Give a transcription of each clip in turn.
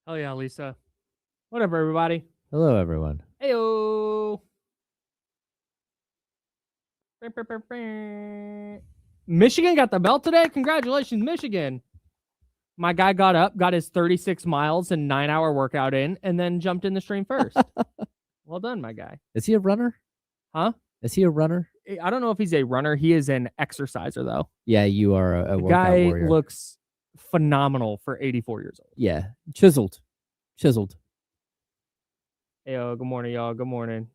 Hell yeah, Lisa. Whatever, everybody. Hello, everyone. Heyo. Michigan got the belt today. Congratulations, Michigan. My guy got up, got his 36 miles and 9-hour workout in, and then jumped in the stream first. Well done, my guy. Is he a runner? Huh? Is he a runner? I don't know if he's a runner. He is an exerciser, though. Yeah, you are a The workout guy warrior. looks phenomenal for 84 years old. Yeah, chiseled. Heyo, good morning, y'all. Good morning.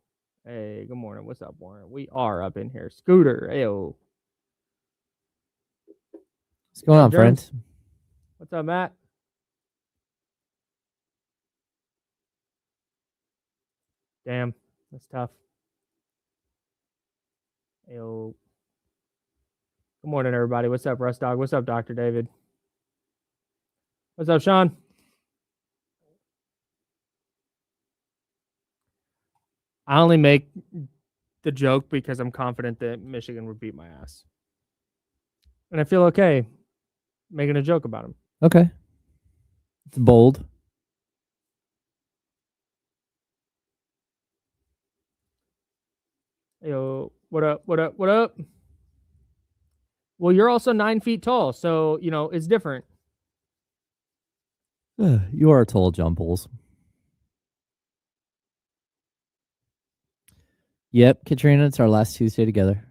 Hey, good morning. What's up, Warren? We are up in here. Scooter. Heyo. What's going on, Jones? friend? What's up, Matt? Damn, that's tough. Heyo. Good morning, everybody. What's up, Russ Dog? What's up, Dr. David? What's up, Sean? I only make the joke because I'm confident that Michigan would beat my ass. And I feel okay making a joke about him. Okay. It's bold. Yo, what up? What up? What up? Well, you're also 9 feet tall, so, you know, it's different. You are tall, John Poles. Yep, Katrina, it's our last Tuesday together.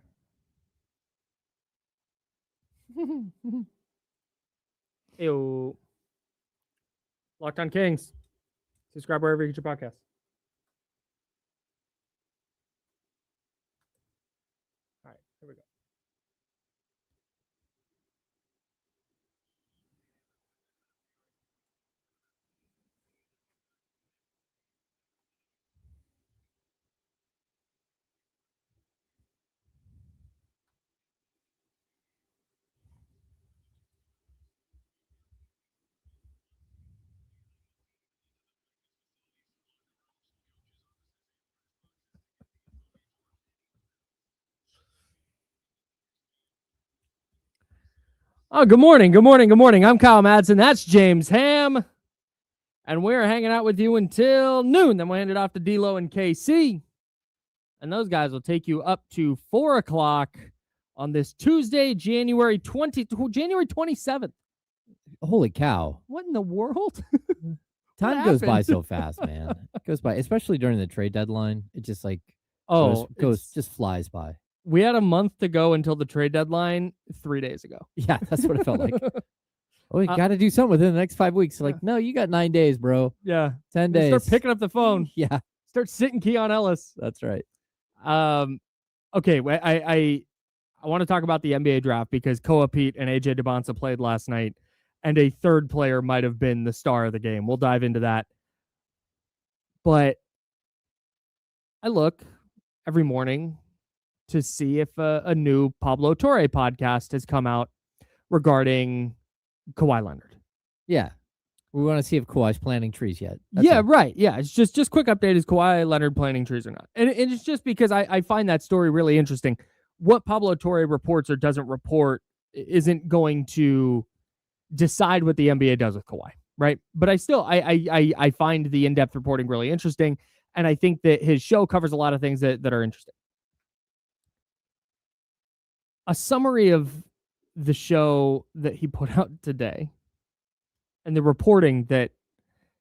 Ew. Locked on Kings. Subscribe wherever you get your podcast. All right, here we go. Oh, good morning. Good morning. Good morning. I'm Kyle Madsen. That's James Ham. And we're hanging out with you until noon. Then we'll hand it off to D-Lo and KC. And those guys will take you up to 4 o'clock on this Tuesday, January 27th. Holy cow. What in the world? Time goes by so fast, man. It goes by, especially during the trade deadline. It just like just flies by. We had a month to go until the trade deadline 3 days ago. Yeah, that's what it felt like. Oh, we got to do something within the next 5 weeks. Like, no, you got 9 days, bro. Yeah. 10 days. Start picking up the phone. Yeah. Start sitting Keon Ellis. That's right. Okay, I want to talk about the NBA draft because Koa Pete and AJ DeBonsa played last night, and a third player might have been the star of the game. We'll dive into that. But I look every morning to see if a new Pablo Torre podcast has come out regarding Kawhi Leonard. Yeah. We want to see if Kawhi's planting trees yet. Right. Yeah. It's just quick update. Is Kawhi Leonard planting trees or not? And it's just because I find that story really interesting. What Pablo Torre reports or doesn't report isn't going to decide what the NBA does with Kawhi, right? But I find the in-depth reporting really interesting. And I think that his show covers a lot of things that are interesting. A summary of the show that he put out today and the reporting that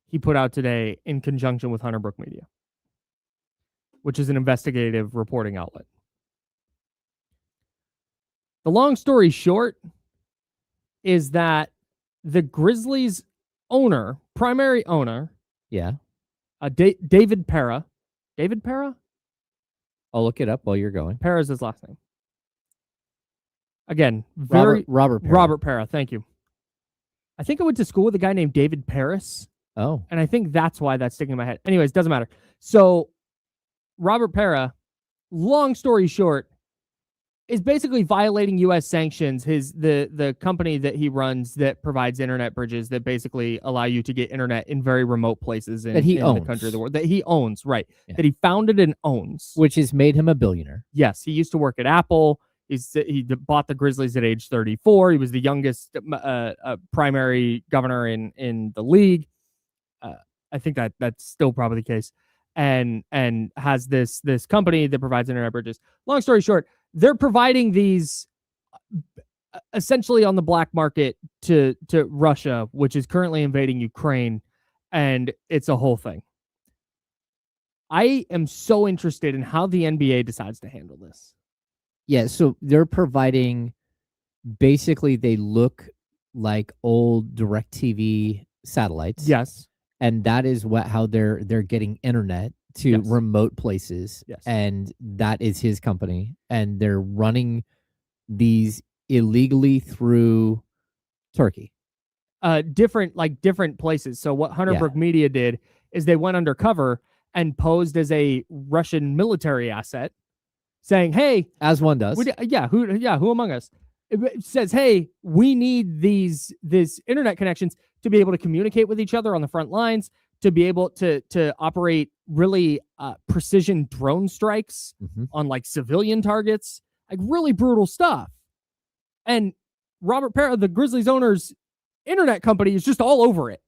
he put out today in conjunction with Hunter Brook Media, which is an investigative reporting outlet. The long story short is that the Grizzlies owner, primary owner, David Pera. David Pera? I'll look it up while you're going. Pera's his last name. Again, Robert Pera. Robert Pera, thank you. I think I went to school with a guy named David Paris. Oh. And I think that's why that's sticking in my head. Anyways, doesn't matter. So Robert Pera, long story short, is basically violating U.S. sanctions. The company that he runs that provides internet bridges that basically allow you to get internet in very remote places in the country of the world. That he owns, right. Yeah. That he founded and owns. Which has made him a billionaire. Yes, he used to work at Apple. He bought the Grizzlies at age 34. He was the youngest primary governor in the league. I think that's still probably the case. And has this company that provides internet bridges. Long story short, they're providing these essentially on the black market to Russia, which is currently invading Ukraine, and it's a whole thing. I am so interested in how the NBA decides to handle this. Yeah, so they're providing, basically they look like old DirecTV satellites. Yes. And that is how they're getting internet to remote places. Yes. And that is his company. And they're running these illegally through Turkey. Different places. So what Hunter Brook Media did is they went undercover and posed as a Russian military asset, saying, "Hey," as one does, who among us? It says, "Hey, we need these internet connections to be able to communicate with each other on the front lines, to be able to operate really precision drone strikes on like civilian targets, like really brutal stuff." And Robert Parra, the Grizzlies owner's internet company, is just all over it.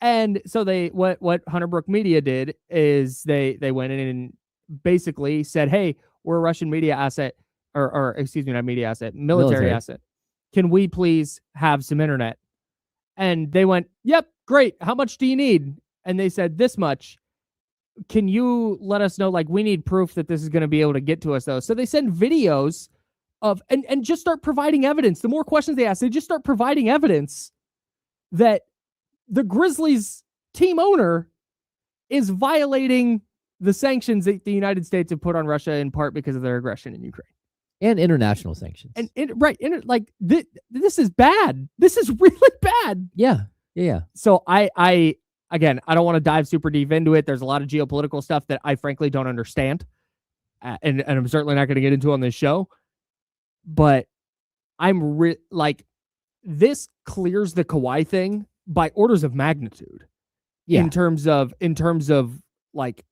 and so what Hunter Brook Media did is they went in and basically said, "Hey, we're a Russian media asset, or excuse me, not media asset, military asset. Can we please have some internet?" And they went, "Yep, great. How much do you need?" And they said, "This much. Can you let us know? Like, we need proof that this is going to be able to get to us, though." So they send videos of and just start providing evidence. The more questions they ask, they just start providing evidence that the Grizzlies team owner is violating the sanctions that the United States have put on Russia, in part because of their aggression in Ukraine. And international sanctions. And this is bad. This is really bad. Yeah. So I again, I don't want to dive super deep into it. There's a lot of geopolitical stuff that I frankly don't understand. And I'm certainly not going to get into on this show. But I'm this clears the Kawhi thing by orders of magnitude. Yeah. In terms of like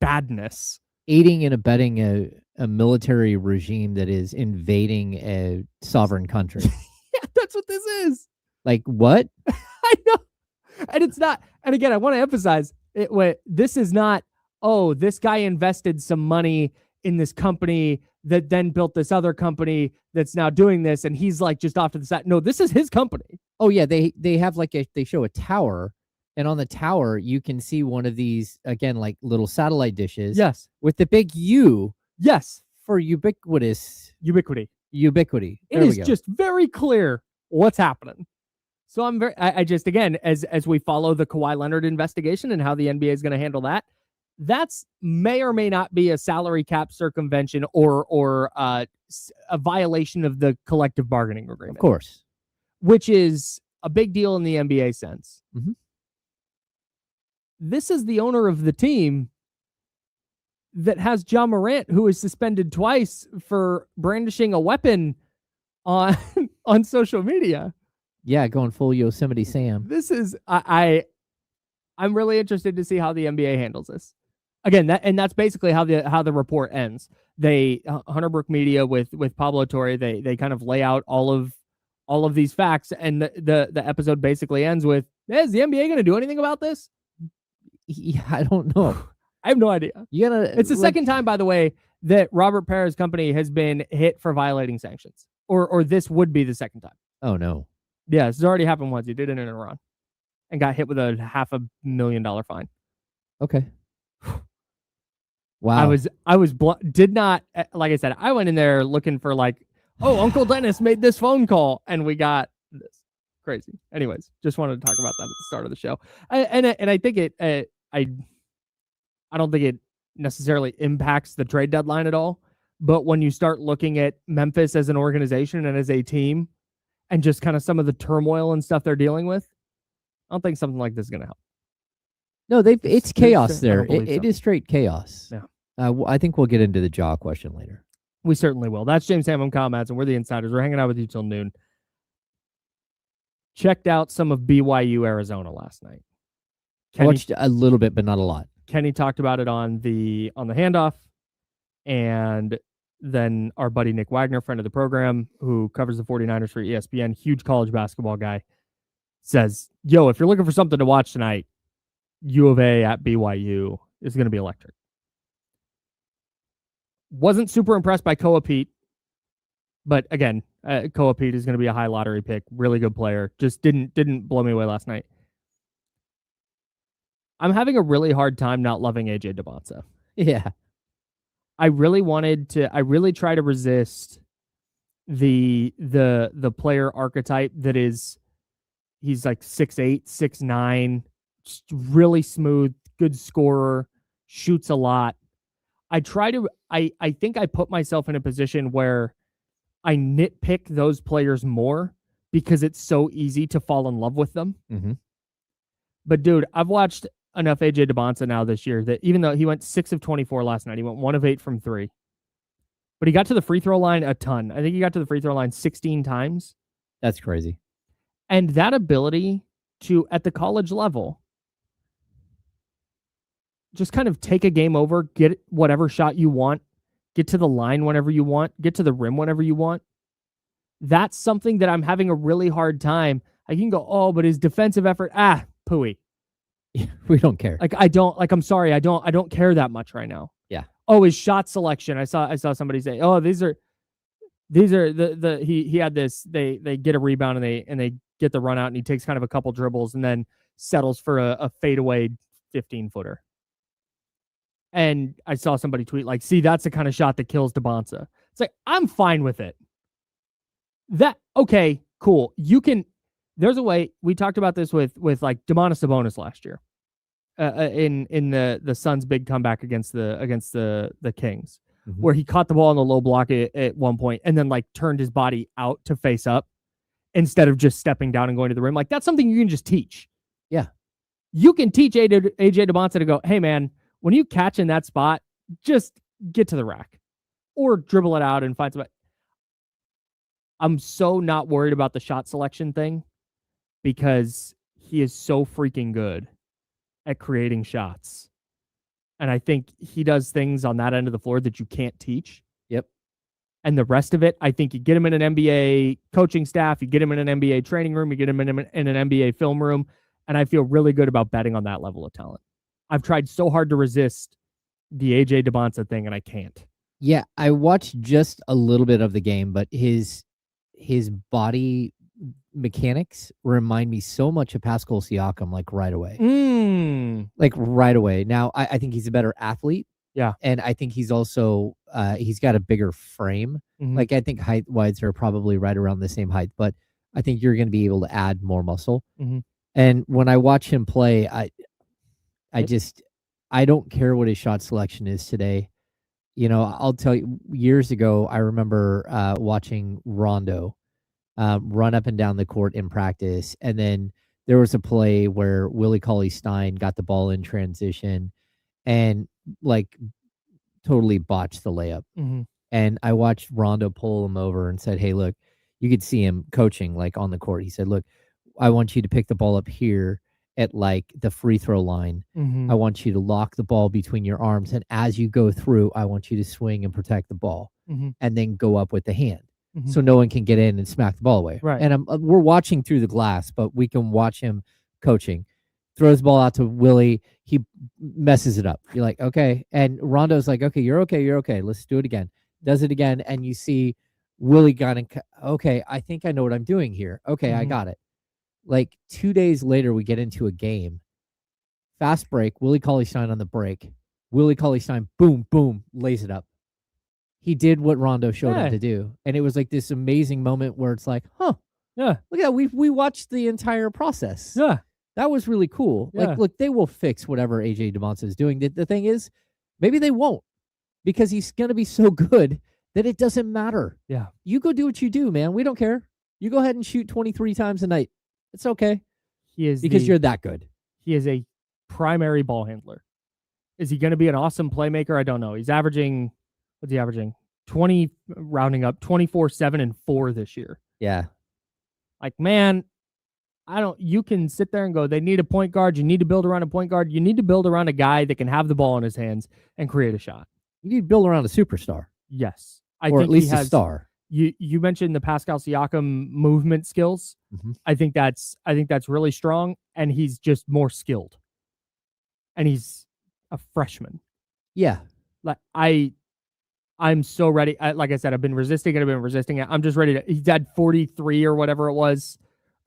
badness. Aiding and abetting a military regime that is invading a sovereign country. Yeah, that's what this is. Like, what? I know. And it's not, and again, I want to emphasize this is not, oh, this guy invested some money in this company that then built this other company that's now doing this, and he's like just off to the side. No, this is his company. Oh yeah, they have they show a tower, and on the tower you can see one of these, again, like little satellite dishes. Yes. With the big U. Yes. For ubiquity. It is just very clear what's happening. So I just, again, as we follow the Kawhi Leonard investigation and how the NBA is going to handle that, that's may or may not be a salary cap circumvention or a violation of the collective bargaining agreement. Of course. Which is a big deal in the NBA sense. Mm-hmm. This is the owner of the team that has Ja Morant, who is suspended twice for brandishing a weapon on social media. Yeah, going full Yosemite Sam. This is I'm really interested to see how the NBA handles this. Again, that's basically how the report ends. They Hunter Brook Media with Pablo Torre, they kind of lay out all of these facts, and the episode basically ends with, is the NBA going to do anything about this? Yeah, I don't know. I have no idea. It's the second time, by the way, that Robert Parra's company has been hit for violating sanctions, or this would be the second time. Oh no. Yeah, this has already happened once. He did it in Iran and got hit with a $500,000 fine. Okay. Wow. Did not, like I said, I went in there looking for like, oh, Uncle Dennis made this phone call, and we got this. Crazy. Anyways, just wanted to talk about that at the start of the show. And I think I don't think it necessarily impacts the trade deadline at all. But when you start looking at Memphis as an organization and as a team, and just kind of some of the turmoil and stuff they're dealing with, I don't think something like this is going to help. No, it's chaos there. It is straight chaos. Yeah. I think we'll get into the jaw question later. We certainly will. That's James Ham. I'm Kyle Madsen. We're the Insiders. We're hanging out with you till noon. Checked out some of BYU Arizona last night. I watched a little bit, but not a lot. Kenny talked about it on the Handoff, and then our buddy Nick Wagner, friend of the program, who covers the 49ers for ESPN, huge college basketball guy, says, yo, if you're looking for something to watch tonight, U of A at BYU is going to be electric. Wasn't super impressed by Koa Pete, but again, Koa Pete is going to be a high lottery pick. Really good player. Just didn't blow me away last night. I'm having a really hard time not loving AJ DeBonsa. Yeah. I really try to resist the player archetype that is, he's like 6'8", 6'9", just really smooth, good scorer, shoots a lot. I think I put myself in a position where I nitpick those players more because it's so easy to fall in love with them. Mm-hmm. But dude, I've watched enough AJ DeBonsa now this year that even though he went 6 of 24 last night, he went 1 of 8 from 3. But he got to the free throw line a ton. I think he got to the free throw line 16 times. That's crazy. And that ability to, at the college level, just kind of take a game over, get whatever shot you want, get to the line whenever you want, get to the rim whenever you want. That's something that I'm having a really hard time. I can go, oh, but his defensive effort, pooey. We don't care. I'm sorry, I don't care that much right now. Yeah. Oh, his shot selection. I saw somebody say, oh, these are he had this, they get a rebound and they get the run out and he takes kind of a couple dribbles and then settles for a fadeaway 15-footer. And I saw somebody tweet like, see, that's the kind of shot that kills DeBonsa. It's like, I'm fine with it. Okay, cool. There's a way, we talked about this with like Domantas Sabonis last year in the Suns' big comeback against the Kings, mm-hmm. where he caught the ball on the low block at one point and then like turned his body out to face up instead of just stepping down and going to the rim. Like, that's something you can just teach. Yeah. You can teach AJ DeBonsa to go, hey man, when you catch in that spot, just get to the rack or dribble it out and find somebody. I'm so not worried about the shot selection thing because he is so freaking good at creating shots. And I think he does things on that end of the floor that you can't teach. Yep. And the rest of it, I think you get him in an NBA coaching staff, you get him in an NBA training room, you get him in an NBA film room, and I feel really good about betting on that level of talent. I've tried so hard to resist the AJ DeBonsa thing, and I can't. Yeah, I watched just a little bit of the game, but his body mechanics remind me so much of Pascal Siakam, like right away. Like right away. Now, I think he's a better athlete. Yeah. And I think he's also, he's got a bigger frame. Mm-hmm. Like, I think height-wise are probably right around the same height, but I think you're going to be able to add more muscle. Mm-hmm. And when I watch him play, I don't care what his shot selection is today. You know, I'll tell you, years ago, I remember watching Rondo run up and down the court in practice. And then there was a play where Willie Cauley-Stein got the ball in transition and like totally botched the layup. Mm-hmm. And I watched Rondo pull him over and said, hey, look, you could see him coaching like on the court. He said, look, I want you to pick the ball up here at like the free throw line. Mm-hmm. I want you to lock the ball between your arms. And as you go through, I want you to swing and protect the ball, mm-hmm. and then go up with the hand. Mm-hmm. So no one can get in and smack the ball away. Right. And we're watching through the glass, but we can watch him coaching. Throws the ball out to Willie. He messes it up. You're like, okay. And Rondo's like, okay, you're okay. You're okay. Let's do it again. Does it again. And you see Willie got in. Okay, I think I know what I'm doing here. Okay, mm-hmm. I got it. Like 2 days later, we get into a game. Fast break. Willie Cauley-Stein on the break. Willie Cauley-Stein, boom, boom, lays it up. He did what Rondo showed him to do. And it was like this amazing moment where it's like, huh, yeah, look at that. We watched the entire process. Yeah. That was really cool. Yeah. Like, look, they will fix whatever AJ DeBonsa is doing. The thing is, maybe they won't because he's going to be so good that it doesn't matter. Yeah. You go do what you do, man. We don't care. You go ahead and shoot 23 times a night. It's okay. Because you're that good. He is a primary ball handler. Is he going to be an awesome playmaker? I don't know. He's averaging, what's he averaging? 20, rounding up, 24, 7, and 4 this year. Yeah. Like, man, you can sit there and go, they need a point guard. You need to build around a point guard. You need to build around a guy that can have the ball in his hands and create a shot. You need to build around a superstar. Yes. Or at least a star. You mentioned the Pascal Siakam movement skills. Mm-hmm. I think that's really strong, and he's just more skilled. And he's a freshman. Yeah. Like I'm so ready. Like I said, I've been resisting it. I'm just ready to. He's had 43 or whatever it was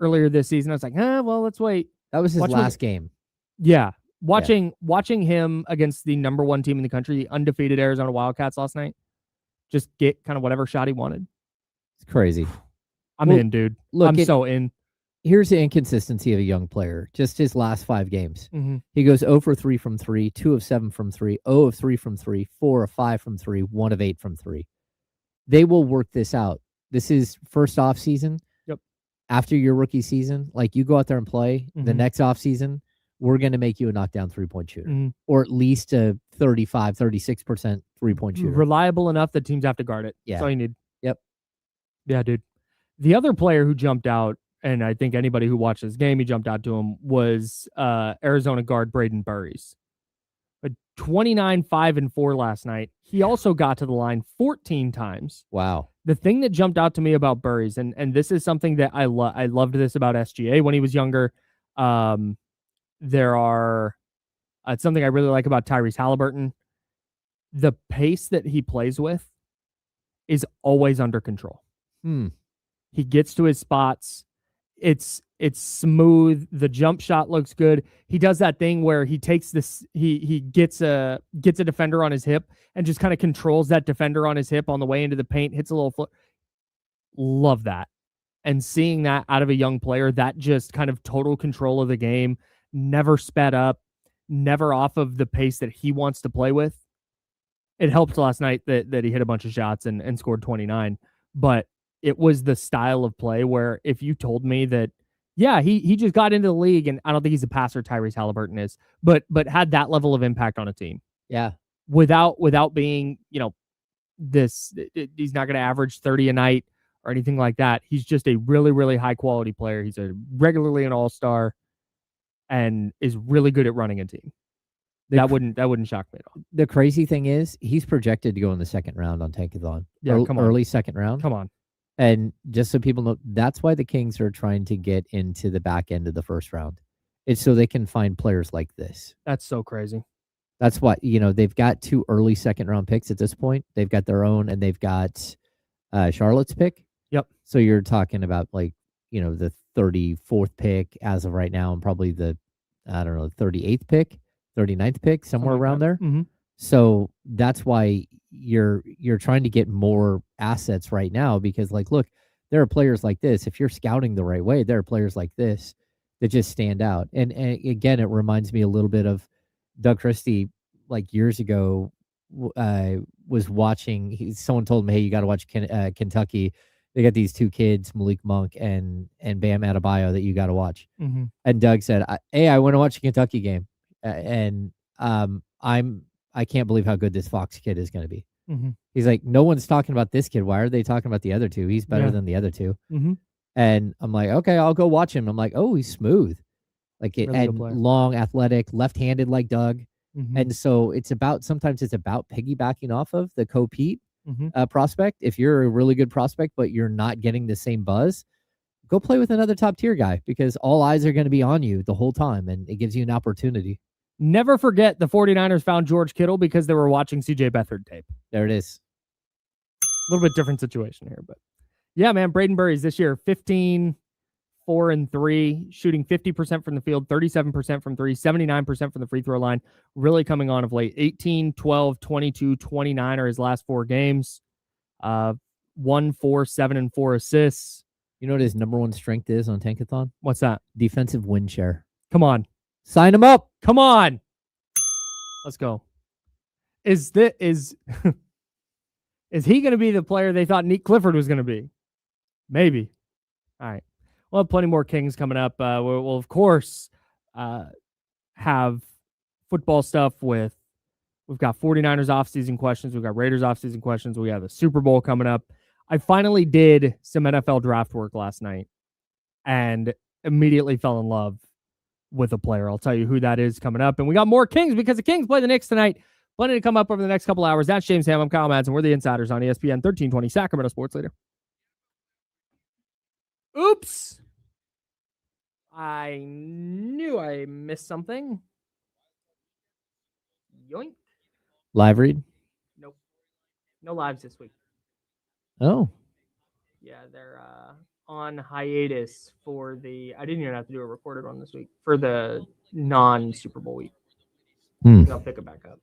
earlier this season. I was like, well, let's wait. That was his last game. Yeah. Watching him against the number 1 team in the country, the undefeated Arizona Wildcats last night, just get kind of whatever shot he wanted. It's crazy. I'm in, dude. I'm so in. Here's the inconsistency of a young player. Just his last 5 games. Mm-hmm. He goes 0 for 3 from 3, 2 of 7 from 3, 0 of 3 from 3, 4 of 5 from 3, 1 of 8 from 3. They will work this out. This is first off season. Yep. After your rookie season, like you go out there and play the next off season, we're going to make you a knockdown 3-point shooter, or at least a 35, 36% 3-point shooter. Reliable enough that teams have to guard it. Yeah. That's all you need. Yep. Yeah, dude. The other player who jumped out, and I think anybody who watched this game, he jumped out to him, was Arizona guard Braden Burries. 29, 5, and 4 last night. He also got to the line 14 times. Wow. The thing that jumped out to me about Burries, and this is something that I loved this about SGA when he was younger. It's something I really like about Tyrese Halliburton. The pace that he plays with is always under control. He gets to his spots. It's smooth. The jump shot looks good. He does that thing where he takes this. He gets a defender on his hip and just kind of controls that defender on his hip on the way into the paint. Hits a little foot. Love that. And seeing that out of a young player, that just kind of total control of the game, never sped up, never off of the pace that he wants to play with. It helped last night that he hit a bunch of shots and scored 29. But it was the style of play where if you told me that, yeah, he just got into the league, and I don't think he's a passer, Tyrese Halliburton is, but had that level of impact on a team. Yeah. Without being, he's not going to average 30 a night or anything like that. He's just a really, really high quality player. He's regularly an all-star and is really good at running a team. That wouldn't shock me at all. The crazy thing is he's projected to go in the second round on Tankathon. Yeah, come on. Early second round. Come on. And just so people know, that's why the Kings are trying to get into the back end of the first round. It's so they can find players like this. That's so crazy. That's why, they've got 2 early second round picks at this point. They've got their own, and they've got Charlotte's pick. Yep. So you're talking about the 34th pick as of right now, and probably the 38th pick, 39th pick, somewhere around there. Mm-hmm. So that's why you're trying to get more assets right now, because look, there are players like this. If you're scouting the right way, there are players like this that just stand out. And again, it reminds me a little bit of Doug Christie, years ago. Was watching. Someone told him, "Hey, you got to watch Kentucky. They got these 2 kids, Malik Monk and Bam Adebayo, that you got to watch." Mm-hmm. And Doug said, "Hey, I want to watch a Kentucky game, and I can't believe how good this Fox kid is going to be." Mm-hmm. He's like, "No one's talking about this kid. Why are they talking about the other 2? He's better than the other 2." Mm-hmm. And I'm like, "Okay, I'll go watch him." I'm like, "Oh, he's smooth, really and long, athletic, left-handed like Doug." Mm-hmm. And so sometimes it's about piggybacking off of the co-Pete prospect. If you're a really good prospect, but you're not getting the same buzz, go play with another top tier guy, because all eyes are going to be on you the whole time, and it gives you an opportunity. Never forget the 49ers found George Kittle because they were watching CJ Beathard tape. There it is. A little bit different situation here, but yeah, man, Braden Burries this year, 15, 4 and 3, shooting 50% from the field, 37% from 3, 79% from the free throw line, really coming on of late. 18, 12, 22, 29 are his last 4 games. 1, 4, 7, and 4 assists. You know what his number 1 strength is on Tankathon? What's that? Defensive win share. Come on. Sign him up. Come on. Let's go. Is he going to be the player they thought Nick Clifford was going to be? Maybe. All right. We'll have plenty more Kings coming up. We'll of course, have football stuff we've got 49ers offseason questions. We've got Raiders offseason questions. We have the Super Bowl coming up. I finally did some NFL draft work last night and immediately fell in love with a player. I'll tell you who that is coming up. And we got more Kings because the Kings play the Knicks tonight. Plenty to come up over the next couple hours. That's James Ham. I'm Kyle Madsen. We're the Insiders on ESPN 1320 Sacramento Sports Leader. Oops. I knew I missed something. Yoink. Live read? Nope. No lives this week. Oh. Yeah, they're on hiatus for the. I didn't even have to do a recorded one this week for the non-Super Bowl week. I'll pick it back up.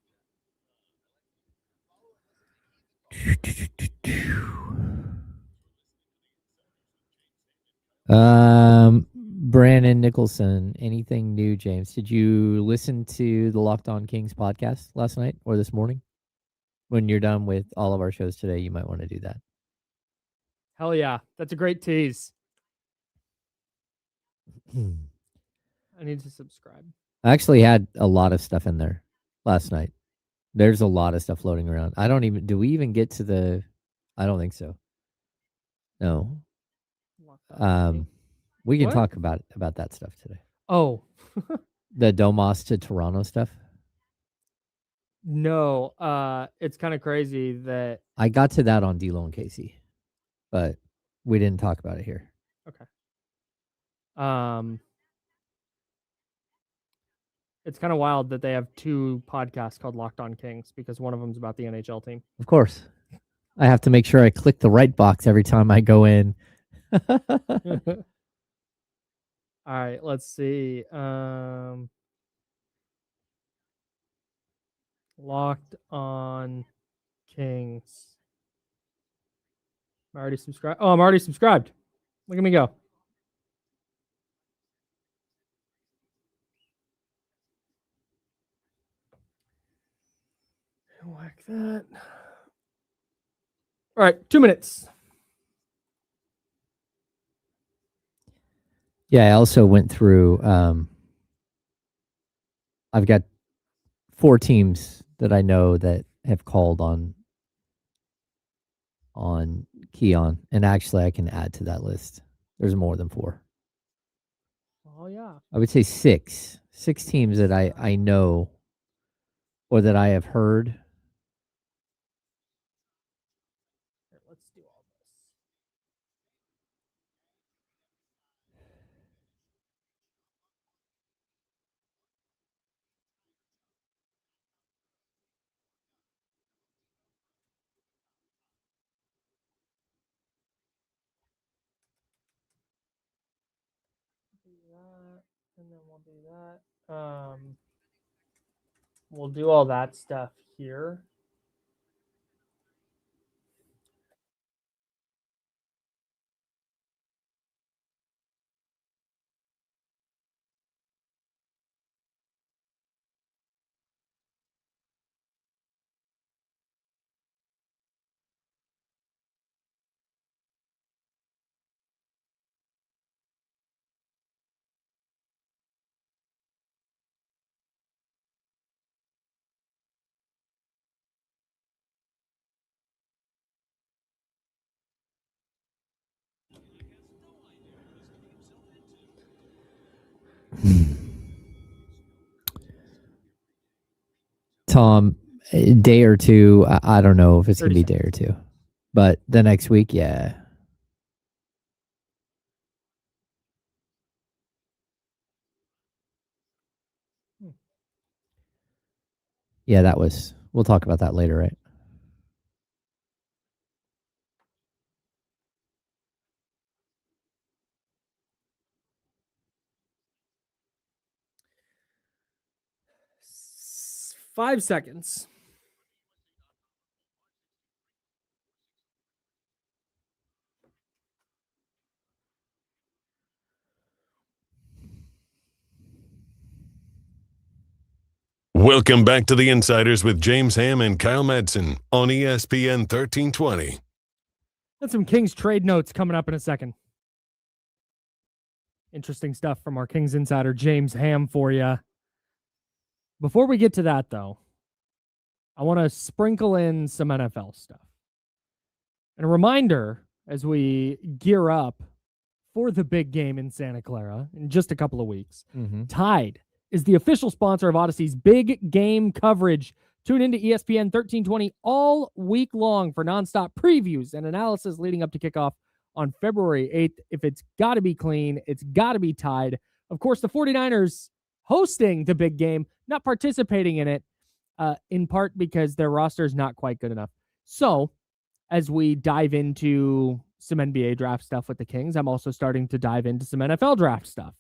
Brandon Nicholson, anything new, James? Did you listen to the Locked On Kings podcast last night or this morning? When you're done with all of our shows today, you might want to do that. Hell yeah. That's a great tease. I need to subscribe. I actually had a lot of stuff in there last night. There's a lot of stuff floating around. Do we even get to the, I don't think so. No. We can talk about that stuff today. Oh. The Domas to Toronto stuff? No. It's kind of crazy that I got to that on D-Lo and Casey, but we didn't talk about it here. Okay. It's kind of wild that they have two podcasts called Locked On Kings because one of them's about the NHL team. Of course. I have to make sure I click the right box every time I go in. All right, let's see. Locked On Kings. I'm already subscribed. Oh, I'm already subscribed. Look at me go. Whack that. All right, 2 minutes. Yeah, I also went through, I've got 4 teams that I know that have called on Keon, and actually I can add to that list. There's more than 4. Oh, yeah. I would say 6. 6 teams that I know or that I have heard. Let's do all this. Do that, and then we'll do that. We'll do all that stuff here. Tom, a day or two. I don't know if it's going to be a day or two, but the next week, yeah. Yeah, we'll talk about that later, right? Five seconds. Welcome back to the Insiders with James Ham and Kyle Madsen on ESPN 1320. Got some Kings trade notes coming up in a second. Interesting stuff from our Kings insider, James Ham, for you. Before we get to that, though, I want to sprinkle in some NFL stuff. And a reminder as we gear up for the big game in Santa Clara in just a couple of weeks. Tide is the official sponsor of Odyssey's big game coverage. Tune into ESPN 1320 all week long for nonstop previews and analysis leading up to kickoff on February 8th. If it's got to be clean, it's got to be tied. Of course, the 49ers hosting the big game, not participating in it, in part because their roster is not quite good enough. So as we dive into some NBA draft stuff with the Kings, I'm also starting to dive into some NFL draft stuff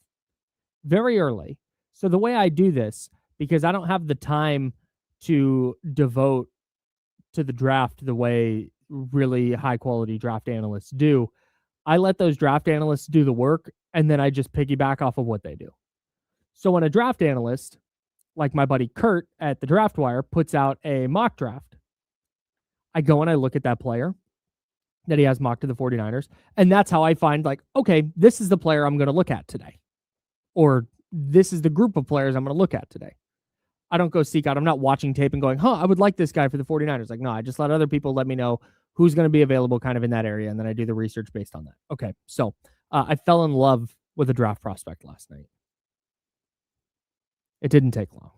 very early. So the way I do this, because I don't have the time to devote to the draft the way really high quality draft analysts do, I let those draft analysts do the work, and then I just piggyback off of what they do. So when a draft analyst, like my buddy Kurt at the Draft Wire, puts out a mock draft, I go and I look at that player that he has mocked to the 49ers, and that's how I find, like, okay, this is the player I'm going to look at today, or this is the group of players I'm going to look at today. I don't go seek out. I'm not watching tape and going, I would like this guy for the 49ers. Like, no, I just let other people let me know who's going to be available kind of in that area, and then I do the research based on that. Okay, so I fell in love with a draft prospect last night. It didn't take long.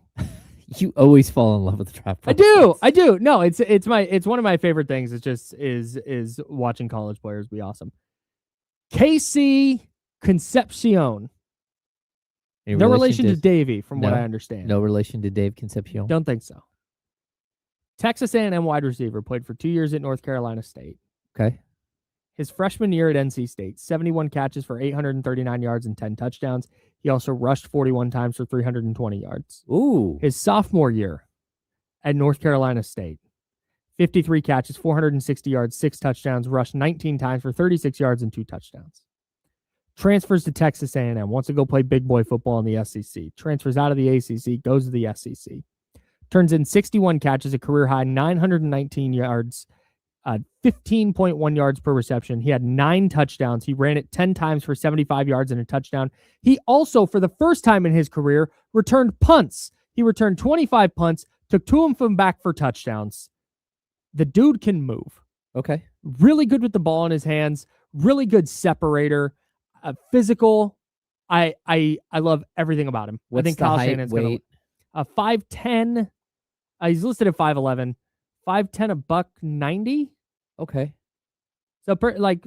You always fall in love with the draft prospects. I do. No, it's one of my favorite things. It's just is watching college players be awesome. KC Concepcion. No relation to Davey, from what I understand. No relation to Dave Concepcion. Don't think so. Texas A&M wide receiver, played for 2 years at North Carolina State. Okay. His freshman year at NC State, 71 catches for 839 yards and 10 touchdowns. He also rushed 41 times for 320 yards. Ooh. His sophomore year at North Carolina State, 53 catches, 460 yards, 6 touchdowns, rushed 19 times for 36 yards and 2 touchdowns. Transfers to Texas A&M, wants to go play big boy football in the SEC. Transfers out of the ACC, goes to the SEC. Turns in 61 catches, a career high, 919 yards, 15.1 yards per reception. He had 9 touchdowns. He ran it 10 times for 75 yards and a touchdown. He also, for the first time in his career, returned punts. He returned 25 punts, took 2 of them back for touchdowns. The dude can move. Okay. Really good with the ball in his hands. Really good separator. Physical. I love everything about him. What's I think the Kyle height, Shannon's weight? 5'10". He's listed at 5'11". 5'10", $190. Okay. So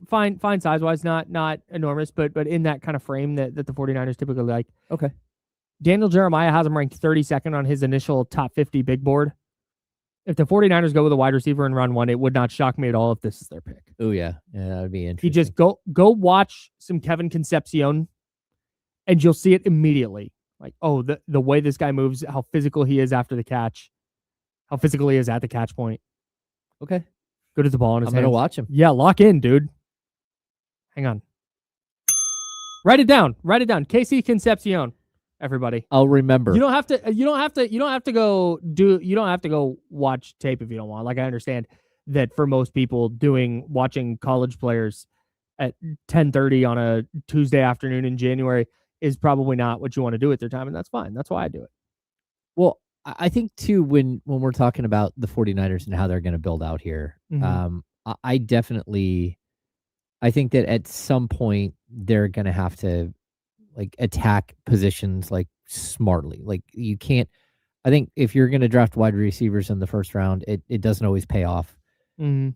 fine size wise, not enormous, but in that kind of frame that the 49ers typically like. Okay. Daniel Jeremiah has him ranked 32nd on his initial top 50 big board. If the 49ers go with a wide receiver in round 1, it would not shock me at all if this is their pick. Oh yeah. Yeah, that would be interesting. You just go watch some Kevin Concepcion, and you'll see it immediately. Like, oh, the way this guy moves, how physical he is after the catch, how physical he is at the catch point. Okay. Good at the ball in his hands. I'm going to watch him. Yeah, lock in, dude. Hang on. Write it down. KC Concepcion, everybody. I'll remember. You don't have to go watch tape if you don't want. Like, I understand that for most people, watching college players at 10:30 on a Tuesday afternoon in January is probably not what you want to do at their time, and that's fine. That's why I do it. Well, I think too, when we're talking about the 49ers and how they're going to build out here, I think that at some point they're going to have to like attack positions like smartly. Like you can't, I think if you're going to draft wide receivers in the first round, it doesn't always pay off. Mm-hmm.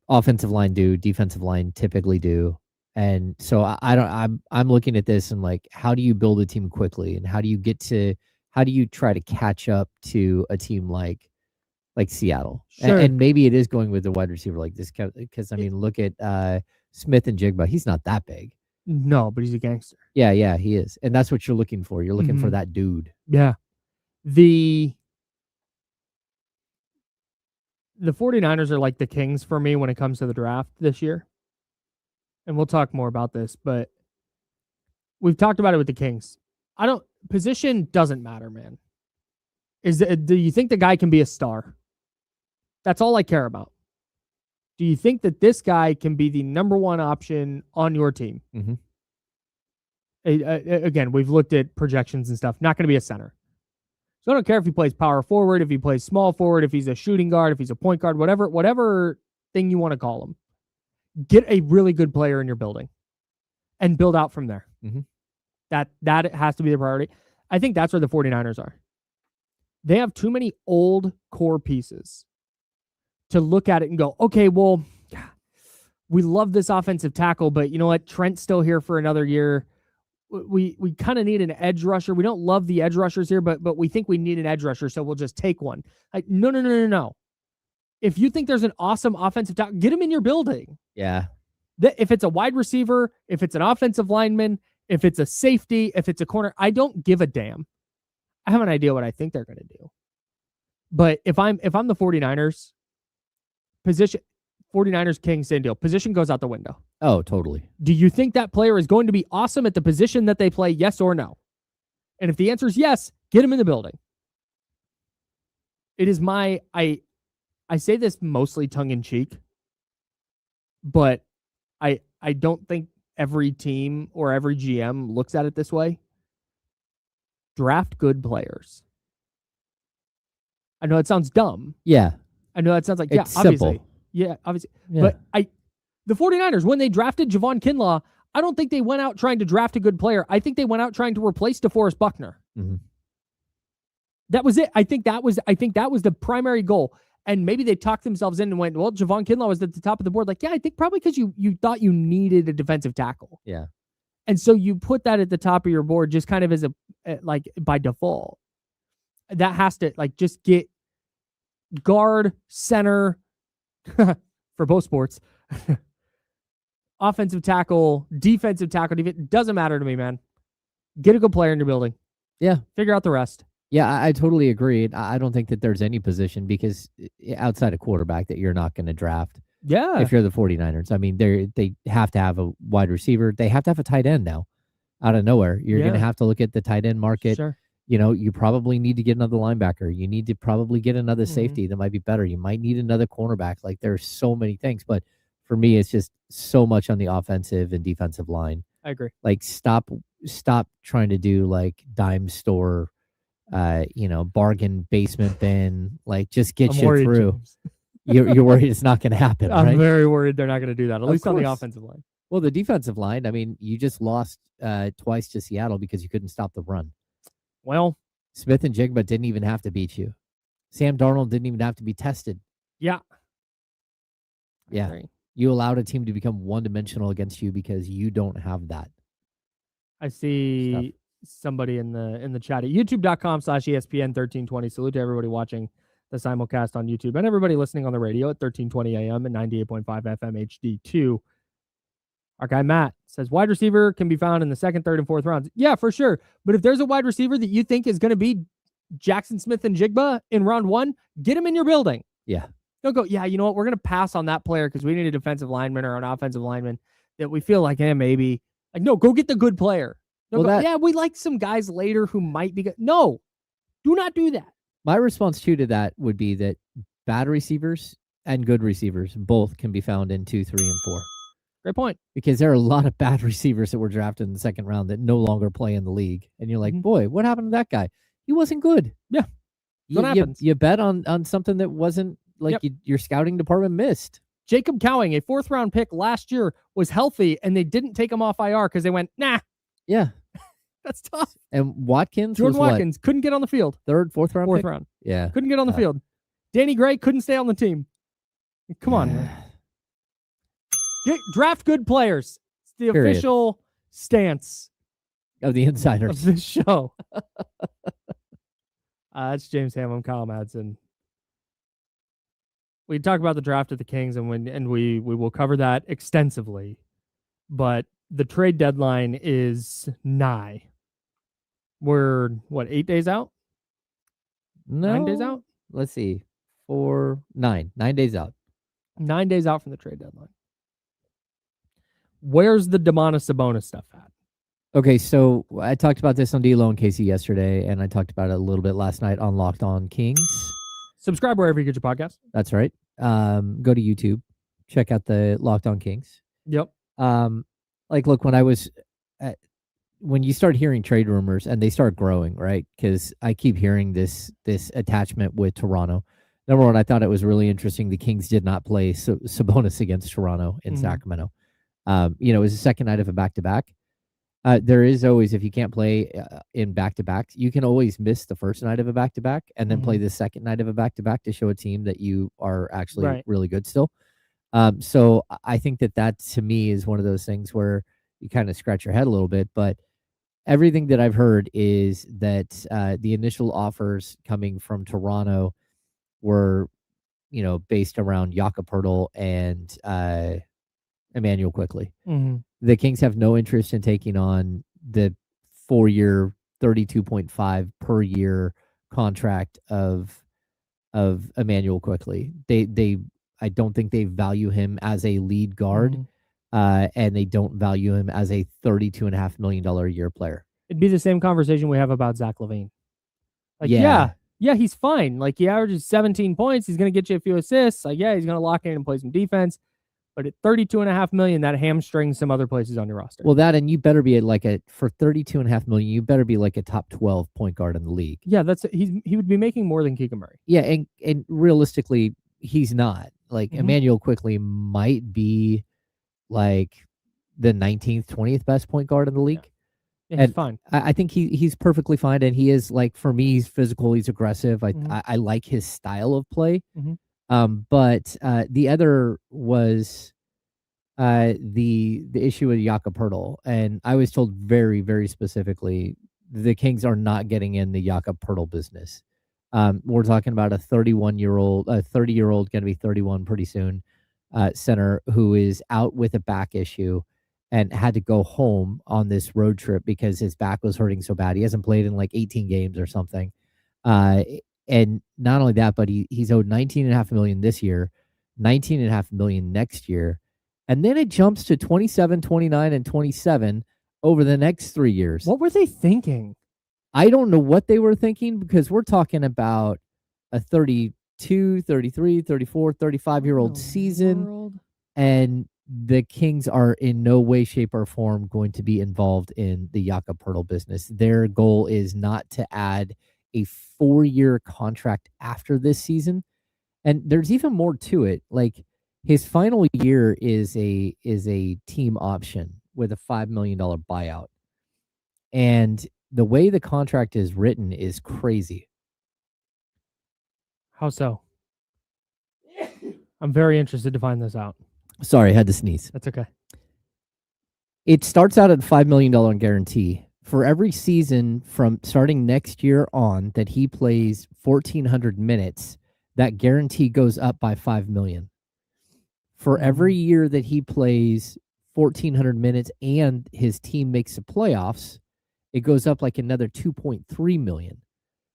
Offensive line do, defensive line typically do. And so I'm looking at this and like, how do you build a team quickly, and how do you try to catch up to a team like Seattle? Sure. And maybe it is going with the wide receiver like this, because I mean, look at Smith and Jigba. He's not that big. No, but he's a gangster. Yeah, he is. And that's what you're looking for. You're looking for that dude. Yeah. The 49ers are like the Kings for me when it comes to the draft this year. And we'll talk more about this, but we've talked about it with the Kings. Position doesn't matter, man. Do you think the guy can be a star? That's all I care about. Do you think that this guy can be the number one option on your team? Mm-hmm. Again, we've looked at projections and stuff. Not going to be a center. So I don't care if he plays power forward, if he plays small forward, if he's a shooting guard, if he's a point guard, whatever thing you want to call him. Get a really good player in your building and build out from there. Mm-hmm. That has to be the priority. I think that's where the 49ers are. They have too many old core pieces to look at it and go, okay, well, we love this offensive tackle, but you know what? Trent's still here for another year. We kind of need an edge rusher. We don't love the edge rushers here, but we think we need an edge rusher, so we'll just take one. Like, no. If you think there's an awesome offensive tackle, get him in your building. Yeah. If it's a wide receiver, if it's an offensive lineman, if it's a safety, if it's a corner, I don't give a damn. I have an idea what I think they're going to do. But if I'm the 49ers, position 49ers King, same deal. Position goes out the window. Oh, totally. Do you think that player is going to be awesome at the position that they play? Yes or no? And if the answer is yes, get him in the building. It is I say this mostly tongue in cheek, but I don't think every team or every GM looks at it this way. Draft good players. I know it sounds dumb. Yeah. I know that sounds like, it's obviously. simple. Yeah, obviously. Yeah. But the 49ers, when they drafted Javon Kinlaw, I don't think they went out trying to draft a good player. I think they went out trying to replace DeForest Buckner. Mm-hmm. That was it. I think that was the primary goal. And maybe they talked themselves in and went, well, Javon Kinlaw was at the top of the board. Like, yeah, I think probably because you thought you needed a defensive tackle. Yeah. And so you put that at the top of your board just kind of as like by default. That has to just get guard, center for both sports, offensive tackle, defensive tackle. It doesn't matter to me, man. Get a good player in your building. Yeah. Figure out the rest. Yeah, I totally agree. I don't think that there's any position because outside of quarterback that you're not going to draft. Yeah. If you're the 49ers. I mean, they have to have a wide receiver. They have to have a tight end now out of nowhere. You're going to have to look at the tight end market. Sure. You probably need to get another linebacker. You need to probably get another safety that might be better. You might need another cornerback. Like, there's so many things. But for me, it's just so much on the offensive and defensive line. I agree. Like, stop trying to do like dime store, bargain basement bin. Like, just get shit through. You're worried it's not going to happen, right? I'm very worried they're not going to do that, at least on the offensive line. Well, the defensive line, I mean, you just lost twice to Seattle because you couldn't stop the run. Well, Smith and Jigba didn't even have to beat you. Sam Darnold didn't even have to be tested. Yeah. Yeah. You allowed a team to become one-dimensional against you because you don't have that. I see somebody in the chat at youtube.com/ESPN1320. Salute to everybody watching the simulcast on YouTube and everybody listening on the radio at 1320 AM and 98.5 FM HD2. Our guy Matt says wide receiver can be found in the second, third, and fourth rounds. Yeah, for sure. But if there's a wide receiver that you think is going to be Jackson Smith and Jigba in round one, get him in your building. Yeah. Don't go, yeah, you know what? We're going to pass on that player because we need a defensive lineman or an offensive lineman that we feel like, maybe. Like, no, go get the good player. We like some guys later who might be good. No, do not do that. My response to that would be that bad receivers and good receivers both can be found in 2, 3, and 4. Great point. Because there are a lot of bad receivers that were drafted in the second round that no longer play in the league. And you're like, boy, what happened to that guy? He wasn't good. Yeah. What happens? You bet on something that wasn't like your scouting department missed. Jacob Cowing, a 4th-round pick last year, was healthy, and they didn't take him off IR because they went, nah. Yeah. That's tough. And Jordan Watkins couldn't get on the field. 3rd, 4th round Fourth pick? round. Yeah. Couldn't get on the field. Danny Gray couldn't stay on the team. Come on, man. Draft good players. It's the official stance of the insiders of this show. That's James Ham. I'm Kyle Madsen. We talk about the draft of the Kings, and we will cover that extensively. But the trade deadline is nigh. We're 8 days out? No. 9 days out? Let's see. 9 days out. 9 days out from the trade deadline. Where's the Domantas Sabonis stuff at? Okay, so I talked about this on D-Lo and Casey yesterday, and I talked about it a little bit last night on Locked On Kings. Subscribe wherever you get your podcast. That's right. Go to YouTube. Check out the Locked On Kings. Yep. Look, when you start hearing trade rumors and they start growing, right? Because I keep hearing this attachment with Toronto. Number one, I thought it was really interesting. The Kings did not play Sabonis against Toronto in Sacramento. It was the second night of a back-to-back. There is always, if you can't play in back-to-backs, you can always miss the first night of a back-to-back and then play the second night of a back-to-back to show a team that you are actually really good still. So I think that to me is one of those things where you kind of scratch your head a little bit. But everything that I've heard is that the initial offers coming from Toronto were, based around Jakob Poeltl and Emmanuel Quickly. Mm-hmm. The Kings have no interest in taking on the 4-year, 32.5 per year contract of Emmanuel Quickly. I don't think they value him as a lead guard, and they don't value him as a $32.5 million a year player. It'd be the same conversation we have about Zach LaVine. Like, Yeah. yeah, he's fine. Like, he averages 17 points. He's going to get you a few assists. Like, yeah, he's going to lock in and play some defense. But at $32.5 million, that hamstrings some other places on your roster. Well, and you better be for $32.5 million, you better be like a top 12 point guard in the league. Yeah, he would be making more than Keegan Murray. Yeah, and realistically, he's not. Like, Emmanuel Quickly might be like the 19th, 20th best point guard in the league. Yeah, he's fine. I think he's perfectly fine, and he is, like, for me, he's physical, he's aggressive. I like his style of play. But the other was the issue with Jakob Poeltl, and I was told very, very specifically the Kings are not getting in the Jakob Poeltl business. We're talking about a 30-year-old, going to be 31 pretty soon, center who is out with a back issue and had to go home on this road trip because his back was hurting so bad. He hasn't played in like 18 games or something. And not only that, but he's owed $19.5 million this year, $19.5 million next year. And then it jumps to 27, 29, and 27 over the next 3 years. What were they thinking? I don't know what they were thinking, because we're talking about a 32, 33, 34, 35-year-old season. And the Kings are in no way, shape, or form going to be involved in the Jakob Poeltl business. Their goal is not to add a 4-year contract after this season. And there's even more to it. Like, his final year is a team option with a $5 million buyout. And the way the contract is written is crazy. How so? I'm very interested to find this out. Sorry, I had to sneeze. That's okay. It starts out at $5 million guarantee. For every season from starting next year on that he plays 1,400 minutes, that guarantee goes up by $5 million. For every year that he plays 1,400 minutes and his team makes the playoffs, it goes up like another $2.3 million.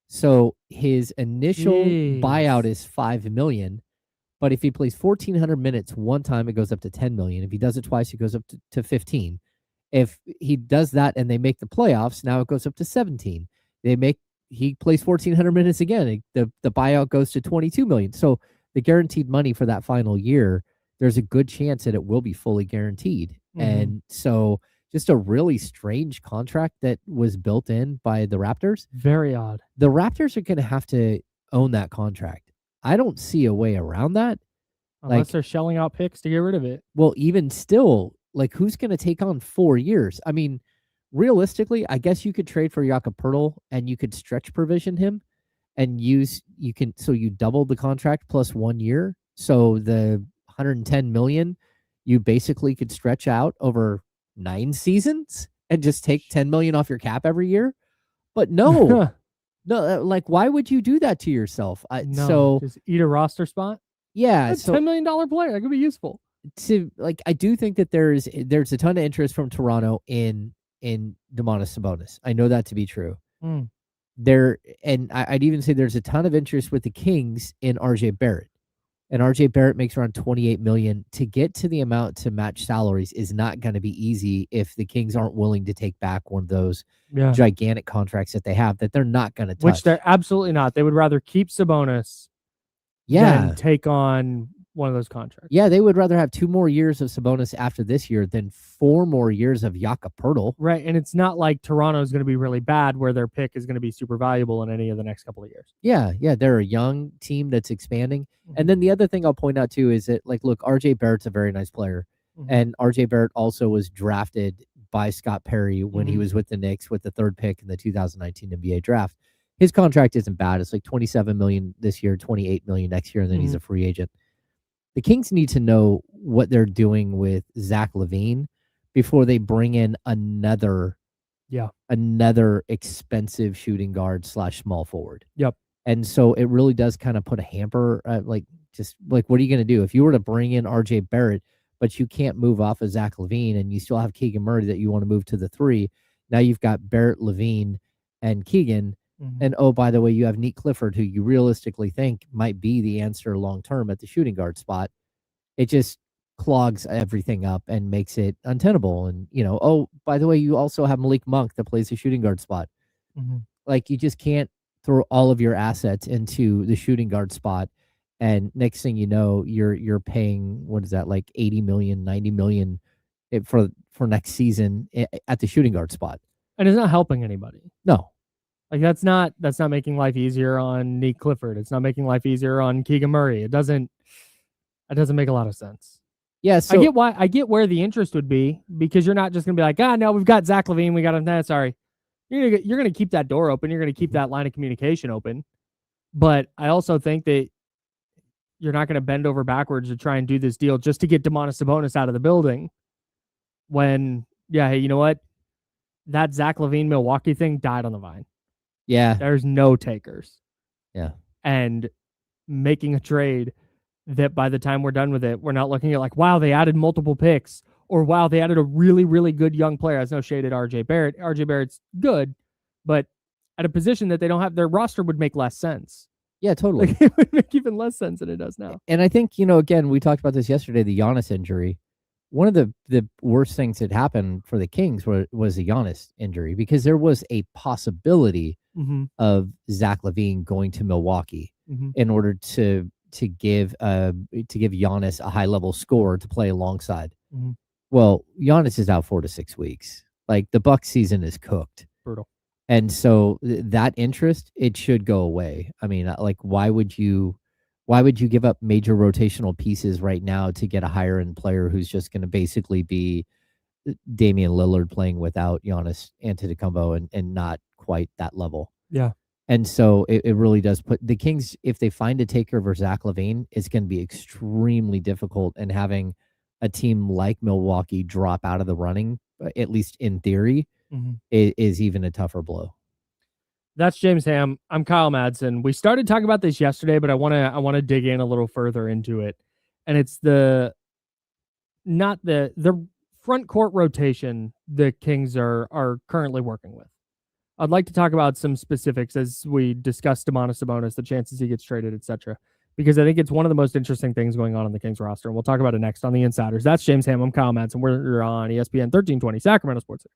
So his initial buyout is $5 million. But if he plays 1,400 minutes one time, it goes up to $10 million. If he does it twice, it goes up to 15. If he does that and they make the playoffs, now it goes up to 17. He plays 1,400 minutes again. The buyout goes to $22 million. So the guaranteed money for that final year, there's a good chance that it will be fully guaranteed. And so just a really strange contract that was built in by the Raptors. Very odd. The Raptors are going to have to own that contract. I don't see a way around that. Unless they're shelling out picks to get rid of it. Well, even still, like, who's going to take on 4 years? I mean, realistically, I guess you could trade for Jakob Poeltl and you could stretch provision him and so you double the contract plus 1 year. So the $110 million, you basically could stretch out over 9 seasons and just take $10 million off your cap every year. But no. No, like, why would you do that to yourself? Just eat a roster spot. Yeah, that's $10 million player. That could be useful. I do think that there's a ton of interest from Toronto in Domantas Sabonis. I know that to be true. And I'd even say there's a ton of interest with the Kings in RJ Barrett. And RJ Barrett makes around $28 million. To get to the amount to match salaries is not going to be easy if the Kings aren't willing to take back one of those gigantic contracts that they have that they're not going to touch. Which they're absolutely not. They would rather keep Sabonis than take on one of those contracts. Yeah, they would rather have 2 more years of Sabonis after this year than 4 more years of Jakob Poeltl. Right, and it's not like Toronto is going to be really bad where their pick is going to be super valuable in any of the next couple of years. Yeah, they're a young team that's expanding. And then the other thing I'll point out too is that, like, look, RJ Barrett's a very nice player. And RJ Barrett also was drafted by Scott Perry when he was with the Knicks with the 3rd pick in the 2019 NBA draft. His contract isn't bad. It's like $27 million this year, $28 million next year, and then he's a free agent. the Kings need to know what they're doing with Zach LaVine before they bring in another expensive shooting guard / small forward. Yep. And so it really does kind of put a hamper, just like, what are you going to do? If you were to bring in RJ Barrett, but you can't move off of Zach LaVine and you still have Keegan Murray that you want to move to the 3, now you've got Barrett, LaVine, and Keegan. And oh, by the way, you have Nick Clifford, who you realistically think might be the answer long-term at the shooting guard spot. It just clogs everything up and makes it untenable. And, oh, by the way, you also have Malik Monk that plays the shooting guard spot. Like, you just can't throw all of your assets into the shooting guard spot. And next thing you know, you're paying, what is that, like 80 million, 90 million for next season at the shooting guard spot. And it's not helping anybody. No. Like, that's not making life easier on Nick Clifford. It's not making life easier on Keegan Murray. It doesn't make a lot of sense. Yeah, so I get where the interest would be, because you're not just gonna be like, no, we've got Zach LaVine, we got him. Sorry, you're gonna keep that door open. You're gonna keep that line of communication open. But I also think that you're not gonna bend over backwards to try and do this deal just to get Domantas Sabonis out of the building. When, hey, you know what? That Zach LaVine Milwaukee thing died on the vine. Yeah, there's no takers. Yeah, and making a trade that by the time we're done with it, we're not looking at like, wow, they added multiple picks, or wow, they added a really, really good young player. There's no shade at RJ Barrett. RJ Barrett's good, but at a position that they don't have, their roster would make less sense. Yeah, totally. Like, it would make even less sense than it does now. And I think, again, we talked about this yesterday, the Giannis injury. One of the worst things that happened for the Kings was the Giannis injury, because there was a possibility of Zach LaVine going to Milwaukee in order to give Giannis a high level scorer to play alongside. Well, Giannis is out 4 to 6 weeks. Like, the Bucks season is cooked. Brutal. And so that interest, it should go away. I mean, like, why would you give up major rotational pieces right now to get a higher end player who's just going to basically be Damian Lillard playing without Giannis Antetokounmpo and not quite that level? Yeah. And so it really does put the Kings, if they find a taker for Zach LaVine, it's going to be extremely difficult. And having a team like Milwaukee drop out of the running, at least in theory, is even a tougher blow. That's James Ham. I'm Kyle Madsen. We started talking about this yesterday, but I want to dig in a little further into it. And it's the front court rotation the Kings are currently working with. I'd like to talk about some specifics as we discuss Domantas Sabonis, the chances he gets traded, etc., because I think it's one of the most interesting things going on the Kings roster, and we'll talk about it next on the Insiders. That's James Ham. I'm Kyle Madsen. We're on ESPN 1320 Sacramento Sports.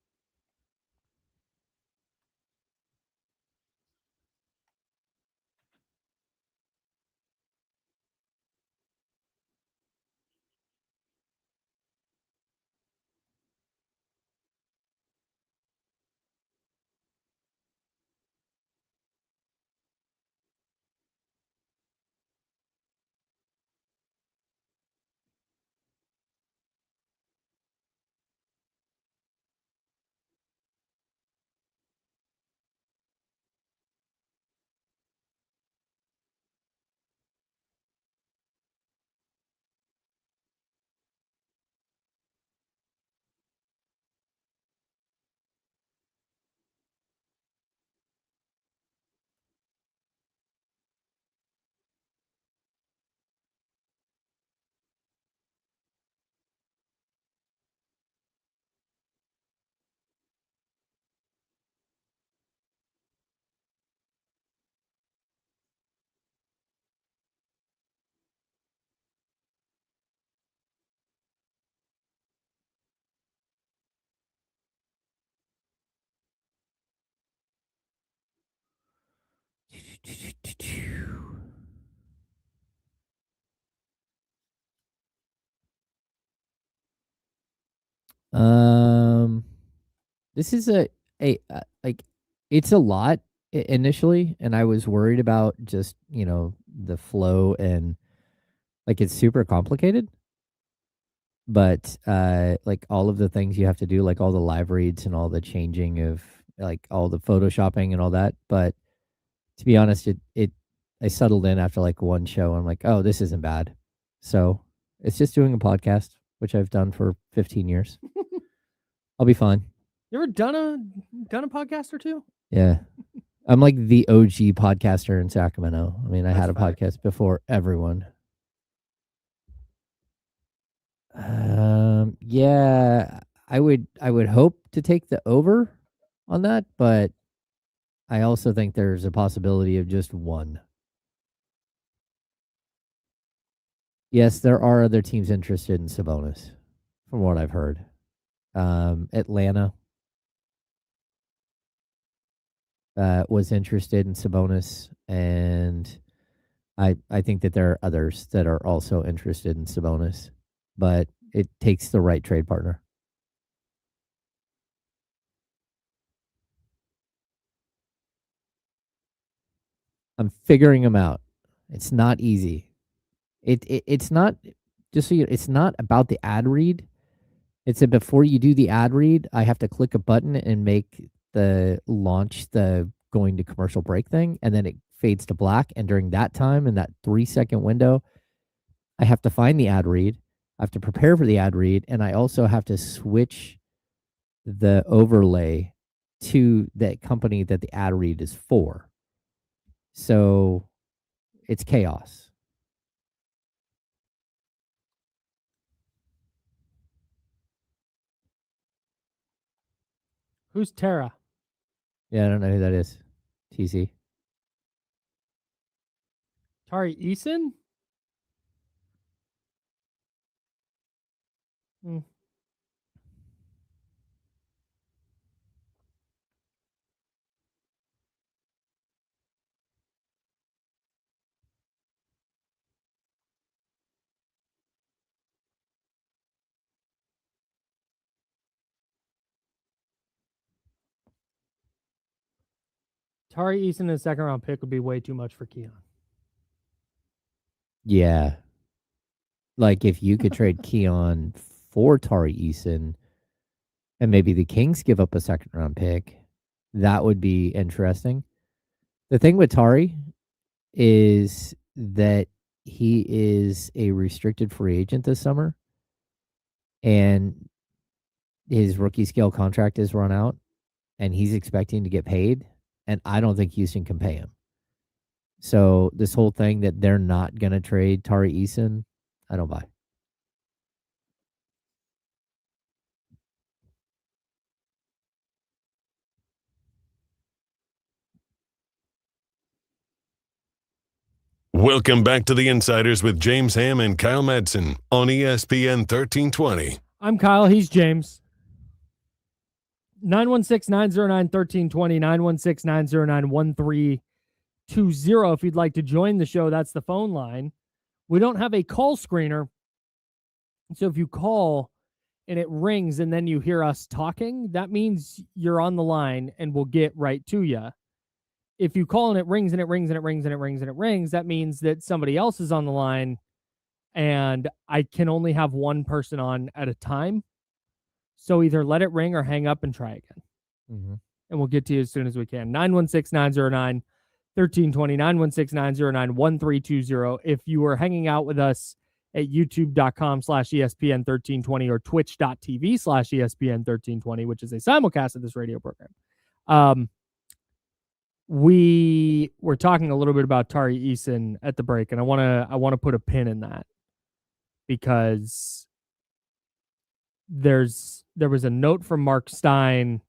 This is like, it's a lot initially, and I was worried about just, the flow, and like, it's super complicated. But like, all of the things you have to do, like all the live reads and all the changing of, like, all the photoshopping and all that. But to be honest, I settled in after like one show. I'm like, oh, this isn't bad. So It's just doing a podcast, which I've done for 15 years. I'll be fine. You ever done a podcast or two? Yeah. I'm like the OG podcaster in Sacramento. I mean, I had a That's podcast before everyone. Yeah, I would hope to take the over on that, but I also think there's a possibility of just one. Yes, there are other teams interested in Sabonis, from what I've heard. Atlanta was interested in Sabonis, and I think that there are others that are also interested in Sabonis, but it takes the right trade partner. I'm figuring them out. It's not easy. It's not, just so you, it's not about the ad read. It's that before you do the ad read, I have to click a button and make the launch the going to commercial break thing, and then it fades to black. And during that time, in that 3-second window, I have to find the ad read. I have to prepare for the ad read, and I also have to switch the overlay to the company that the ad read is for. So it's chaos. Who's Tara? Yeah, I don't know who that is. TC. Tari Eason? Tari Eason in a second round pick would be way too much for Keon. Yeah. Like if you could trade Keon for Tari Eason and maybe the Kings give up a second round pick, that would be interesting. The thing with Tari is that he is a restricted free agent this summer, and his rookie scale contract is run out, and he's expecting to get paid, and I don't think Houston can pay him. So this whole thing that they're not going to trade Tari Eason, I don't buy. Welcome back to the Insiders with James Ham and Kyle Madsen on ESPN 1320. I'm Kyle. He's James. 916-909-1320, 916-909-1320. If you'd like to join the show, that's the phone line. We don't have a call screener. So if you call and it rings and then you hear us talking, that means you're on the line and we'll get right to you. If you call and it rings and it rings and it rings and it rings and it rings, that means that somebody else is on the line and I can only have one person on at a time. So either let it ring or hang up and try again. Mm-hmm. And we'll get to you as soon as we can. 916-909-1320, 916-909-1320. If you are hanging out with us at youtube.com/ESPN1320 or twitch.tv/ESPN1320, which is a simulcast of this radio program. We were talking a little bit about Tari Eason at the break, and I want to put a pin in that because there was a note from Mark Stein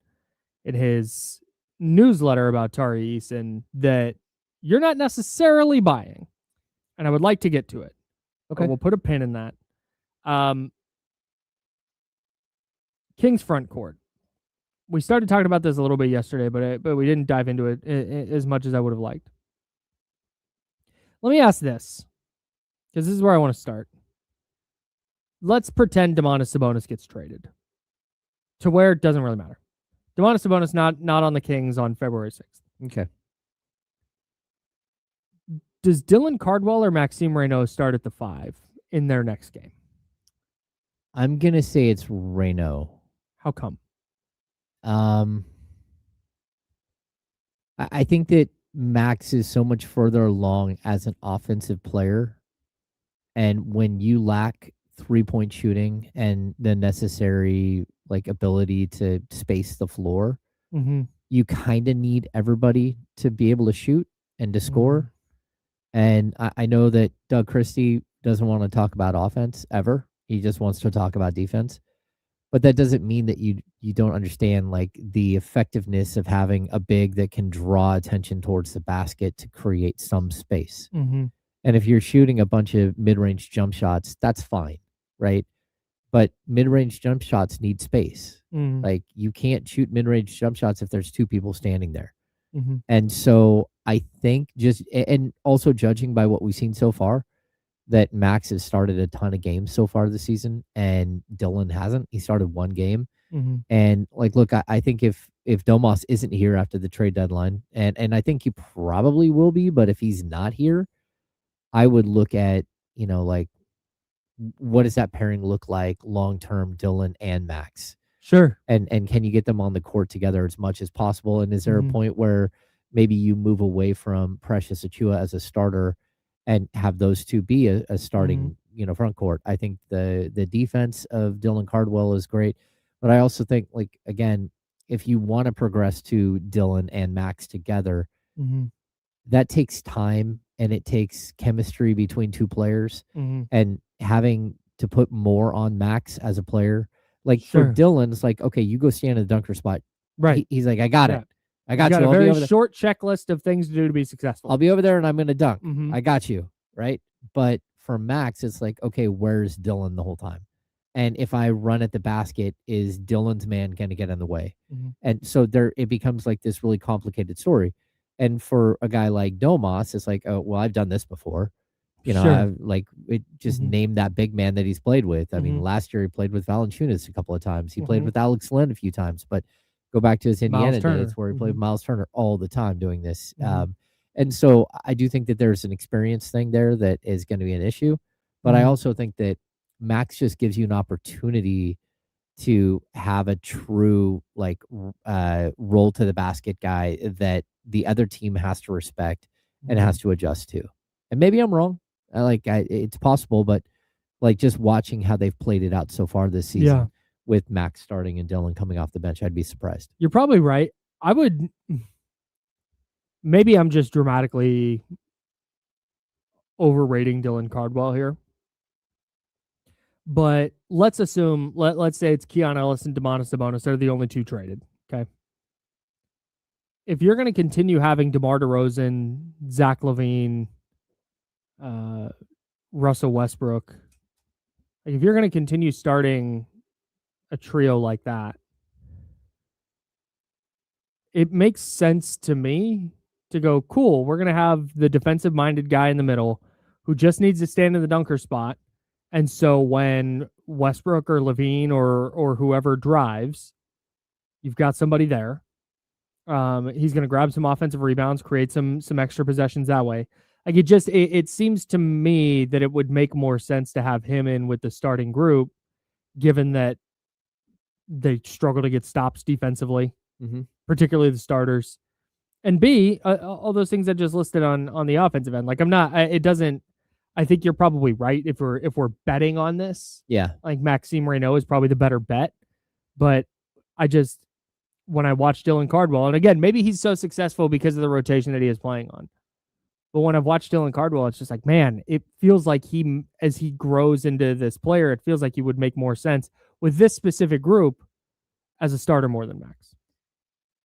in his newsletter about Tari Eason that you're not necessarily buying, and I would like to get to it. Okay, but we'll put a pin in that. Kings front court. We started talking about this a little bit yesterday, but we didn't dive into it as much as I would have liked. Let me ask this, because this is where I want to start. Let's pretend Domantas Sabonis gets traded to where it doesn't really matter. Domantas Sabonis not on the Kings on February 6th. Okay. Does Dylan Cardwell or Maxime Reynaud start at the 5 in their next game? I'm going to say it's Reynaud. How come? I think that Max is so much further along as an offensive player. And when you lack 3-point shooting and the necessary like ability to space the floor, you kind of need everybody to be able to shoot and to score. And I know that Doug Christie doesn't want to talk about offense ever. He just wants to talk about defense. But that doesn't mean that you don't understand like the effectiveness of having a big that can draw attention towards the basket to create some space. And if you're shooting a bunch of mid-range jump shots, that's fine, right? But mid-range jump shots need space. Like you can't shoot mid-range jump shots if there's two people standing there. And so I think and also judging by what we've seen so far, that Max has started a ton of games so far this season and Dillon hasn't. He started one game. And like, look, I think if Domas isn't here after the trade deadline, and I think he probably will be, but if he's not here, I would look at, like, what does that pairing look like long-term, Dillon and Max? Sure. And can you get them on the court together as much as possible? And is there a point where maybe you move away from Precious Achiuwa as a starter and have those two be a starting, front court? I think the defense of Dylan Cardwell is great. But I also think, like, again, if you want to progress to Dillon and Max together, that takes time and it takes chemistry between two players, and having to put more on Max as a player. Like for Dillon, it's like, okay, you go stand in the dunker spot. Right. He's like, I got it. I got you. A very short checklist of things to do to be successful. I'll be over there and I'm going to dunk. I got you. Right. But for Max, it's like, okay, where's Dillon the whole time? And if I run at the basket, is Dillon's man going to get in the way? And so it becomes like this really complicated story. And for a guy like Domas, it's like, oh, well, I've done this before. I've name that big man that he's played with. I mean, last year he played with Valanciunas a couple of times. He played with Alex Len a few times, but go back to his Indiana days where he played with Miles Turner all the time doing this. And so I do think that there's an experience thing there that is going to be an issue. But I also think that Max just gives you an opportunity to have a true roll to the basket guy that the other team has to respect and has to adjust to. And maybe I'm wrong. It's possible, but like just watching how they've played it out so far this season with Max starting and Dillon coming off the bench, I'd be surprised. You're probably right. Maybe I'm just dramatically overrating Dylan Cardwell here. But let's assume, let's say it's Keon Ellis and Domantas Sabonis. They're the only two traded. Okay. If you're going to continue having DeMar DeRozan, Zach LaVine, Russell Westbrook, like if you're going to continue starting a trio like that, it makes sense to me to go, cool, we're going to have the defensive-minded guy in the middle who just needs to stand in the dunker spot. And so when Westbrook or LaVine or whoever drives, you've got somebody there. He's going to grab some offensive rebounds, create some extra possessions that way. Like it seems to me that it would make more sense to have him in with the starting group, given that they struggle to get stops defensively, particularly the starters. And B, all those things I just listed on the offensive end. Like I think you're probably right if we're betting on this. Yeah. Like Maxime Reynaud is probably the better bet. But when I watch Dylan Cardwell, and again, maybe he's so successful because of the rotation that he is playing on. But when I've watched Dylan Cardwell, it's just like, man, it feels like as he grows into this player, it feels like he would make more sense with this specific group as a starter more than Max.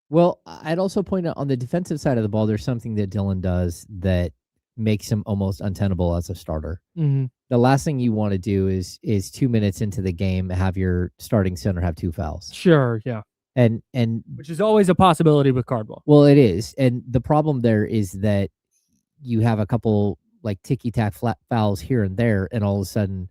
Well, I'd also point out on the defensive side of the ball, there's something that Dylan does that makes him almost untenable as a starter. The last thing you want to do is 2 minutes into the game, have your starting center have 2 fouls. Sure, yeah. And which is always a possibility with Cardwell. Well, it is. And the problem there is that you have a couple like ticky-tack flat fouls here and there, and all of a sudden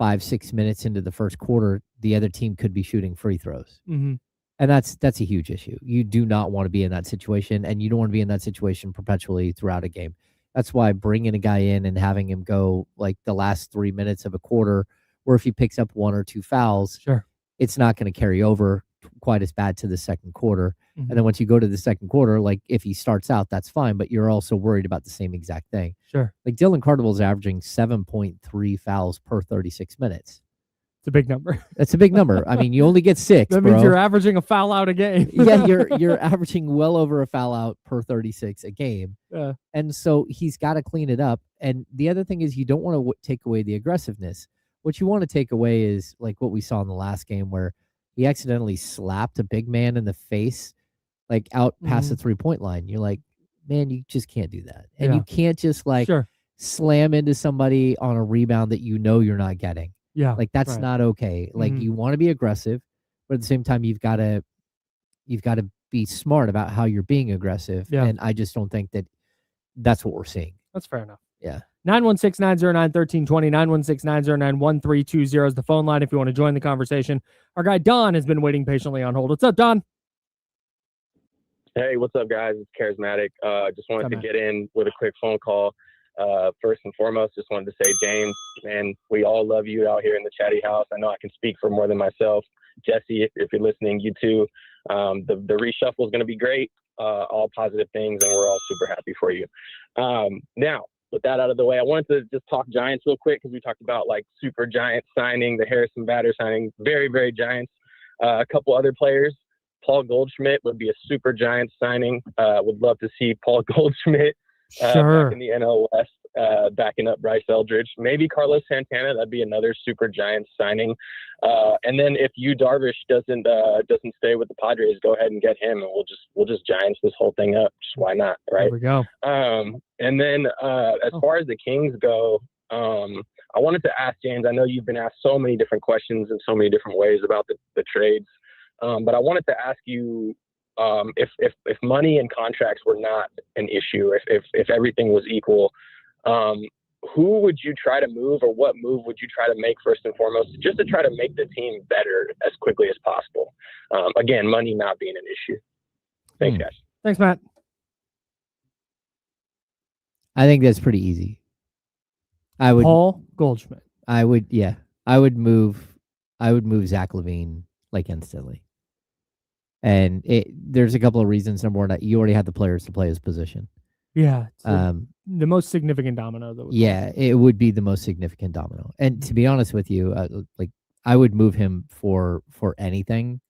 5-6 minutes into the first quarter, the other team could be shooting free throws. And that's a huge issue. You do not want to be in that situation, and you don't want to be in that situation perpetually throughout a game. That's why bringing a guy in and having him go like the last 3 minutes of a quarter, or if he picks up 1 or 2 fouls, sure, it's not going to carry over quite as bad to the second quarter. Mhm. And then once you go to the second quarter, like if he starts out, that's fine, but you're also worried about the same exact thing. Sure. Like Dylan Cardinal's averaging 7.3 fouls per 36 minutes. It's a big number. That's a big number. I mean, you only get 6. That bro. means you're averaging a foul out a game. Yeah, you're averaging well over a foul out per 36 a game. Yeah. And so he's got to clean it up. And the other thing is you don't want to take away the aggressiveness. What you want to take away is like what we saw in the last game where he accidentally slapped a big man in the face, like out past the 3-point line. You're like, man, you just can't do that. And you can't just like slam into somebody on a rebound that you know you're not getting. Yeah. Like that's not okay. Like you want to be aggressive, but at the same time you've got to be smart about how you're being aggressive. Yeah. And I just don't think that that's what we're seeing. That's fair enough. Yeah. 916-909-1320, 916-909-1320 is the phone line if you want to join the conversation. Our guy Don has been waiting patiently on hold. What's up, Don? Hey, what's up, guys? It's Charismatic. Just wanted to get in with a quick phone call. First and foremost, just wanted to say, James, man, we all love you out here in the chatty house. I know I can speak for more than myself. Jesse, if you're listening, you too. The reshuffle is going to be great. All positive things, and we're all super happy for you. Now, with that out of the way, I wanted to just talk Giants real quick because we talked about like super Giants signing, the Harrison Bader signing, very, very Giants. A couple other players. Paul Goldschmidt would be a super Giants signing. Would love to see Paul Goldschmidt back in the NL West, backing up Bryce Eldridge. Maybe Carlos Santana. That'd be another super Giants signing. And then if Yu Darvish doesn't stay with the Padres, go ahead and get him, and we'll just Giants this whole thing up. Just why not, right? There we go. And then as far as the Kings go, I wanted to ask James. I know you've been asked so many different questions in so many different ways about the trades, but I wanted to ask you. If money and contracts were not an issue, if everything was equal, who would you try to move, or what move would you try to make first and foremost, just to try to make the team better as quickly as possible? Again, money not being an issue. Thanks, guys. Thanks, Matt. I think that's pretty easy. Paul Goldschmidt. I would move Zach LaVine like instantly. And there's a couple of reasons. Number one, you already have the players to play his position. Yeah. The most significant domino. It would be the most significant domino. And to be honest with you, like I would move him for anything.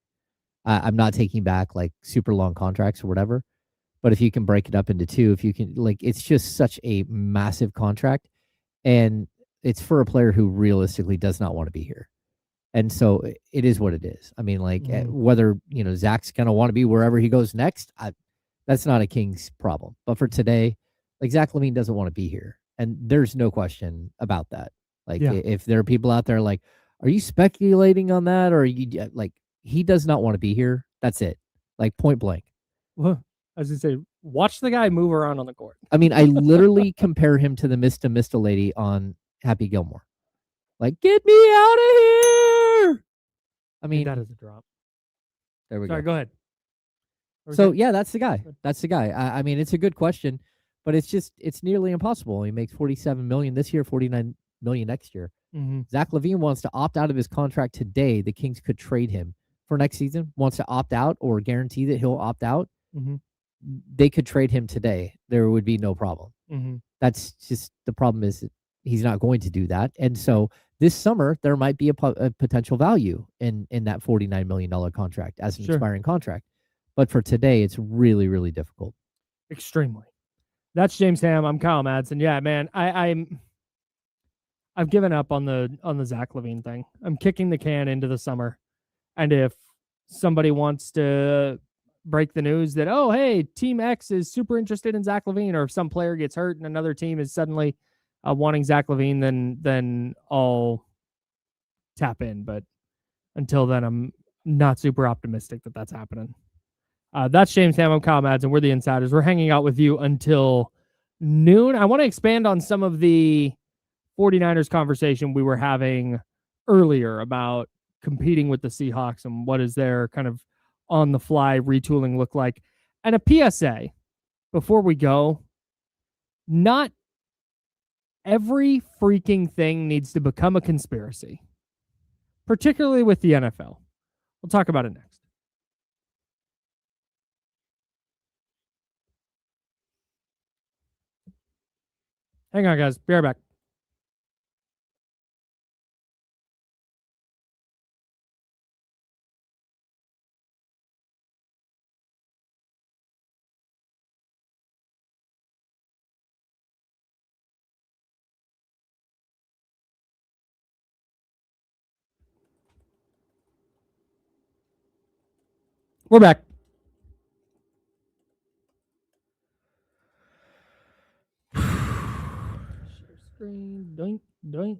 I'm not taking back like super long contracts or whatever. But if you can break it up into 2, if you can, like, it's just such a massive contract. And it's for a player who realistically does not want to be here. And so it is what it is. I mean, like whether, Zach's going to want to be wherever he goes next, that's not a Kings problem. But for today, like Zach LaVine doesn't want to be here. And there's no question about that. Like if there are people out there like, are you speculating on that? Or are you like, he does not want to be here. That's it. Like point blank. Well, as I say, watch the guy move around on the court. I mean, I literally compare him to the Mista lady on Happy Gilmore. Like, get me out of here. I mean, that is a drop. There we go. Go ahead. So yeah, that's the guy. That's the guy. I mean, it's a good question, but it's nearly impossible. He makes $47 million this year, $49 million next year. Zach LaVine wants to opt out of his contract today. The Kings could trade him for next season. Wants to opt out or guarantee that he'll opt out. They could trade him today. There would be no problem. That's just the problem is he's not going to do that. And so this summer, there might be a potential value in that $49 million contract as an expiring contract. But for today, it's really, really difficult. Extremely. That's James Ham. I'm Kyle Madsen. Yeah, man, I've given up on the Zach LaVine thing. I'm kicking the can into the summer. And if somebody wants to break the news that, oh, hey, Team X is super interested in Zach LaVine, or if some player gets hurt and another team is suddenly wanting Zach LaVine, then I'll tap in. But until then, I'm not super optimistic that that's happening. That's James Ham. I'm Kyle Madsen. We're the Insiders. We're hanging out with you until noon. I want to expand on some of the 49ers conversation we were having earlier about competing with the Seahawks and what is their kind of on-the-fly retooling look like. And a PSA before we go, not every freaking thing needs to become a conspiracy, particularly with the NFL. We'll talk about it next. Hang on, guys. Be right back. We're back. Share screen. Doink, doink.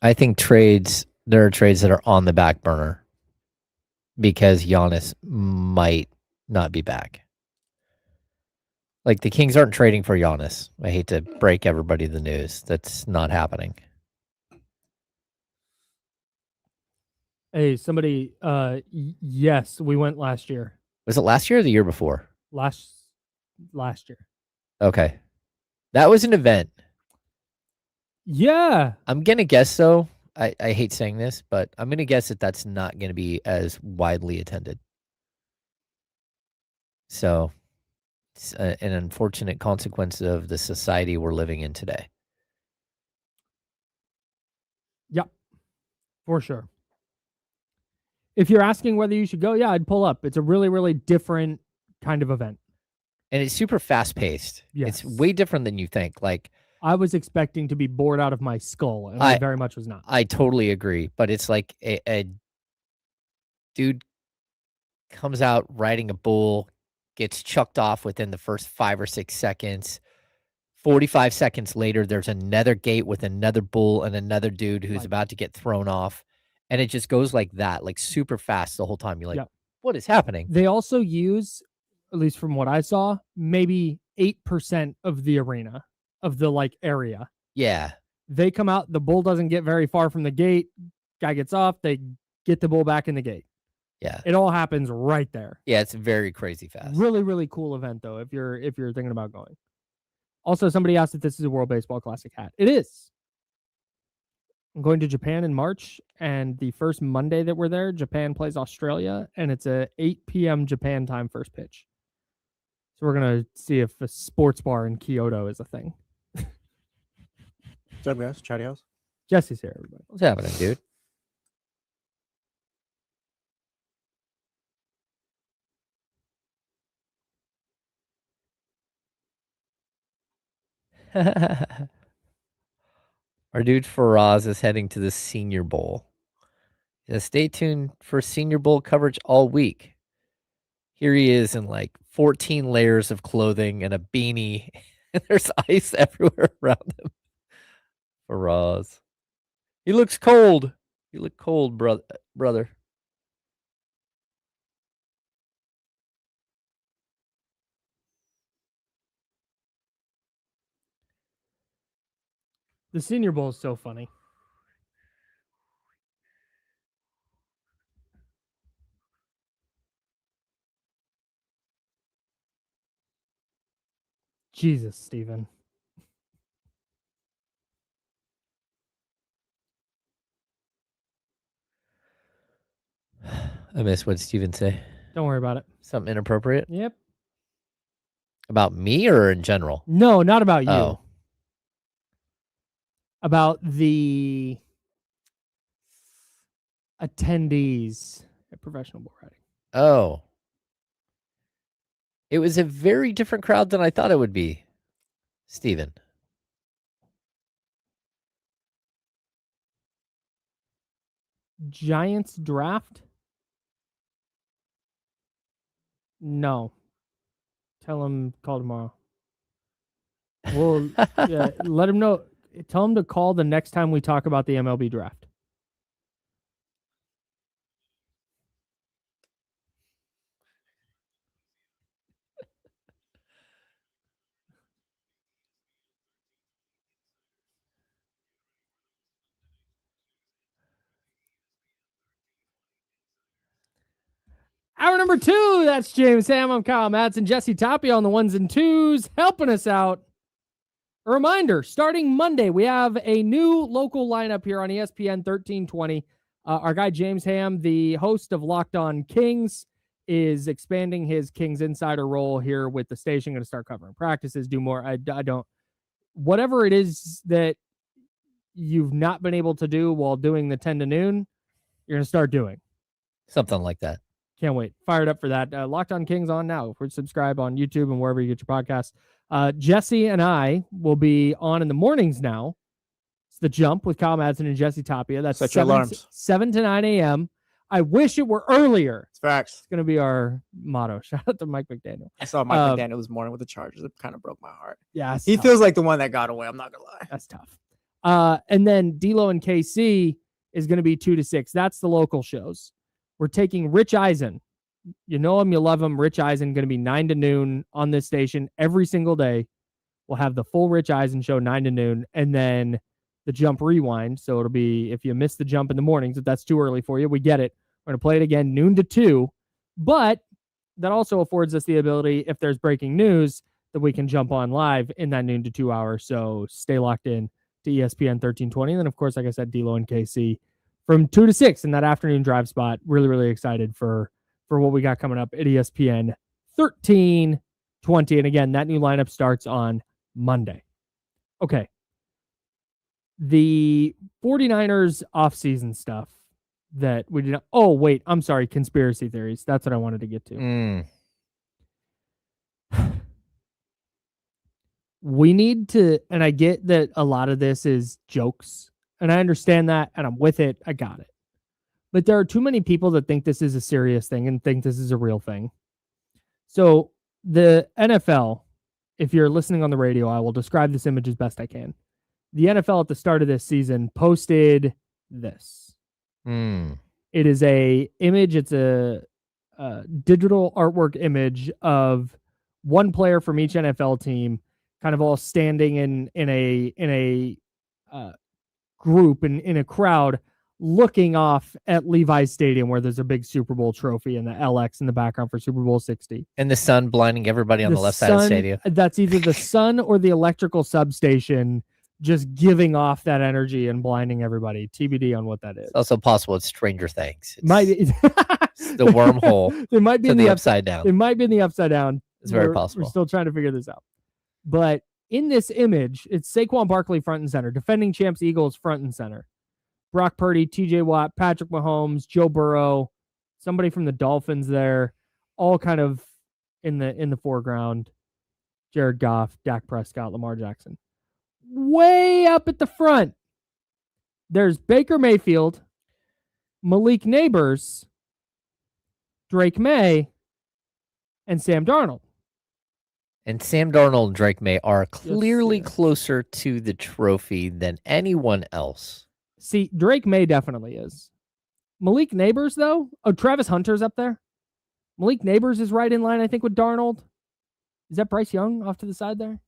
I think there are trades that are on the back burner because Giannis might not be back. Like, the Kings aren't trading for Giannis. I hate to break everybody the news. That's not happening. Hey, somebody, yes, we went last year. Was it last year or the year before? Last year. Okay. That was an event. Yeah. I'm going to guess, though, I hate saying this, but I'm going to guess that that's not going to be as widely attended. So it's an unfortunate consequence of the society we're living in today. Yep. For sure. If you're asking whether you should go, yeah, I'd pull up. It's a really, really different kind of event. And it's super fast-paced. Yes. It's way different than you think. Like, I was expecting to be bored out of my skull, and I very much was not. I totally agree. But it's like a dude comes out riding a bull, gets chucked off within the first 5 or 6 seconds. 45 seconds later, there's another gate with another bull and another dude who's about to get thrown off. And it just goes like that, like super fast the whole time. You're like, what is happening? They also use, at least from what I saw, maybe 8% of the arena, of the like area. Yeah. They come out, the bull doesn't get very far from the gate. Guy gets off, they get the bull back in the gate. Yeah. It all happens right there. Yeah, it's very crazy fast. Really, really cool event though, if you're thinking about going. Also, somebody asked if this is a World Baseball Classic hat. It is. I'm going to Japan in March, and the first Monday that we're there, Japan plays Australia, and it's a 8 p.m. Japan time first pitch. So we're going to see if a sports bar in Kyoto is a thing. What's up, guys? Chatty House. Jesse's here, everybody. What's happening, dude? Our dude Faraz is heading to the Senior Bowl. Yeah, stay tuned for Senior Bowl coverage all week. Here he is in like 14 layers of clothing and a beanie. And there's ice everywhere around him. Faraz. He looks cold. You look cold, brother. The Senior Bowl is so funny. Jesus, Steven. I missed what Steven say. Don't worry about it. Something inappropriate? Yep. About me or in general? No, not about you. Oh. About the attendees at Professional Bull Riding. Oh. It was a very different crowd than I thought it would be, Steven. Giants draft? No. Tell him call tomorrow. Well, yeah, let him know. Tell him to call the next time we talk about the MLB draft. Hour number 2, that's James Ham. I'm Kyle Madsen. Jesse Tapia on the ones and twos, helping us out. A reminder, starting Monday, we have a new local lineup here on ESPN 1320. Our guy James Ham, the host of Locked On Kings, is expanding his Kings insider role here with the station. Going to start covering practices, do more. I don't, whatever it is that you've not been able to do while doing the 10 to noon, you're going to start doing. Something like that. Can't wait. Fired up for that. Locked On Kings on now. Subscribe on YouTube and wherever you get your podcasts. Jesse and I will be on in the mornings now. It's The Jump with Kyle Madsen and Jesse Tapia. That's 7 to 9 a.m. I wish it were earlier. It's facts. It's going to be our motto. Shout out to Mike McDaniel. I saw Mike McDaniel this morning with the Chargers. It kind of broke my heart. Yeah, he feels like the one that got away. I'm not going to lie. That's tough. And then D'Lo and KC is going to be 2 to 6. That's the local shows. We're taking Rich Eisen. You know him, you love him. Rich Eisen, going to be 9 to noon on this station every single day. We'll have the full Rich Eisen show 9 to noon. And then the Jump rewind. So it'll be, if you miss the Jump in the mornings, if that's too early for you, we get it. We're going to play it again noon to 2, but that also affords us the ability, if there's breaking news, that we can jump on live in that noon to 2 hours. So stay locked in to ESPN 1320. And then, of course, like I said, D'Lo and KC from 2 to 6 in that afternoon drive spot. Really, really excited for what we got coming up at ESPN 1320. And again, that new lineup starts on Monday. Okay. The 49ers offseason stuff that we did not. Oh, wait. I'm sorry. Conspiracy theories. That's what I wanted to get to. We need to, and I get that a lot of this is jokes, and I understand that, and I'm with it. I got it. But there are too many people that think this is a serious thing and think this is a real thing. So the NFL, if you're listening on the radio, I will describe this image as best I can. The NFL at the start of this season posted this. It is a image. It's a digital artwork image of one player from each NFL team, kind of all standing in a group in a crowd, looking off at Levi's Stadium, where there's a big Super Bowl trophy and the LX in the background for Super Bowl 60, and the sun blinding everybody on the left side of the stadium. That's either the sun or the electrical substation, just giving off that energy and blinding everybody. TBD on what that is. It's also possible it's Stranger Things. Might be the wormhole. It might be in the upside down. It might be in the upside down. It's very possible. We're still trying to figure this out. But in this image, it's Saquon Barkley front and center, defending champs Eagles front and center. Brock Purdy, TJ Watt, Patrick Mahomes, Joe Burrow, somebody from the Dolphins there, all kind of in the foreground. Jared Goff, Dak Prescott, Lamar Jackson. Way up at the front, there's Baker Mayfield, Malik Neighbors, Drake May, and Sam Darnold. And Sam Darnold and Drake May are clearly closer to the trophy than anyone else. See, Drake May definitely is. Malik Neighbors, though? Oh, Travis Hunter's up there. Malik Neighbors is right in line, I think, with Darnold. Is that Bryce Young off to the side there?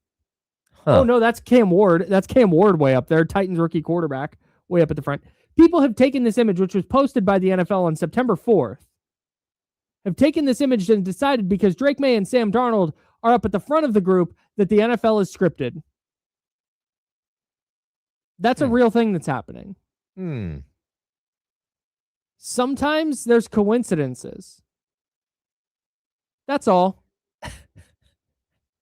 Huh. Oh, no, that's Cam Ward. That's Cam Ward way up there. Titans rookie quarterback way up at the front. People have taken this image, which was posted by the NFL on September 4th, have taken this image and decided, because Drake May and Sam Darnold are up at the front of the group, that the NFL is scripted. That's a real thing that's happening. Sometimes there's coincidences. That's all.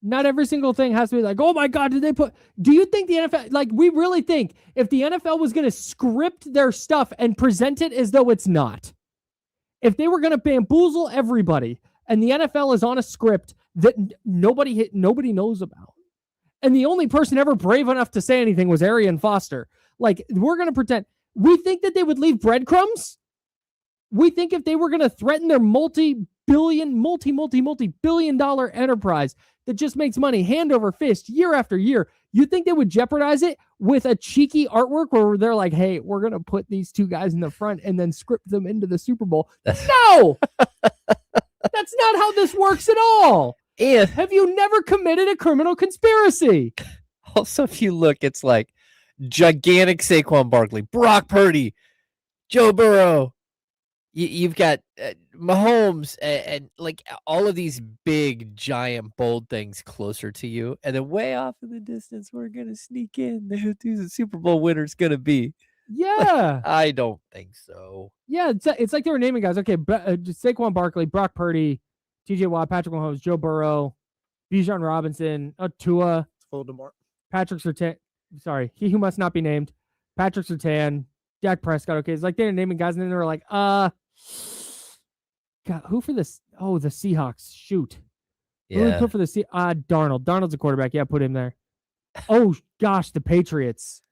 Not every single thing has to be like, oh my God, did they put... Do you think the NFL... Like, we really think if the NFL was going to script their stuff and present it as though it's not, if they were going to bamboozle everybody, and the NFL is on a script that nobody knows about, and the only person ever brave enough to say anything was Arian Foster, like, we're going to pretend... We think that they would leave breadcrumbs? We think if they were going to threaten their multi-billion dollar enterprise that just makes money hand over fist year after year, you think they would jeopardize it with a cheeky artwork where they're like, hey, we're going to put these two guys in the front and then script them into the Super Bowl? No! That's not how this works at all. And have you never committed a criminal conspiracy? Also, if you look, it's like gigantic Saquon Barkley, Brock Purdy, Joe Burrow. You've got Mahomes and like all of these big, giant, bold things closer to you. And then way off in the distance, we're going to sneak in. Who the Super Bowl winner is going to be. Yeah. I don't think so. Yeah, it's like they were naming guys. Okay, Saquon Barkley, Brock Purdy, TJ Watt, Patrick Mahomes, Joe Burrow, Bijan Robinson, Tua, Voldemort. Patrick Surtain. Sorry, he who must not be named. Patrick Surtain, Dak Prescott. Okay, it's like they're naming guys, and then they were like, God, who for this? Oh, the Seahawks. Shoot. Who do we put for the Darnold. Darnold's a quarterback. Yeah, put him there. Oh gosh, the Patriots.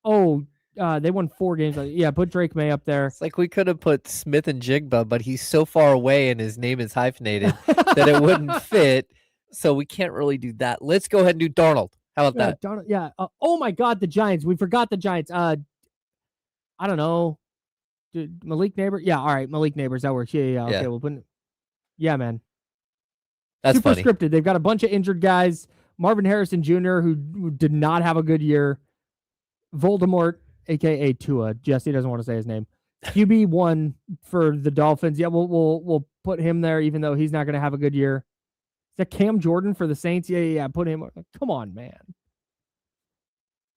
Oh. They won 4 games. Yeah, put Drake May up there. It's like we could have put Smith and Jigba, but he's so far away and his name is hyphenated that it wouldn't fit. So we can't really do that. Let's go ahead and do Darnold. How about that? Darnold, yeah. Oh my God, the Giants. We forgot the Giants. I don't know. Malik Neighbors. Yeah, all right. Malik Neighbors. That works. Yeah. Okay, we'll put. Yeah, man. That's super funny. Scripted. They've got a bunch of injured guys. Marvin Harrison Jr., who did not have a good year. Voldemort. AKA Tua. Jesse doesn't want to say his name. QB1 for the Dolphins. Yeah, we'll put him there, even though he's not going to have a good year. Is that Cam Jordan for the Saints? Yeah. Put him. Come on, man.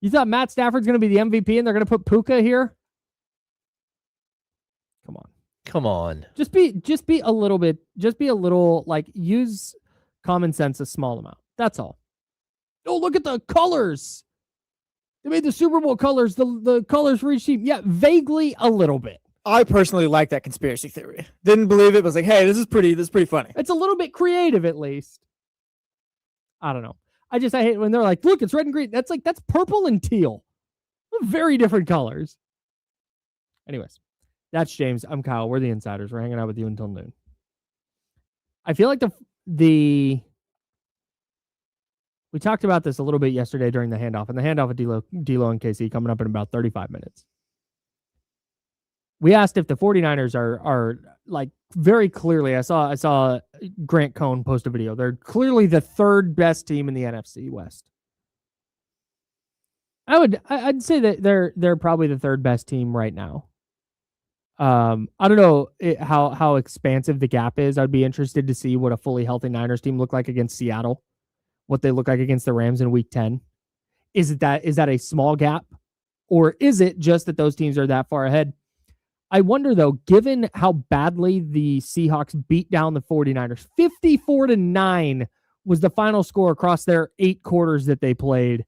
You thought Matt Stafford's going to be the MVP and they're going to put Puka here? Come on. Just be a little bit. Just be a little like use common sense a small amount. That's all. Oh, look at the colors. They made the Super Bowl colors, the colors for each team. Yeah, vaguely a little bit. I personally like that conspiracy theory. Didn't believe it, but was like, hey, this is pretty funny. It's a little bit creative, at least. I don't know. I hate when they're like, look, it's red and green. That's purple and teal. Very different colors. Anyways, that's James. I'm Kyle. We're the Insiders. We're hanging out with you until noon. I feel like we talked about this a little bit yesterday during the handoff, and the handoff of D'Lo and KC coming up in about 35 minutes. We asked if the 49ers are like very clearly, I saw Grant Cohn post a video. They're clearly the third best team in the NFC West. I'd say that they're probably the third best team right now. I don't know how expansive the gap is. I'd be interested to see what a fully healthy Niners team look like against Seattle. What they look like against the Rams in week 10. Is that a small gap? Or is it just that those teams are that far ahead? I wonder, though, given how badly the Seahawks beat down the 49ers, 54-9 was the final score across their 8 quarters that they played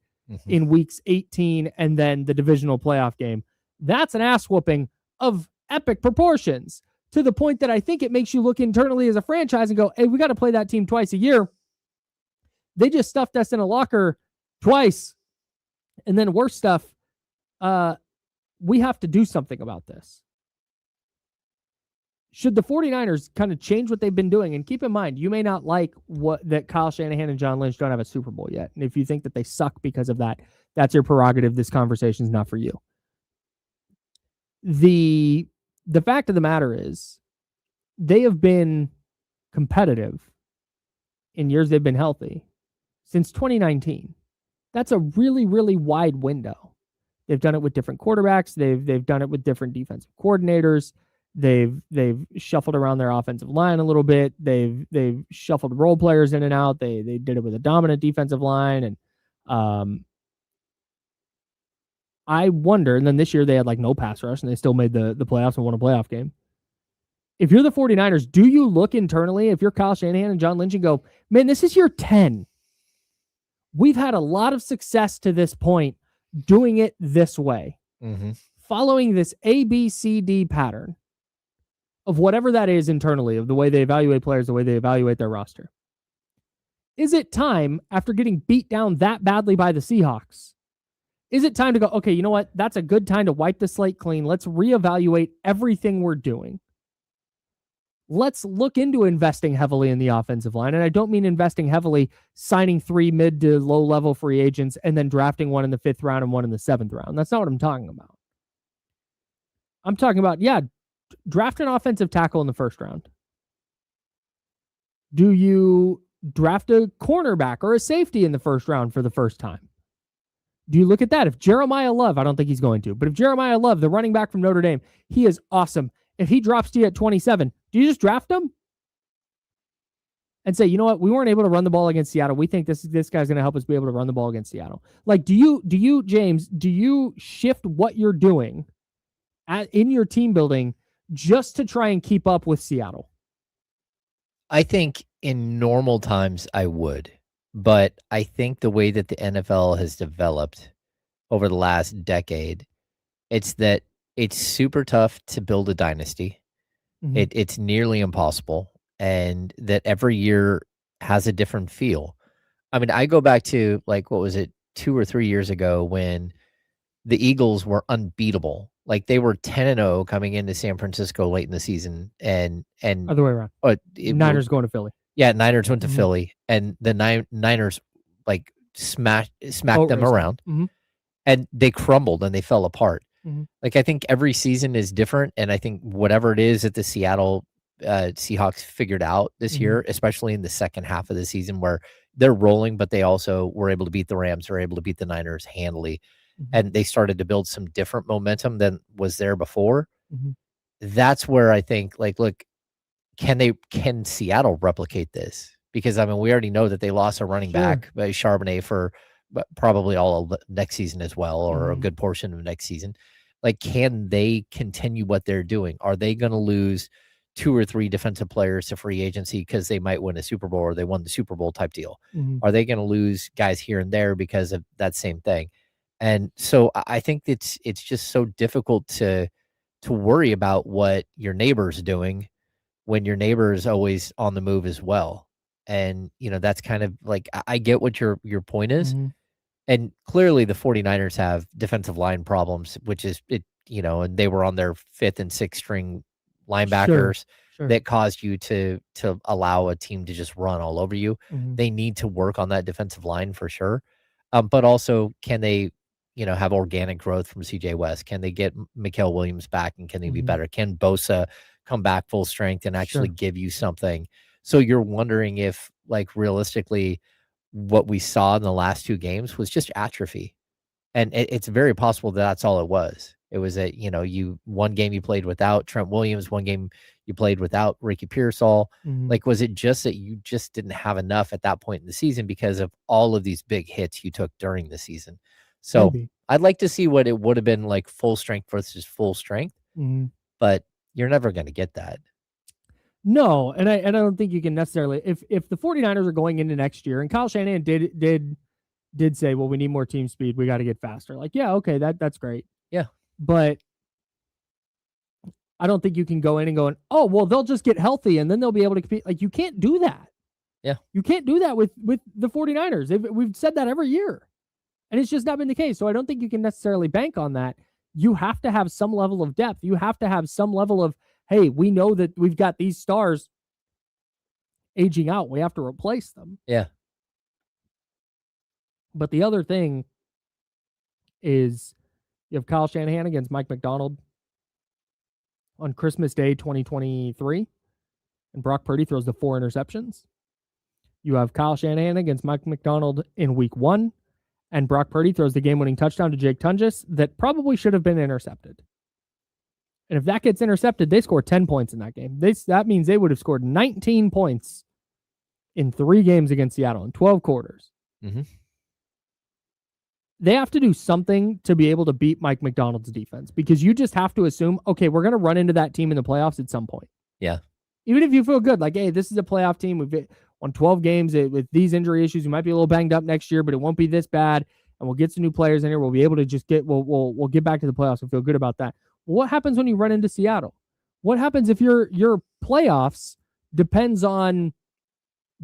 in weeks 18 and then the divisional playoff game. That's an ass whooping of epic proportions, to the point that I think it makes you look internally as a franchise and go, hey, we got to play that team twice a year. They just stuffed us in a locker twice. And then worse stuff, we have to do something about this. Should the 49ers kind of change what they've been doing? And keep in mind, you may not like that Kyle Shanahan and John Lynch don't have a Super Bowl yet. And if you think that they suck because of that, that's your prerogative. This conversation is not for you. The fact of the matter is, they have been competitive in years they've been healthy since 2019. That's a really, really wide window. They've done it with different quarterbacks. They've done it with different defensive coordinators. They've shuffled around their offensive line a little bit. They've shuffled role players in and out. They did it with a dominant defensive line, and I wonder. And then this year they had like no pass rush, and they still made the playoffs and won a playoff game. If you're the 49ers, do you look internally, if you're Kyle Shanahan and John Lynch, and go, man, this is year 10. We've had a lot of success to this point doing it this way, following this ABCD pattern of whatever that is internally, of the way they evaluate players, the way they evaluate their roster. Is it time, after getting beat down that badly by the Seahawks, is it time to go, okay, you know what? That's a good time to wipe the slate clean. Let's reevaluate everything we're doing. Let's look into investing heavily in the offensive line. And I don't mean investing heavily, signing 3 mid to low level free agents and then drafting one in the 5th round and one in the 7th round. That's not what I'm talking about. I'm talking about, draft an offensive tackle in the 1st round. Do you draft a cornerback or a safety in the 1st round for the first time? Do you look at that? If Jeremiah Love, I don't think he's going to, but if Jeremiah Love, the running back from Notre Dame, he is awesome. If he drops to you at 27, do you just draft him? and say, you know what, we weren't able to run the ball against Seattle. We think this guy's going to help us be able to run the ball against Seattle. Like, do you, James, do you shift what you're doing in your team building just to try and keep up with Seattle? I think in normal times I would, but I think the way that the NFL has developed over the last decade, it's super tough to build a dynasty. Mhm. It's nearly impossible, and that every year has a different feel. I mean, I go back to, like, what was it, 2 or 3 years ago when the Eagles were unbeatable. Like, they were 10-0 coming into San Francisco late in the season, and Other way around. Niners going to Philly. Yeah, Niners went to Mhm. Philly, and the Niners, like, smacked Boat them race. around, Mhm. and they crumbled and they fell apart. Mhm. Like, I think every season is different, and I think whatever it is that the Seattle Seahawks figured out this Mhm. year, especially in the second half of the season, where they're rolling, but they also were able to beat the Rams, were able to beat the Niners handily, Mhm. and they started to build some different momentum than was there before. Mhm. That's where I think, like, look, can Seattle replicate this? Because, I mean, we already know that they lost a running Sure. back, Charbonnet, for probably all of next season as well, or a Mhm. good portion of next season. Like, can they continue what they're doing? Are they going to lose 2 or 3 defensive players to free agency because they might win a Super Bowl, or they won the Super Bowl type deal? Mhm. Are they going to lose guys here and there because of that same thing? And so I think it's just so difficult to worry about what your neighbor's doing when your neighbor is always on the move as well. And, that's kind of like, I get what your point is. Mhm. And clearly the 49ers have defensive line problems, which is it, and they were on their 5th and 6th string linebackers Sure. that caused you to allow a team to just run all over you. Mhm. They need to work on that defensive line for sure. But also, can they, have organic growth from CJ West? Can they get Mikael Williams back, and can they be Mhm. better? Can Bosa come back full strength and actually Sure. give you something? So you're wondering if, like, realistically, what we saw in the last 2 games was just atrophy. And it's very possible that that's all it was. It was that, one game you played without Trent Williams, one game you played without Ricky Pearsall. Mhm. Like, was it just that you just didn't have enough at that point in the season because of all of these big hits you took during the season? So Maybe. I'd like to see what it would have been like, full strength versus full strength, Mhm. but you're never going to get that. No, and I don't think you can necessarily, if the 49ers are going into next year, and Kyle Shanahan did say, well, we need more team speed, we got to get faster. Like, yeah, okay, that's great. Yeah. But I don't think you can go in and go, oh, well, they'll just get healthy and then they'll be able to compete. Like, you can't do that. Yeah. You can't do that with the 49ers. We've said that every year, and it's just not been the case. So I don't think you can necessarily bank on that. You have to have some level of depth. You have to have some level of, hey, we know that we've got these stars aging out. We have to replace them. Yeah. But the other thing is, you have Kyle Shanahan against Mike McDonald on Christmas Day 2023, and Brock Purdy throws the 4 interceptions. You have Kyle Shanahan against Mike McDonald in week 1, and Brock Purdy throws the game-winning touchdown to Jake Tunges that probably should have been intercepted. And if that gets intercepted, they score 10 points in that game. That means they would have scored 19 points in 3 games against Seattle in 12 quarters. Mm-hmm. They have to do something to be able to beat Mike McDonald's defense, because you just have to assume, okay, we're going to run into that team in the playoffs at some point. Yeah. Even if you feel good, like, hey, this is a playoff team. We've won 12 games with these injury issues. We might be a little banged up next year, but it won't be this bad. And we'll get some new players in here. We'll be able to just we'll get back to the playoffs and feel good about that. Well, what happens when you run into Seattle? What happens if your playoffs depends on,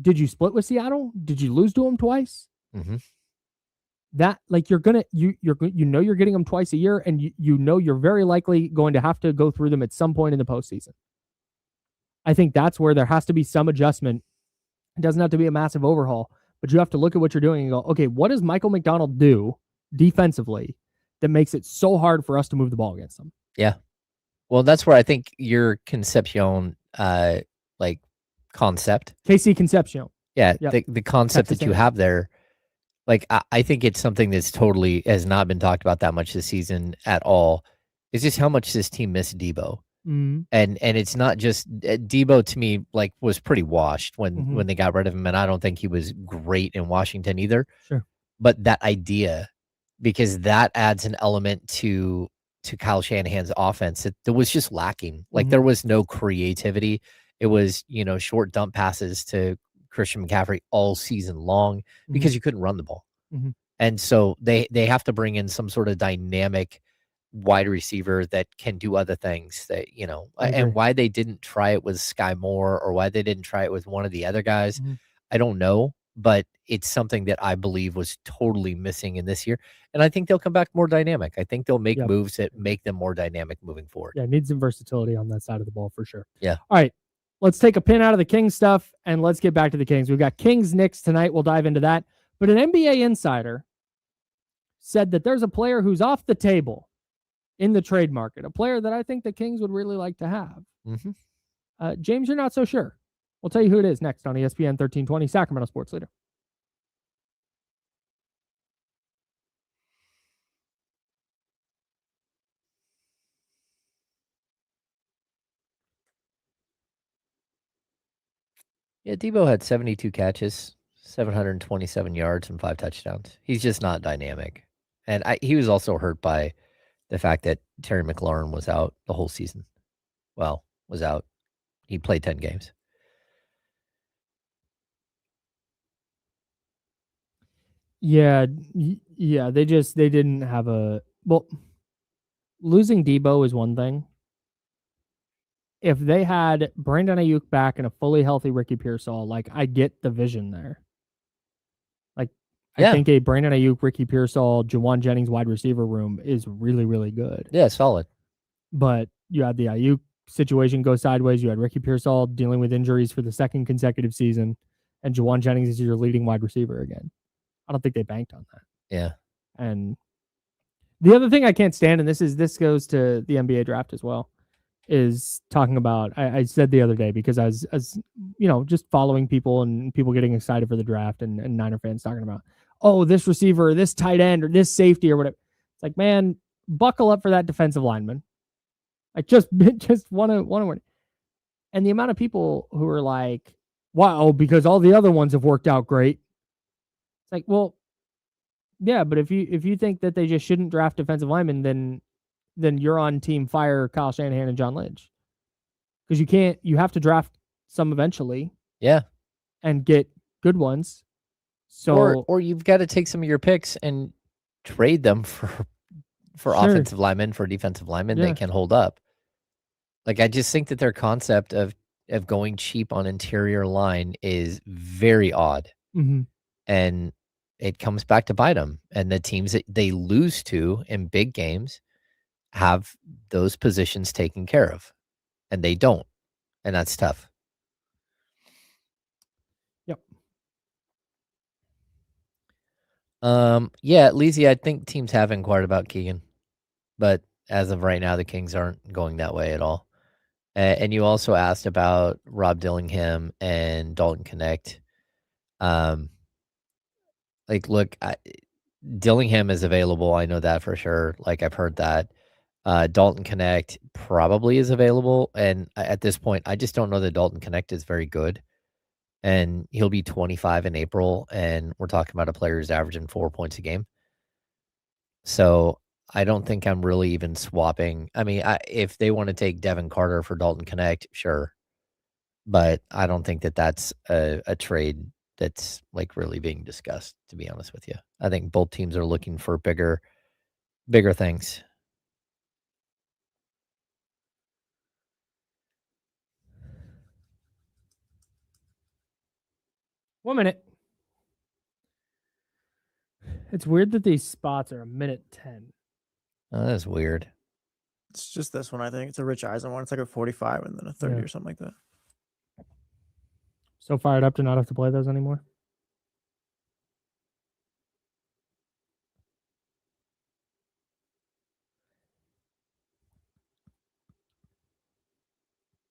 did you split with Seattle? Did you lose to them twice? Mm-hmm. That, like, you're getting them twice a year, and you're very likely going to have to go through them at some point in the postseason. I think that's where there has to be some adjustment. It doesn't have to be a massive overhaul, but you have to look at what you're doing and go, okay, what does Michael McDonald do defensively that makes it so hard for us to move the ball against them? Yeah. Well, that's where I think your Concepcion, like, concept. KC Concepcion. Yeah. Yep. The concept Texas that you have there, like, I think it's something that's totally has not been talked about that much this season at all. It's just how much this team missed Debo. And it's not just Debo, to me, like, was pretty washed when they got rid of him, and I don't think he was great in Washington either. Sure. But that idea, because that adds an element to Kyle Shanahan's offense that was just lacking. Like, there was no creativity. It was, short dump passes to Christian McCaffrey all season long because you couldn't run the ball. And so they have to bring in some sort of dynamic wide receiver that can do other things that, and why they didn't try it with Sky Moore or why they didn't try it with one of the other guys, I don't know, but it's something that I believe was totally missing in this year. And I think they'll come back more dynamic. I think they'll make moves that make them more dynamic moving forward. Yeah, need some versatility on that side of the ball for sure. Yeah. All right, let's take a pin out of the Kings stuff and let's get back to the Kings. We've got Kings Knicks tonight. We'll dive into that. But an NBA insider said that there's a player who's off the table in the trade market, a player that I think the Kings would really like to have. James, you're not so sure. We'll tell you who it is next on ESPN 1320, Sacramento Sports Leader. Yeah, Debo had 72 catches, 727 yards, and 5 touchdowns. He's just not dynamic. And he was also hurt by the fact that Terry McLaurin was out the whole season. Well, was out. He played 10 games. Yeah, they didn't have losing Debo is one thing. If they had Brandon Ayuk back and a fully healthy Ricky Pearsall, like, I get the vision there. Like, I think a Brandon Ayuk, Ricky Pearsall, Jawan Jennings wide receiver room is really, really good. Yeah, solid. But you had the Ayuk situation go sideways. You had Ricky Pearsall dealing with injuries for the second consecutive season, and Jawan Jennings is your leading wide receiver again. I don't think they banked on that. Yeah. And the other thing I can't stand, and this goes to the NBA draft as well, is talking about, I said the other day, because I was just following people and people getting excited for the draft and Niner fans talking about, oh, this receiver, or this tight end, or this safety, or whatever. It's like, man, buckle up for that defensive lineman. Like, just want to. And the amount of people who are like, wow, because all the other ones have worked out great. It's like, well, yeah, but if you think that they just shouldn't draft defensive linemen, then you're on team fire Kyle Shanahan and John Lynch. Because you have to draft some eventually. Yeah. And get good ones. So or you've got to take some of your picks and trade them for offensive linemen, for defensive linemen that can hold up. Like, I just think that their concept of going cheap on interior line is very odd. And it comes back to bite them. And the teams that they lose to in big games have those positions taken care of. And they don't. And that's tough. Yep. Yeah, Leezy, I think teams have inquired about Keegan. But as of right now, the Kings aren't going that way at all. And you also asked about Rob Dillingham and Dalton Connect. Like, look, Dillingham is available. I know that for sure. Like, I've heard that. Dalton Connect probably is available. And at this point, I just don't know that Dalton Connect is very good. And he'll be 25 in April. And we're talking about a player who's averaging 4 points a game. So I don't think I'm really even swapping. I mean, if they want to take Devin Carter for Dalton Connect, sure. But I don't think that that's a trade that's, like, really being discussed, to be honest with you. I think both teams are looking for bigger things. One minute. It's weird that these spots are 1:10. Oh, that's weird. It's just this one, I think. It's a Rich Eisen one. It's like a 45 and then a 30 or something like that. So fired up to not have to play those anymore.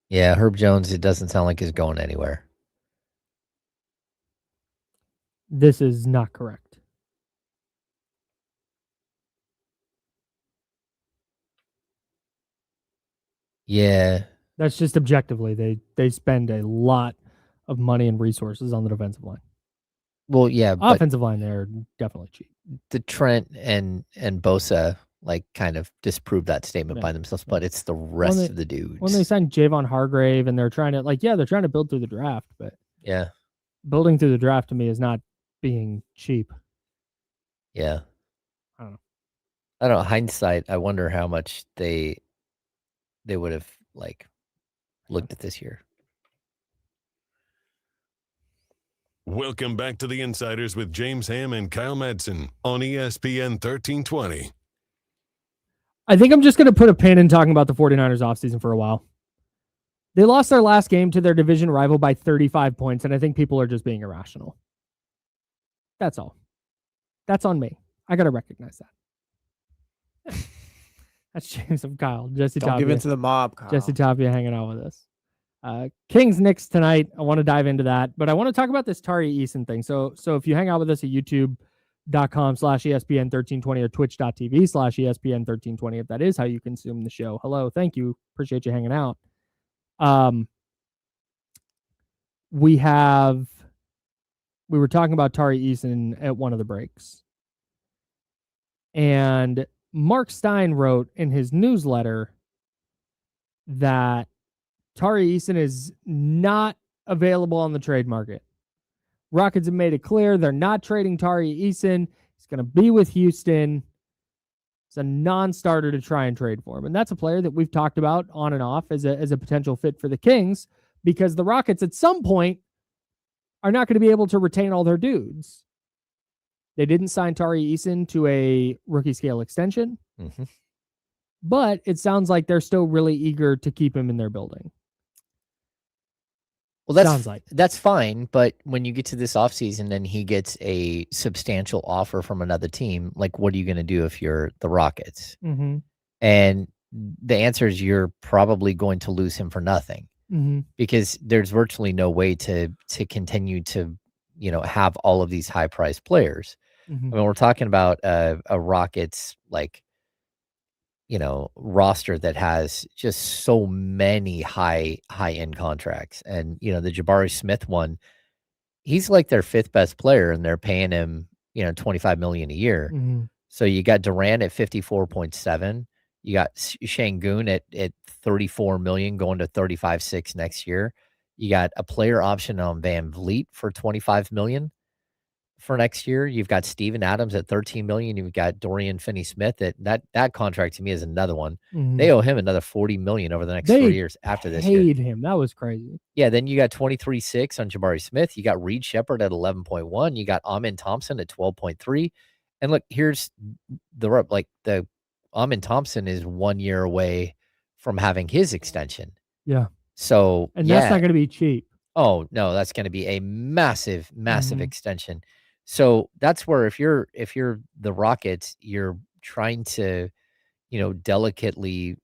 Yeah, Herb Jones, it doesn't sound like he's going anywhere. This is not correct. Yeah. That's just objectively. They spend a lot of money and resources on the defensive line. Well, yeah, but Offensive line, they're definitely cheap. the Trent and Bosa like kind of disproved that statement by themselves, but it's the rest of the dudes. When they signed Javon Hargrave and they're trying to they're trying to build through the draft, but yeah, building through the draft to me is not being cheap. Yeah. I don't know. I don't know. Hindsight, I wonder how much they would have like looked at this year. Welcome back to the Insiders with James Ham and Kyle Madsen on ESPN 1320. I think I'm just going to put a pin in talking about the 49ers offseason for a while. They lost their last game to their division rival by 35 points, and I think people are just being irrational. That's all. That's on me. I got to recognize that. That's James and Kyle. Jesse Don't Tapia. give in to the mob, Kyle. Jesse Tapia hanging out with us. Kings Knicks tonight. I want to dive into that, but I want to talk about this Tari Eason thing. So if you hang out with us at youtube.com/ESPN1320 or twitch.tv/ESPN1320, if that is how you consume the show. Hello. Thank you. Appreciate you hanging out. We were talking about Tari Eason at one of the breaks, and Mark Stein wrote in his newsletter that Tari Eason is not available on the trade market. Rockets have made it clear they're not trading Tari Eason. He's going to be with Houston. It's a non-starter to try and trade for him. And that's a player that we've talked about on and off as a potential fit for the Kings, because the Rockets at some point are not going to be able to retain all their dudes. They didn't sign Tari Eason to a rookie scale extension, but it sounds like they're still really eager to keep him in their building. Well, that's fine, but when you get to this offseason and he gets a substantial offer from another team, like what are you going to do if you're the Rockets? And the answer is you're probably going to lose him for nothing, because there's virtually no way to continue to, have all of these high priced players. I mean, we're talking about a Rockets roster that has just so many high end contracts. And, the Jabari Smith one, he's like their fifth best player and they're paying him, $25 million a year. So you got Durant at 54.7. You got Şengün at $34 million going to 35.6 next year. You got a player option on Van Vliet for $25 million for next year. You've got Steven Adams at $13 million. You've got Dorian Finney-Smith that contract to me is another one. They owe him another $40 million over the next 4 years after this year. Paid him. That was crazy. Yeah. Then you got 23.6 on Jabari Smith. You got Reed Shepherd at 11.1. You got Amin Thompson at 12.3. And look, here's the Amin Thompson is 1 year away from having his extension. Yeah. So that's not going to be cheap. Oh no, that's going to be a massive extension. So that's where if you're the Rockets, you're trying to, delicately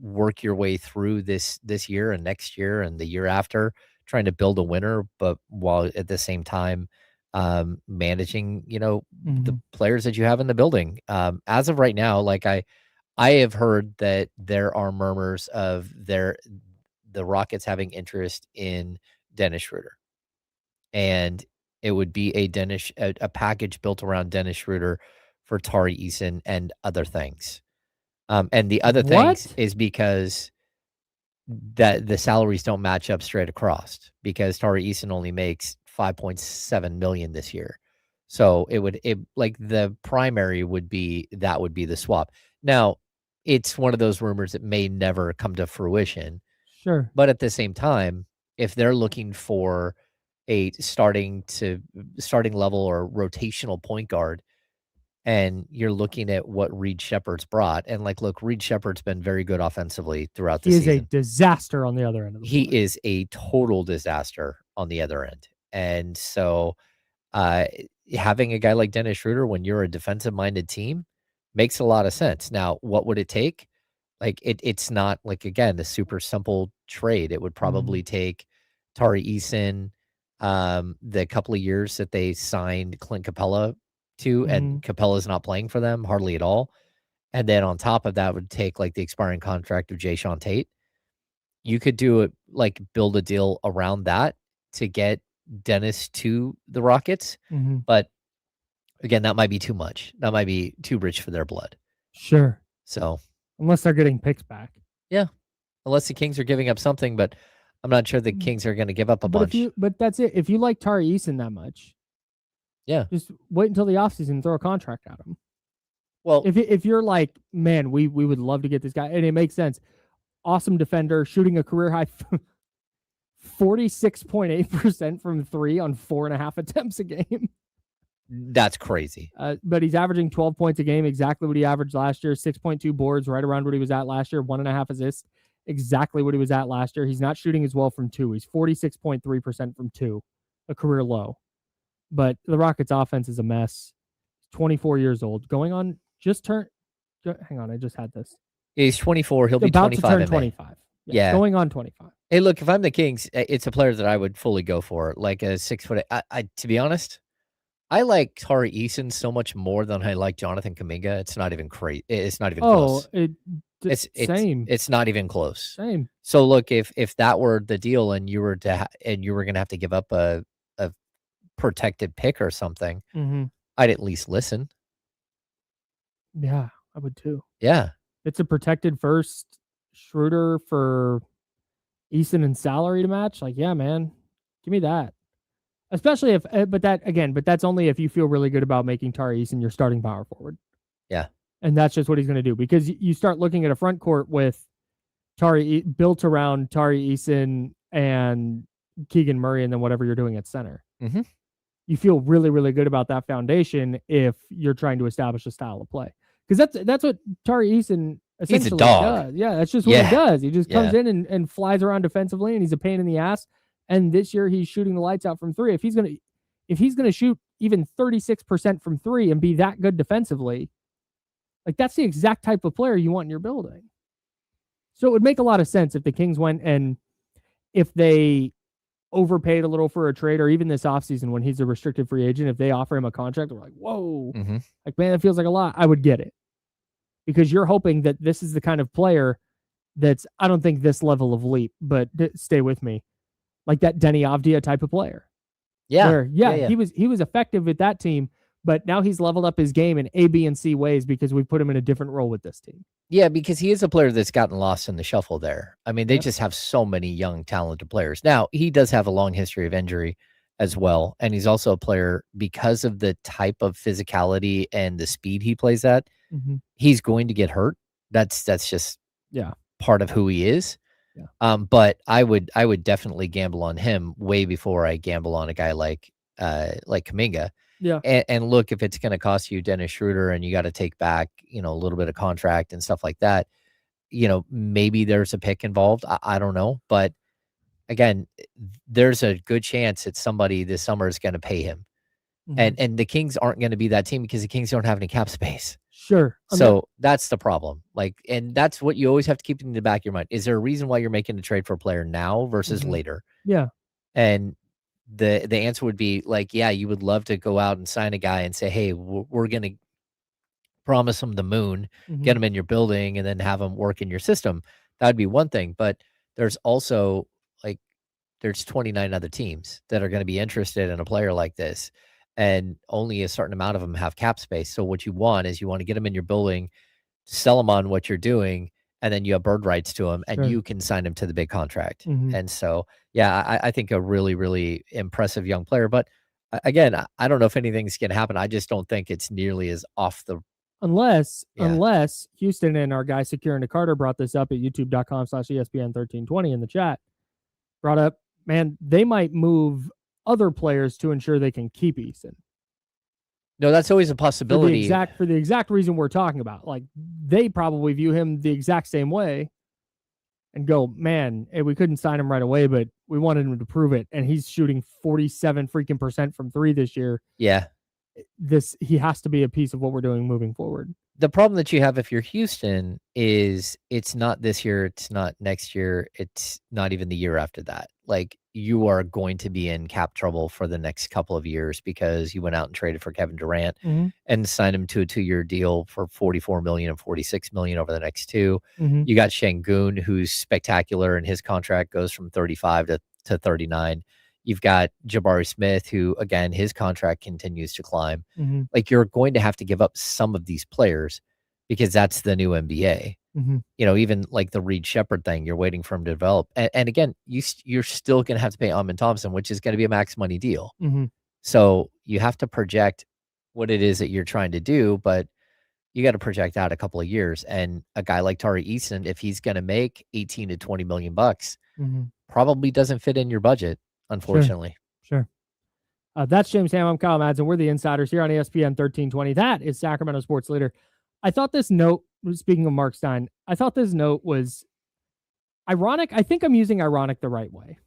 work your way through this year and next year and the year after, trying to build a winner, but while at the same time managing, the players that you have in the building. As of right now, I have heard that there are murmurs of the Rockets having interest in Dennis Schroeder, and it would be a package built around Dennis Schroeder for Tari Eason and other things. And the other things is because that the salaries don't match up straight across, because Tari Eason only makes $5.7 million this year. So the primary would be the swap. Now, it's one of those rumors that may never come to fruition. Sure. But at the same time, if they're looking for a starting level or rotational point guard, and you're looking at what Reed Shepherd's brought, and look, Reed Shepherd's been very good offensively throughout the season. He is a disaster on the other end of the floor. He is a total disaster on the other end. And so having a guy like Dennis Schroeder when you're a defensive-minded team makes a lot of sense. Now, what would it take? It's not again, the super simple trade. It would probably take Tari Eason, the couple of years that they signed Clint Capella to, and Capella's not playing for them hardly at all. and then on top of that would take like the expiring contract of Jayshawn Tate. You could do it like build a deal around that to get Dennis to the Rockets. But again, that might be too much. That might be too rich for their blood. Sure. So unless they're getting picks back. Yeah. Unless the Kings are giving up something, but I'm not sure the Kings are going to give up a bunch. But that's it. If you like Tari Eason that much, yeah, just wait until the offseason and throw a contract at him. Well, if you're like, man, we would love to get this guy, and it makes sense. Awesome defender, shooting a career high 46.8% from 3 on 4.5 attempts a game. That's crazy. But he's averaging 12 points a game, exactly what he averaged last year. 6.2 boards, right around what he was at last year. 1.5 assists, exactly what he was at last year. He's not shooting as well from 2. He's 46.3% from 2, a career low. But the Rockets' offense is a mess. 24 years old, going on hang on, I just had this. He's 24. He'll be about 25 to turn in 25. May. Yeah, going on 25. Hey, look, if I'm the Kings, it's a player that I would fully go for, like a 6 foot. I to be honest, I like Tari Eason so much more than I like Jonathan Kuminga. It's not even crazy. It's not even close. It's same. It's not even close. Same. So look, if that were the deal, and you were going to have to give up a protected pick or something, I'd at least listen. Yeah, I would too. Yeah, it's a protected first, Schroeder for Eason and salary to match. Like, yeah, man, give me that. Especially if, but that's only if you feel really good about making Tari Eason your starting power forward. Yeah. And that's just what he's going to do, because you start looking at a front court with built around Tari Eason and Keegan Murray, and then whatever you're doing at center. You feel really, really good about that foundation if you're trying to establish a style of play. Because that's what Tari Eason essentially does. Yeah, that's just what he does. He just comes in and flies around defensively, and he's a pain in the ass. And this year he's shooting the lights out from 3. If he's gonna shoot even 36% from 3 and be that good defensively, like, that's the exact type of player you want in your building. So it would make a lot of sense if the Kings went, and if they overpaid a little for a trade, or even this offseason when he's a restricted free agent, if they offer him a contract, we're like, whoa, like, man, that feels like a lot. I would get it, because you're hoping that this is the kind of player that's, I don't think this level of leap, but stay with me, like that Denny Avdia type of player. Yeah. He was effective with that team, but now he's leveled up his game in A, B, and C ways because we put him in a different role with this team. Yeah, because he is a player that's gotten lost in the shuffle there. I mean, they just have so many young, talented players. Now, he does have a long history of injury as well, and he's also a player, because of the type of physicality and the speed he plays at, he's going to get hurt. That's just part of who he is. Yeah. But I would definitely gamble on him way before I gamble on a guy like Kuminga. Yeah. And look, if it's going to cost you Dennis Schroeder and you got to take back, a little bit of contract and stuff like that, maybe there's a pick involved. I don't know. But again, there's a good chance that somebody this summer is going to pay him. And the Kings aren't going to be that team, because the Kings don't have any cap space. Sure. So that's the problem. Like, and that's what you always have to keep in the back of your mind. Is there a reason why you're making a trade for a player now versus later? Yeah. And the answer would be like, yeah, you would love to go out and sign a guy and say, hey, we're going to promise him the moon, get him in your building, and then have him work in your system. That'd be one thing. But there's also there's 29 other teams that are going to be interested in a player like this, and only a certain amount of them have cap space. So what you want is you want to get them in your building, sell them on what you're doing, and then you have bird rights to him, and you can sign him to the big contract. And so, yeah, I think a really, really impressive young player. But again, I don't know if anything's going to happen. I just don't think it's nearly as off the... Unless Houston and our guy Security Carter brought this up at youtube.com/ESPN1320 in the chat, brought up, man, they might move other players to ensure they can keep Eason. No, that's always a possibility. For the exact reason we're talking about. Like, they probably view him the exact same way and go, man, hey, we couldn't sign him right away, but we wanted him to prove it. And he's shooting 47% from 3 this year. Yeah. He has to be a piece of what we're doing moving forward. The problem that you have if you're Houston is it's not this year, it's not next year, it's not even the year after that. Like, you are going to be in cap trouble for the next couple of years because you went out and traded for Kevin Durant and signed him to a 2-year deal for $44 million and $46 million over the next 2. You got Şengün, who's spectacular, and his contract goes from 35 to 39. You've got Jabari Smith, who, again, his contract continues to climb. Like, you're going to have to give up some of these players because that's the new NBA. Even like the Reed Shepherd thing, you're waiting for him to develop. And again, you're still going to have to pay Amin Thompson, which is going to be a max money deal. So you have to project what it is that you're trying to do, but you got to project out a couple of years. And a guy like Tari Eason, if he's going to make 18 to 20 million bucks, probably doesn't fit in your budget, unfortunately. Sure. That's James Ham. I'm Kyle Madsen. We're the Insiders here on ESPN 1320. That is Sacramento Sports Leader. I thought this note, speaking of Mark Stein, I thought this note was ironic. I think I'm using ironic the right way.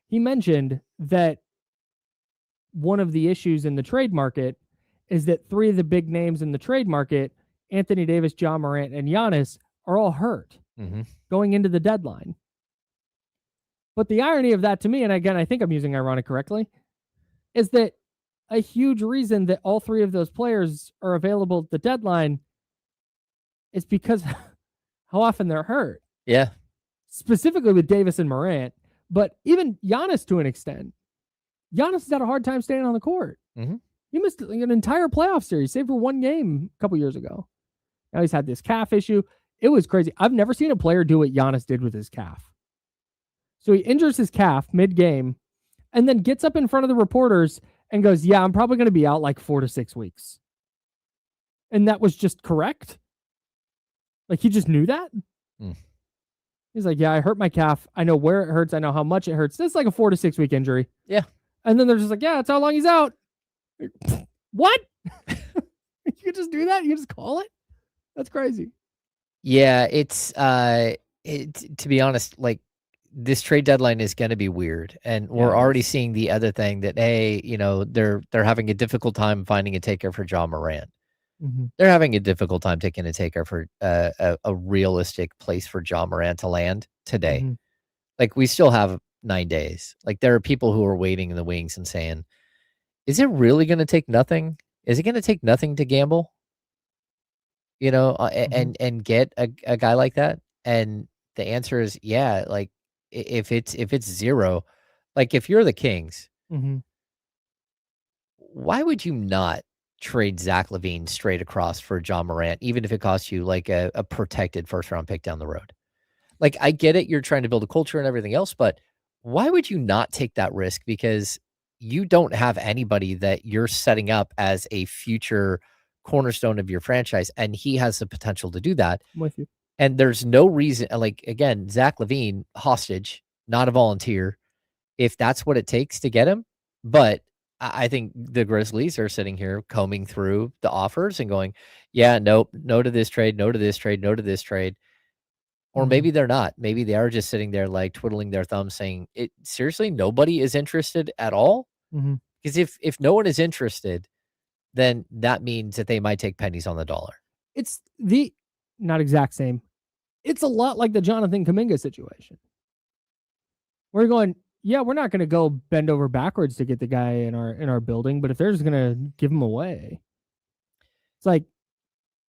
He mentioned that one of the issues in the trade market is that 3 of the big names in the trade market, Anthony Davis, John Morant, and Giannis, are all hurt going into the deadline. But the irony of that to me, and again, I think I'm using ironic correctly, is that a huge reason that all 3 of those players are available at the deadline is because how often they're hurt. Yeah. Specifically with Davis and Morant, but even Giannis to an extent. Giannis has had a hard time staying on the court. He missed an entire playoff series, save for 1 game a couple years ago. Now he's had this calf issue. It was crazy. I've never seen a player do what Giannis did with his calf. So he injures his calf mid-game and then gets up in front of the reporters and goes, yeah, I'm probably going to be out like 4 to 6 weeks. And that was just correct. Like, he just knew that. He's like, yeah, I hurt my calf. I know where it hurts. I know how much it hurts. It's like a 4 to 6 week injury. Yeah. And then they're just like, yeah, that's how long he's out. What? You could just do that? You just call it? That's crazy. Yeah, it's to be honest, like, this trade deadline is going to be weird, and we're already seeing the other thing that, hey, they're having a difficult time finding a taker for John Morant. They're having a difficult time taking a taker for a realistic place for John Morant to land today. Like, we still have 9 days. Like, there are people who are waiting in the wings and saying, is it really going to take nothing? Is it going to take nothing to gamble? And get a guy like that? And the answer is, yeah. Like, if it's 0, like, if you're the Kings, why would you not trade Zach LaVine straight across for John Morant, even if it costs you like a protected first-round pick down the road? Like, I get it, you're trying to build a culture and everything else, but why would you not take that risk? Because you don't have anybody that you're setting up as a future cornerstone of your franchise, and he has the potential to do that. I'm with you. And there's no reason, like, again, Zach LaVine, hostage, not a volunteer, if that's what it takes to get him. But I think the Grizzlies are sitting here combing through the offers and going, yeah, nope, no to this trade, no to this trade, no to this trade. Or maybe they're not. Maybe they are just sitting there, like, twiddling their thumbs saying, seriously, nobody is interested at all? Because if no one is interested, then that means that they might take pennies on the dollar. It's the not exact same. It's a lot like the Jonathan Kuminga situation. We're going, yeah, we're not going to go bend over backwards to get the guy in our building, but if they're just going to give him away, it's like,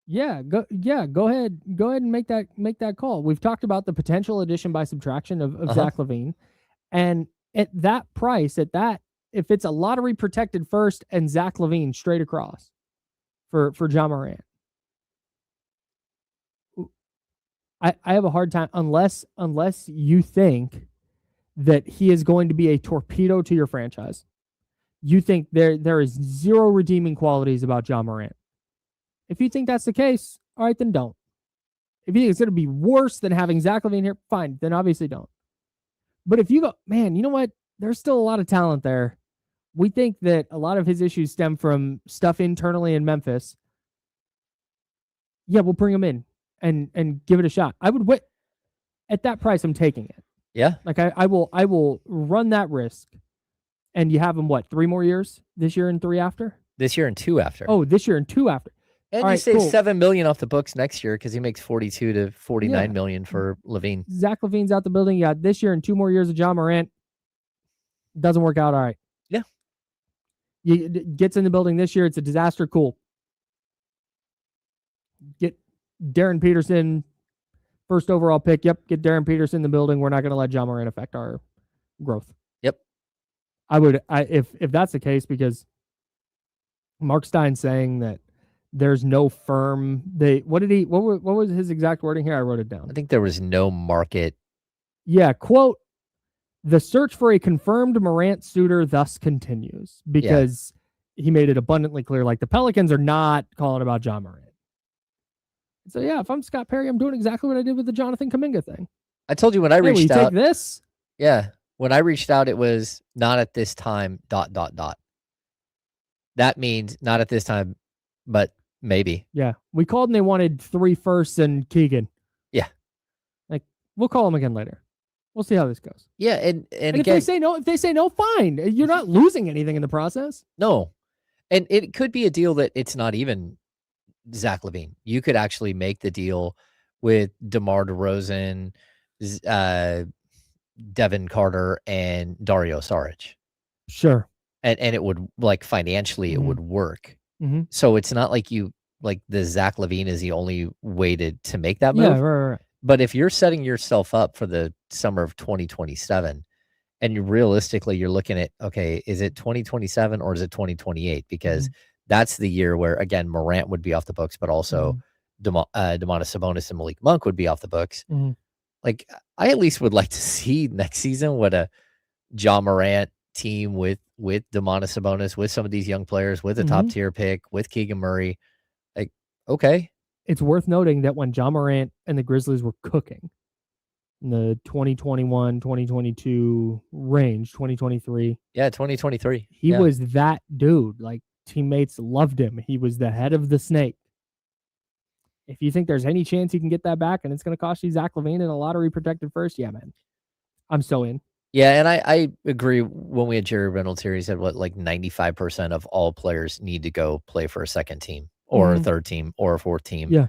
go ahead and make that call. We've talked about the potential addition by subtraction of Zach LaVine, and at that price, if it's a lottery protected first and Zach LaVine straight across for John Morant, I have a hard time unless you think that he is going to be a torpedo to your franchise. You think there is 0 redeeming qualities about John Morant. If you think that's the case, all right, then don't. If you think it's going to be worse than having Zach LaVine here, fine, then obviously don't. But if you go, man, you know what? There's still a lot of talent there. We think that a lot of his issues stem from stuff internally in Memphis. Yeah, we'll bring him in and give it a shot. I would wait. At that price, I'm taking it. Yeah. Like, I will run that risk. And you have him, 3 more years? This year and 3 after? This year and 2 after. Oh, this year and 2 after. And All you right, save cool. $7 million off the books next year because he makes 42 to 49 million for Levine. Zach LaVine's out the building. You got this year and 2 more years of John Morant. Doesn't work out all right. Yeah. Gets in the building this year. It's a disaster. Cool. Get Darren Peterson, first overall pick. Yep. Get Darren Peterson in the building. We're not going to let John Morant affect our growth. Yep. If that's the case, because Mark Stein saying that there's no firm. What was his exact wording here? I wrote it down. I think there was no market. Yeah. Quote, the search for a confirmed Morant suitor thus continues, because he made it abundantly clear, like, the Pelicans are not calling about John Morant. So yeah, if I'm Scott Perry, I'm doing exactly what I did with the Jonathan Kuminga thing. I told you when I reached out. Take this? Yeah. When I reached out, it was not at this time, ... That means not at this time, but maybe. Yeah. We called and they wanted 3 firsts and Keegan. Yeah. Like, we'll call him again later. We'll see how this goes. Yeah, and again, if they say no, fine. You're not losing anything in the process. No. And it could be a deal that it's not even Zach LaVine. You could actually make the deal with DeMar DeRozan, Devin Carter, and Dario Saric. Sure. And it would, like, financially, it would work. Mm-hmm. So it's not like the Zach LaVine is the only way to make that move. Yeah, right. But if you're setting yourself up for the summer of 2027, and realistically you're looking at, okay, is it 2027 or is it 2028? Because that's the year where, again, Morant would be off the books, but also Domantas Sabonis and Malik Monk would be off the books. Like, I at least would like to see next season what a Ja Morant team with Domantas Sabonis, with some of these young players, with a top tier pick, with Keegan Murray. Like, okay. It's worth noting that when Ja Morant and the Grizzlies were cooking in the 2021, 2022 range, 2023. Yeah, 2023. He was that dude. Like, teammates loved him. He was the head of the snake. If you think there's any chance he can get that back and it's going to cost you Zach LaVine and a lottery protected first, yeah, man. I'm so in. Yeah, and I agree. When we had Jerry Reynolds here, he said, 95% of all players need to go play for a second team or a third team or a fourth team. Yeah.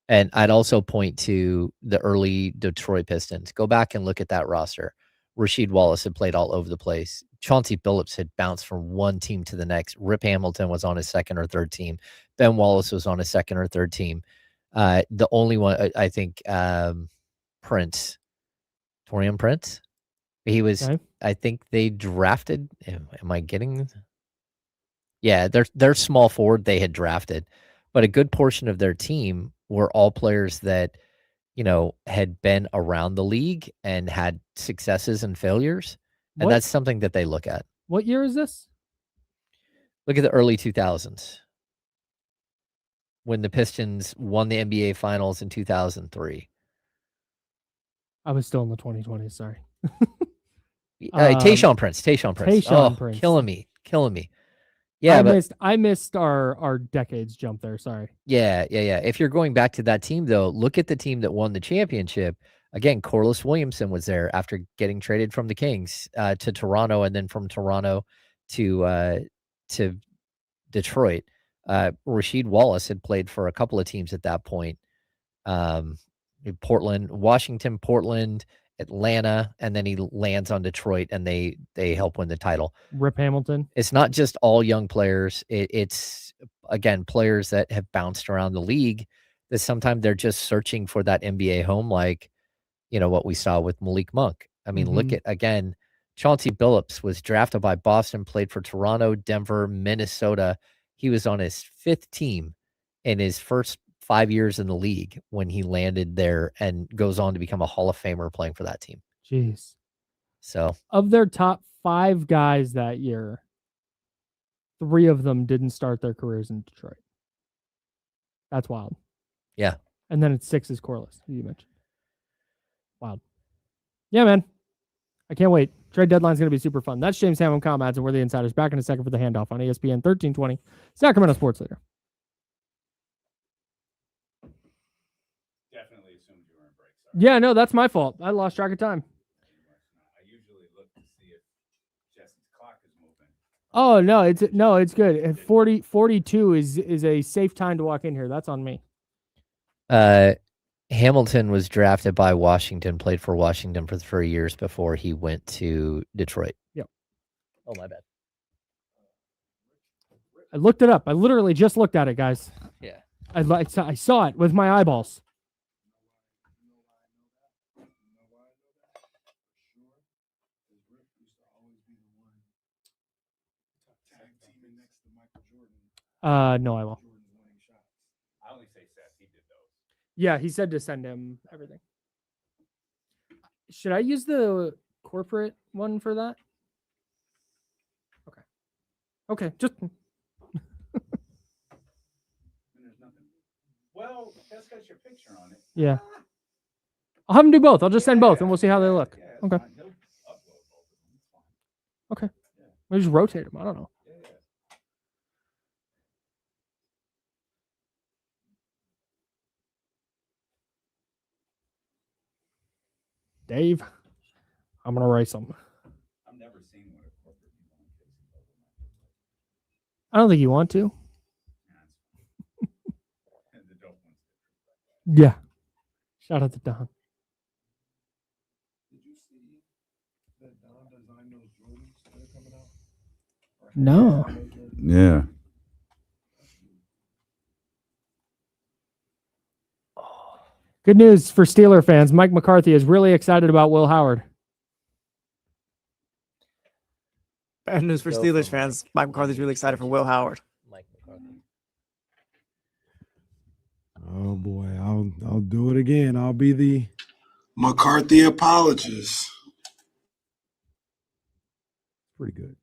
And I'd also point to the early Detroit Pistons. Go back and look at that roster. Rasheed Wallace had played all over the place. Chauncey Billups had bounced from one team to the next. Rip Hamilton was on his second or third team. Ben Wallace was on his second or third team. The only one, I think, Prince, Torian Prince. He was, okay. I think they drafted, am I getting? Yeah, their small forward they had drafted, but a good portion of their team were all players that, had been around the league and had successes and failures. And that's something that they look at. What year is this? Look at the early 2000s when the Pistons won the NBA Finals in 2003. I was still in the 2020s, sorry. Tayshaun Prince. Prince. Killing me. Yeah, I missed our decades jump there. Sorry. Yeah. If you're going back to that team, though, look at the team that won the championship. Again, Corliss Williamson was there after getting traded from the Kings to Toronto, and then from Toronto to Detroit. Rasheed Wallace had played for a couple of teams at that point. Washington, Portland, Atlanta, and then he lands on Detroit, and they help win the title. Rip Hamilton. It's not just all young players. It's again players that have bounced around the league that sometimes they're just searching for that NBA home, like what we saw with Malik Monk. I mean, look at again, Chauncey Billups was drafted by Boston, played for Toronto, Denver, Minnesota. He was on his 5th team in his first 5 years in the league when he landed there, and goes on to become a Hall of Famer playing for that team. Jeez. So of their top 5 guys that year, 3 of them didn't start their careers in Detroit. That's wild. Yeah. And then it's 6 is Corliss, who you mentioned. Wild. Yeah, man. I can't wait. Trade deadline's going to be super fun. That's James Ham and Kyle Madsen. We're the Insiders. Back in a second for the Handoff on ESPN 1320, Sacramento Sports Leader. Definitely assumed you were in break. Sorry. Yeah, no, that's my fault. I lost track of time. I usually look to see if Jesse's clock is moving. Oh no, it's good. 42 is a safe time to walk in here. That's on me. Hamilton was drafted by Washington, played for Washington for 3 years before he went to Detroit. Yep. Oh, my bad. I looked it up. I literally just looked at it, guys. Yeah. I saw it with my eyeballs. No, I won't. I only say Seth. He did those. Yeah, he said to send him everything. Should I use the corporate one for that? Okay, just There's nothing. Well, that's got your picture on it. yeah. I'll have him do both. I'll just send both, and we'll see how they look. Yeah, Okay. fine. He'll upload both of them. It's fine. Okay. Yeah. We'll just rotate them. I don't know. Yeah. Dave, I'm gonna race them. I've never seen what a corporate people on facing over I don't think you want to. and the dope ones. Yeah. Shout out to Don. Did you see that Don designed those Jordans that are coming out? No. Yeah. Good news for Steeler fans. Mike McCarthy is really excited about Will Howard. Bad news for Go Steelers for fans. Mike McCarthy's really excited for Will Howard. Mike McCarthy. Oh boy, I'll do it again. I'll be the McCarthy apologist. Pretty good.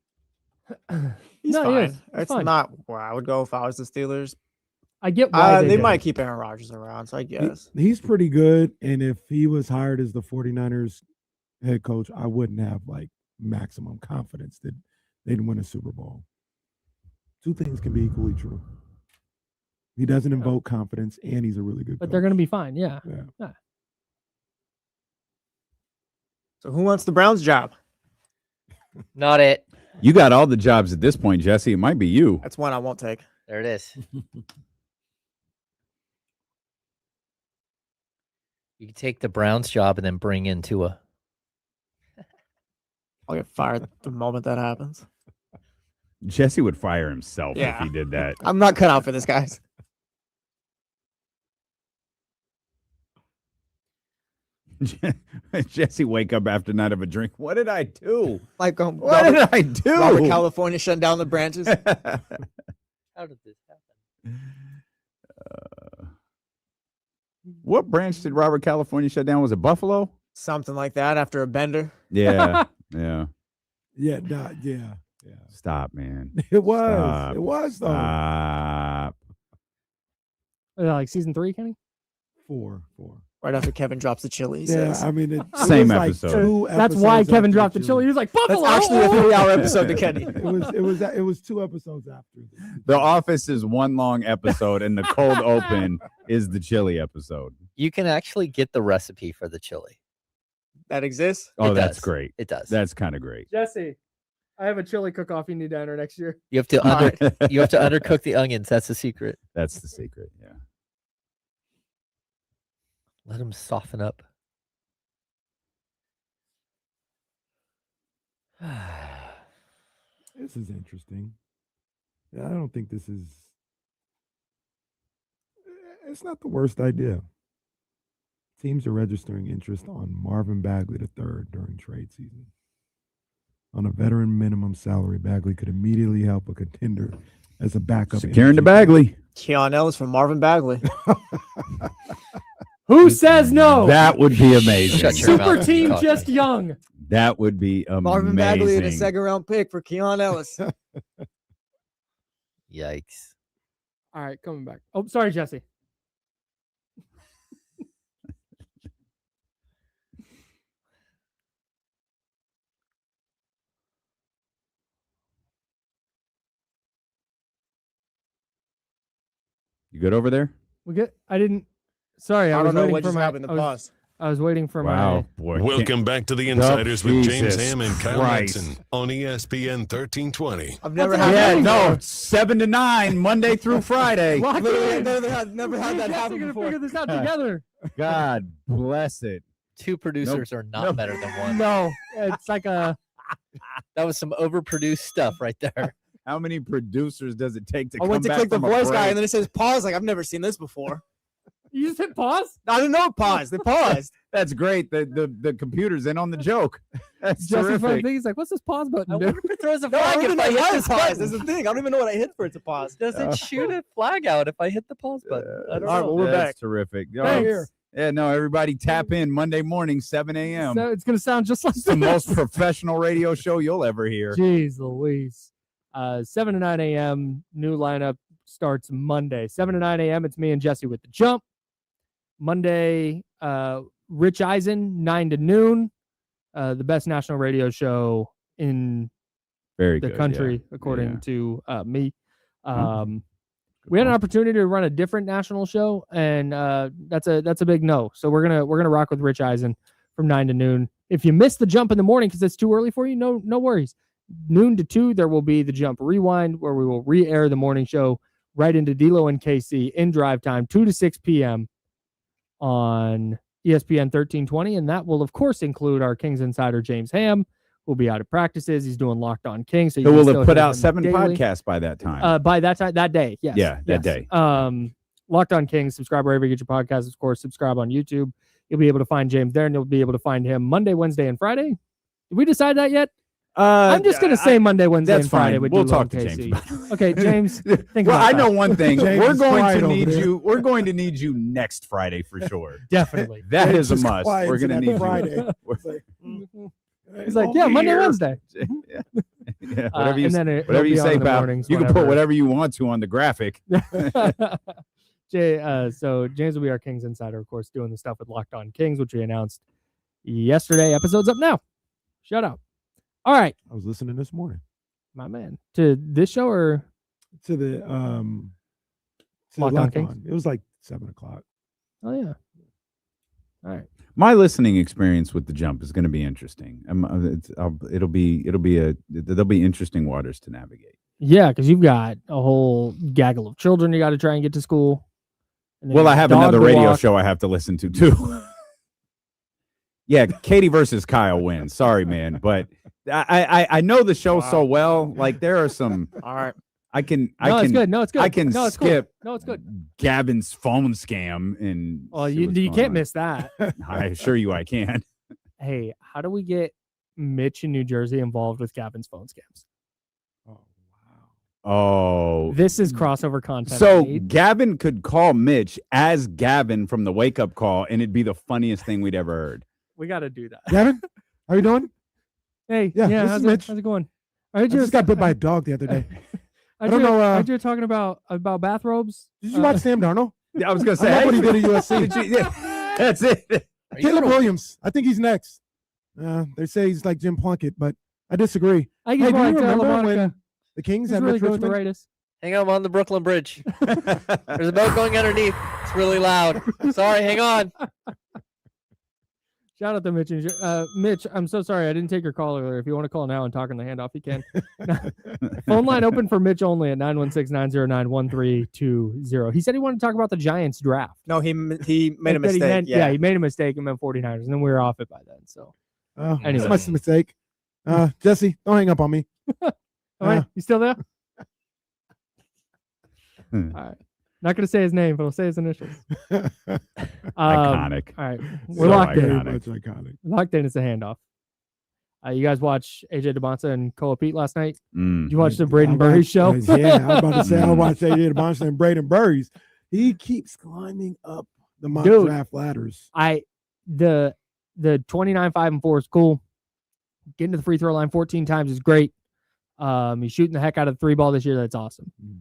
He's No, he fine. is. He's It's fine. not where I would go if I was the Steelers. I get why They did might it. keep Aaron Rodgers around, so I guess. He's pretty good, and if he was hired as the 49ers head coach, I wouldn't have like maximum confidence that they'd win a Super Bowl. Two things can be equally true. He doesn't invoke confidence, and he's a really good But coach. they're going to be fine. Yeah. Yeah. So who wants the Browns job? Not it. You got all the jobs at this point, Jesse. It might be you. That's one I won't take. There it is. You can take the Browns job and then bring in Tua. I'll get fired the moment that happens. Jesse would fire himself if Yeah. he did that. I'm not cut out for this, guys. Jesse wake up after night of a drink. What did I do? Like What did I do? Robert California shutting down the branches. How did this happen? What branch did Robert California shut down? Was it Buffalo? Something like that after a bender. Yeah. Yeah. Yeah, yeah. Stop, man. It was. Stop. It was though. Stop. Like season 3, Kenny? Four. Right after Kevin drops the chili. He Yeah, says. I mean, it Same was like episode. 2 That's why episodes Kevin after dropped the chili. He was like, That's Buffalo. actually a 3-hour episode to Kenny. It was 2 episodes after. The Office is one long episode, and the cold open is the chili episode. You can actually get the recipe for the chili. That exists? Oh, It that's does. great. It does. That's kind of great. Jesse, I have a chili cook-off you need to enter next year. You have to you have to undercook the onions. That's the secret. That's the secret. Yeah. Let them soften up. This is interesting. Yeah, I don't think this is. It's not the worst idea. Teams are registering interest on Marvin Bagley III during trade season. On a veteran minimum salary, Bagley could immediately help a contender as a backup. Securing the Bagley. Keon Ellis from Marvin Bagley. Who says no? That would be amazing. Shut your Super mouth. team Talk. just young. That would be amazing. Marvin Bagley in a 2nd-round pick for Keon Ellis. Yikes. All right, coming back. Oh, sorry, Jesse. You good over there? We get. I didn't. Sorry, I I was don't know waiting what for just my. happened to I was- pause. I was waiting for Wow, boy. Welcome back to the Insiders with James Jesus Ham and Kyle Christ. Madsen on ESPN 1320. I've never What's had that? that. Yeah, no, 7 to 9, Monday through Friday. Lock Literally, in. never had that happen We're gonna before. figure this out together. God bless it. Two producers are not better than one. No, it's like a. That was some overproduced stuff right there. How many producers does it take to I come went to back click the from a voice guy, break? and then it says pause. Like, I've never seen this before. You just hit pause. I didn't know pause. They paused. That's great. The computer's in on the joke. That's Jesse from terrific. He's like, "What's this pause button I do?" wonder if it throws a No, I flag don't if even I know hit why this it paused. button. That's the thing. I don't even know what I hit for it to pause. Does it shoot a flag out if I hit the pause button? I don't All right, know. well, we're That's back. terrific. Oh, Thanks. yeah, no, everybody tap in Monday morning, 7 a.m. So it's gonna sound just like It's the this. most professional radio show you'll ever hear. Jeez Louise. 7 to 9 a.m. New lineup starts Monday. 7 to 9 a.m. It's me and Jesse with the jump. Monday, Rich Eason, 9 to noon. The best national radio show in Very the good, country, yeah. according Yeah. to me. Good We had an call. opportunity to run a different national show, and that's a big no. So we're gonna rock with Rich Eisen from 9 to noon. If you miss the jump in the morning because it's too early for you, no worries. Noon to 2, there will be the jump rewind where we will re-air the morning show right into D'Lo and KC in drive time, 2 to 6 p.m. on ESPN 1320, and that will of course include our Kings insider James Ham. Who'll be out at practices. He's doing Locked On Kings. So you So can we'll still have put hear out him 7 daily. podcasts by that time. By that time, that day, yes. Yeah, that yes. day. Locked On Kings, subscribe wherever you get your podcasts. Of course, subscribe on YouTube. You'll be able to find James there, and you'll be able to find him Monday, Wednesday, and Friday. Did we decide that yet? I'm just going to say Monday, Wednesday, that's and Friday. fine. With We'll D'Lo talk and to KC. James about it. Okay, James. Think Well, about I that. know one thing. James We're is going quiet to over need there. you. We're going to need you next Friday for sure. Definitely. That is a Just must. quiet We're going to that need Friday. you. It's like, He's like, yeah, Monday, Wednesday. Yeah. Yeah, whatever you, and then whatever you say, pal. mornings, You can put whatever you want to on the graphic. So James will be our Kings insider, of course, doing the stuff with Locked On Kings, which we announced yesterday. Episode's up now. Shut up. All right, I was listening this morning my man. To this show or to the Locked On Locked Kings? On. It was like 7 o'clock. oh yeah. All right. My listening experience with the jump is going to be interesting. There'll be interesting waters to navigate. Yeah, because you've got a whole gaggle of children you got to try and get to school. And then Well, you I got have a dog another to radio walk. show I have to listen to too. Yeah, Katie versus Kyle wins. Sorry, man, but I know the show so well. Like there are some. All right. It's good. No, it's good. I can no, it's skip. Cool. No, it's good. Gavin's phone scam and. Well, see you what's you going can't on. miss that. I assure you, I can. Hey, how do we get Mitch in New Jersey involved with Gavin's phone scams? Oh, wow. Oh, This is crossover content. so mate. Gavin could call Mitch as Gavin from the Wake Up Call, and it'd be the funniest thing we'd ever heard. We got to do that. Gavin, how you doing? Hey, Yeah, this is how's Mitch. it going? I I heard just got bit by a dog the other day. I don't know, I heard you were talking about bathrobes. Did you watch Sam Darnold? Yeah, I was gonna say, I love hey, what he did at USC. did you- yeah, that's it. Are you Caleb gonna- Williams. I think he's next. They say he's like Jim Plunkett, but I disagree. I Hey, can do you tell remember Monica. when the Kings He's had really Mitch good with the Richmond? Raiders. Hang on, I'm on the Brooklyn Bridge. There's a boat going underneath. It's really loud. Sorry, hang on. Shout out to Mitch. Mitch, I'm so sorry I didn't take your call earlier. If you want to call now and talk on the handoff, you can. Phone line open for Mitch only at 916-909-1320. He said he wanted to talk about the Giants draft. No, he made a That he mistake. meant- Yeah. he made a mistake and meant 49ers, and then we were off it by then. So, Anyway. Anyway. That's my mistake. Jesse, don't hang up on me. all right, you still there? All Hmm. right. Not going to say his name, but I'll say his initials. Iconic. All right. We're So locked in. Very iconic. much iconic. Locked in. It's a handoff. You guys watch AJ DeBonsa and Koa Pete last night? Mm. Did you watch the Braden I Burry watched- show? Yeah, I was about to say I watched AJ DeBonster and Braden Burries. He keeps climbing up the mock Dude. draft ladders. The 29, 5, and 4 is cool. Getting to the free throw line 14 times is great. He's shooting the heck out of the 3 ball this year. That's awesome. Mm.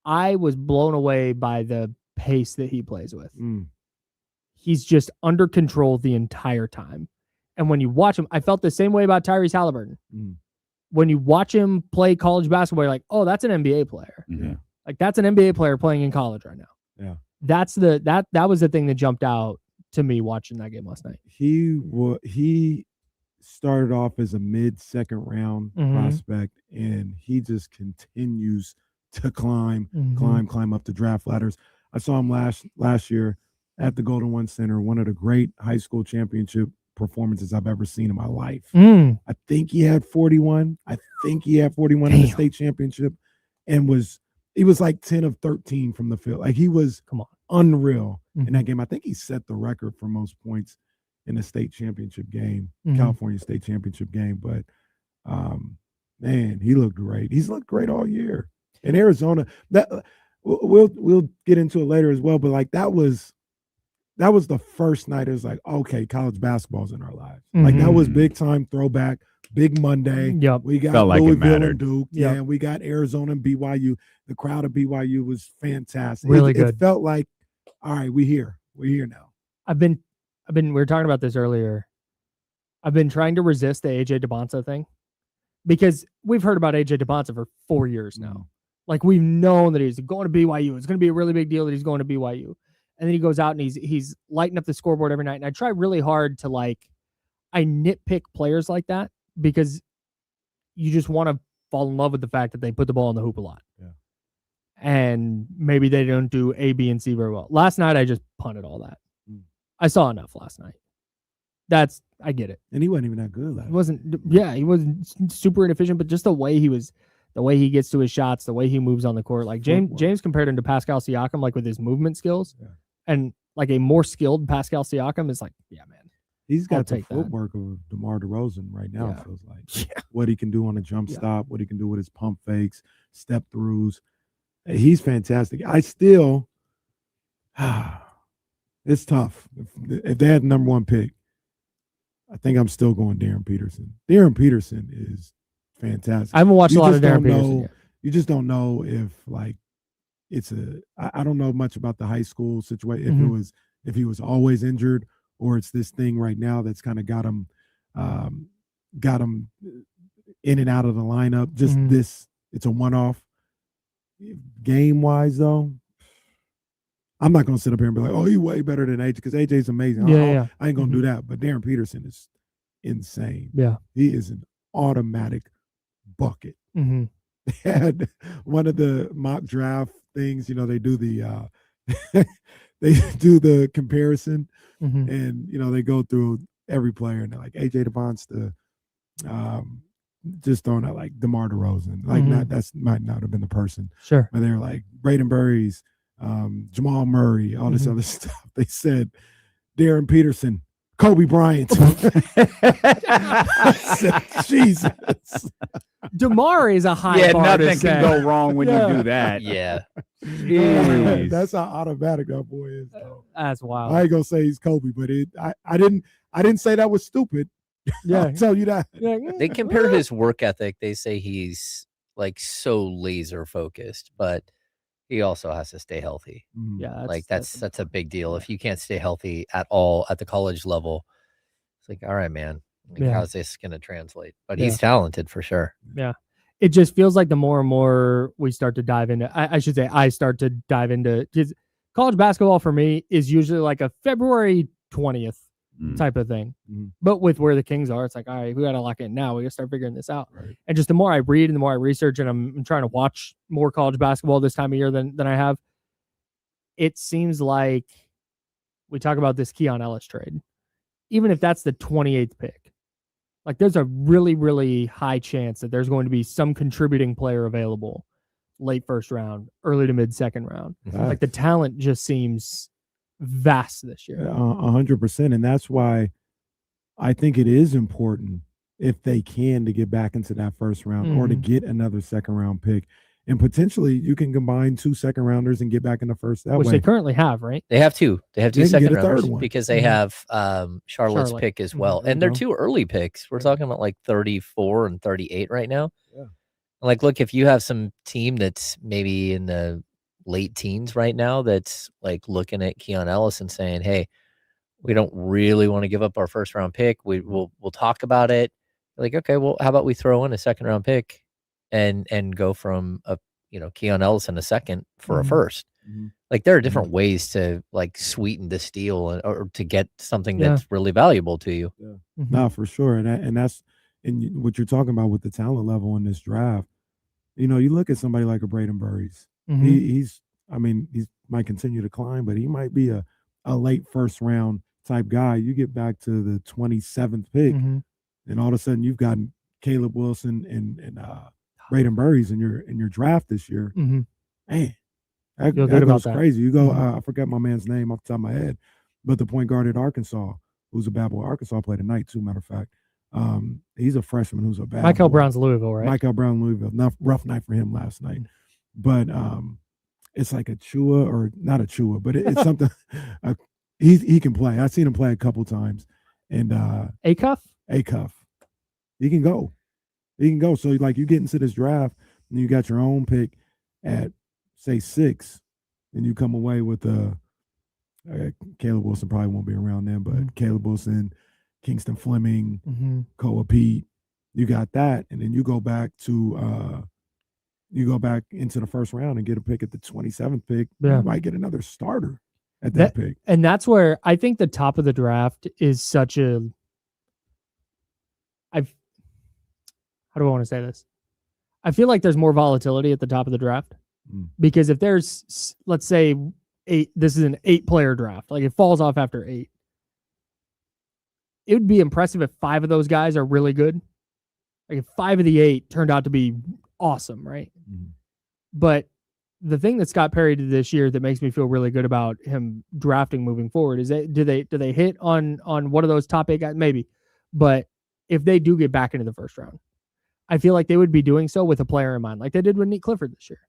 I was blown away by the pace that he plays with. Mm. He's just under control the entire time. And when you watch him, I felt the same way about Tyrese Halliburton. Mm. When you watch him play college basketball, you're like, oh, that's an NBA player. Yeah. Like that's an NBA player playing in college right now. Yeah. That's that was the thing that jumped out to me watching that game last night. He started off as a mid-second round prospect, and he just continues to climb up the draft ladders. I saw him last year at the Golden One Center, one of the great high school championship performances I've ever seen in my life. I think he had 41. In the state championship, and he was like 10 of 13 from the field. Like, he was unreal in that game. I think he set the record for most points in the state championship game, California state championship game. But man, he looked great. He's looked great all year. In Arizona, that we'll get into it later as well. But like, that was the first night. It was like, okay, college basketball's in our lives. Like, that was big time throwback, big Monday. Yep. We got Felt like it Louisville mattered. and Duke. Yep. Yeah, we got Arizona and BYU. The crowd of BYU was fantastic. Really It good. felt like, all right, we're here now. we were talking about this earlier. I've been trying to resist the AJ DeBonsa thing because we've heard about AJ DeBonsa for 4 years now. Like, we've known that he's going to BYU. It's going to be a really big deal that he's going to BYU. And then he goes out and he's lighting up the scoreboard every night. And I try really hard to, like, I nitpick players like that because you just want to fall in love with the fact that they put the ball in the hoop a lot. Yeah. And maybe they don't do A, B, and C very well. Last night, I just punted all that. I saw enough last night. I get it. And he wasn't even that good last He wasn't super inefficient, but just the way he gets to his shots, the way he moves on the court. Like, James compared him to Pascal Siakam, like, with his movement skills. Yeah. And like a more skilled Pascal Siakam is like, yeah, man. He's got the take that. footwork of DeMar DeRozan right now. Yeah. It feels like what he can do on a jump stop, what he can do with his pump fakes, step throughs. He's fantastic. I still, it's tough. If they had the number one pick, I think I'm still going Darren Peterson. Darren Peterson is fantastic. I haven't watched a lot of Darren Peterson yet. You just don't know if, like, I don't know much about the high school situation. If he was always injured, or it's this thing right now that's kind of got him in and out of the lineup. It's a one-off. Game wise, though, I'm not gonna sit up here and be like, "Oh, he's way better than AJ," because AJ's amazing. I ain't gonna do that. But Darren Peterson is insane. Yeah, he is an automatic bucket. Mm-hmm. They had one of the mock draft things. They do the comparison, and they go through every player, and they're like, AJ DeBonsa, just throwing out like DeMar DeRozan, like might not have been the person. Sure, but they're like Braden Burries, Jamal Murray, all this other stuff. They said Darren Peterson, Kobe Bryant. I said, Jesus. DeMar is a high bar nothing to set. can go wrong when you do that. Yeah. That's how automatic that boy is, though. That's wild. I ain't gonna say he's Kobe, but I didn't say that was stupid. Yeah, I'll tell you that. They compare his work ethic. They say he's like so laser focused, but he also has to stay healthy. Yeah, that's a big deal. If you can't stay healthy at all at the college level, it's like, all right, man, how's this going to translate? But he's talented for sure. Yeah. It just feels like the more and more we start to dive into, I should say, I start to dive into, because college basketball for me is usually like a February 20th type of thing. But with where the Kings are, it's like, all right, we got to lock in now. We got to start figuring this out. Right. And just the more I read and the more I research, and I'm trying to watch more college basketball this time of year than I have, it seems like we talk about this Keon Ellis trade. Even if that's the 28th pick, like, there's a really, really high chance that there's going to be some contributing player available late first round, early to mid second round. Like, the talent just seems vast this year. 100%. And that's why I think it is important, if they can, to get back into that first round or to get another second round pick. And potentially you can combine 2 second rounders and get back in the first that Which way. they currently have, right? They have two. They have two They can second get a third rounders one. because they have Charlotte's Charlotte. pick as well. There And you they're go. 2 early picks. We're talking about like 34 and 38 right now. Yeah. Like, look, if you have some team that's maybe in the late teens right now that's like looking at Keon Ellis and saying, hey, we don't really want to give up our first round pick. We'll talk about it. Like, okay, well, how about we throw in a second round pick and go from a Keon Ellis in a second for a first. Like there are different ways to like sweeten this deal or to get something that's really valuable to you. No, for sure. And that's what you're talking about with the talent level in this draft. You know, you look at somebody like a Braden Burries. He might continue to climb, but he might be a late first round type guy. You get back to the 27th pick, and all of a sudden you've gotten Caleb Wilson and Braden Burries in your draft this year. Man, that goes crazy. You go, I forgot my man's name off the top of my head, but the point guard at Arkansas, who's a bad boy. Arkansas played tonight too, matter of fact. He's a freshman who's a bad Michael boy. Brown's Louisville, right? Michael Brown, Louisville. Rough night for him last night. But it's like a Chua, or not a Chua, but it's something. He can play. I've seen him play a couple times. And A-Cuff? A-Cuff. He can go. So like you get into this draft and you got your own pick at say 6, and you come away with Caleb Wilson probably won't be around then, but Caleb Wilson, Kingston Fleming, Koa Pete, you got that, and then you go back into the first round and get a pick at the 27th pick. You might get another starter at that pick. And that's where I think the top of the draft is such a how do I want to say this? I feel like there's more volatility at the top of the draft because if there's, let's say, this is an 8-player draft, like it falls off after 8. It would be impressive if 5 of those guys are really good. Like if 5 of the 8 turned out to be awesome, right? But the thing that Scott Perry did this year that makes me feel really good about him drafting moving forward is that do they hit on one of those top 8 guys? Maybe. But if they do get back into the first round, I feel like they would be doing so with a player in mind, like they did with Nick Clifford this year.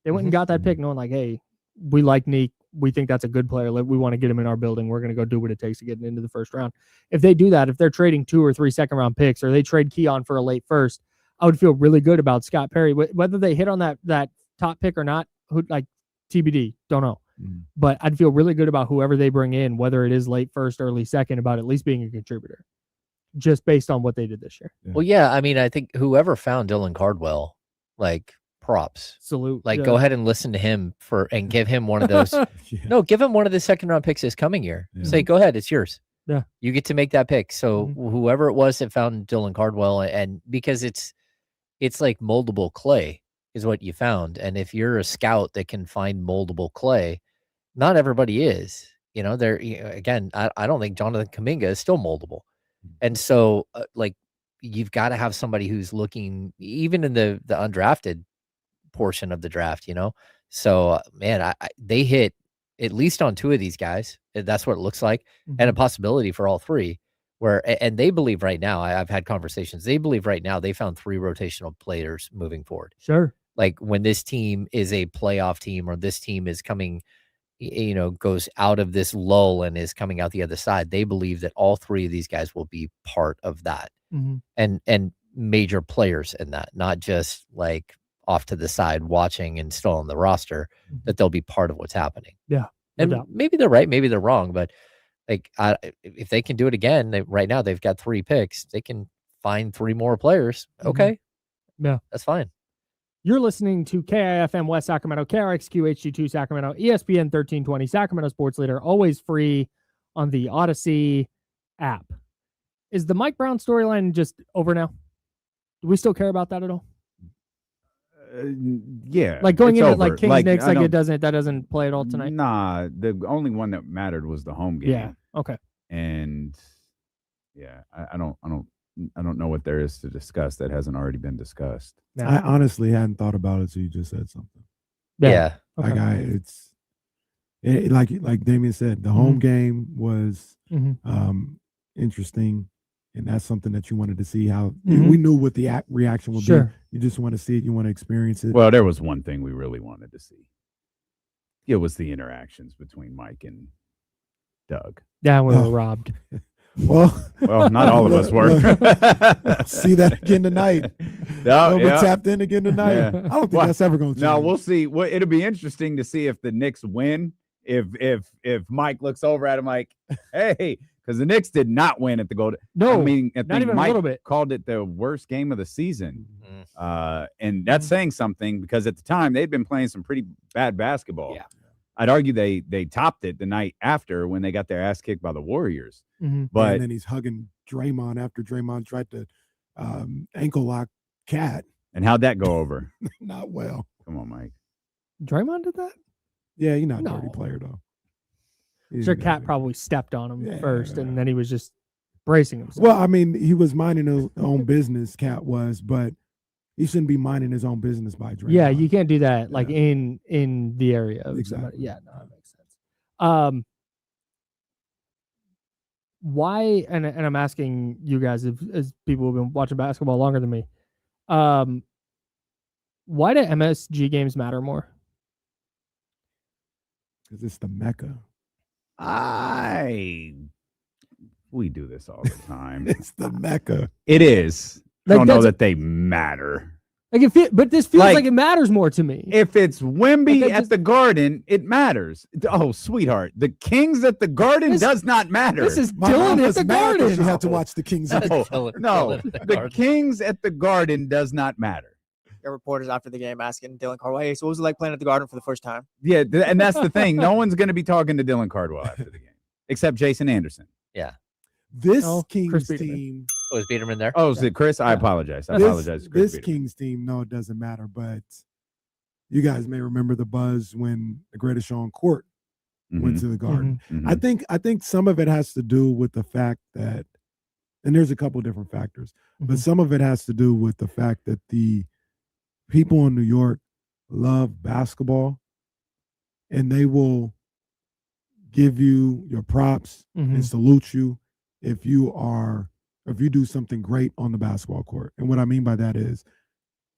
They went and got that pick knowing like, hey, we like Nick. We think that's a good player. We want to get him in our building. We're going to go do what it takes to get into the first round. If they do that, if they're trading 2 or 3 second-round picks, or they trade Keon for a late first, I would feel really good about Scott Perry. Whether they hit on that top pick or not, like TBD, don't know. But I'd feel really good about whoever they bring in, whether it is late first, early second, about at least being a contributor, just based on what they did this year. Well, yeah, I mean, I think whoever found Dylan Cardwell, like, props. Salute. Like, go ahead and listen to him and give him one of those. No, give him one of the second-round picks this coming year. Say, go ahead, it's yours. Yeah. You get to make that pick. So whoever it was that found Dylan Cardwell, and because it's like moldable clay is what you found. And if you're a scout that can find moldable clay, not everybody is. You know, again, I don't think Jonathan Kuminga is still moldable. And so, like, you've got to have somebody who's looking, even in the undrafted portion of the draft, you know? So, man, they hit at least on 2 of these guys. That's what it looks like. And a possibility for all 3. And they believe right now, I've had conversations, they believe right now they found 3 rotational players moving forward. Sure. Like when this team is a playoff team, or this team is coming, you know, goes out of this lull and is coming out the other side, they believe that all 3 of these guys will be part of that and major players in that, not just like off to the side watching and still on the roster, that they'll be part of what's happening. Yeah. And maybe they're right, maybe they're wrong, but like if they can do it again, right now they've got 3 picks, they can find 3 more players. Okay. Yeah. That's fine. You're listening to KIFM West Sacramento, KRXQ HD2 Sacramento, ESPN 1320, Sacramento Sports Leader, always free on the Odyssey app. Is the Mike Brown storyline just over now? Do we still care about that at all? Yeah. Like going into over. like Kings Knicks, like that doesn't play at all tonight? Nah, the only one that mattered was the home game. Yeah. Okay. And yeah, I don't know what there is to discuss that hasn't already been discussed. I honestly hadn't thought about it, so you just said something. Yeah. Like like Damian said, the home game was interesting, and that's something that you wanted to see how we knew what the reaction would be. You just want to see it, you want to experience it. Well, there was one thing we really wanted to see. It was the interactions between Mike and Doug. Yeah, we were robbed. Well, not all of us were. See that again tonight. We're tapped in again tonight. Yeah. I don't think that's ever going to change. No, we'll see. Well, it'll be interesting to see if the Knicks win. If Mike looks over at him like, hey, because the Knicks did not win at the Golden. No, I mean, not even Mike a little bit. Called it the worst game of the season. And that's saying something, because at the time they'd been playing some pretty bad basketball. Yeah. I'd argue they topped it the night after when they got their ass kicked by the Warriors. But and then he's hugging Draymond after Draymond tried to ankle lock Cat. And how'd that go over? Not well. Come on, Mike. Draymond did that? Yeah, he's not a dirty player though. Sure, Cat probably stepped on him first, and then he was just bracing himself. Well, I mean, he was minding his own business, Cat was, but he shouldn't be minding his own business by Draymond. Yeah, you can't do that like in the area of Exactly. somebody. Yeah, no, that makes sense. Why? And I'm asking you guys, as people who've been watching basketball longer than me, why do MSG games matter more? Because it's the Mecca. We do this all the time. It's the Mecca. It is. I Like, don't know that's- that they matter. Like but this feels like it matters more to me. If it's Wemby Like, at the Garden, it matters. Oh, sweetheart, the Kings at the Garden does not matter. This is My Dylan mom at was the mad 'cause Garden. She had to watch the Kings. No, Dylan at the the Garden. Kings at the Garden does not matter. Got reporters after the game asking Dylan Cardwell, "Hey, so what was it like playing at the Garden for the first time?" Yeah, and that's the thing. No one's going to be talking to Dylan Cardwell after the game, except Jason Anderson. This No, Kings Chris Peterman. team. Oh, is Biederman there? Oh, is it Chris? I apologize. I apologize. to Chris This Peterman. Kings team, no, it doesn't matter. But you guys may remember the buzz when the greatest show on court went to the Garden. Mhm. I think some of it has to do with the fact that, and there's a couple different factors, but some of it has to do with the fact that the people in New York love basketball, and they will give you your props and salute you if you do something great on the basketball court. And what I mean by that is,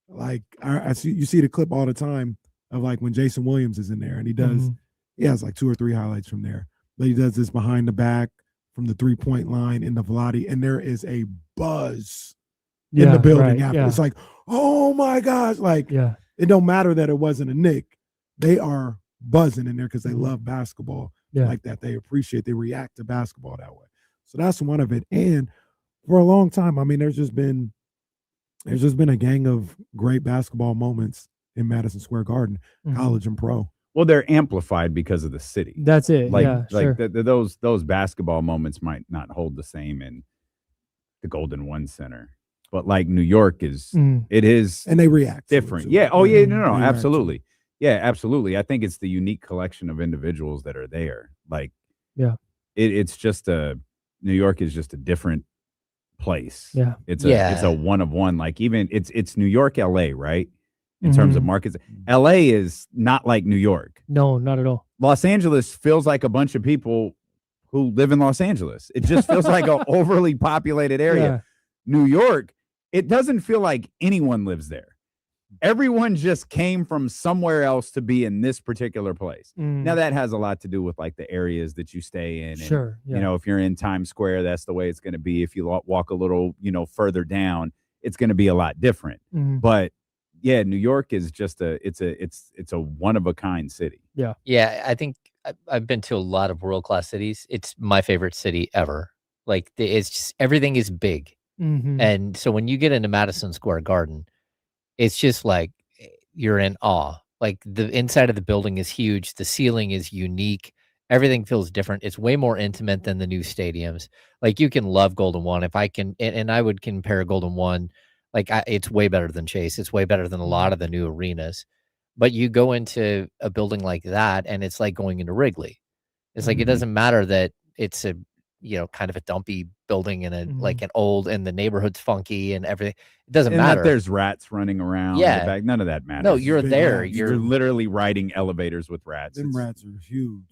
like, I see you see the clip all the time of like when Jason Williams is in there and he has like 2 or 3 highlights from there. But he does this behind the back from the 3-point line in the Vladi, and there is a buzz in the building after. It's like, oh my gosh, like it don't matter that it wasn't a Knick. They are buzzing in there because they love basketball like that. They react to basketball that way. So that's one of it. And for a long time, I mean, there's just been a gang of great basketball moments in Madison Square Garden, college and pro. Well, they're amplified because of the city. That's it. Like, Yeah, sure. those basketball moments might not hold the same in the Golden One Center, but like New York is, it is, and they react different. to it. Yeah. Oh yeah. No. They react to Absolutely. Yeah. Absolutely. I think it's the unique collection of individuals that are there. Like, it's just New York is just a different place. Yeah. It's a one of one. Like even it's New York, LA, right? In terms of markets, LA is not like New York. No, not at all. Los Angeles feels like a bunch of people who live in Los Angeles. It just feels like an overly populated area. Yeah. New York, it doesn't feel like anyone lives there. Everyone just came from somewhere else to be in this particular place. Now that has a lot to do with like the areas that you stay in. And, Sure. Yeah. you know, if you're in Times Square, that's the way it's going to be. If you walk a little, further down, it's going to be a lot different. But yeah, New York is just it's a one of a kind city. Yeah, I think I've been to a lot of world-class cities. It's my favorite city ever. Like it's just everything is big. And so when you get into Madison Square Garden, it's just like you're in awe. Like the inside of the building is huge. The ceiling is unique. Everything feels different. It's way more intimate than the new stadiums. Like you can love Golden One. If I can, and I would compare Golden One, it's way better than Chase. It's way better than a lot of the new arenas. But you go into a building like that, and it's like going into Wrigley. It's like it doesn't matter that it's a kind of a dumpy building and like an old, and the neighborhood's funky and everything. It doesn't matter. That there's rats running around. Yeah. In the back. None of that matters. No, you're Big there. rats. You're literally riding elevators with rats. Them It's- rats are huge.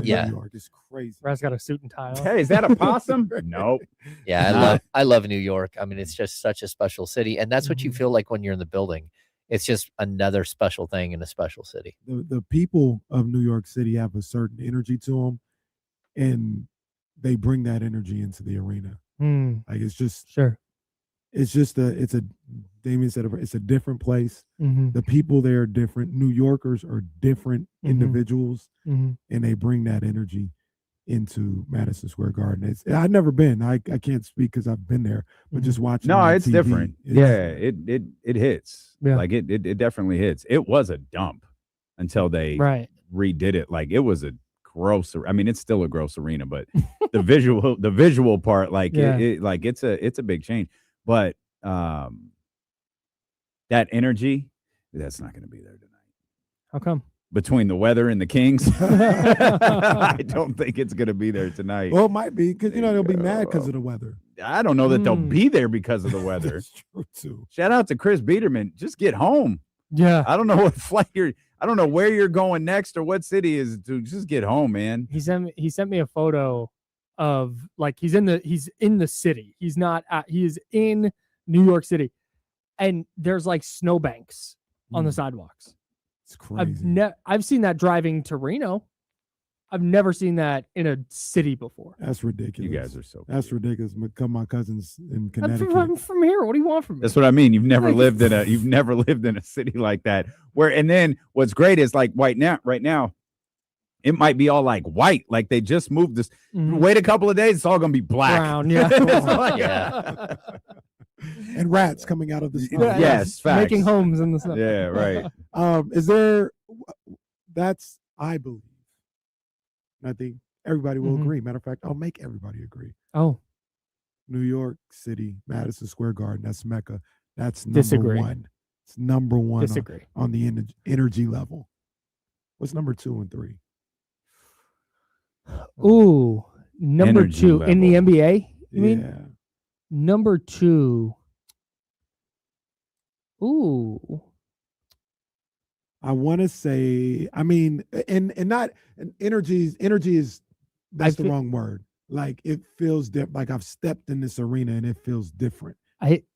Yeah. New York is crazy. Rat's got a suit and tie on. Hey, is that a possum? Nope. Yeah, I love New York. I mean, it's just such a special city, and that's what you feel like when you're in the building. It's just another special thing in a special city. The people of New York City have a certain energy to them, and they bring that energy into the arena. Like it's just Sure. Damien said it's a different place. Mm-hmm. The people there are different. New Yorkers are different individuals, and they bring that energy into Madison Square Garden. I've never been. I can't speak because I've been there, but just watching. No, on it's TV, different. It hits. Yeah. Like it definitely hits. It was a dump until they redid it. Like, it was a gross. I mean, it's still a gross arena, but the visual part, like, it's a big change. But that energy, that's not going to be there tonight. How come? Between the weather and the Kings, I don't think it's going to be there tonight. Well, it might be because they'll be mad because of the weather. I don't know that they'll be there because of the weather. That's true too. Shout out to Chris Biederman. Just get home. Yeah. I don't know what flight I don't know where you're going next or what city is to. Just get home, man. He sent me a photo of like he's in the city. He is in New York City, and there's like snowbanks on the sidewalks. It's crazy. I've seen that driving to Reno. I've never seen that in a city before. That's ridiculous. You guys are so. That's ridiculous. Become my cousins in Connecticut. I'm from here. What do you want from me? That's what I mean. You've never lived in a city like that. And then what's great is like right now, it might be all like white, like they just moved this. Wait a couple of days, it's all gonna be black. Brown, yeah. Yeah. And rats coming out of the snow. Yes, facts. Making homes in the snow. Yeah, right. Is there? That's I believe. And I think everybody will agree. Matter of fact, I'll make everybody agree. Oh, New York City, Madison Square Garden. That's Mecca. That's number one. It's number one disagree on the energy level. What's number 2 and 3? Ooh, number Energy 2 level. in the NBA. You Yeah. mean number 2? Ooh, I want to say. I mean, and energy is that's the wrong word. Like it feels different. Like I've stepped in this arena and it feels different.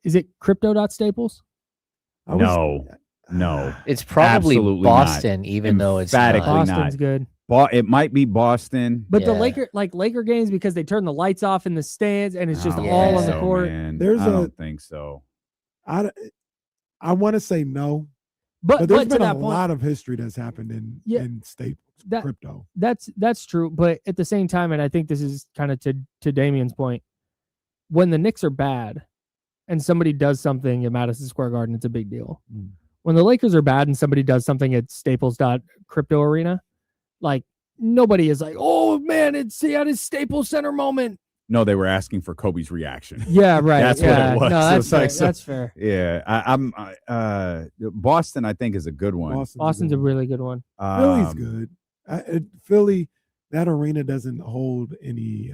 Is it Crypto.Staples? No. It's probably Absolutely Boston, not. even though it's Emphatically not. Boston's not. good. It might be Boston. But the Yeah. Laker games, because they turn the lights off in the stands and it's just I don't all think on the so, court. man. There's I don't think so. I want to say no, But but there's to been a that point, lot of history that's happened in Staples crypto. that's true. But at the same time, and I think this is kind of to Damian's point, when the Knicks are bad and somebody does something at Madison Square Garden, it's a big deal. When the Lakers are bad and somebody does something at Staples.Crypto Arena, like nobody is like, oh man, it's his Staples Center moment. No, they were asking for Kobe's reaction. Yeah, right. That's what it was. No, So that's it's like, fair. so- That's fair. Yeah, Boston, I think, is a good one. Boston's a really good one. Philly's good. Philly, that arena doesn't hold any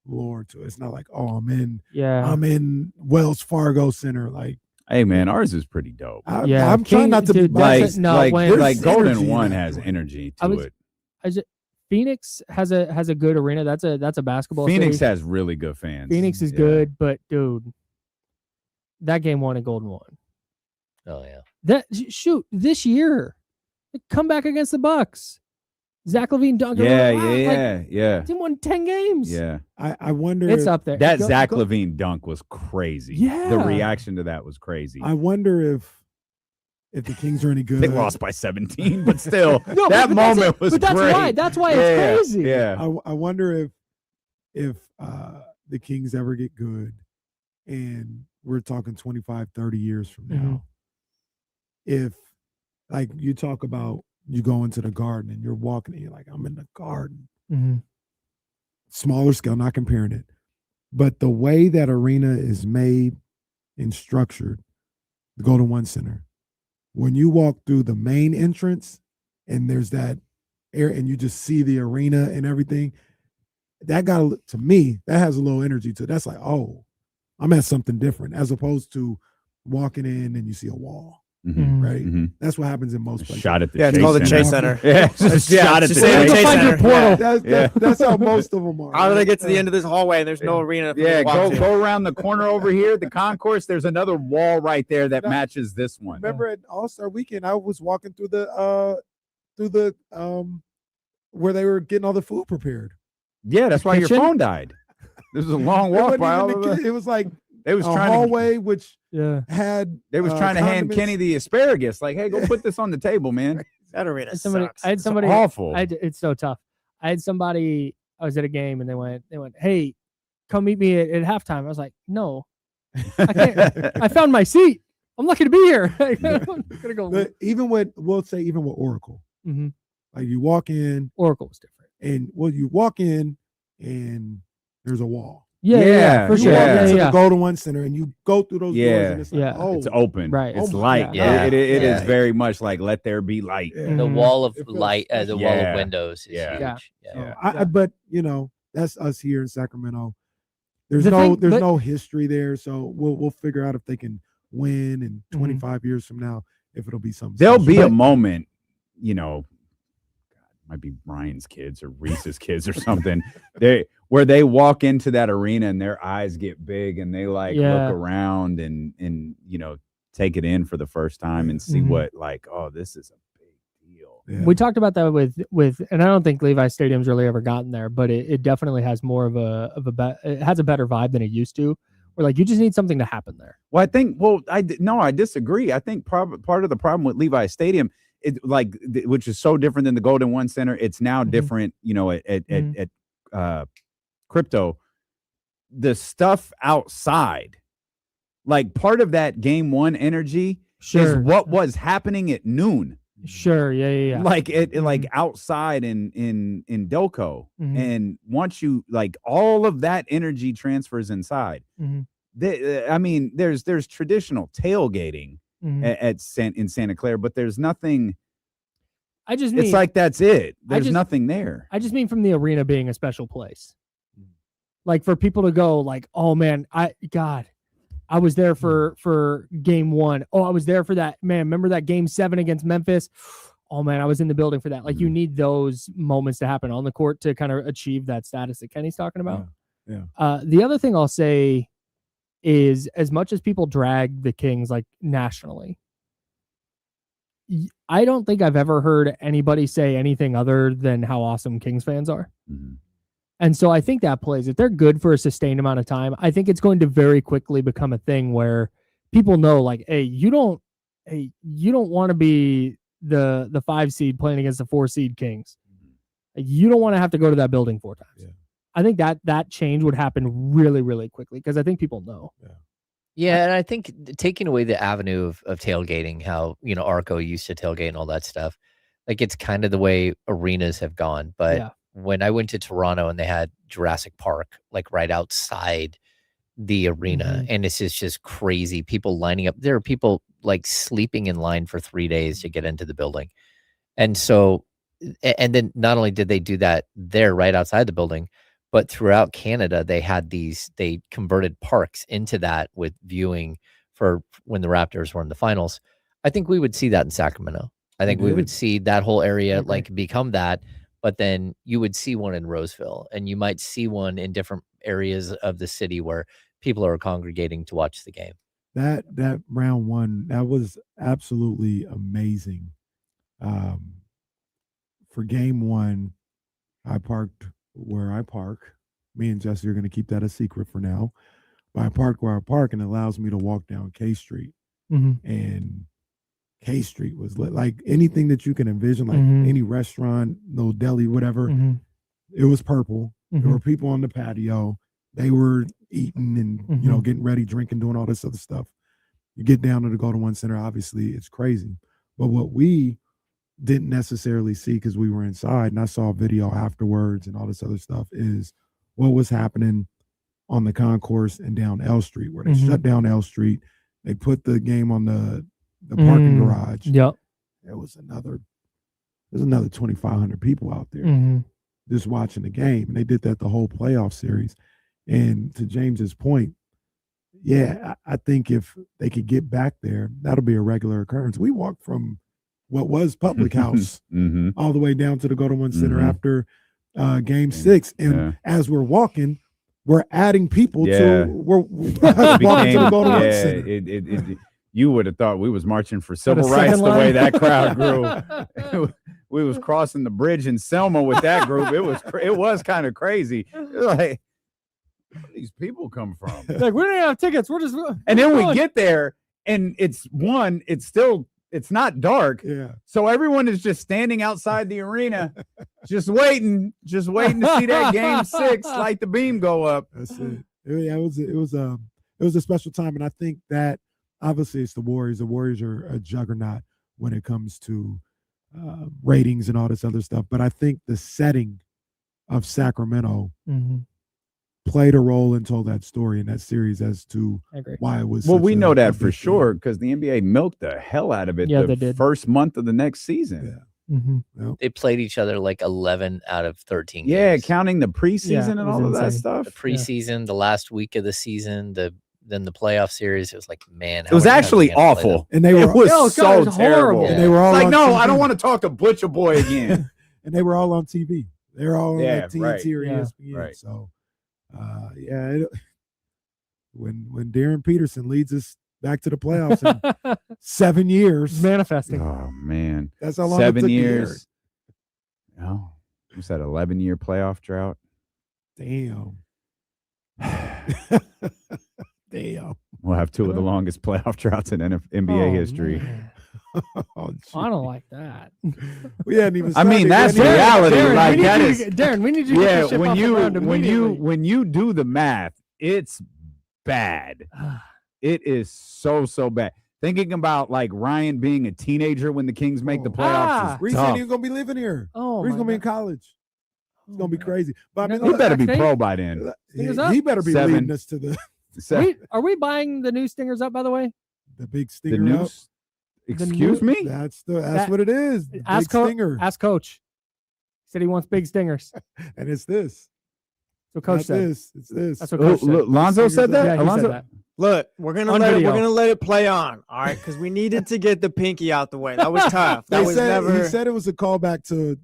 lore to it. It's not like, oh, I'm in Wells Fargo Center. Like, Hey, man, ours is pretty dope. I'm trying not to be that's biased. Like Golden energy in One that has joint. energy to it. Phoenix has a good arena. That's a basketball. Phoenix city. has really good fans. Phoenix is good, but dude, that game won at Golden One. Oh yeah. This year, come back against the Bucks. Zach LaVine dunk. Yeah. Team won 10 games. Yeah. I wonder. It's up there. That Zach LaVine dunk was crazy. Yeah. The reaction to that was crazy. I wonder if the Kings are any good. They lost by 17, but still, No, that but moment was But that's great. why. That's why it's crazy. Yeah. I wonder if the Kings ever get good, and we're talking 25, 30 years from now, if like you talk about you go into the Garden and you're walking and you're like, I'm in the Garden. Smaller scale, not comparing it. But the way that arena is made and structured, the Golden One Center, when you walk through the main entrance and there's that air and you just see the arena and everything, that to me, that has a little energy to it. That's like, oh, I'm at something different, as opposed to walking in and you see a wall. Right? That's what happens in most places. Shot at the Yeah, it's called the Chase Center. Yeah, just shot at the just say the Chase Chase Center. Center. That's how most of them are. How do they get to the end of this hallway and there's no arena? for Yeah, them to walk to? go around the corner over here, the concourse. There's another wall right there that matches this one. Remember at All-Star Weekend, I was walking through the where they were getting all the food prepared. Yeah, that's why your kitchen? phone died. This was a long walk by all of us. It was like They was a trying hallway which Yeah. had They was trying to hand condiments. Kenny the asparagus. Like, hey, go put this on the table, man. That arena sucks. I had somebody. It's awful. It's so tough. I had somebody. I was at a game and they went, hey, come meet me at halftime. I was like, no, I can't. I found my seat. I'm lucky to be here. I'm gonna go. But even with Oracle, Like you walk in, Oracle was different. and you walk in, and there's a wall. Yeah, for You sure. walk Yeah, into yeah. the Golden One Center, and you go through those doors, and it's like, Yeah. oh, It's open. Right. It's Oh, light. yeah. It Yeah. is very much like let there be light. yeah. The Mhm. wall of It feels light, the special. wall of Yeah. windows is Yeah. huge. Yeah. So Yeah. but that's us here in Sacramento. There's The thing- but- no history there, so we'll figure out if they can win in 25 years from now, if it'll be something. There'll special. be a But- moment, might be Ryan's kids or Reese's kids or something, where they walk into that arena and their eyes get big and they look around and take it in for the first time and see what this is a big deal. Yeah. We talked about that with, and I don't think Levi Stadium's really ever gotten there, but it definitely has more of it has a better vibe than it used to. Where like you just need something to happen there. Well, I think. I disagree. I think part of the problem with Levi Stadium, which is so different than the Golden One Center. It's now different. At Crypto, the stuff outside, like part of that Game 1 energy is what was happening at noon. Sure. Yeah. Like outside in Delco, and once you all of that energy transfers inside. There's traditional tailgating in Santa Clara, but there's nothing. It's like that's it. There's nothing there. I just mean from the arena being a special place, like for people to go like, oh man, I was there for Game 1. Oh, I was there for that. Man, remember that Game 7 against Memphis? Oh man, I was in the building for that. Like you need those moments to happen on the court to kind of achieve that status that Kenny's talking about. Yeah. The other thing I'll say is, as much as people drag the Kings like nationally, I don't think I've ever heard anybody say anything other than how awesome Kings fans are. Mm-hmm. And so I think that plays. If they're good for a sustained amount of time, I think it's going to very quickly become a thing where people know, like, hey, you don't want to be the 5 seed playing against the 4 seed Kings. You don't want to have to go to that building 4 times. Yeah. I think that change would happen really, really quickly because I think people know. Yeah, and I think taking away the avenue of tailgating, how Arco used to tailgate and all that stuff, like it's kind of the way arenas have gone. But when I went to Toronto and they had Jurassic Park like right outside the arena, and it's just crazy, people lining up. There are people like sleeping in line for 3 days to get into the building, and so, and then not only did they do that there right outside the building, but throughout Canada, they converted parks into that with viewing for when the Raptors were in the finals. I think we would see that in Sacramento. I think we would see that whole area like become that, but then you would see one in Roseville, and you might see one in different areas of the city where people are congregating to watch the game. That round 1, that was absolutely amazing. For Game 1, I parked where I park. Me and Jesse are going to keep that a secret for now. But I park where I park, and it allows me to walk down K Street. And K Street was lit. Like anything that you can envision, like any restaurant, no deli, whatever. It was purple. There were people on the patio. They were eating and getting ready, drinking, doing all this other stuff. You get down to the Golden One Center, obviously it's crazy. But what we didn't necessarily see, because we were inside, and I saw a video afterwards and all this other stuff, is what was happening on the concourse and down L Street, where they shut down L Street. They put the game on the parking garage. Yep. There's another 2,500 people out there just watching the game. And they did that the whole playoff series. And to James's point, I think if they could get back there, that'll be a regular occurrence. We walked from what was Public House all the way down to the Golden One Center after Game 6. And as we're walking, we're adding people to walking to the Golden One Center. You would have thought we was marching for civil rights the way that crowd grew. We was crossing the bridge in Selma with that group. It was kind of crazy. Like, where do these people come from? Like, we don't have tickets. We're just and then we get there, and it's not dark. Yeah. So everyone is just standing outside the arena, just waiting to see that Game 6 light the beam go up. That's it. It was a special time, and I think that obviously it's the Warriors. The Warriors are a juggernaut when it comes to ratings and all this other stuff. But I think the setting of Sacramento played a role and told that story in that series as to why it was. Well, we know that for big sure deal. because the NBA milked the hell out of it Yeah, they the did. first month of the next season. They played each other like 11 out of 13 Yeah, games. counting the preseason Yeah, and it was all of that insane. stuff. The preseason, the last week of the season, then the playoff series. It was like, man, It was actually awful. And they It were was Oh, God, so it was terrible. horrible. and they were all It's like, on no, TV. I don't want to talk to Butcher Boy again. And they were all on TV. They were all on Yeah, like TNT right. or Yeah. ESPN. Right. So, when Darren Peterson leads us back to the playoffs in 7 years, Manifesting. Oh man, that's how long it 7 took years. Oh, what's that? 11-year playoff drought. Damn. Damn. We'll have 2 of the longest playoff droughts in NBA history. Man. Oh, I don't like that. we hadn't even. I mean, started. that's We hadn't even- reality. Darren, Like we that need you is. to Darren, we need you to get Yeah, this ship when off the you ground when immediately. you do the math, it's bad. It is so bad. Thinking about like Ryan being a teenager when the Kings make the playoffs Reese is ain't tough. even gonna be living here. Oh, Reese my gonna be in God. college. It's gonna be Oh, crazy. But I mean, He look, better be Backstage? pro by then. Stingers up? he better be 7. leading us to the Are we buying the new Stingers up, by the way? big The stinger. new. up. Excuse me. That's That- what it is. The Ask, big stinger. ask Coach. He said he wants big stingers. And it's this. So Coach Not said. this. It's this. That's what Oh, Coach said. look, Lonzo said that. Yeah, he Alonzo? said that. Look, we're gonna On let video. it play on, all right? Because we needed to get the pinky out the way. That was tough. That They was said, never. He said it was a callback to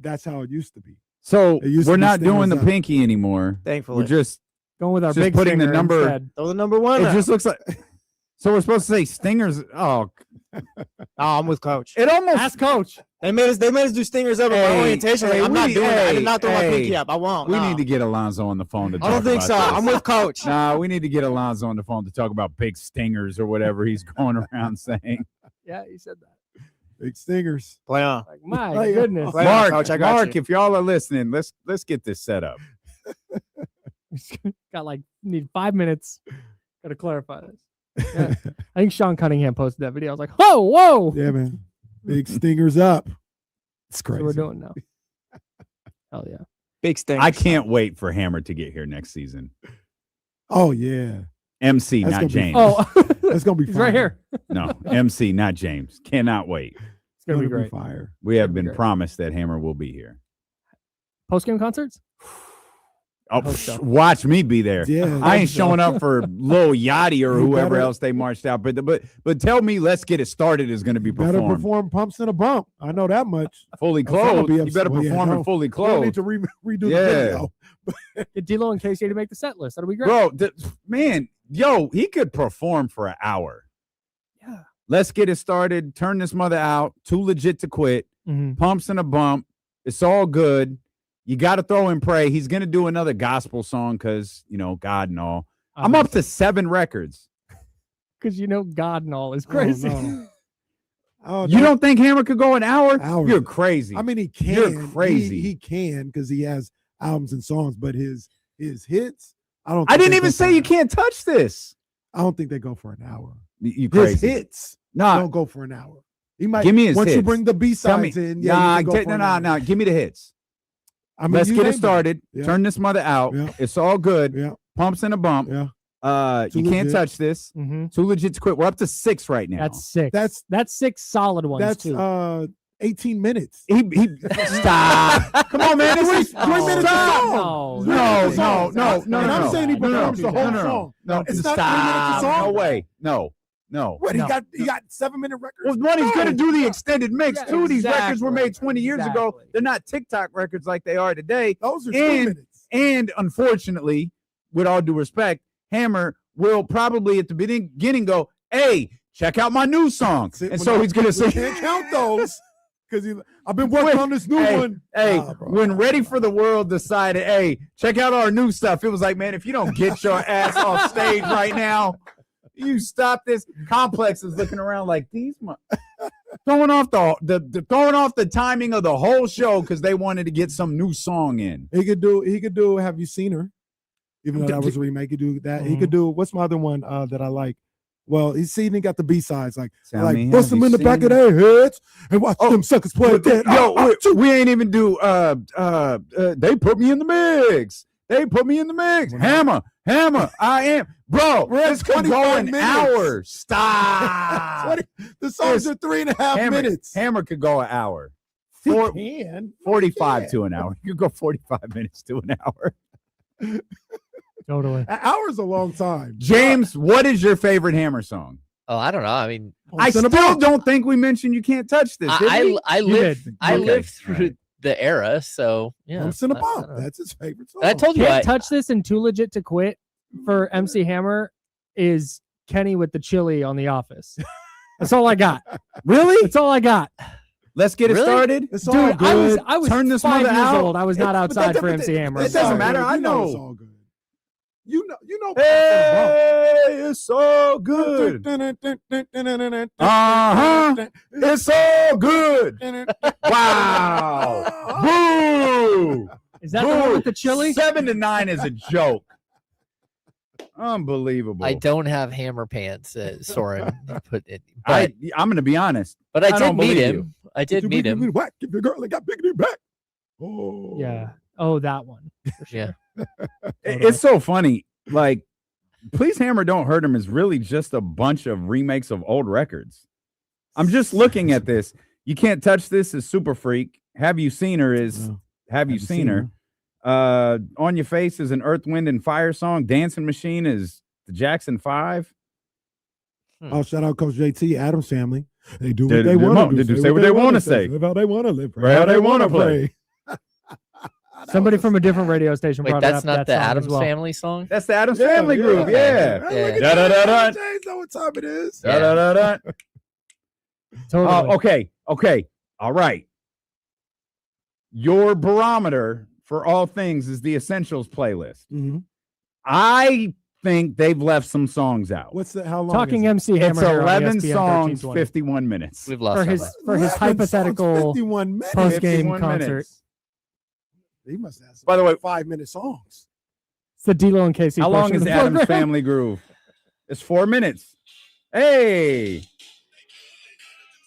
that's how it used to be. So It used to we're be not doing stingers the up. pinky anymore. Thankfully, We're just. Going with our Just big putting the stinger number- instead. throw the number one. It out. just looks like. So we're supposed to say stingers. Oh, Oh, I'm with Coach. it almost. Ask Coach. They made us do stingers up at Hey, my orientation. Like, hey, I'm not we- doing that. I hey, did not throw my hey, pinky up. I won't. We no. need to get Alonzo on the phone to talk I don't think about so. this. I'm with Coach. Nah, we need to get Alonzo on the phone to talk about big stingers or whatever he's going around saying. Yeah, he said that. Big stingers. Play on. Like, my Play on. goodness. Play on, Mark, Coach, I got Mark, you. if y'all are listening, let's get this set up. Need 5 minutes. Got to clarify this. Yeah. I think Sean Cunningham posted that video. I was like, whoa. Yeah, man. Big stingers up. It's That's crazy. what we're doing now. Hell yeah. Big stingers. I can't wait for Hammer to get here next season. Oh yeah. MC, That's not gonna be- James. Oh, That's gonna be he's fire. right here. No, MC, not James. Cannot wait. It's going to be great. fire. We have That'd be been great. promised that Hammer will be here. Post-game concerts? Oh, hope so. watch me be there. Yeah. I ain't showing up for Lil Yachty or You whoever better- else they marched out. But tell me, let's get it started is going to be Better performed. perform pumps in a bump. I know that much. Fully That's gonna clothed. be You upset. better Well, yeah, perform no. in fully We don't need clothed. to redo Yeah. the video. Get D'Lo and Casey to make the set list. That'll be great. Bro, man, yo, he could perform for an hour. Yeah. Let's get it started. Turn this mother out. Too legit to quit. Mhm. Pumps in a bump. It's all good. You got to throw and pray. He's going to do another gospel song because, God and all. I'm up to 7 records. Because God and all is crazy. no. Oh, You no. don't think Hammer could go an hour? Hour. You're crazy. I mean, he can. You're crazy. He can because he has albums and songs, but his hits, I don't. I think didn't they even go say for you an- can't touch this. I don't think they go for an hour. You His crazy. hits Nah, don't go for an hour. He might. give me his once hits. you bring the B Tell me. sides in. Nah, you can go for an hour. nah. Give me the hits. I mean, Let's you get it named started. Yeah. Turn this mother out. Yeah. It's all good. Yeah, Pumps in a bump. yeah. Too You can't legit. touch this. Mhm. Too legit to quit. We're up to 6 right now. That's 6. That's- That's 6 solid ones, That's too. 18 minutes. he stop. Come on, man. This is 3 minutes a Stop. song. No, Three minutes a no, song. no, no, And no. I'm saying he No, no, performs the whole no, no, song. No, It's not 3 minutes a stop. song. No way. No. What No. he got 7-minute records. Well, one, he's going to No. do the extended mix. Yeah, Two, these records were exactly. made 20 years ago. Exactly. They're not TikTok records like they are today. Those are 2 And- minutes. And unfortunately, with all due respect, Hammer will probably at the beginning go, "Hey, check out my new song," See, and when so he's going to we say, can't count those because I've been working on this new one. Hey, Nah, bro. when Ready for the World decided, hey, check out our new stuff, it was like, man, if you don't get your ass off stage right now, you stop this. Complex is looking around like these throwing off throwing off the timing of the whole show because they wanted to get some new song in. He could do Have You Seen Her? Even though that was a remake, he could do that. He could do what's my other one that I like? Well, he got the B-sides like Tell me, bust have them in you the back seen of their heads and watch them suckers play dead. We ain't even do they put me in the mix. Hammer, I am. Bro, this could go an hour. Stop. The songs are 3.5 minutes. Hammer could go an hour. 45 to an hour. You could go 45 minutes to an hour. Totally. An hour's a long time. James, what is your favorite Hammer song? Oh, I don't know. I mean, I still don't think we mentioned You Can't Touch This. I lived through the era, so yeah. I'm Cinnabon. That's his favorite song. I told you, Can't Touch This and Too Legit to Quit for MC Hammer is Kenny with the chili on The Office. That's all I got. Really? That's all I got. Let's get it started. It's all Dude, good. I was Turn this 5 mother years out. old. I was not outside for MC Hammer. It doesn't matter. I know. It's all good. You know. Hey, it's so good. It's so good. Wow. Boo. Is that the one with the chili? 7 to 9 is a joke. Unbelievable. I don't have Hammer pants, Soren put it. I'm But, going to be honest. but I don't did meet believe him. you. I did meet him. Whack, give your girl and got big in your back. Oh. Yeah. Oh, that one. Yeah. It's so funny. Like, Please Hammer Don't Hurt Him is really just a bunch of remakes of old records. I'm just looking at this. You Can't Touch This is Super Freak. Have You Seen Her is Have You Seen Her? On Your Face is an Earth, Wind, and Fire song. Dancing Machine is the Jackson 5. Oh, shout out Coach JT, Adams Family. They do what they want to do. Say what they want to say. Live how they want to live. Pray how they want to play. Somebody from a different radio station Wait, brought that's up not that the song as Adams well. Family song? That's the Adams Family group. Yeah. Yeah. Da-da-da-da. James know what time it is. Yeah. Da-da-da-da. Totally. Okay. All right. Your barometer for all things is the Essentials playlist. Mm-hmm. I think they've left some songs out. What's the how long? Talking is MC It's Hammer. here on 11 ESPN songs, 1320. 51 minutes. We've lost for our his mind. for his 11 songs, hypothetical 51 minutes. post game 51 concert. minutes. He must have some By the way, 5-minute songs. It's the D'Lo and Casey. how long portion is of the Adam's program. Family Groove? It's 4 minutes. Hey.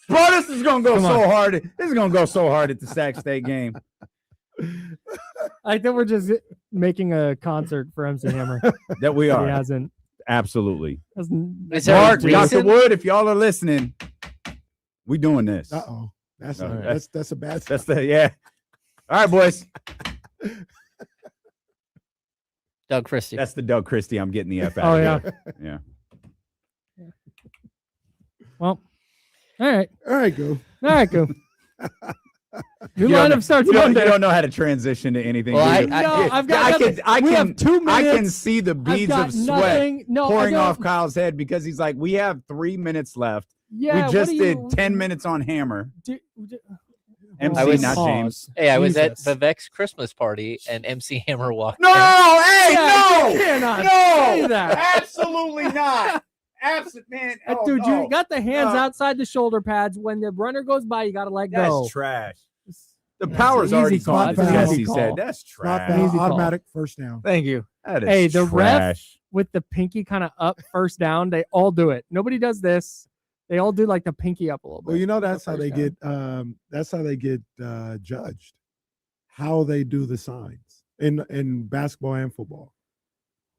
Bro, this is going to go Come so on. hard. This is going to go so hard at the Sac State game. I think we're just making a concert for MC Hammer. That we He are. hasn't. Absolutely. Is there a Mark, Dr. reason? Wood, if y'all are listening, we doing this. Uh-oh. That's All a, right. that's a bad That's the, yeah. All right, boys. Doug Christie. That's the Doug Christie. I'm getting the F out Oh, of yeah. here. Yeah. Well, all right. All right, go. All right, go. Your You don't lineup starts You Monday. don't know how to transition to anything. Well, do you? No, I've got nothing. We have 2 I can minutes. see the I've beads got of sweat nothing. No, I pouring don't. off Kyle's head because he's like, we have 3 minutes left. Yeah, we just what do did you- 10 minutes on Hammer. MC, I was- not James. Hey, I was at Jesus. Vivek's Christmas party and MC Hammer walked No, in. hey, Yeah, you cannot say no, that. absolutely not. Absolutely, man. Oh, Dude, no. you got the hands No. outside the shoulder pads. When the runner goes by, you got to let go. That's trash. The That's power's an already easy call. gone. That's an Jesse easy call. said, that's Not trash. bad. Easy call. Automatic first down. Thank you. That is Hey, the ref trash. with the pinky kind of up first down, they all do it. Nobody does this. They all do like the pinky up a little bit. Well, you know that's how First they down. get judged. How they do the signs in basketball and football.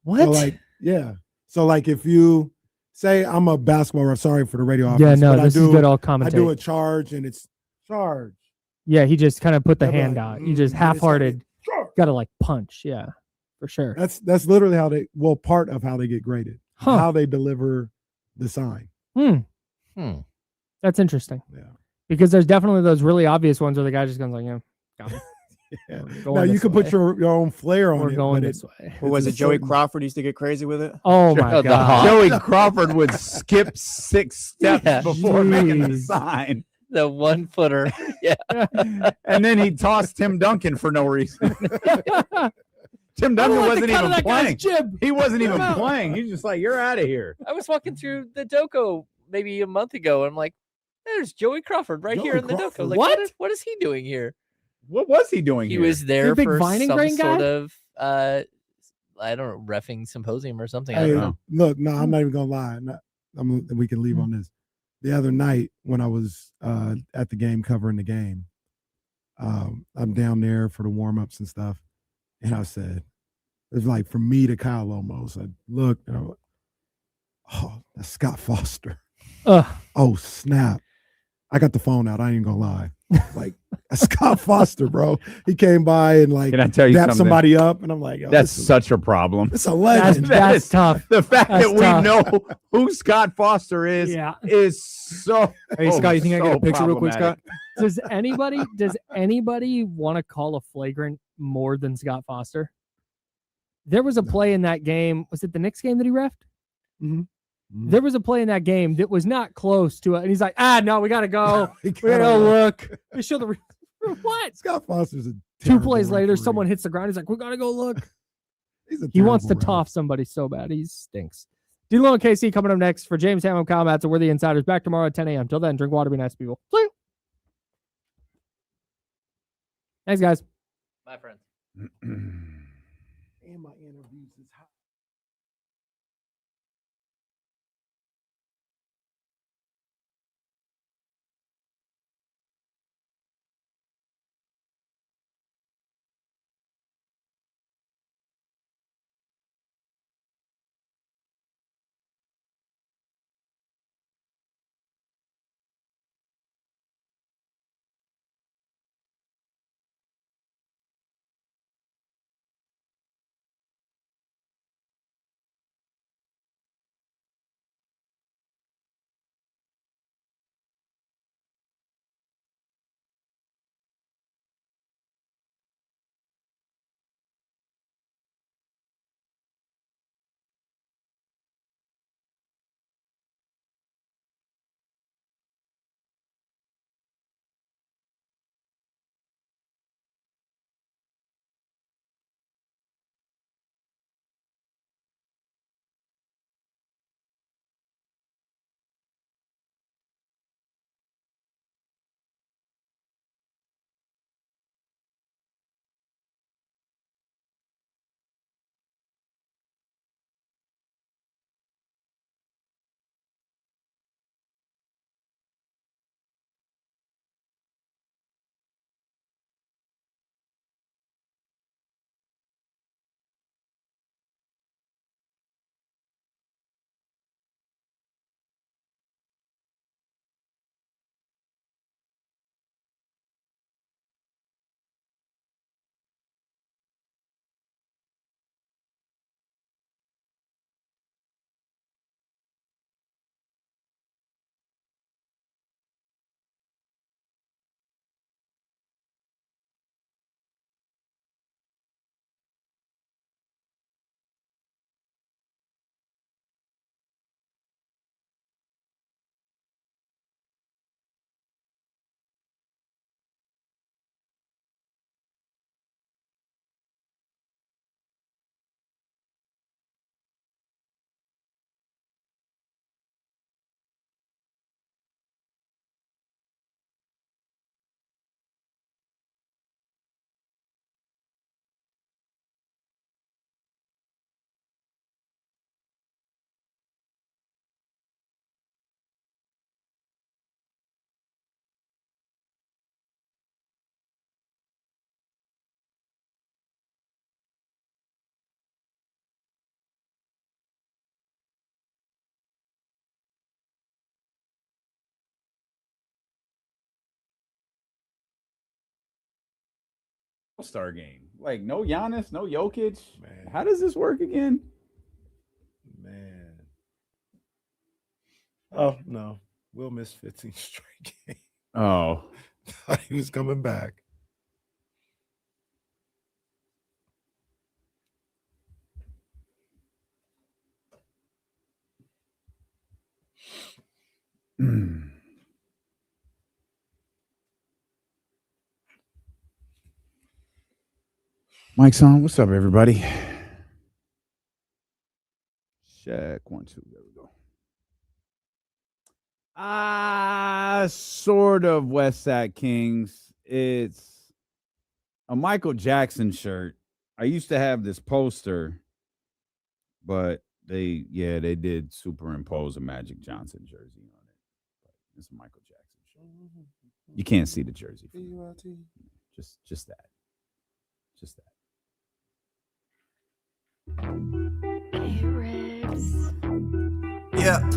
What? So like, yeah. So like if you say I'm a basketball ref, sorry for the radio yeah, offense, no, but this I is do good all I commentate. do a charge and it's charge. Yeah, he just kind of put the Yeah, hand but, out. You just it's half-hearted. Charge. Got to like punch. Yeah, for sure. That's literally how they part of how they get graded. Huh. How they deliver the sign. That's interesting. Yeah. Because there's definitely those really obvious ones where the guy just goes like, yeah, got me. Yeah. We're going Now you this can put way. your own flair on We're it. going but this way. Or was it's it a Joey certain- Crawford used to get crazy with it? Oh my the god. Hawk. Joey Crawford would skip 6 steps Yeah. before making the Jeez. sign. The 1 footer. Yeah. And then he tossed Tim Duncan for no reason. Tim Duncan wasn't even playing. Jib. He wasn't even Come out. playing. He's just like, you're out of here. I was walking through the Doco maybe a month ago. And I'm like, there's Joey Crawford right here Joey in the Crawford. Doco. Like, What? what is he doing here? What was he doing He here? was there big for Vining some grain sort guy? of I don't know, reffing symposium or something. I Hey, don't know. look, no, I'm not even gonna lie. we can leave on this. The other night when I was at the game covering the game, I'm down there for the warm-ups and stuff, and I said, it's like from me to Kyle almost. I looked and I went, oh, that's Scott Foster. Oh, snap. I got the phone out. I ain't gonna lie. Like, that's Scott Foster, bro. He came by and like Can I tell you dapped something? somebody up, and I'm like, oh, that's such a problem. It's a legend. That's tough. The fact That's that we tough. know who Scott Foster is so. Hey, Scott, you think I can get a picture real quick, Scott? Does anybody want to call a flagrant more than Scott Foster? There was a play in that game. Was it the Knicks game that he reffed? Mm-hmm. There was a play in that game that was not close to it. And he's like, no, we got to go. We We got to look. They show the what? Scott Foster's a Two plays terrible later, referee. someone hits the ground. He's like, we got to go look. He wants to toff somebody so bad. He stinks. D-Lo and KC coming up next. For James Ham, I'm Kyle Madsen. We're the Insiders. Back tomorrow at 10 a.m. Till then, drink water, be nice people. See you. Thanks, guys. Bye, friends. And my interviews is hot. All-Star game. Like, no Giannis, no Jokic. Man. How does this work again? Man. Oh, no. Will miss 15 straight games. Oh. Thought he was coming back. Mike's on. What's up, everybody? Check 1, 2. There we go. Sort of West Side Kings. It's a Michael Jackson shirt. I used to have this poster, but They did superimpose a Magic Johnson jersey on it. It's a Michael Jackson shirt. You can't see the jersey. Just that. Just that. Hey, Riggs. Yeah.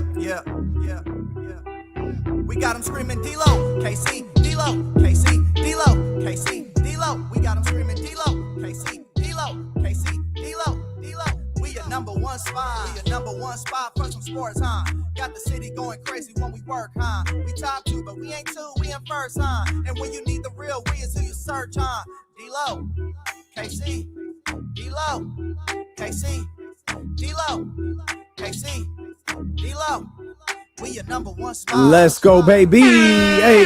We got him screaming D-Lo, KC, D-Lo, KC, D-Lo, KC, D-Lo. We got him screaming D-Lo, KC, D-Lo, KC, D-Lo, D-Lo. We your number one spot. We your number one spot for some sports, huh? Got the city going crazy when we work, huh? We top 2, but we ain't 2, we in first, huh? And when you need the real, we is who you search, huh? D-Lo, KC, D-Lo, KC, D-Lo, KC, D-Lo. We your number one spot. Let's go, baby. Hey.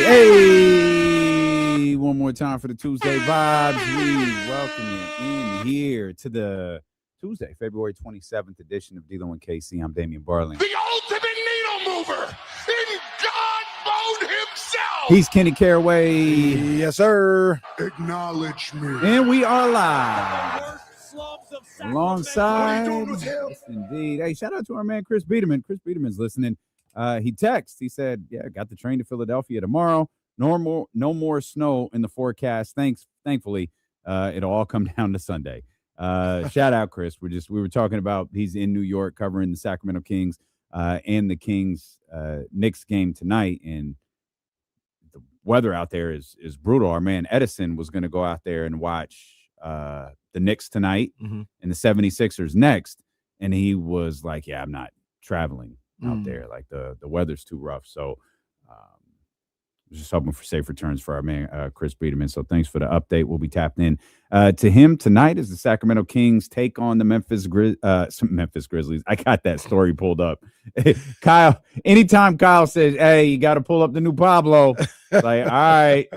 One more time for the Tuesday vibes. We welcome you in here to the Tuesday, February 27th edition of D-Lo and KC. I'm Damian Barling. The ultimate needle mover in God mode himself. He's Kenny Caraway. Yes, sir. Acknowledge me. And we are live. Alongside. Yes, indeed. Hey, shout out to our man, Chris Biederman. Chris Biederman's listening. He texted. He said, yeah, got the train to Philadelphia tomorrow. No more snow in the forecast. Thankfully, it'll all come down to Sunday. Shout out, Chris. We were talking about he's in New York covering the Sacramento Kings and the Kings Knicks game tonight. And the weather out there is brutal. Our man Edison was going to go out there and watch the Knicks tonight and the 76ers next. And he was like, yeah, I'm not traveling out there. Like the weather's too rough. So just hoping for safe returns for our man Chris Biederman. So thanks for the update. We'll be tapped in to him tonight as the Sacramento Kings take on the Memphis Grizzlies. I got that story pulled up. Kyle, anytime Kyle says, hey, you got to pull up the new Pablo, like, all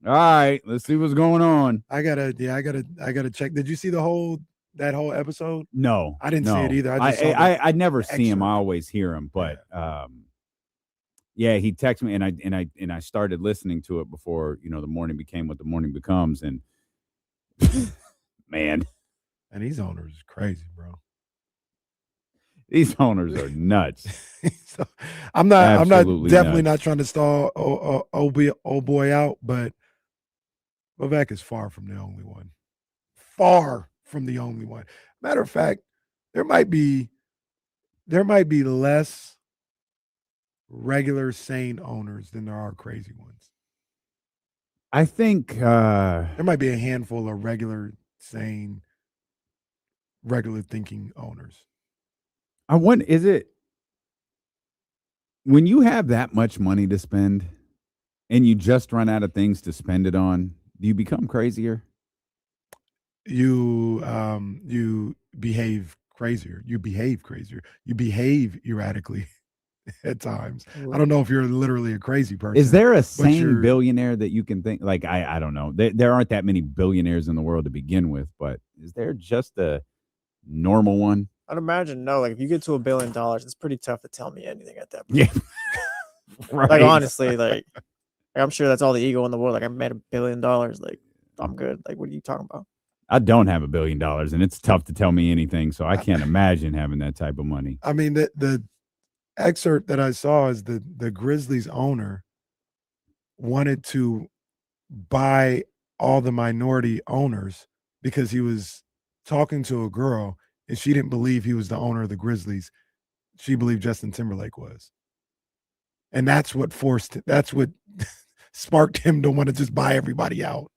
right, let's see what's going on. I gotta check. Did you see that whole episode? No, I didn't see it either. I never see him. I always hear him, but yeah, he texted me and I started listening to it before the morning became what the morning becomes, and man, and these owners is crazy, bro. These owners are nuts. So, I'm definitely nuts. not trying to stall old boy out, but Vivek is far from the only one. Far from the only one. Matter of fact, there might be less regular sane owners than there are crazy ones. I think there might be a handful of regular sane, regular thinking owners. Is it when you have that much money to spend and you just run out of things to spend it on, do you become crazier? You behave crazier. You behave crazier. You behave erratically at times. I don't know if you're literally a crazy person. Is there a sane billionaire that you can think like? I don't know. There aren't that many billionaires in the world to begin with, but is there just a normal one? I'd imagine no. Like if you get to $1 billion, it's pretty tough to tell me anything at that point. Yeah, right. Like honestly, like I'm sure that's all the ego in the world. Like I made $1 billion. Like I'm good. Like what are you talking about? I don't have $1 billion, and it's tough to tell me anything. So I can't imagine having that type of money. I mean, the excerpt that I saw is the Grizzlies owner wanted to buy all the minority owners because he was talking to a girl and she didn't believe he was the owner of the Grizzlies. She believed Justin Timberlake was. And that's what sparked him to want to just buy everybody out.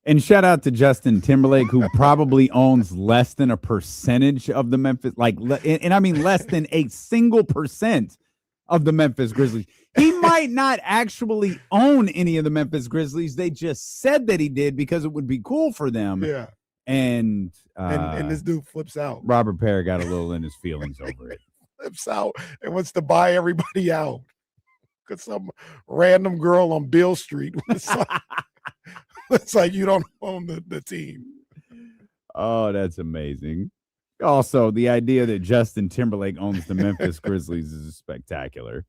And shout out to Justin Timberlake, who probably owns less than a percentage of the Memphis, and I mean less than a single % of the Memphis Grizzlies. He might not actually own any of the Memphis Grizzlies. They just said that he did because it would be cool for them. Yeah. And this dude flips out. Robert Perry got a little in his feelings over it. Flips out and wants to buy everybody out. Because some random girl on Beale Street was it's like you don't own the team. Oh, that's amazing. Also, the idea that Justin Timberlake owns the Memphis Grizzlies is spectacular.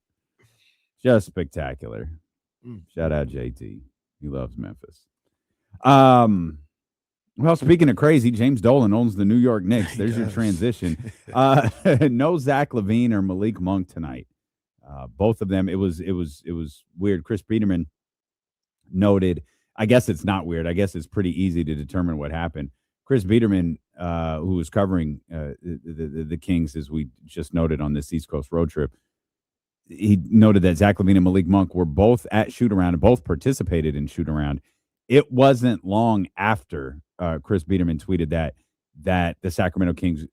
Just spectacular. Shout out JT. He loves Memphis. Well, speaking of crazy, James Dolan owns the New York Knicks. There's your transition. No Zach LaVine or Malik Monk tonight. Both of them. It was weird. Chris Peterman noted. I guess it's not weird. I guess it's pretty easy to determine what happened. Chris Peterman, who was covering the Kings, as we just noted on this East Coast road trip, he noted that Zach LaVine and Malik Monk were both at shoot-around and both participated in shoot-around. It wasn't long after Chris Peterman tweeted that the Sacramento Kings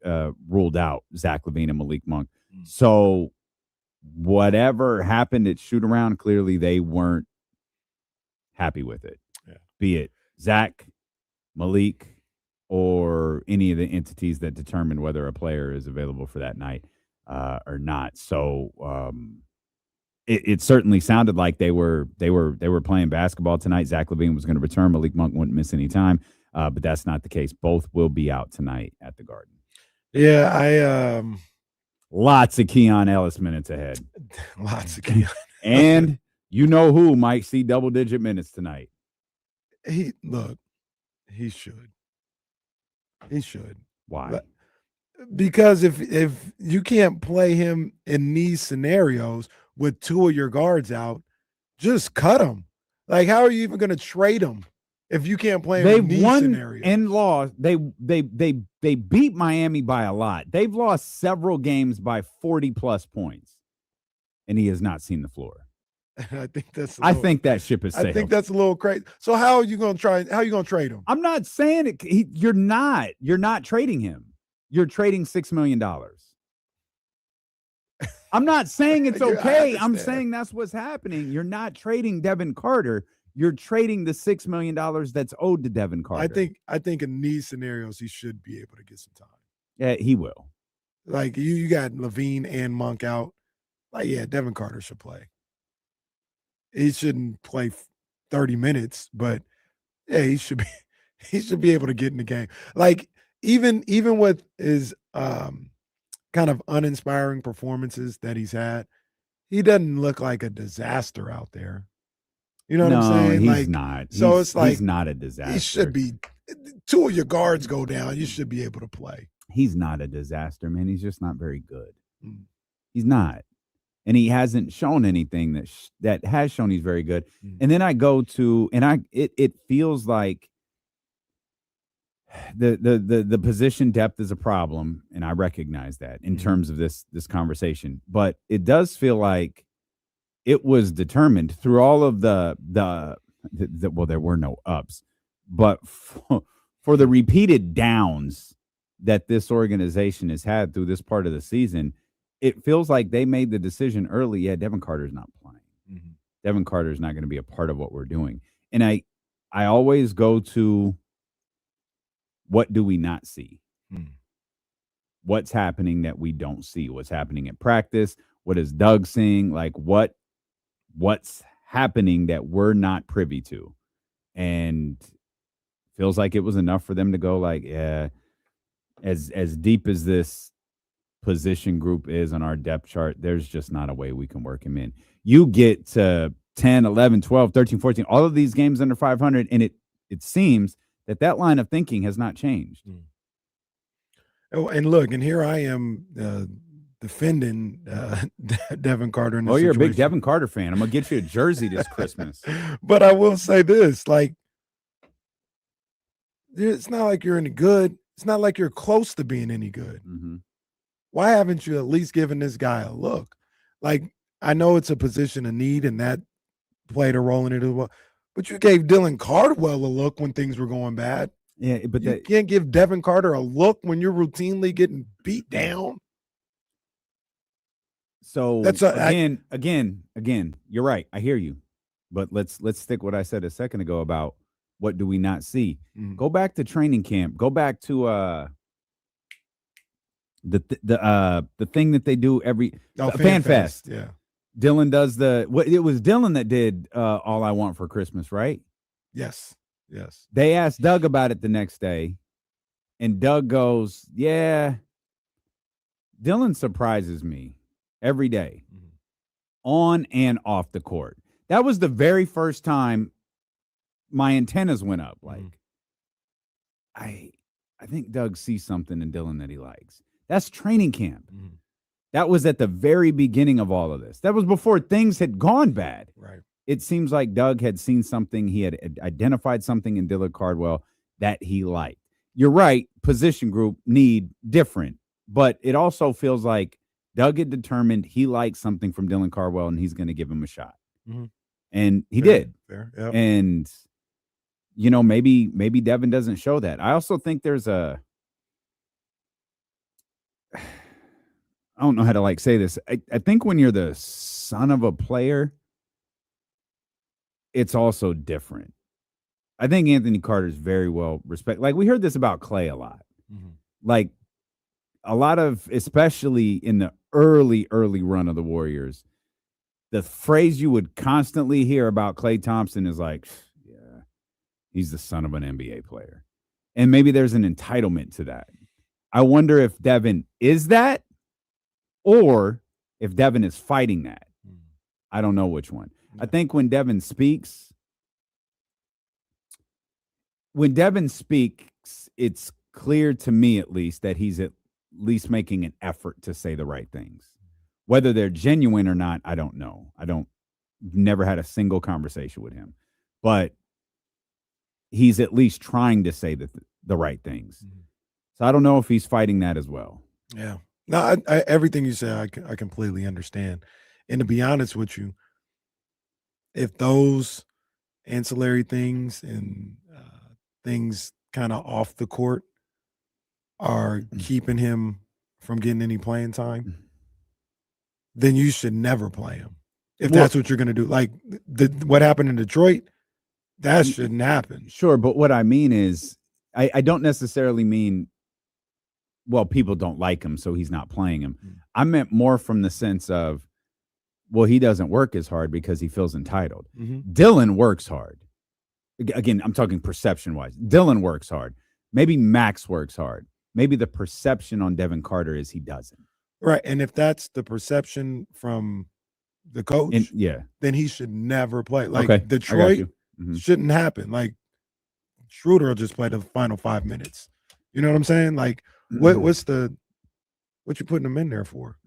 ruled out Zach LaVine and Malik Monk. So whatever happened at shoot-around, clearly they weren't happy with it. Yeah. Be it Zach, Malik, or any of the entities that determine whether a player is available for that night or not. So it certainly sounded like they were playing basketball tonight. Zach LaVine was going to return. Malik Monk wouldn't miss any time, but that's not the case. Both will be out tonight at the Garden. Yeah, lots of Keon Ellis minutes ahead. Lots of Keon. And you know who might see double-digit minutes tonight. He should. He should. Why? Because if you can't play him in these scenarios with two of your guards out, just cut him. Like, how are you even going to trade him if you can't play him in these scenarios? And lost. They beat Miami by a lot. They've lost several games by 40-plus points, and he has not seen the floor. I think that ship is sailed. I think that's a little crazy. So how are you going to trade him? I'm not saying it. You're not trading him. You're trading $6 million. I'm not saying it's okay. I'm saying that's what's happening. You're not trading Devin Carter. You're trading the $6 million that's owed to Devin Carter. I think in these scenarios, he should be able to get some time. Yeah, he will. Like you got LaVine and Monk out. Like, yeah, Devin Carter should play. He shouldn't play 30 minutes, but yeah, he should be able to get in the game. Like even with his kind of uninspiring performances that he's had, he doesn't look like a disaster out there. You know what I'm saying? He's not. So it's like he's not a disaster. He should be. Two of your guards go down, you should be able to play. He's not a disaster, man. He's just not very good. He's not. And he hasn't shown anything that has shown he's very good. And then I go to, and it feels like the position depth is a problem, and I recognize that in terms of this conversation. But it does feel like it was determined through all of the well, there were no ups, but for the repeated downs that this organization has had through this part of the season, it feels like they made the decision early. Yeah, Devin Carter's not playing. Devin Carter's not going to be a part of what we're doing. And I always go to, what do we not see? What's happening that we don't see? What's happening at practice? What is Doug seeing? Like what's happening that we're not privy to? And feels like it was enough for them to go like, yeah, as deep as this position group is on our depth chart, there's just not a way we can work him in. You get to 10, 11, 12, 13, 14, all of these games under 500, and it seems that line of thinking has not changed. Oh, and look, and here I am defending Devin Carter in this you're a big situation. Devin Carter fan. I'm going to get you a jersey this Christmas. But I will say this, like, it's not like you're any good. It's not like you're close to being any good. Why haven't you at least given this guy a look? Like, I know it's a position of need, and that played a role in it as well. But you gave Dylan Cardwell a look when things were going bad. Yeah, but you can't give Devin Carter a look when you're routinely getting beat down. So that's again, you're right. I hear you. But let's stick what I said a second ago about what do we not see. Go back to training camp. Go back to the thing that they do every Fan Fest. Yeah. Dylan does it was Dylan that did All I Want for Christmas, right? Yes. They asked Doug about it the next day, and Doug goes, yeah, Dylan surprises me every day on and off the court. That was the very first time my antennas went up. Like, I think Doug sees something in Dylan that he likes. That's training camp. That was at the very beginning of all of this. That was before things had gone bad. Right. It seems like Doug had seen something. He had identified something in Dylan Cardwell that he liked. You're right. Position group need different, but it also feels like Doug had determined he liked something from Dylan Cardwell and he's going to give him a shot. And he did. Fair. Yep. And, you know, maybe Devin doesn't show that. I also think there's I don't know how to say this. I think when you're the son of a player, it's also different. I think Anthony Carter's very well respected. Like, we heard this about Clay a lot. Like, a lot of, especially in the early run of the Warriors, the phrase you would constantly hear about Klay Thompson is like, yeah, he's the son of an NBA player. And maybe there's an entitlement to that. I wonder if Devin is that, or if Devin is fighting that. I don't know which one. I think when Devin speaks, it's clear to me, at least, that he's at least making an effort to say the right things. Whether they're genuine or not, I don't know. Never had a single conversation with him, but he's at least trying to say the right things. So I don't know if he's fighting that as well. Yeah. No, I everything you say, I completely understand. And to be honest with you, if those ancillary things and things kind of off the court are keeping him from getting any playing time, then you should never play him. If that's what you're going to do. Like what happened in Detroit, that shouldn't happen. Sure, but what I mean is I don't necessarily mean, well, people don't like him, so he's not playing him. I meant more from the sense of, well, he doesn't work as hard because he feels entitled. Dylan works hard. Again, I'm talking perception-wise. Dylan works hard. Maybe Max works hard. Maybe the perception on Devin Carter is he doesn't. Right, and if that's the perception from the coach, then he should never play. Like Detroit shouldn't happen. Like Schroeder will just play the final 5 minutes. You know what I'm saying? Like what you putting him in there for?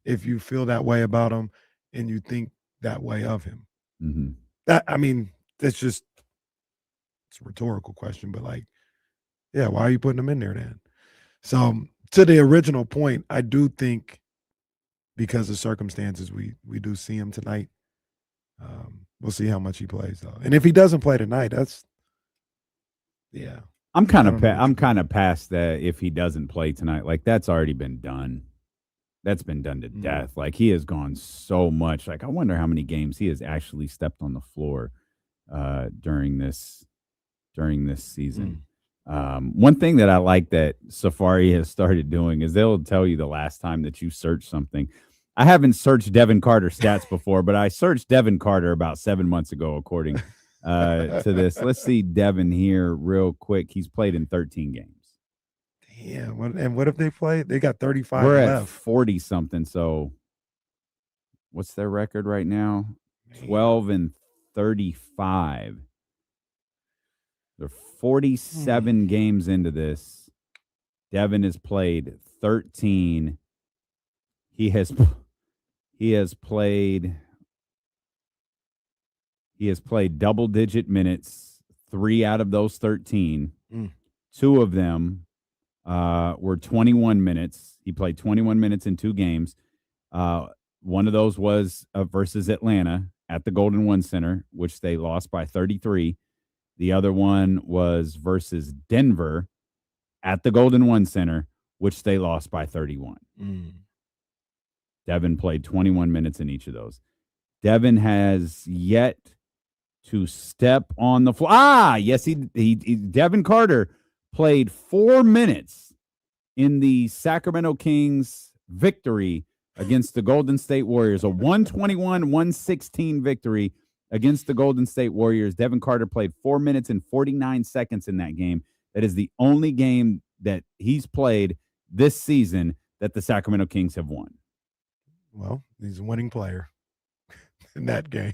If you feel that way about him and you think that way of him. That's just, it's a rhetorical question, but like, yeah, why are you putting him in there then? So to the original point, I do think because of circumstances, we do see him tonight. We'll see how much he plays though. And if he doesn't play tonight, I'm kind of past that. If he doesn't play tonight, like that's already been done. That's been done to death. Like he has gone so much. Like I wonder how many games he has actually stepped on the floor during this season. One thing that I like that Safari has started doing is they'll tell you the last time that you searched something. I haven't searched Devin Carter stats before, but I searched Devin Carter about 7 months ago, according to this. Let's see Devin here real quick. He's played in 13 games. Yeah, and what if they play? They got 35 We're left. at 40 something. So what's their record right now? 12-35. They're 47 games into this. Devin has played 13. He has played double-digit minutes, 3 out of those 13. 2 of them were 21 minutes. He played 21 minutes in 2 games. One of those was versus Atlanta at the Golden One Center, which they lost by 33. The other one was versus Denver at the Golden One Center, which they lost by 31. Devin played 21 minutes in each of those. Devin has yet to step on the floor. Yes, he Devin Carter played 4 minutes in the Sacramento Kings victory against the Golden State Warriors, a 121-116 victory against the Golden State Warriors. Devin Carter played 4 minutes and 49 seconds in that game. That is the only game that he's played this season that the Sacramento Kings have won. Well, he's a winning player in that game.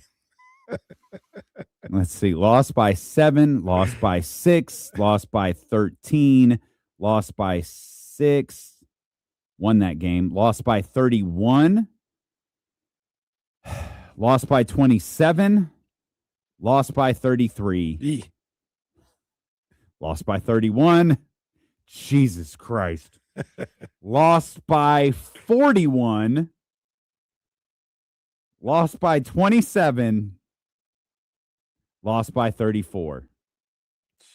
Let's see. Lost by 7, lost by 6, lost by 13, lost by 6, won that game, lost by 31, lost by 27, lost by 33, lost by 31. Jesus Christ. Lost by 41, lost by 27, lost by 34.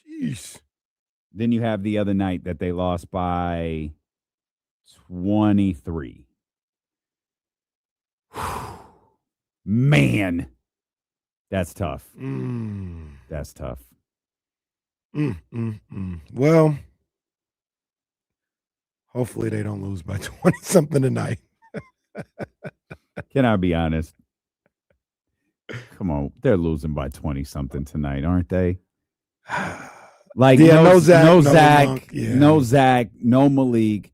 Jeez. Then you have the other night that they lost by 23. Man, that's tough. That's tough. Well, hopefully they don't lose by 20-something tonight. Can I be honest? Come on, they're losing by 20-something tonight, aren't they? Like no Zach, no Malik.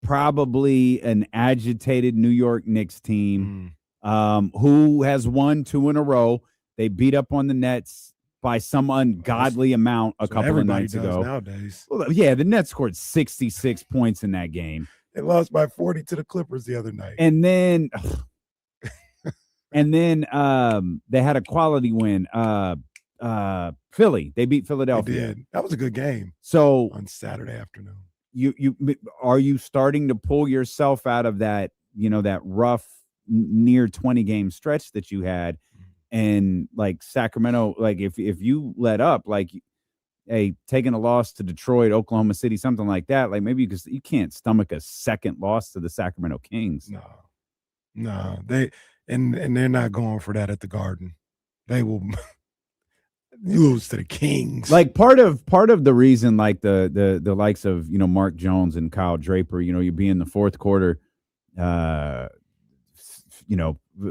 Probably an agitated New York Knicks team who has won 2 in a row. They beat up on the Nets by some ungodly amount a couple of nights ago. Nowadays. Well, yeah, the Nets scored 66 points in that game. They lost by 40 to the Clippers the other night. And then they had a quality win. Philly. They beat Philadelphia. They did. That was a good game. So on Saturday afternoon. You starting to pull yourself out of that, that rough near 20 game stretch that you had, and like Sacramento, like if you let up, like, hey, taking a loss to Detroit, Oklahoma City, something like that, like maybe you can't stomach a second loss to the Sacramento Kings. No, they're not going for that at the Garden. They will lose to the Kings. Like part of the reason, like the likes of Mark Jones and Kyle Draper, you be in the fourth quarter,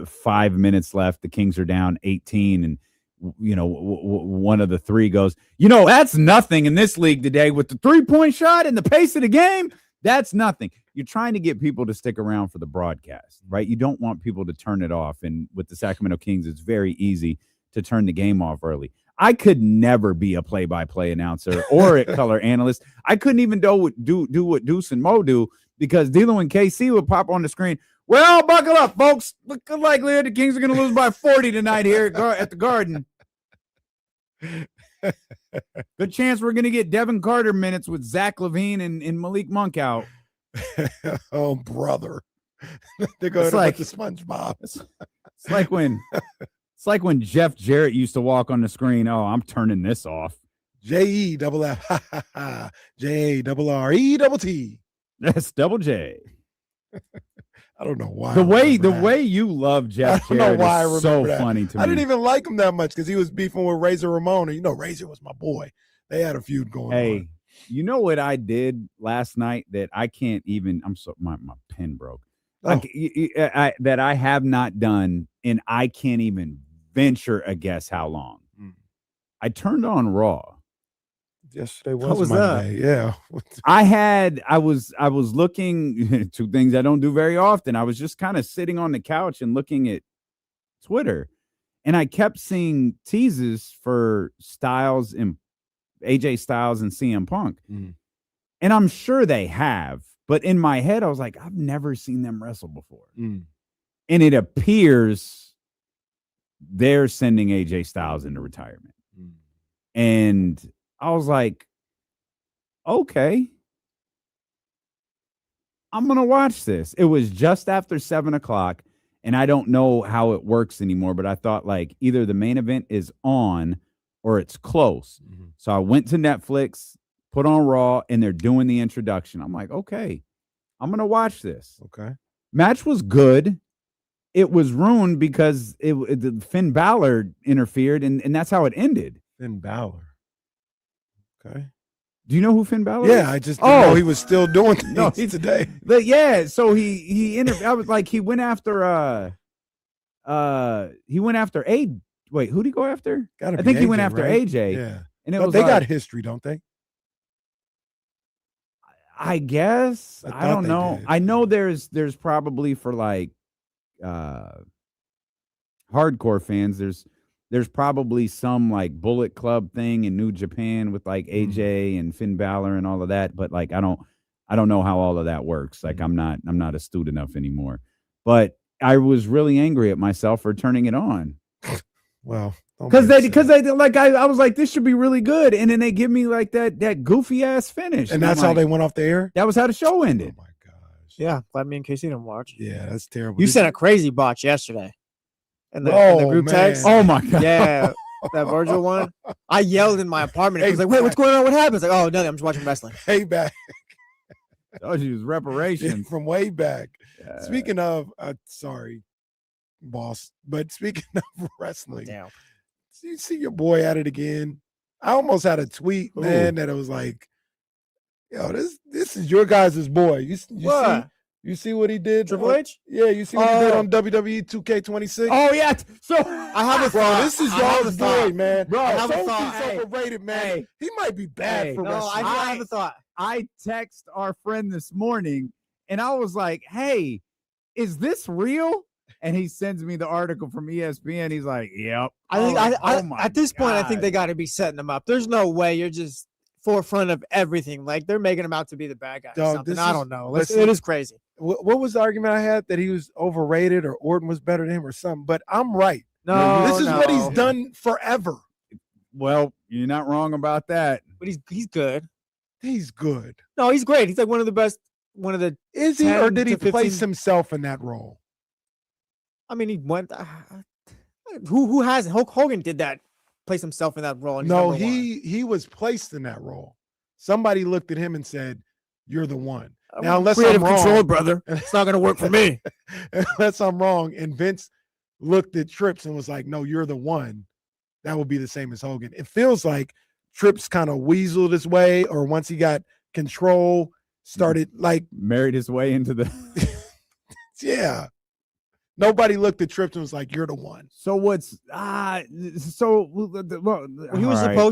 5 minutes left, the Kings are down 18, and one of the three goes, that's nothing in this league today with the 3-point shot and the pace of the game. That's nothing. You're trying to get people to stick around for the broadcast, right? You don't want people to turn it off. And with the Sacramento Kings, it's very easy to turn the game off early. I could never be a play-by-play announcer or a color analyst. I couldn't even do what Deuce and Mo do, because D'Lo and KC would pop on the screen. Well, buckle up, folks. Look likely the Kings are going to lose by 40 tonight here at the Garden. Good chance we're going to get Devin Carter minutes with Zach LaVine and Malik Monk out. Oh, brother. They're going to like the SpongeBob. It's like when Jeff Jarrett used to walk on the screen. Oh, I'm turning this off. JEFF. JARRETT. That's double J. I don't know why. The way you love Jeff Jarrett is so funny to me. I didn't even like him that much because he was beefing with Razor Ramon. And Razor was my boy. They had a feud going on. Hey, you know what I did last night that I can't even, my pen broke. Oh. That I have not done, and I can't even venture a guess how long. I turned on Raw. Yesterday was Monday. Yeah. I was looking to things I don't do very often. I was just kind of sitting on the couch and looking at Twitter, and I kept seeing teases for Styles and AJ Styles and CM Punk. And I'm sure they have, but in my head, I was like, I've never seen them wrestle before. And it appears they're sending AJ Styles into retirement. And I was like, okay, I'm going to watch this. It was just after 7:00, and I don't know how it works anymore, but I thought like either the main event is on or it's close. So I went to Netflix, put on Raw, and they're doing the introduction. I'm like, okay, I'm going to watch this. Okay. Match was good. It was ruined because Finn Balor interfered, and that's how it ended. Finn Balor. Okay. Do you know who Finn Balor is? Yeah, I just didn't know he was still doing things today. But yeah, so he I was like, he went after A. Wait, who'd he go after? I think he went after AJ. Yeah. And they got history, don't they? I guess. I don't know. I know there's probably for like hardcore fans, there's probably some like Bullet Club thing in New Japan with like AJ and Finn Balor and all of that, but like I don't know how all of that works. Like I'm not astute enough anymore. But I was really angry at myself for turning it on. Well, because they like I was like, this should be really good, and then they give me like that goofy ass finish, and that's how they went off the air. That was how the show ended. Oh my gosh! Yeah, glad me and Casey didn't watch. Yeah, that's terrible. You sent a crazy botch yesterday in the group text. Oh my god! Yeah, that Virgil one. I yelled in my apartment. I was like, "Wait, what's going on? What happened?" It's like, "Oh, nothing. I'm just watching wrestling." Hey, back. Oh, she was reparations from way back. Speaking of, sorry, boss, but speaking of wrestling, damn. You see your boy at it again. I almost had a tweet, man, that it was like, yo, this is your guys' boy. You see what he did? Triple H? Yeah, you see what he did on WWE 2K26? Oh, yeah. So I have a thought. This is y'all's boy, man. Bro, I have a thought. He's overrated, man. Hey. He might be bad for wrestling. I have a thought. I text our friend this morning, and I was like, hey, is this real? And he sends me the article from ESPN. He's like, yep. I think at this point, I think they got to be setting them up. There's no way you're just forefront of everything. Like they're making him out to be the bad guy or something. I don't know. It is crazy. What was the argument I had? That he was overrated or Orton was better than him or something. But I'm right. No, this is what he's done forever. Well, you're not wrong about that. But he's good. He's good. No, he's great. He's like one of the best. One of the is he or did he place himself in that role? I mean, he went. Who hasn't? Hulk Hogan did that. Place himself in that role. And no, he was placed in that role. Somebody looked at him and said, "You're the one." Now, unless I'm wrong, control, brother, it's not going to work for me. Unless I'm wrong, and Vince looked at Trips and was like, "No, you're the one." That would be the same as Hogan. It feels like Trips kind of weaseled his way, or once he got control, started like married his way into the. Yeah. Nobody looked at Trips and was like, "You're the one." So what's he was supposed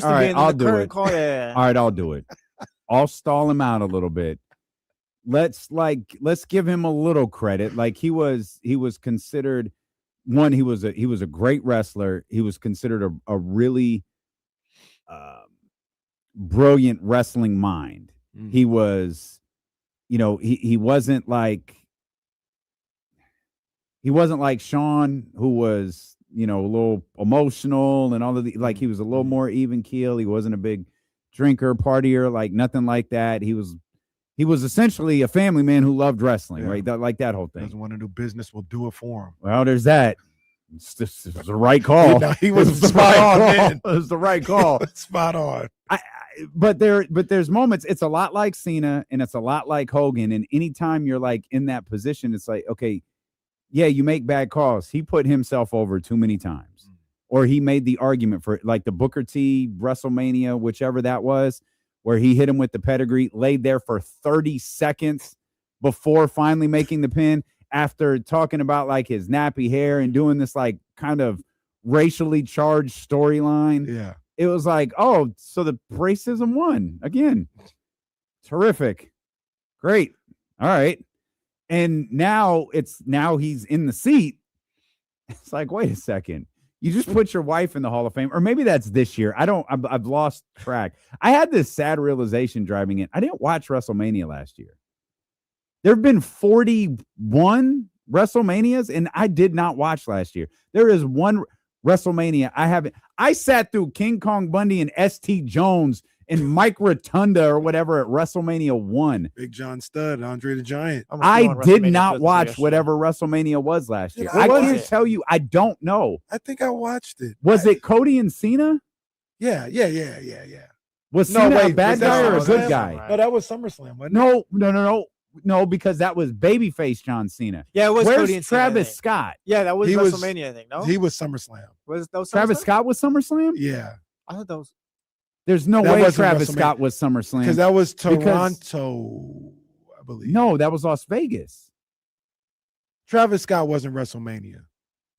to be in the current call. Yeah. All right, I'll do it. I'll stall him out a little bit. Let's give him a little credit. Like he was considered one. He was a great wrestler. He was considered a really brilliant wrestling mind. He was, he wasn't like. He wasn't like Sean, who was, a little emotional and all of the, like he was a little more even keel. He wasn't a big drinker, partier, like nothing like that. He was essentially a family man who loved wrestling, right? That whole thing. Doesn't want to do business, will do it for him. Well, there's that. It's the right call. He was spot on, man. It was the right call. Spot on. But there's moments. It's a lot like Cena and it's a lot like Hogan. And anytime you're like in that position, it's like, okay, yeah, you make bad calls. He put himself over too many times. Or he made the argument for like the Booker T WrestleMania, whichever that was, where he hit him with the pedigree, laid there for 30 seconds before finally making the pin after talking about like his nappy hair and doing this like kind of racially charged storyline. Yeah. It was like, oh, so the racism won again. Terrific. Great. All right. And now he's in the seat. It's like, wait a second. You just put your wife in the Hall of Fame, or maybe that's this year. I've lost track. I had this sad realization driving in. I didn't watch WrestleMania last year. There have been 41 WrestleManias, and I did not watch last year. There is one WrestleMania I haven't. I sat through King Kong Bundy and ST Jones and Mike Rotunda or whatever at WrestleMania 1. Big John Studd, Andre the Giant. I did not watch whatever WrestleMania was last year. I can't tell you. I don't know. I think I watched it. Was it Cody and Cena? Yeah. Was Cena a bad guy or a good guy? No, that was SummerSlam, wasn't it? No, because that was babyface John Cena. Yeah, it was Where's Cody and Cena, Travis Scott? Yeah, that was He was- WrestleMania, I think. No, He was SummerSlam. was that was Travis SummerSlam? Scott was SummerSlam? Yeah. I thought that was. There's no That way wasn't Travis WrestleMania. Scott was SummerSlam. Because that was Because- Toronto, I believe. No, that was Las Vegas. Travis Scott wasn't WrestleMania.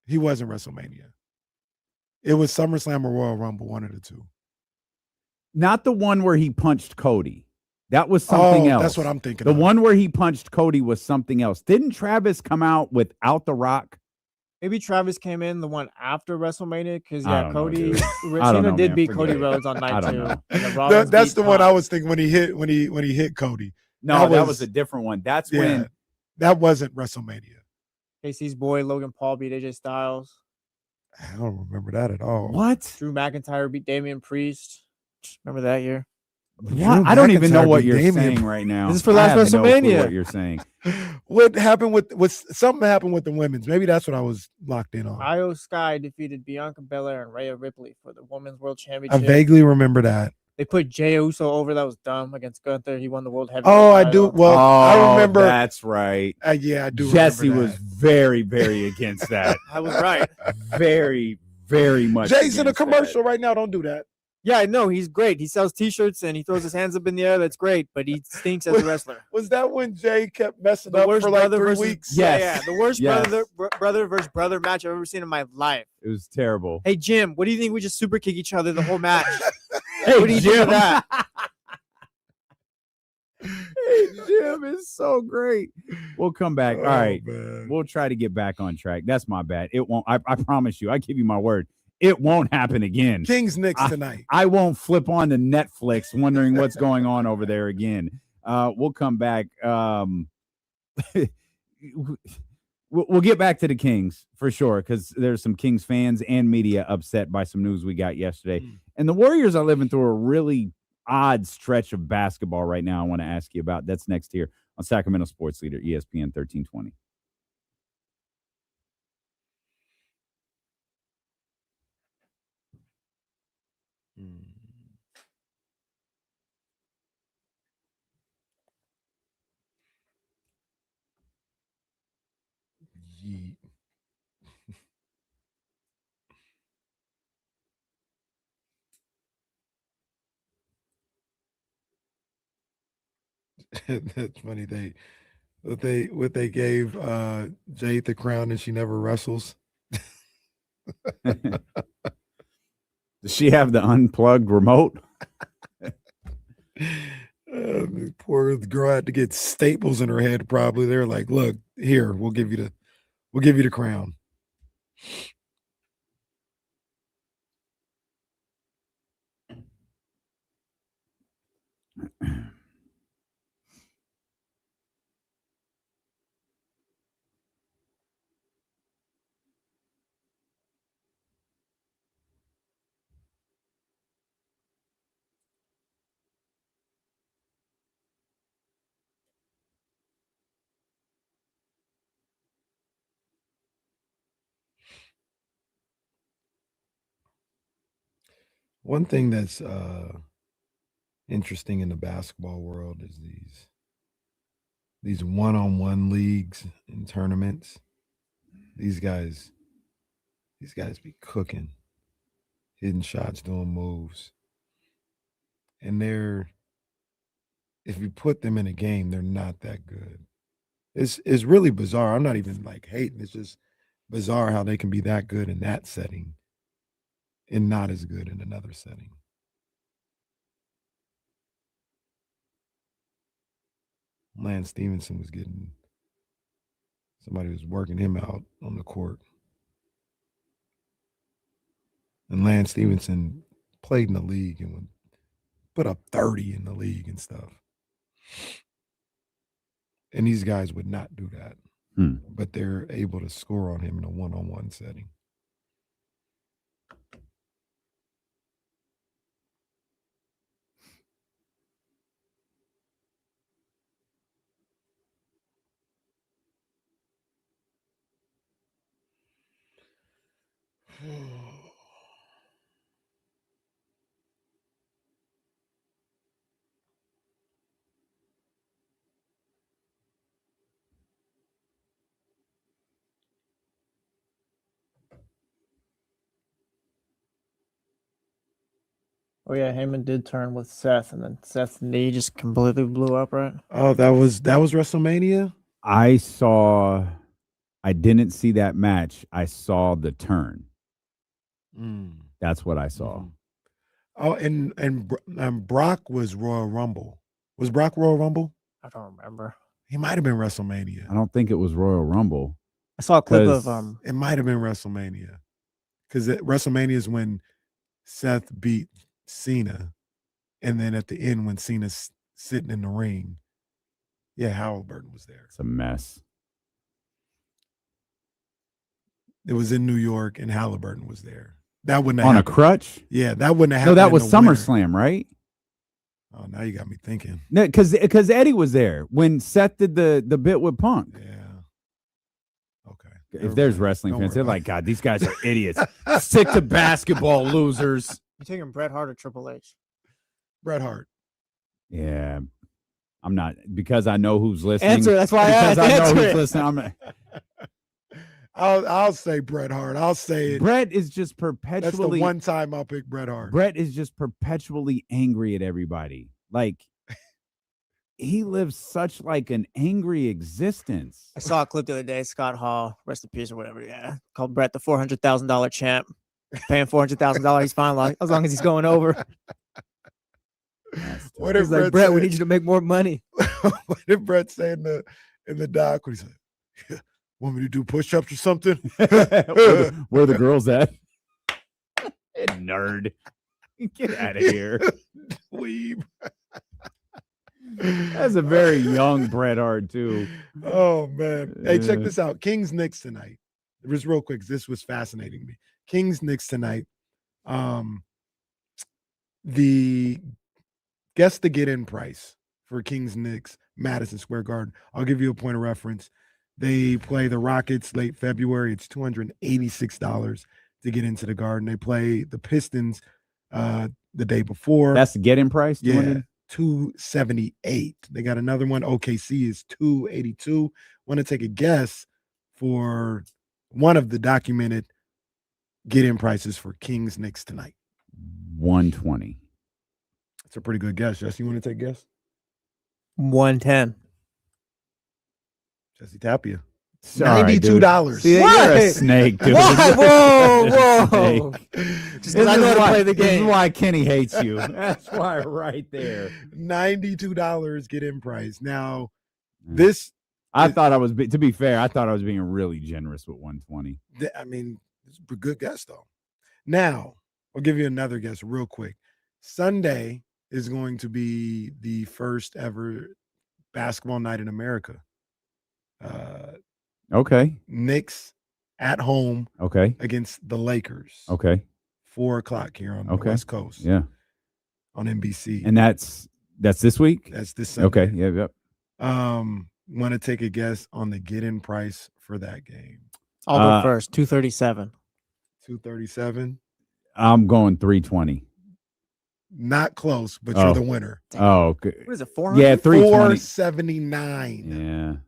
He wasn't WrestleMania. It was SummerSlam or Royal Rumble, one of the two. Not the one where he punched Cody. That was something else. That's what I'm thinking The of. one where he punched Cody was something else. Didn't Travis come out without The Rock Maybe Travis came in the one after WrestleMania because Cody Cena did beat Cody Rhodes on night 2. That's the one I was thinking when he hit Cody. No, that was a different one. That's when that wasn't WrestleMania. KC's boy Logan Paul beat AJ Styles. I don't remember that at all. What? Drew McIntyre beat Damian Priest. Remember that year? What? I don't even know what you're saying right now. This is for last WrestleMania. What you're saying? What happened with something happened with the women's? Maybe that's what I was locked in on. Io Sky defeated Bianca Belair and Rhea Ripley for the Women's World Championship. I vaguely remember that. They put Jey Uso over. That was dumb against Gunther. He won the World Heavyweight title. I do. Well, I remember. That's right. Yeah, I do. Jesse was very, very against that. I was right. Very, very much. Jay's in a commercial right now. Don't do that. Yeah, I know. He's great. He sells T-shirts and he throws his hands up in the air. That's great, but he stinks as a wrestler. Was that when Jay kept messing up for like 3 weeks? Yes. Yeah. The worst brother versus brother match I've ever seen in my life. It was terrible. Hey, Jim, what do you think we just super kick each other the whole match? Hey, what do you think of that? Hey, Jim is so great. We'll come back. All right. Man. We'll try to get back on track. That's my bad. It won't. I promise you. I give you my word. It won't happen again. Kings Knicks tonight. I won't flip on to Netflix wondering what's going on over there again. We'll come back. We'll get back to the Kings for sure because there's some Kings fans and media upset by some news we got yesterday. And the Warriors are living through a really odd stretch of basketball right now I want to ask you about. That's next here on Sacramento Sports Leader, ESPN 1320. Yeet. That's funny. What they gave Jade the crown and she never wrestles. Does she have the unplugged remote? Poor girl had to get staples in her head. Probably they're like, "Look, here, we'll give you the crown." One thing that's interesting in the basketball world is these one-on-one leagues and tournaments. These guys be cooking, hitting shots, doing moves. And if you put them in a game, they're not that good. It's really bizarre. I'm not even like hating. It's just bizarre how they can be that good in that setting and not as good in another setting. Lance Stevenson somebody was working him out on the court. And Lance Stevenson played in the league and would put up 30 in the league and stuff. And these guys would not do that. But they're able to score on him in a one-on-one setting. Oh yeah, Heyman did turn with Seth, and then Seth's knee just completely blew up, right? Oh, that was WrestleMania? I didn't see that match. I saw the turn. That's what I saw. Oh, and Brock was Royal Rumble. Was Brock Royal Rumble? I don't remember. He might have been WrestleMania. I don't think it was Royal Rumble. I saw a clip of It might have been WrestleMania, because WrestleMania is when Seth beat Cena, and then at the end when Cena's sitting in the ring, Halliburton was there. It's a mess. It was in New York, and Halliburton was there. That wouldn't have on happened. A crutch. Yeah, that wouldn't have happened. No, that was in the winter. SummerSlam, right? Oh, now you got me thinking. No, because Eddie was there when Seth did the bit with Punk. Yeah. Okay. If there's wrestling fans, they're like, God, these guys are idiots. Stick to basketball, losers. You taking Bret Hart or Triple H? Bret Hart. Yeah. I'm not, because I know who's listening. Answer. That's why I asked. Because I know Answer who's it. listening. I'm not, I'll say Bret Hart. I'll say it. Bret is just perpetually. That's the one time I'll pick Bret Hart. Bret is just perpetually angry at everybody. Like, he lives such like an angry existence. I saw a clip the other day. Scott Hall, rest in peace or whatever. Yeah, called Bret the $400,000 champ. Paying $400,000, he's fine as long as he's going over. What He's if like, Bret, we need you to make more money. What did Bret say in the doc? What he said? Yeah, want me to do push-ups or something? Where the girls at? Nerd. Get out of here. Weeb. That's a very young Bret Hart, too. Oh, man. Hey, check this out. Kings Knicks tonight. Just real quick, this was fascinating me. Kings Knicks tonight. The guess the get-in price for Kings Knicks, Madison Square Garden. I'll give you a point of reference. They play the Rockets late February. It's $286 to get into the Garden. They play the Pistons the day before. That's the get-in price? Yeah, $278. They got another one. OKC is $282. Want to take a guess for one of the documented get-in prices for Kings Knicks tonight? $120. That's a pretty good guess. Jesse, you want to take a guess? $110. Jesse Tapia. Sorry, $92. See, you're a snake, dude. Whoa. Just because I know how to play the game. This is why Kenny hates you. That's why right there. $92 get-in price. Now, this... I thought I was, to be fair, I thought I was being really generous with 120. I mean, it's a good guess, though. Now, I'll give you another guess real quick. Sunday is going to be the first ever basketball night in America. Okay. Knicks at home. Okay. Against the Lakers. Okay. 4:00 here on the West Coast. Yeah. On NBC. And that's this week? That's this Sunday. Okay. Yeah. Yep. Want to take a guess on the get-in price for that game? I'll go first. $237. $237. I'm going $320. Not close, but you're the winner. Oh, okay. What is it? $400? Yeah, $320. $479.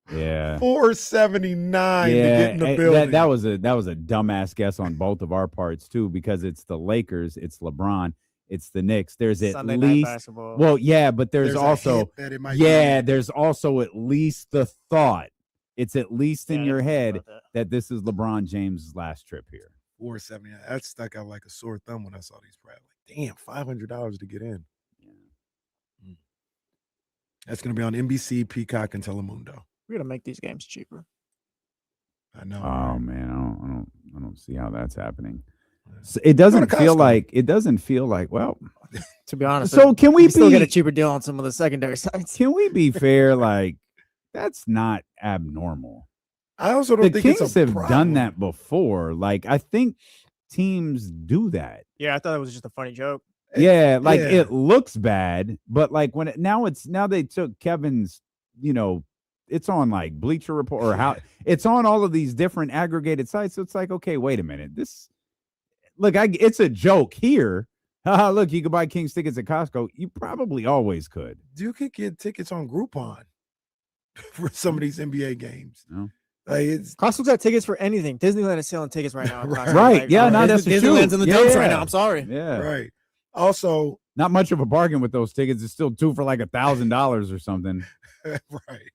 Yeah. $479 to get in the building. That was a dumbass guess on both of our parts too, because it's the Lakers, it's LeBron, it's the Knicks. There's at Sunday night least basketball. well, yeah, but there's also there's also at least the thought. It's at least in your head that this is LeBron James' last trip here. $479. That stuck out like a sore thumb when I saw these prices. Like, damn, $500 to get in. Yeah. That's going to be on NBC, Peacock, and Telemundo. We're going to make these games cheaper. I know. Oh man, I don't see how that's happening. So it doesn't feel like well. To be honest, so can we still get a cheaper deal on some of the secondary sites? Can we be fair? Like, that's not abnormal. I also don't think Kings it's a have problem. done that before. Like, I think teams do that. Yeah, I thought it was just a funny joke. Yeah, like it looks bad, but like when now they took Kevin's, it's on like Bleacher Report or how it's on all of these different aggregated sites. So it's like, okay, wait a minute. It's a joke here. Look, you could buy Kings tickets at Costco. You probably always could. You could get tickets on Groupon for some of these NBA games. No. Like it's Costco's got tickets for anything. Disneyland is selling tickets right now. Right. Like, yeah, no, that's Disneyland's in the dumps right Yeah. now. I'm sorry. Yeah. right. Also, Not much of a bargain with those tickets. It's still two for like $1,000 or something. right.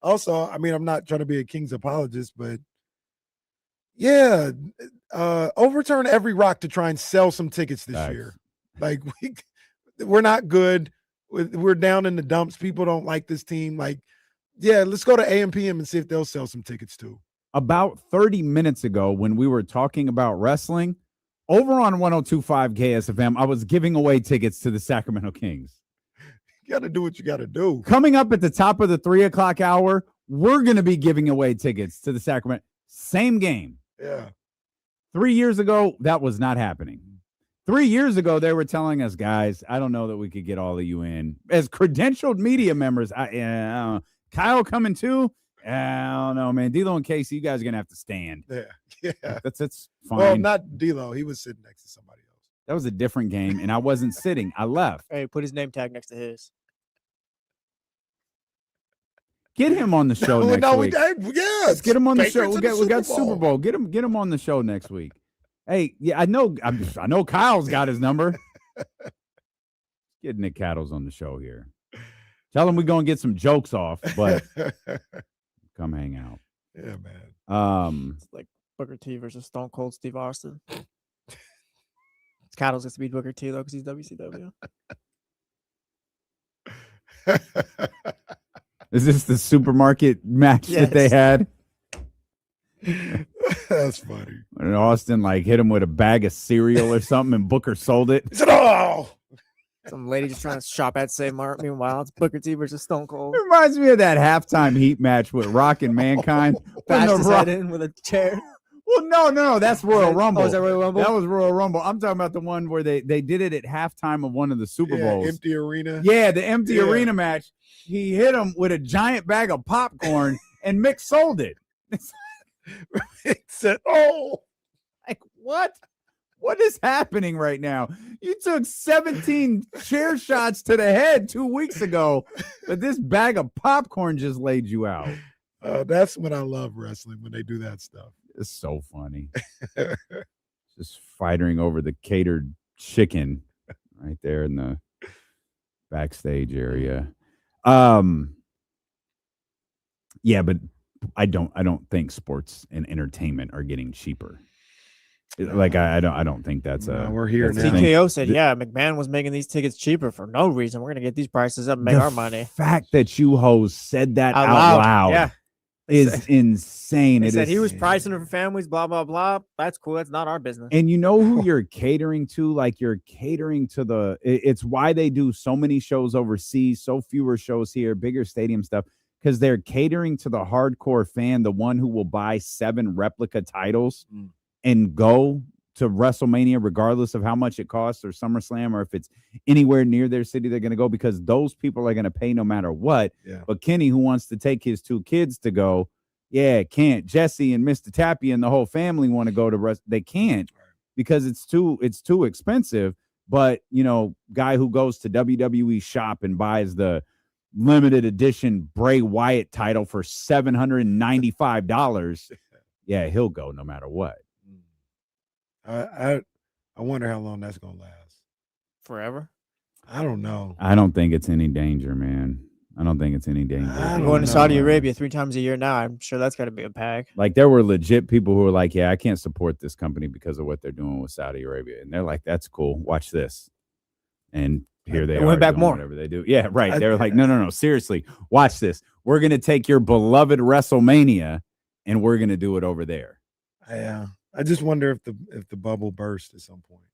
Also, I mean, I'm not trying to be a Kings apologist, but yeah, overturn every rock to try and sell some tickets this year. Like we're not good. We're down in the dumps. People don't like this team. Like Yeah, let's go to AM/PM and see if they'll sell some tickets too. About 30 minutes ago, when we were talking about wrestling, over on 102.5 KSFM, I was giving away tickets to the Sacramento Kings. You got to do what you got to do. Coming up at the top of the 3 o'clock hour, we're going to be giving away tickets to the Sacramento. Same game. Yeah. 3 years ago, that was not happening. 3 years ago, they were telling us, guys, I don't know that we could get all of you in. As credentialed media members, Kyle coming too? I don't know, man. D'Lo and Casey, you guys are going to have to stand. Yeah. That's fine. Well, not D'Lo. He was sitting next to somebody else. That was a different game, and I wasn't sitting. I left. Hey, put his name tag next to his. Get him on the show next week. Yes. Get him on the show. Patriots We got Super Super Bowl. Get him on the show next week. Hey, yeah, I know Kyle's got his number. Get Nick Cattles on the show here. Tell him we're gonna get some jokes off, but come hang out. Yeah, man. It's like Booker T versus Stone Cold Steve Austin. Cattles gets to beat Booker T though because he's WCW. Is this the supermarket match that they had? That's funny. And Austin hit him with a bag of cereal or something, and Booker sold it. He said, "Oh." Some lady just trying to shop at Save Mart. Meanwhile, it's Booker T versus Stone Cold. It reminds me of that halftime Heat match with Rock and Mankind. Bashed his head in with a chair. Well, no, that's Royal Rumble. Oh, is that Royal Rumble? That was Royal Rumble. I'm talking about the one where they did it at halftime of one of the Super Bowls. Empty arena. Yeah, the empty arena match. He hit him with a giant bag of popcorn, and Mick sold it. He said, "Oh, like what? What is happening right now? You took 17 chair shots to the head 2 weeks ago, but this bag of popcorn just laid you out." That's when I love wrestling, when they do that stuff. It's so funny. Just fighting over the catered chicken right there in the backstage area. Yeah, but I don't think sports and entertainment are getting cheaper. I don't think that's we're here now. TKO said, "Yeah, McMahon was making these tickets cheaper for no reason. We're gonna get these prices up and make our money." The fact that you hoes said that out loud, yeah, is insane. He said he was pricing it for families, blah blah blah. That's cool. That's not our business. And you know who you're catering to? Like you're catering to it's why they do so many shows overseas, so fewer shows here, bigger stadium stuff, because they're catering to the hardcore fan, the one who will buy 7 replica titles and go to WrestleMania regardless of how much it costs, or SummerSlam, or if it's anywhere near their city, they're going to go because those people are going to pay no matter what. Yeah. But Kenny, who wants to take his 2 kids to go, can't. Jesse and Mr. Tappy and the whole family want to go to they can't because it's too expensive. But guy who goes to WWE shop and buys the limited edition Bray Wyatt title for $795, he'll go no matter what. I wonder how long that's gonna last. Forever? I don't know. I don't think it's any danger, man. I don't think it's any danger. I'm going to Saudi Arabia 3 times a year now. I'm sure that's got to be a pack. Like there were legit people who were like, "Yeah, I can't support this company because of what they're doing with Saudi Arabia," and they're like, "That's cool. Watch this." And here they are. Went back more. Whatever they do. Yeah, right. They're like, no. Seriously, watch this. We're gonna take your beloved WrestleMania and we're gonna do it over there. Yeah. I just wonder if the bubble bursts at some point.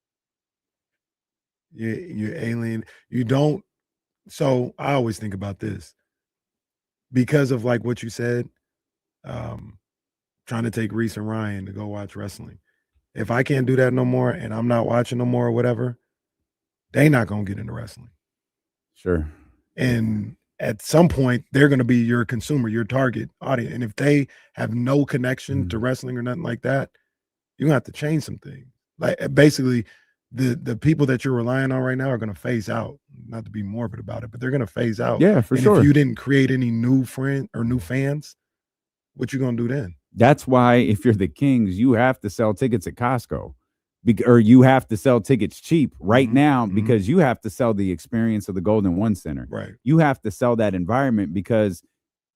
You alien. You don't. So I always think about this because of like what you said. Trying to take Reese and Ryan to go watch wrestling. If I can't do that no more and I'm not watching no more or whatever, they not gonna get into wrestling. Sure. And at some point, they're gonna be your consumer, your target audience. And if they have no connection to wrestling or nothing like that, you're gonna have to change some things. Like basically, the people that you're relying on right now are gonna phase out. Not to be morbid about it, but they're gonna phase out. Yeah, for sure. If you didn't create any new friend or new fans, what you gonna do then? That's why if you're the Kings, you have to sell tickets at Costco, or you have to sell tickets cheap right now because you have to sell the experience of the Golden One Center. Right. You have to sell that environment because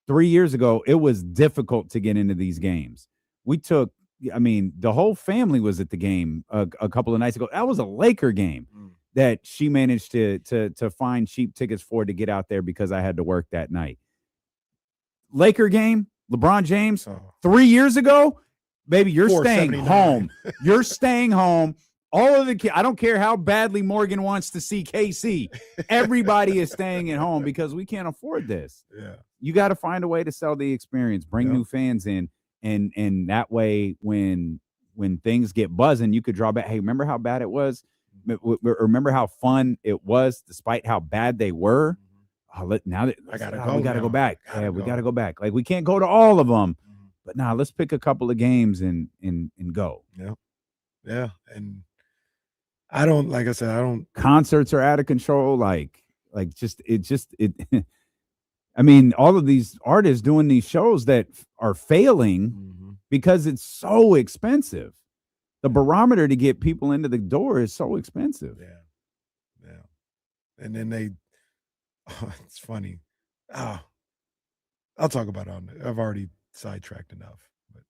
3 years ago it was difficult to get into these games. The whole family was at the game a couple of nights ago. That was a Laker game that she managed to find cheap tickets for to get out there because I had to work that night. Laker game, LeBron James, 3 years ago, baby, you're staying home. You're staying home. All of the I don't care how badly Morgan wants to see KC. Everybody is staying at home because we can't afford this. Yeah. You got to find a way to sell the experience, bring new fans in, and that way when things get buzzing, you could draw back. Hey, remember how bad it was? Remember how fun it was despite how bad they were? Now that we got to go back. We got to go back. Like, we can't go to all of them, but let's pick a couple of games and go. Yeah. And I don't, like I said, I don't. Concerts are out of control. I mean, all of these artists doing these shows that are failing because it's so expensive. The barometer to get people into the door is so expensive. Yeah. And then it's funny. I'll talk about it I've already sidetracked enough.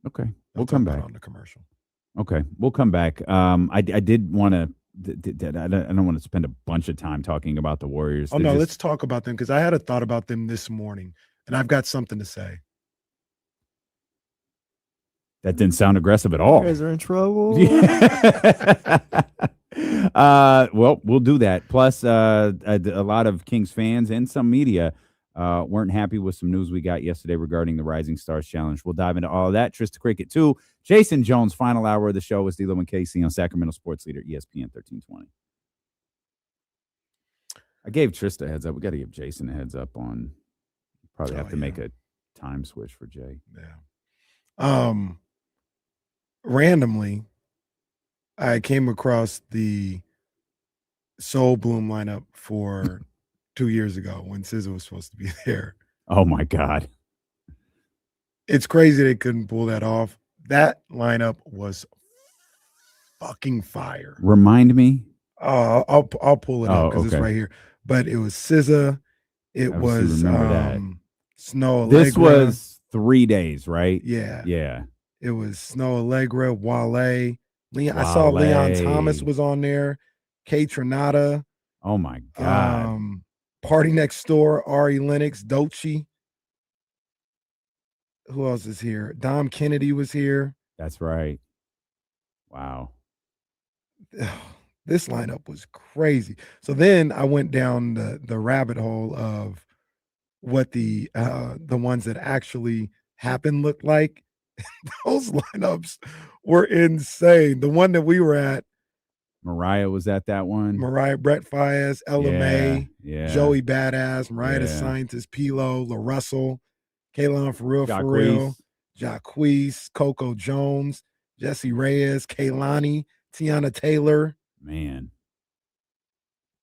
Okay. We'll come back on the commercial. Okay. We'll come back. I did want to, I don't want to spend a bunch of time talking about the Warriors. Let's talk about them because I had a thought about them this morning and I've got something to say. That didn't sound aggressive at all. You guys are in trouble. Well, we'll do that. Plus, a lot of Kings fans and some media weren't happy with some news we got yesterday regarding the Rising Stars Challenge. We'll dive into all of that. Trysta Krick at 2. Jason Jones, final hour of the show with D-Lo and KC on Sacramento Sports Leader, ESPN 1320. I gave Trysta a heads up. We got to give Jason a heads up on probably have to make a time switch for Jay. Yeah. Randomly, I came across the Soul Bloom lineup for 2 years ago when SZA was supposed to be there. Oh my God. It's crazy they couldn't pull that off. That lineup was fucking fire. Remind me. I'll pull it up because it's right here. But it was SZA. It was Snow Allegra. This was 3 days, right? Yeah. Yeah. It was Snow Allegra, Wale. I saw Leon Thomas was on there. K Trinata. Oh my God. Party Next Door, Ari Lennox, Doechii. Who else is here? Dom Kennedy was here. That's right. Wow. This lineup was crazy. So then I went down the rabbit hole of what the ones that actually happened looked like. Those lineups were insane. The one that we were at, Mariah was at that one. Mariah, Brett Faiyaz, Ella May, Joey Badass, Mariah the Scientist, Pilo, LaRussell, Kaylon For Real, Jacquees, Coco Jones, Jesse Reyes, Kaylani, Tiana Taylor. Man.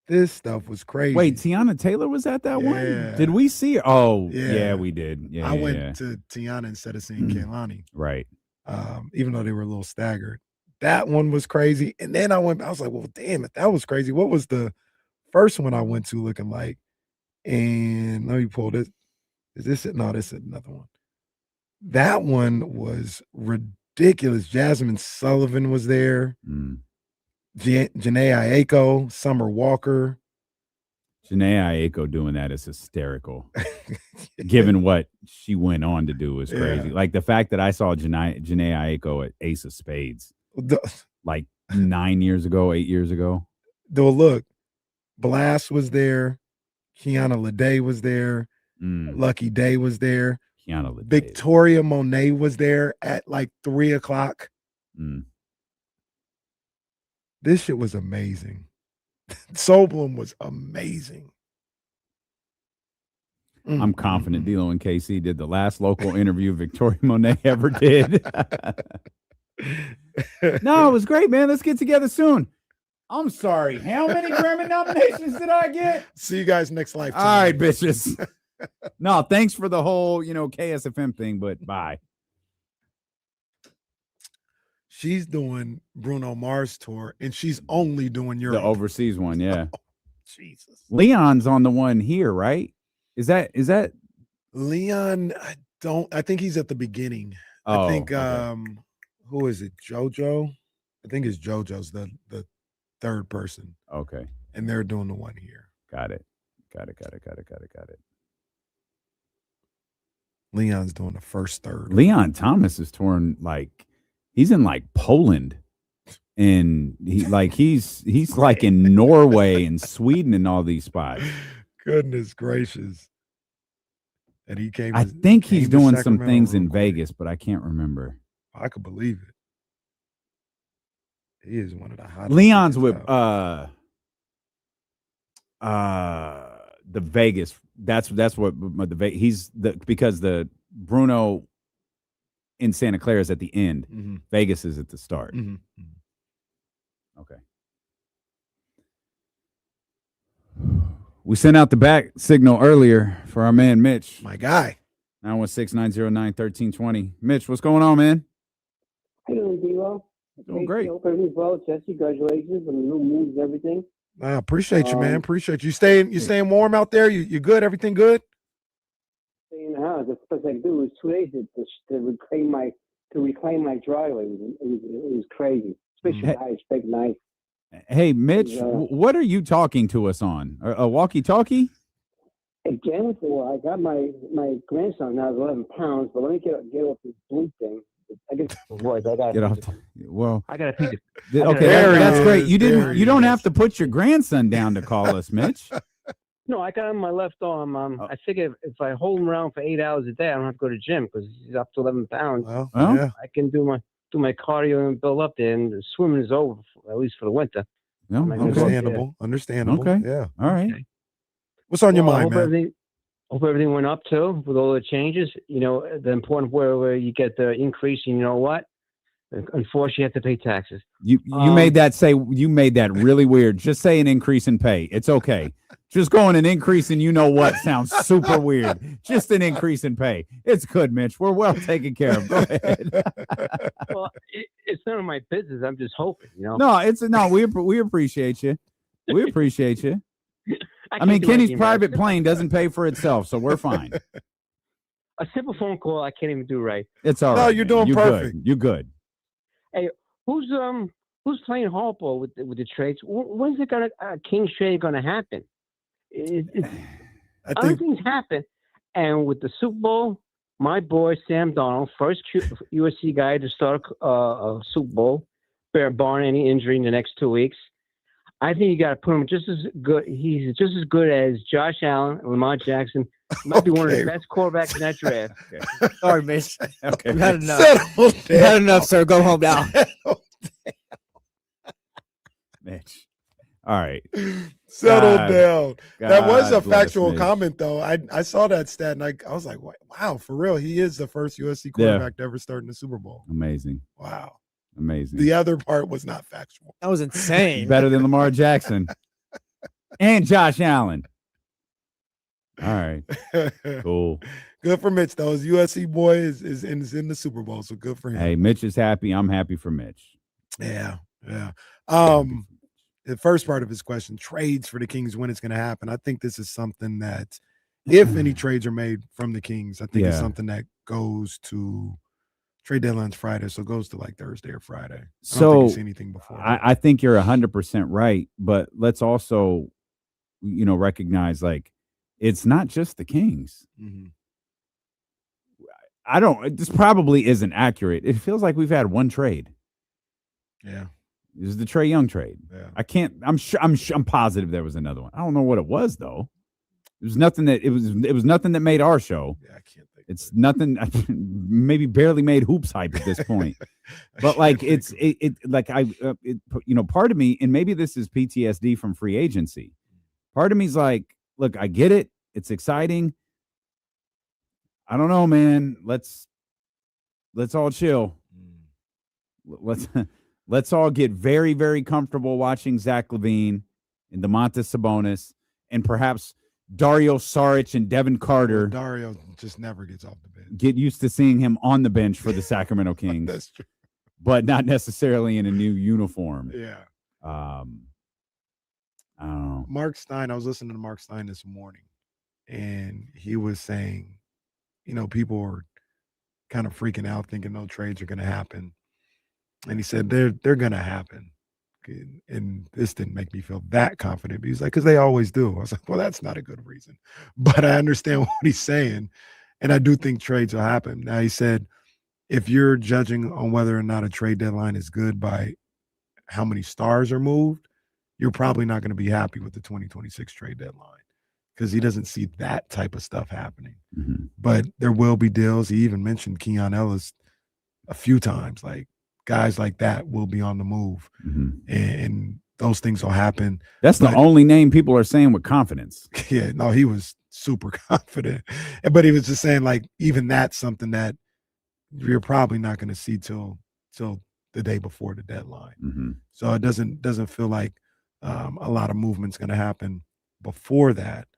This stuff was crazy. Wait, Tiana Taylor was at that one? Did we see her? Oh, yeah, we did. Yeah, I went to Tiana instead of seeing Kaylani. Right. Even though they were a little staggered. That one was crazy. And then I was like, well, damn it, that was crazy. What was the first one I went to looking like? And let me pull this. Is this it? No, this is another one. That one was ridiculous. Jasmine Sullivan was there. Janae Aiko, Summer Walker. Janae Aiko doing that is hysterical. Given what she went on to do is crazy. Like the fact that I saw Janae Aiko at Ace of Spades like 9 years ago, 8 years ago. Though look, Blast was there. Kiana Lede was there. Lucky Day was there. Kiana Lede. Victoria Monet was there at like 3 o'clock. This shit was amazing. Soul Bloom was amazing. I'm confident D-Lo and KC did the last local interview Victoria Monet ever did. No, it was great, man. Let's get together soon. I'm sorry. How many Grammy nominations did I get? See you guys next lifetime. All right, bitches. No, thanks for the whole, KSFM thing, but bye. She's doing Bruno Mars tour, and she's only doing Europe. The overseas one, yeah. Oh, Jesus. Leon's on the one here, right? Is that Leon? I think he's at the beginning. I think who is it? JoJo? I think it's JoJo's the third person. Okay. And they're doing the one here. Got it. Leon's doing the first third. Leon Thomas is torn he's in Poland, and he's like in Norway and Sweden and all these spots. Goodness gracious! And he came. I think he's doing some things in Vegas, but I can't remember. I could believe it. He is one of the hottest. Leon's with the Vegas. That's what he's because the Bruno in Santa Clara is at the end. Mm-hmm. Vegas is at the start. Mm-hmm. Okay. We sent out the back signal earlier for our man Mitch. My guy. 916-909-1320. Mitch, what's going on, man? How you doing, D-Lo? Doing great. Hope everything's well. Jesse, congratulations on the new moves and everything. I appreciate you, man. Appreciate you. You staying warm out there? You good? Everything good? Staying in the house. The first thing I do was 2 days to reclaim my driveway. It was crazy, especially the ice, big night. Hey, Mitch, what are you talking to us on? A walkie-talkie? Again, I got my grandson now is 11 pounds, but let me get off this blue thing. I guess boys, I got get off. I got to feed Okay, that's great. You don't have to put your grandson down to call us, Mitch. No, I got him on my left arm. I figure if I hold him around for 8 hours a day, I don't have to go to the gym because he's up to 11 pounds. Well, yeah. I can do my cardio and build up there, and the swimming is over, at least for the winter. No, Understandable. Okay. Yeah. All right. Okay. What's on your mind, man? Hope everything went up too with all the changes. You know, the important where you get the increase. You know what? Unfortunately, you have to pay taxes. You made that really weird. Just say an increase in pay. It's okay. Just going an increase in sounds super weird. Just an increase in pay. It's good, Mitch. We're well taken care of. Go ahead. Well, it's none of my business. I'm just hoping. No, we appreciate you. We appreciate you. I mean, Kenny's private plane doesn't pay for itself, so we're fine. A simple phone call I can't even do right. It's all right. No, you're doing perfect. You're good. Hey, who's playing hardball with the trades? When's Kings trade gonna happen? Other things happen, and with the Super Bowl, my boy Sam Darnold, first USC guy to start a Super Bowl, barring any injury in the next 2 weeks. I think you got to put him just as good. He's just as good as Josh Allen and Lamar Jackson. Might be one of the best quarterbacks in that draft. Okay. Sorry, Mitch. Okay, you had enough. You had enough, sir. Go home now. Mitch. All right. Settle down. That was a factual comment, though. I saw that stat, and I was like, wow, for real. He is the first USC quarterback to ever start in the Super Bowl. Amazing. Wow. Amazing. The other part was not factual. That was insane. Better than Lamar Jackson and Josh Allen. All right. Cool. Good for Mitch, though. His USC boy is in the Super Bowl, so good for him. Hey, Mitch is happy. I'm happy for Mitch. Yeah. The first part of his question, trades for the Kings, when it's going to happen. I think this is something that, if any trades are made from the Kings, I think it's something that goes to trade deadline's Friday, so it goes to like Thursday or Friday. I don't think you see anything before. I think you're 100% right, but let's also, recognize it's not just the Kings. Mm-hmm. This probably isn't accurate. It feels like we've had one trade. Yeah. This is the Trae Young trade. Yeah. I'm positive there was another one. I don't know what it was though. It was nothing that made our show. Yeah, I can't think. It's nothing. Maybe barely made hoops hype at this point. But part of me, and maybe this is PTSD from free agency. Part of me's like, look, I get it. It's exciting. I don't know, man. Let's all chill. Let's all get very, very comfortable watching Zach LaVine and Domantas Sabonis and perhaps Dario Saric and Devin Carter. Dario just never gets off the bench. Get used to seeing him on the bench for the Sacramento Kings. That's true. But not necessarily in a new uniform. Yeah. I don't know. Mark Stein, I was listening to Mark Stein this morning, and he was saying, people are kind of freaking out thinking no trades are going to happen. And he said they're going to happen. And this didn't make me feel that confident. But he's like, because they always do. I was like, well, that's not a good reason. But I understand what he's saying. And I do think trades will happen. Now, he said, if you're judging on whether or not a trade deadline is good by how many stars are moved, you're probably not going to be happy with the 2026 trade deadline because he doesn't see that type of stuff happening. Mm-hmm. But there will be deals. He even mentioned Keon Ellis a few times. Like, guys like that will be on the move. Mm-hmm. And those things will happen. That's the only name people are saying with confidence. Yeah, no, he was super confident. But he was just saying, like, even that's something that you're probably not going to see till the day before the deadline. Mm-hmm. So it doesn't feel like a lot of movement's going to happen before that.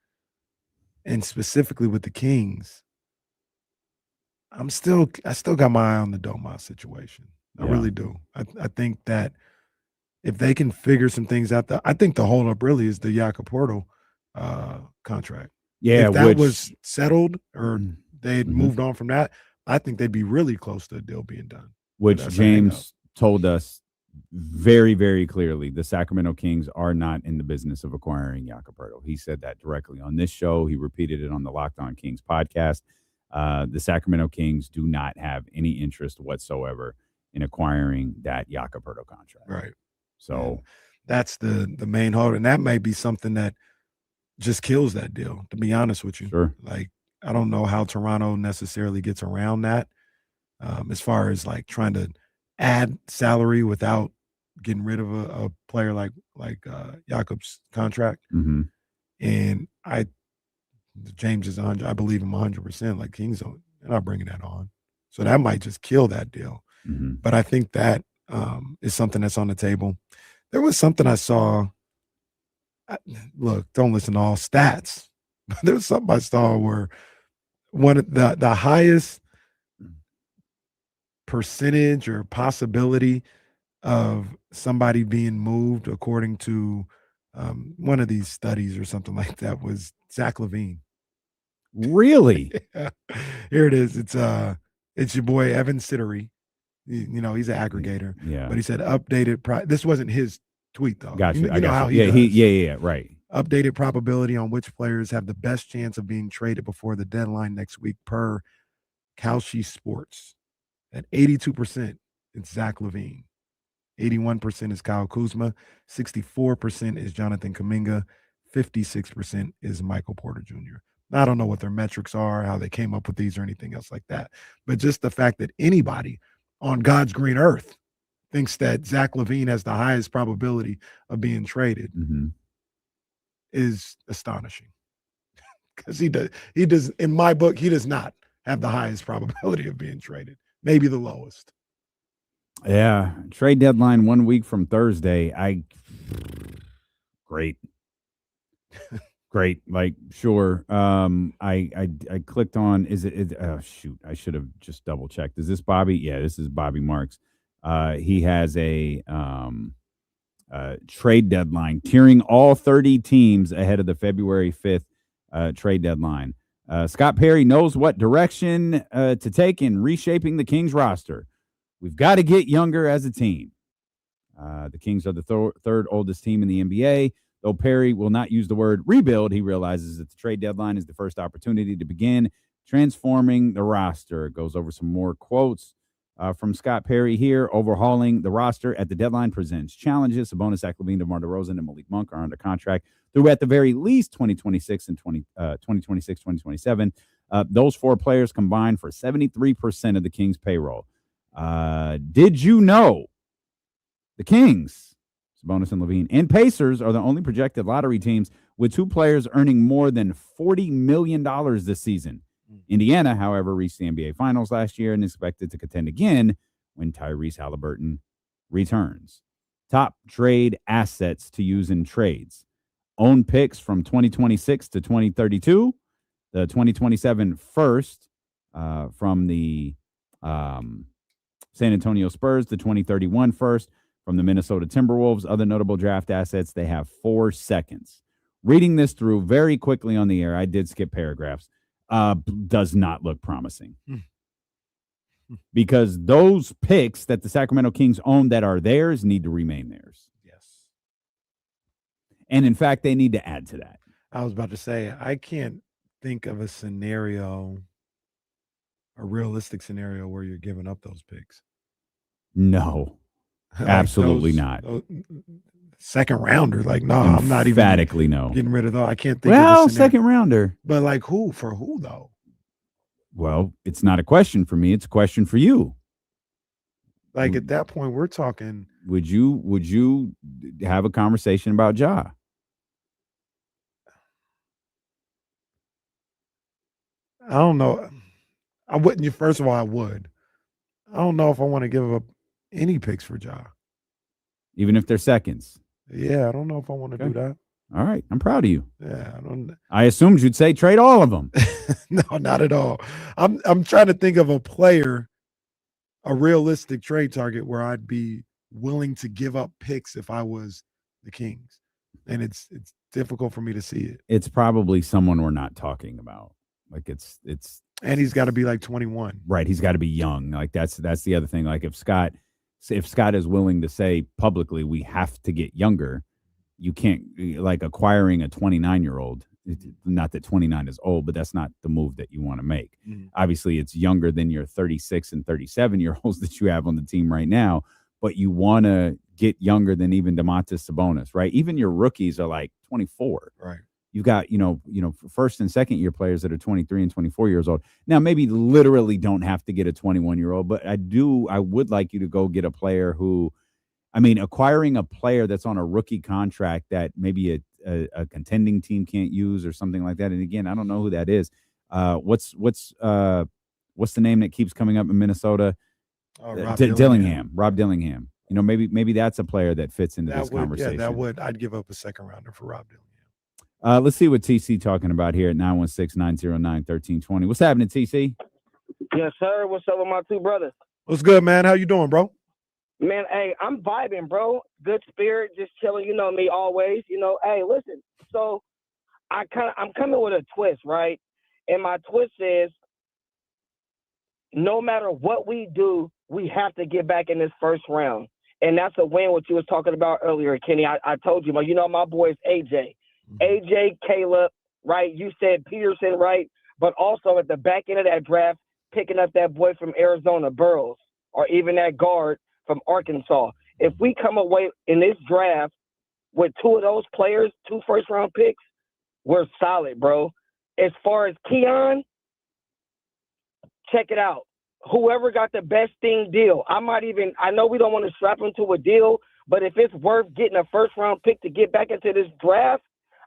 And specifically with the Kings, I still got my eye on the Domas situation. I really do. I think that if they can figure some things out, I think the holdup really is the Jakob Poeltl contract. Yeah, if that was settled or they'd moved on from that, I think they'd be really close to a deal being done. Which James told us very, very clearly, the Sacramento Kings are not in the business of acquiring Jakob Poeltl. He said that directly on this show. He repeated it on the Locked On Kings podcast. The Sacramento Kings do not have any interest whatsoever in acquiring that Jakob Poeltl contract. Right. So that's the main hold. And that may be something that just kills that deal, to be honest with you. Sure. Like, I don't know how Toronto necessarily gets around that as far as like trying to add salary without getting rid of a player like Jakob's contract. Mm-hmm. And James is 100. I believe him 100%. Like, Kings they're not bringing that on, so that might just kill that deal. Mm-hmm. But I think that is something that's on the table. There was something I saw. Look, don't listen to all stats, but there was something I saw where one of the highest percentage or possibility of somebody being moved, according to one of these studies or something like that, was Zach LaVine. Really? Yeah. Here it is. It's your boy Evan Sittery. He's an aggregator. Yeah. But he said updated. This wasn't his tweet though. Gotcha. You know how he does. Yeah, right. Updated probability on which players have the best chance of being traded before the deadline next week per Kalshi Sports. At 82%, it's Zach LaVine. 81% is Kyle Kuzma. 64% is Jonathan Kuminga. 56% is Michael Porter Jr. I don't know what their metrics are, how they came up with these or anything else like that. But just the fact that anybody on God's green earth thinks that Zach LaVine has the highest probability of being traded is astonishing. Because he does, in my book, he does not have the highest probability of being traded. Maybe the lowest. Yeah. Trade deadline 1 week from Thursday. Great. Great. Like, sure. I clicked on, shoot, I should have just double checked. Is this Bobby? Yeah, this is Bobby Marks. He has a trade deadline tiering all 30 teams ahead of the February 5th trade deadline. Scott Perry knows what direction to take in reshaping the Kings roster. We've got to get younger as a team. The Kings are the third oldest team in the NBA. Though Perry will not use the word rebuild, he realizes that the trade deadline is the first opportunity to begin transforming the roster. It goes over some more quotes from Scott Perry here. Overhauling the roster at the deadline presents challenges. Sabonis, Zach LaVine, DeMar DeRozan, and Malik Monk are under contract through at the very least 2026 and 2026, 2027. Those four players combined for 73% of the Kings' payroll. Did you know the Kings, Sabonis and LaVine, and Pacers are the only projected lottery teams with two players earning more than $40 million this season? Indiana, however, reached the NBA Finals last year and is expected to contend again when Tyrese Halliburton returns. Top trade assets to use in trades. Own picks from 2026 to 2032. The 2027 first from the San Antonio Spurs, the 2031 first from the Minnesota Timberwolves. Other notable draft assets, they have 4 seconds. Reading this through very quickly on the air, I did skip paragraphs, does not look promising. Because those picks that the Sacramento Kings own that are theirs need to remain theirs. Yes. And in fact, they need to add to that. I was about to say, I can't think of a scenario a realistic scenario where you're giving up those picks. No, Like absolutely those- not. those second rounder, like no, I'm not even Emphatically no. getting rid of those. I can't think. Well, of a scenario. second rounder. But like who for who though? Well, it's not a question for me. It's a question for you. Like at that point, we're talking. Would you have a conversation about Ja? I don't know. I wouldn't. First of all, I would. I don't know if I want to give up any picks for Ja. Even if they're seconds. Yeah, I don't know if I want to do that. All right, I'm proud of you. Yeah, I don't. I assumed you'd say trade all of them. No, not at all. I'm trying to think of a player, a realistic trade target where I'd be willing to give up picks if I was the Kings, and it's difficult for me to see it. It's probably someone we're not talking about. Like it's And he's got to be like 21. right. He's got to be young. Like that's the other thing. Like if Scott is willing to say publicly we have to get younger, you can't like acquiring a 29-year-old. Not that 29 is old, but that's not the move that you want to make. Obviously, it's younger than your 36 and 37-year-olds that you have on the team right now, but you want to get younger than even Domantas Sabonis, right? Even your rookies are like 24. Right. You've got, you know, first and second year players that are 23 and 24 years old. Now, maybe literally don't have to get a 21-year-old, but I would like you to go get a player who, I mean, acquiring a player that's on a rookie contract that maybe a contending team can't use or something like that. And again, I don't know who that is. What's the name that keeps coming up in Minnesota? Dillingham. Rob Dillingham. You know, maybe that's a player that fits into this conversation. Yeah, that would. I'd give up a second rounder for Rob Dillingham. Let's see what TC talking about here at 916-909-1320. What's happening, TC? Yes, sir. What's up with my two brothers? What's good, man? How you doing, bro? Man, hey, I'm vibing, bro. Good spirit, just chilling. You know me always. You know, hey, listen. So I'm coming with a twist, right? And my twist is, no matter what we do, we have to get back in this first round, and that's a win. What you was talking about earlier, Kenny. I told you, you know, my boy is AJ. AJ, Caleb, right? You said Peterson, right? But also at the back end of that draft, picking up that boy from Arizona, Burrows, or even that guard from Arkansas. If we come away in this draft with two of those players, 2 first-round picks, we're solid, bro. As far as Keon, check it out. Whoever got the best thing deal, I know we don't want to strap him to a deal, but if it's worth getting a first-round pick to get back into this draft,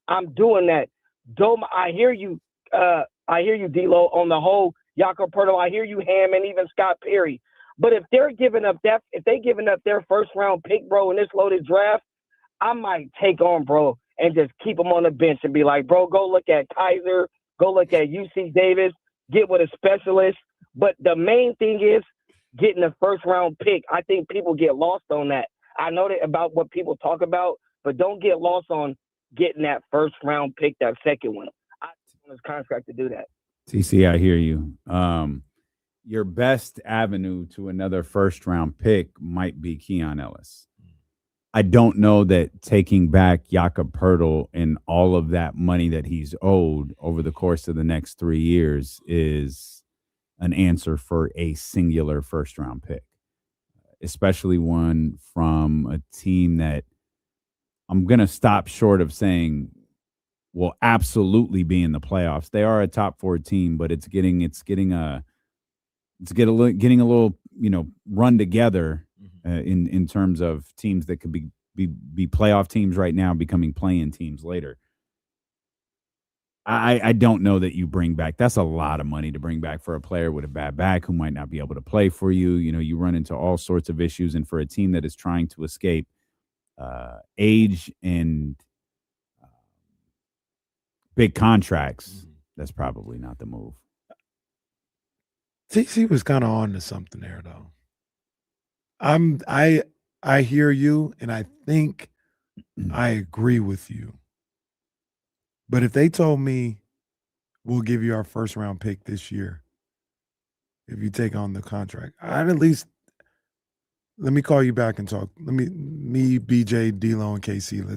I'm doing that. Doma, I hear you, D-Lo, on the whole Jakob Poeltl. I hear you, Ham, and even Scott Perry. But if they're giving up their first round pick, bro, in this loaded draft, I might take on, bro, and just keep them on the bench and be like, bro, go look at Kaiser, go look at UC Davis, get with a specialist. But the main thing is getting a first round pick. I think people get lost on that. I know that about what people talk about, but don't get lost on getting that first round pick, that second one. I want his contract to do that. TC, I hear you. Your best avenue to another first round pick might be Keon Ellis. I don't know that taking back Jakob Poeltl and all of that money that he's owed over the course of the next 3 years is an answer for a singular first round pick, especially one from a team that I'm going to stop short of saying will absolutely be in the playoffs. They are a top 4 team, but it's getting a little, you know, run together in terms of teams that could be playoff teams right now becoming play-in teams later. I don't know that you bring back. That's a lot of money to bring back for a player with a bad back who might not be able to play for you. You know, you run into all sorts of issues, and for a team that is trying to escape age and big contracts, that's probably not the move. TC was kind of on to something there, though. I hear you, and I think I agree with you. But if they told me we'll give you our first round pick this year if you take on the contract, I'd at least let me call you back and talk. Me, BJ, D-Lo, and KC,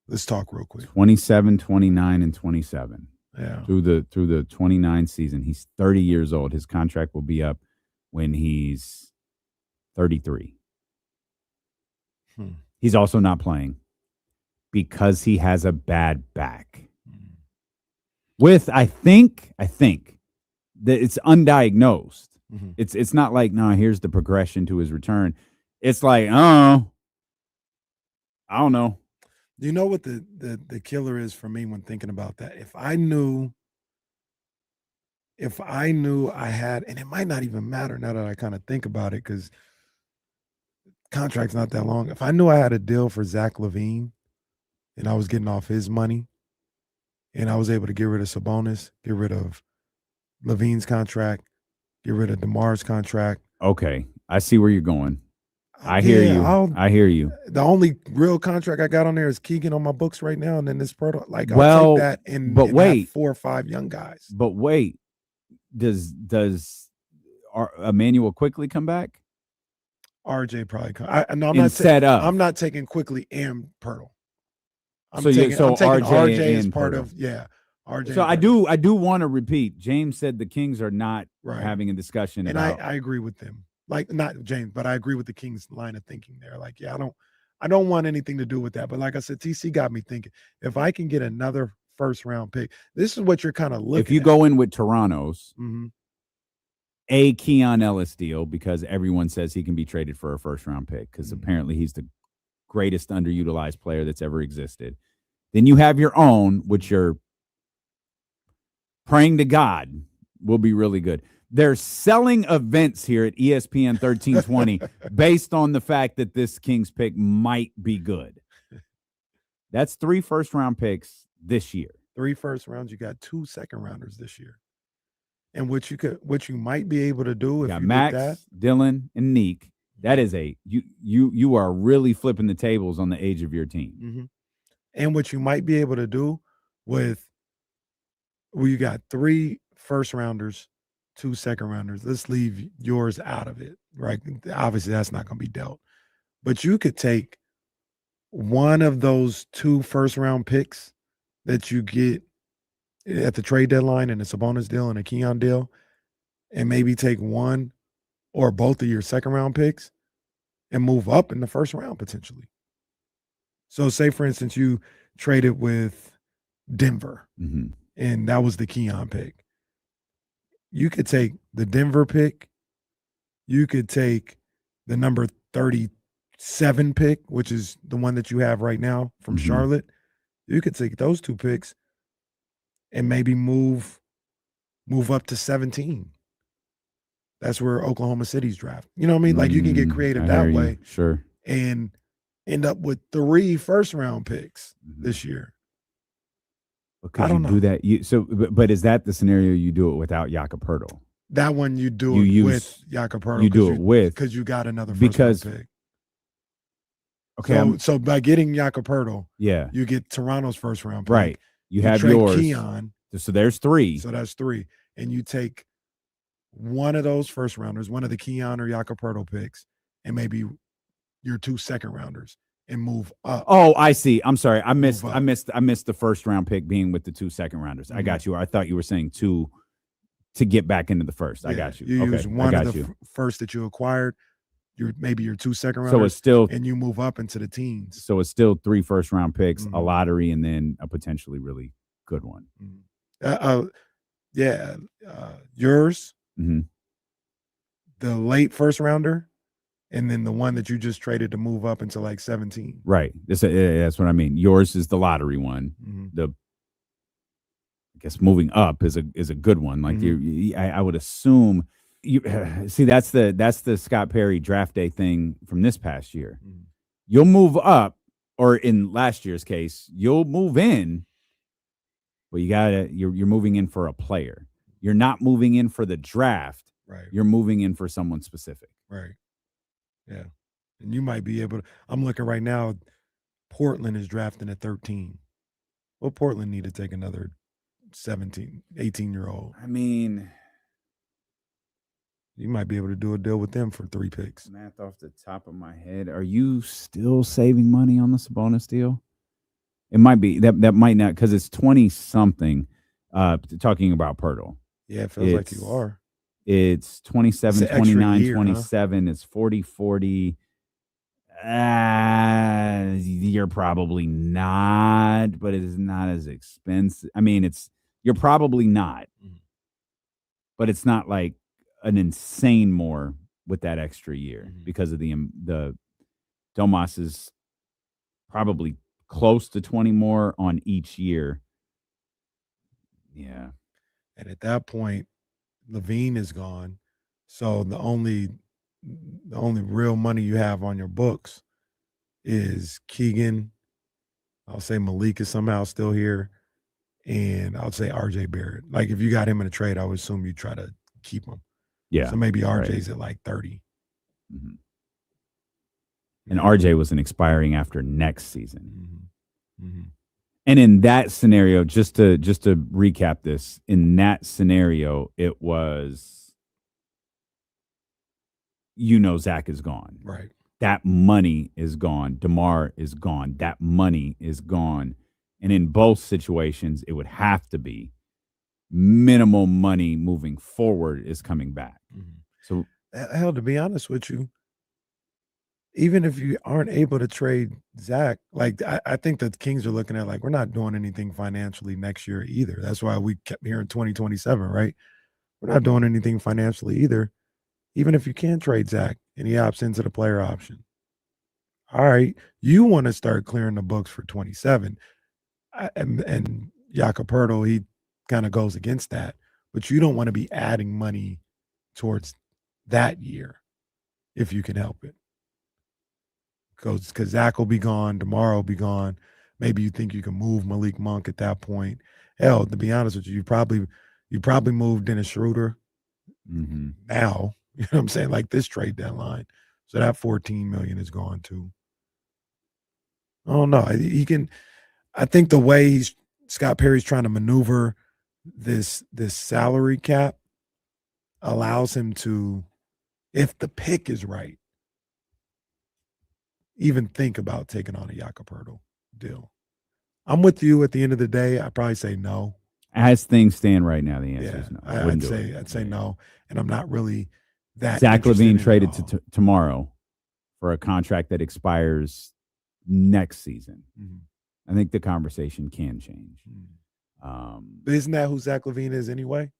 let's talk real quick. 27, 29, and 27. Yeah. Through the 29 season. He's 30 years old. His contract will be up when he's 33. He's also not playing because he has a bad back. With I think that it's undiagnosed. It's not like, no, here's the progression to his return. It's like, I don't know. Do you know what the killer is for me when thinking about that? If I knew I had, and it might not even matter now that I kind of think about it, because contract's not that long. If I knew I had a deal for Zach LaVine and I was getting off his money and I was able to get rid of Sabonis, get rid of LaVine's contract, get rid of DeMar's contract. Okay. I see where you're going. I hear you. The only real contract I got on there is Keegan on my books right now, and then this I'll take that and have 4 or 5 young guys. But wait, does Emmanuel quickly come back? RJ probably come. I'm not taking Quickly and Pirtle. I'm taking RJ as part of RJ. So I do want to repeat. James said the Kings are not having a discussion and about. I agree with them. Like, not James, but I agree with the Kings line of thinking there. Like, I don't want anything to do with that. But like I said, TC got me thinking, if I can get another first round pick, this is what you're kind of looking at. If you go in with Toronto's a Keon Ellis deal, because everyone says he can be traded for a first round pick, because apparently he's the greatest underutilized player that's ever existed. Then you have your own, which you're praying to God will be really good. They're selling events here at ESPN 1320 based on the fact that this Kings pick might be good. That's 3 first-round picks this year. 3 first rounds. You got 2 second rounders this year. And what you might be able to do if you Max, get that, Dylan, and Neek. That is you are really flipping the tables on the age of your team. And what you might be able to do with, you got 3 first rounders, 2 second rounders. Let's leave yours out of it, right? Obviously, that's not going to be dealt. But you could take one of those 2 first round picks that you get at the trade deadline and a Sabonis deal and a Keon deal, and maybe take one or both of your second round picks and move up in the first round potentially. So say, for instance, you traded with Denver and that was the Keon pick. You could take the Denver pick. You could take the number 37 pick, which is the one that you have right now from Charlotte. You could take those 2 picks and maybe move up to 17. That's where Oklahoma City's draft. You know what I mean? Like, you can get creative that way. Sure. And end up with 3 first-round picks this year. Could you do that? But is that the scenario you do it without Jakob Poeltl? That one you do it with Jakob Poeltl. You do it with, because you got another first-round pick. Okay. So by getting Jakob Poeltl, you get Toronto's first-round pick. Right. You have yours. Keon. So there's 3. So that's 3. And you take one of those first rounders, one of the Keon or Jakob Poeltl picks, and maybe your 2 second rounders, and move up. Oh, I see. I'm sorry. I missed the first round pick being with the 2 second rounders. I got you. I thought you were saying 2 to get back into the first. I got you. You use one of the first that you acquired, maybe your 2 second rounders. So it's still, and you move up into the teens. So it's still 3 first round picks, a lottery, and then a potentially really good one. Yours, the late first rounder, and then the one that you just traded to move up into like 17. Right. That's what I mean. Yours is the lottery one. I guess moving up is a good one. Like I would assume you see that's the Scott Perry draft day thing from this past year. You'll move up, or in last year's case, you'll move in, but you're moving in for a player. You're not moving in for the draft. Right. You're moving in for someone specific. Right. Yeah. And you might be able to, I'm looking right now, Portland is drafting at 13. Well, Portland need to take another 18-year-old. I mean, you might be able to do a deal with them for 3 picks. Math off the top of my head. Are you still saving money on the Sabonis deal? It might be that might not, because it's 20 something. Talking about Pirtle. Yeah, it feels like you are. It's 27, It's an extra 29, year, 27. Huh? It's 40, 40. You're probably not, but it's not as expensive. I mean, you're probably not, but it's not like an insane more with that extra year because of the Domas is probably close to 20 more on each year. Yeah. And at that point, Levine is gone. So the only real money you have on your books is Keegan. I'll say Malik is somehow still here. And I'll say RJ Barrett. Like if you got him in a trade, I would assume you try to keep him. Yeah. So maybe RJ's at like 30. Mm-hmm. And RJ was an expiring after next season. Mm-hmm. And in that scenario, just to recap this, in that scenario, it was, Zach is gone. Right. That money is gone. DeMar is gone. That money is gone. And in both situations, it would have to be minimal money moving forward is coming back. Mm-hmm. So, hell, to be honest with you, even if you aren't able to trade Zach, like I think that the Kings are looking at like, we're not doing anything financially next year either. That's why we kept hearing 2027, right? We're not doing anything financially either. Even if you can trade Zach and he opts into the player option. All right. You want to start clearing the books for 27. And Jakob Poeltl, he kind of goes against that. But you don't want to be adding money towards that year if you can help it. Because Zach will be gone, DeMar will be gone. Maybe you think you can move Malik Monk at that point. Hell, to be honest with you, you probably moved Dennis Schroeder now. You know what I'm saying? Like this trade deadline. So that $14 million is gone too. I don't know. He can. I think the way Scott Perry's trying to maneuver this salary cap allows him to, if the pick is right, even think about taking on a Jakob Poeltl deal. I'm with you at the end of the day. I'd probably say no. As things stand right now, the answer is no. I'd say no. And I'm not really that. Zach LaVine traded tomorrow for a contract that expires next season. I think the conversation can change. But isn't that who Zach LaVine is anyway?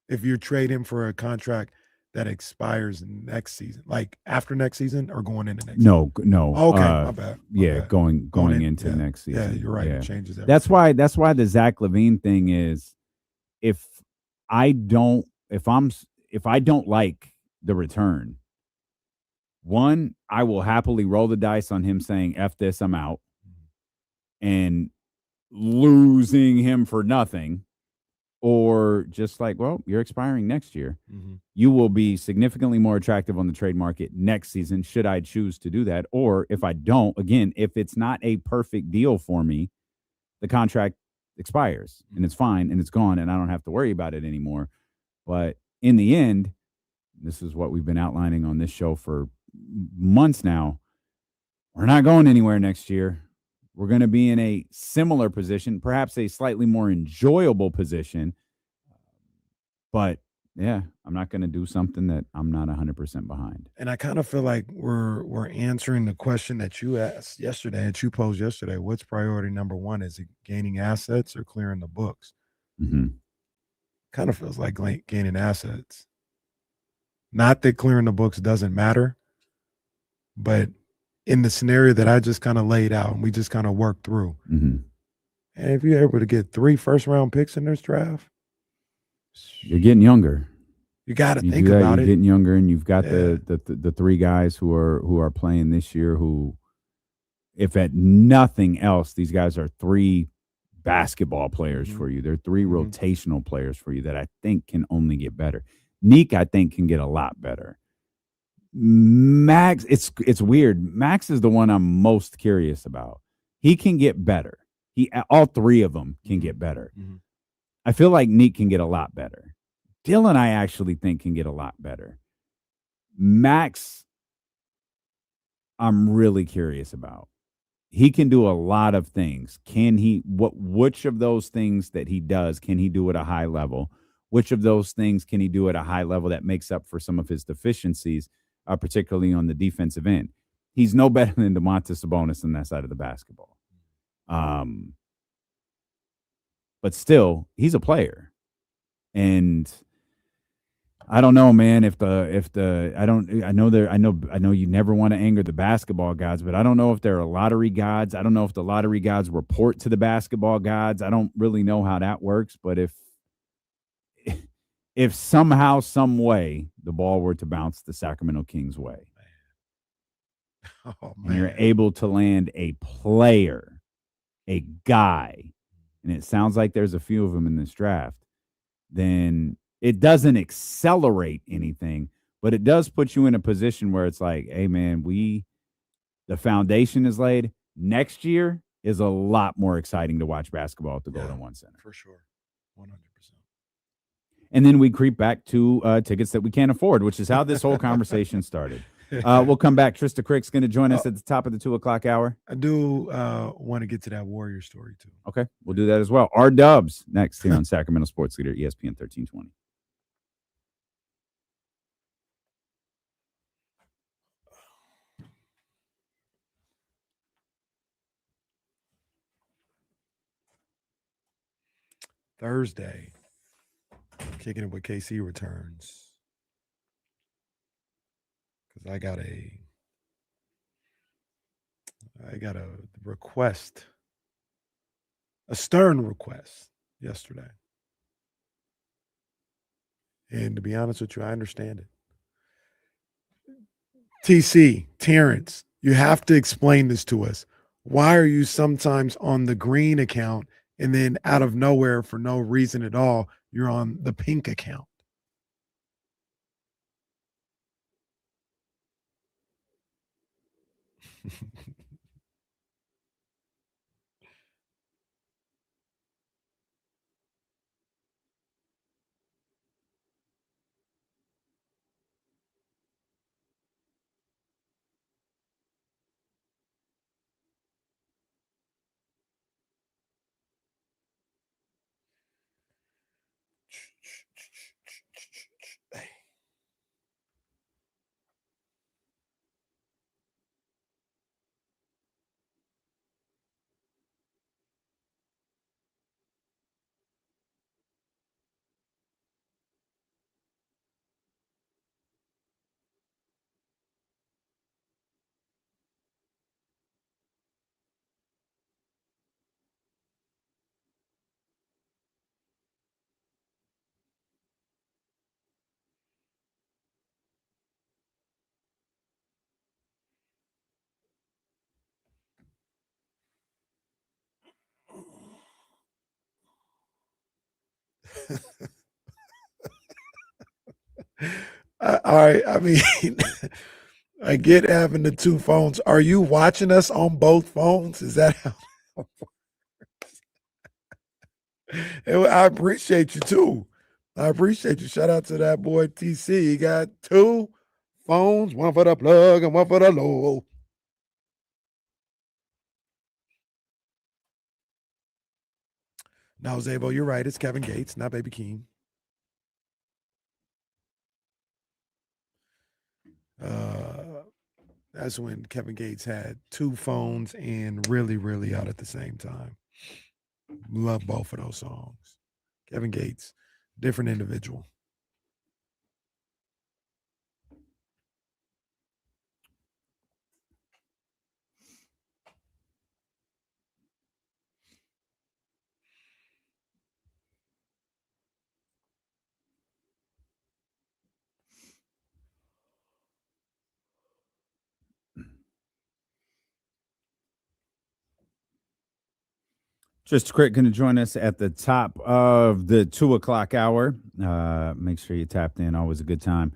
If you trade him for a contract that expires next season, like after next season or going into next season? No. Okay, my bad. Going into next season. Yeah, you're right. It changes everything. That's why the Zach LaVine thing is, if I don't like the return, one, I will happily roll the dice on him saying, F this, I'm out, and losing him for nothing. Or just like, well, you're expiring next year. You will be significantly more attractive on the trade market next season, should I choose to do that. Or if I don't, again, if it's not a perfect deal for me, the contract expires and it's fine and it's gone and I don't have to worry about it anymore. But in the end, this is what we've been outlining on this show for months now. We're not going anywhere next year. We're going to be in a similar position, perhaps a slightly more enjoyable position. But, yeah, I'm not going to do something that I'm not 100% behind. And I kind of feel like we're answering the question that you asked yesterday, that you posed yesterday. What's priority number one? Is it gaining assets or clearing the books? Kind of feels like gaining assets. Not that clearing the books doesn't matter, but in the scenario that I just kind of laid out and we just kind of worked through. And if you're able to get 3 first-round picks in this draft, you're getting younger. You got to think about it. You're getting younger, and you've got the 3 guys who are playing this year who, if at nothing else, these guys are 3 basketball players for you. They're 3 rotational players for you that I think can only get better. Neek, I think, can get a lot better. Max, it's weird. Max is the one I'm most curious about. He can get better. All 3 of them can get better. I feel like Neek can get a lot better. Dylan, I actually think, can get a lot better. Max, I'm really curious about. he can do a lot of things. Which of those things that he does can he do at a high level? Which of those things can he do at a high level that makes up for some of his deficiencies, particularly on the defensive end? He's no better than Domantas Sabonis on that side of the basketball. But still, he's a player. And I don't know, man, I know you never want to anger the basketball gods, but I don't know if there are lottery gods. I don't know if the lottery gods report to the basketball gods. I don't really know how that works, but if somehow, some way the ball were to bounce the Sacramento Kings way, and you're able to land a player, a guy, and it sounds like there's a few of them in this draft, then it doesn't accelerate anything, but it does put you in a position where it's like, hey, man, the foundation is laid. Next year is a lot more exciting to watch basketball at the Golden One Center. For sure. 100%. And then we creep back to tickets that we can't afford, which is how this whole conversation started. We'll come back. Trysta Krick's going to join us at the top of the 2 o'clock hour. I do want to get to that Warrior story, too. Okay, we'll do that as well. R Dubs next here on Sacramento Sports Leader, ESPN 1320. Thursday, kicking it with KC returns. Because I got a request, a stern request yesterday. And to be honest with you, I understand it. TC, Terrence, you have to explain this to us. Why are you sometimes on the green account and then out of nowhere, for no reason at all, you're on the pink account? All right. I mean, I get having the two phones. Are you watching us on both phones? Is that how it works? I appreciate you too. I appreciate you. Shout out to that boy TC. He got two phones, one for the plug and one for the low. No, Zabo, you're right. It's Kevin Gates, not Baby Keem. That's when Kevin Gates had two phones and really, really out at the same time. Love both of those songs. Kevin Gates, different individual. Trysta Krick going to join us at the top of the 2 o'clock hour. Make sure you tapped in. Always a good time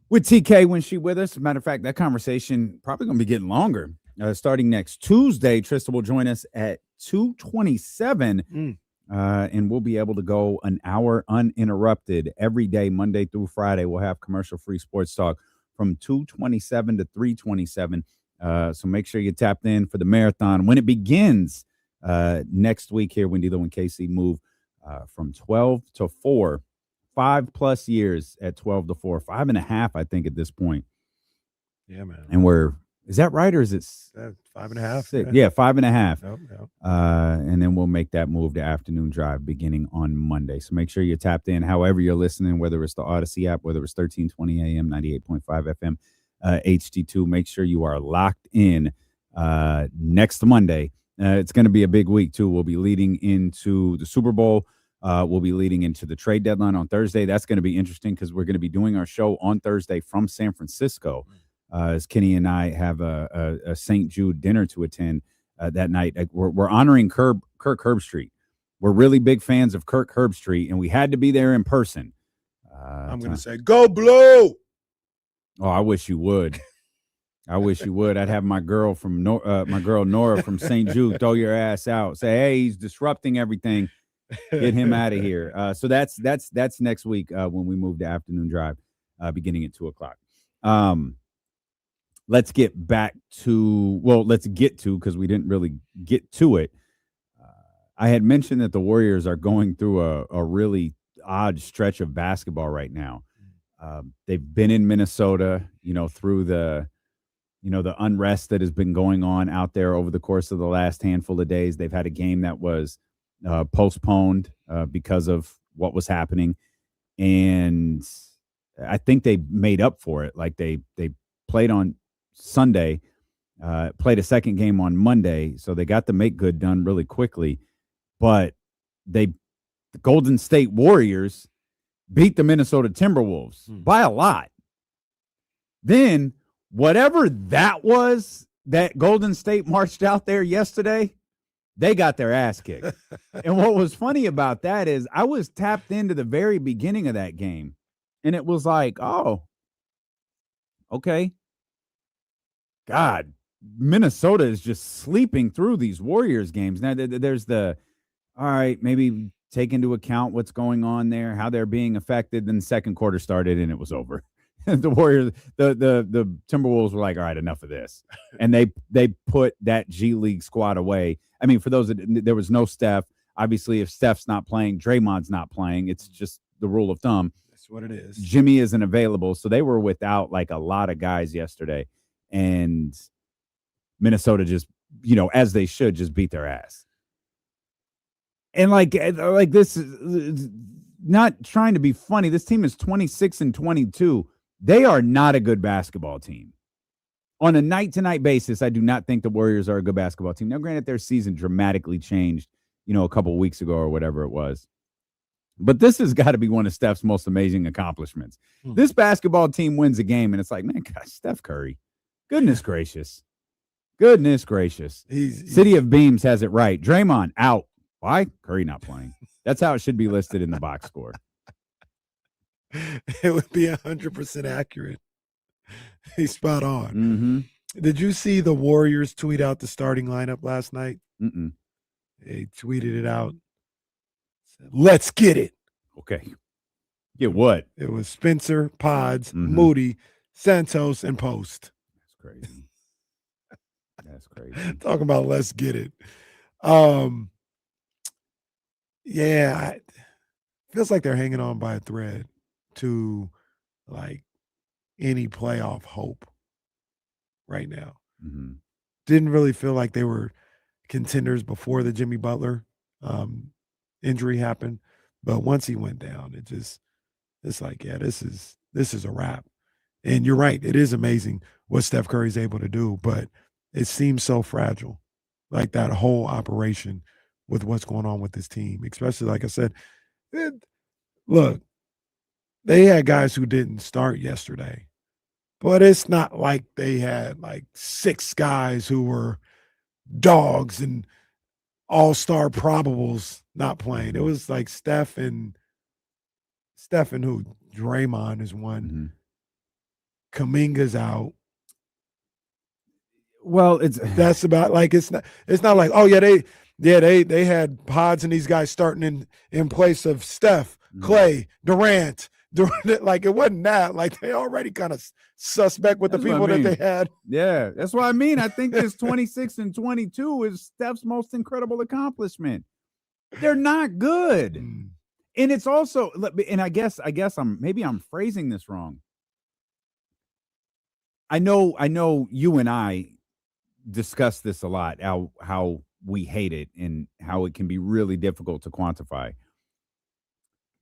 with TK when she with us. As a matter of fact, that conversation probably going to be getting longer. Starting next Tuesday, Trysta will join us at 2:27, and we'll be able to go an hour uninterrupted every day, Monday through Friday. We'll have commercial-free sports talk from 2:27 to 3:27. So make sure you tapped in for the marathon when it begins next week here when D'Lo and KC move from 12 to 4, 5+ years at 12 to 4, 5.5, I think, at this point. Yeah, man. And is that right, or is it 5.5? Yeah, 5.5. Yep. And then we'll make that move to afternoon drive beginning on Monday. So make sure you're tapped in however you're listening, whether it's the Odyssey app, whether it's 1320 AM, 98.5 FM, HD2. Make sure you are locked in next Monday. It's going to be a big week, too. We'll be leading into the Super Bowl. We'll be leading into the trade deadline on Thursday. That's going to be interesting because we're going to be doing our show on Thursday from San Francisco. As Kenny and I have a St. Jude dinner to attend that night. We're honoring Kirk Herbstreit. We're really big fans of Kirk Herbstreit, and we had to be there in person. I'm going to say, go Blue! Oh, I wish you would. I'd have my girl Nora from St. Jude throw your ass out. Say, hey, he's disrupting everything. Get him out of here. So that's next week when we move to afternoon drive, beginning at 2:00. Let's get to, because we didn't really get to it. I had mentioned that the Warriors are going through a really odd stretch of basketball right now. They've been in Minnesota, through the unrest that has been going on out there over the course of the last handful of days. They've had a game that was postponed because of what was happening. And I think they made up for it. Like they played on Sunday, played a second game on Monday, so they got the make good done really quickly. But the Golden State Warriors beat the Minnesota Timberwolves by a lot. Then whatever that was that Golden State marched out there yesterday, they got their ass kicked. And what was funny about that is I was tapped into the very beginning of that game, and it was like, oh, okay. God, Minnesota is just sleeping through these Warriors games. Now, there's all right, maybe take into account what's going on there, how they're being affected. Then the second quarter started, and it was over. The Warriors, the Timberwolves were like, all right, enough of this. And they put that G League squad away. I mean, for those there was no Steph. Obviously, if Steph's not playing, Draymond's not playing. It's just the rule of thumb. That's what it is. Jimmy isn't available. So they were without like a lot of guys yesterday. And Minnesota just, as they should, just beat their ass. And like this is not trying to be funny. This team is 26-22. They are not a good basketball team. On a night-to-night basis, I do not think the Warriors are a good basketball team. Now, granted, their season dramatically changed, a couple of weeks ago or whatever it was. But this has got to be one of Steph's most amazing accomplishments. This basketball team wins a game, and it's like, man, gosh, Steph Curry. Goodness gracious. Goodness gracious. City of Beams has it right. Draymond out. Why? Curry not playing. That's how it should be listed in the box score. It would be 100% accurate. He's spot on. Mm-hmm. Did you see the Warriors tweet out the starting lineup last night? Mm-mm. They tweeted it out. Said, let's get it. Okay. Get what? It was Spencer, Pods, Moody, Santos, and Post. Crazy. That's crazy. Talking about let's get it. Feels like they're hanging on by a thread to like any playoff hope right now. Mm-hmm. Didn't really feel like they were contenders before the Jimmy Butler injury happened, but once he went down, it's like, yeah, this is a wrap. And you're right, it is amazing what Steph Curry's able to do, but it seems so fragile, like that whole operation with what's going on with this team, especially, like I said, look, they had guys who didn't start yesterday, but it's not like they had like 6 guys who were dogs and all-star probables not playing. It was like Steph and who? Draymond is one. Kuminga's out. Well, that's about like it's not like, oh yeah, they had Pods and these guys starting in place of Steph, Clay, Durant, during it. Like it wasn't that. Like they already kind of suspect with the people that they had. Yeah, that's what I mean. I think this 26 and 22 is Steph's most incredible accomplishment. They're not good. And it's also, and I guess I'm phrasing this wrong. I know you and I discuss this a lot, how we hate it and how it can be really difficult to quantify.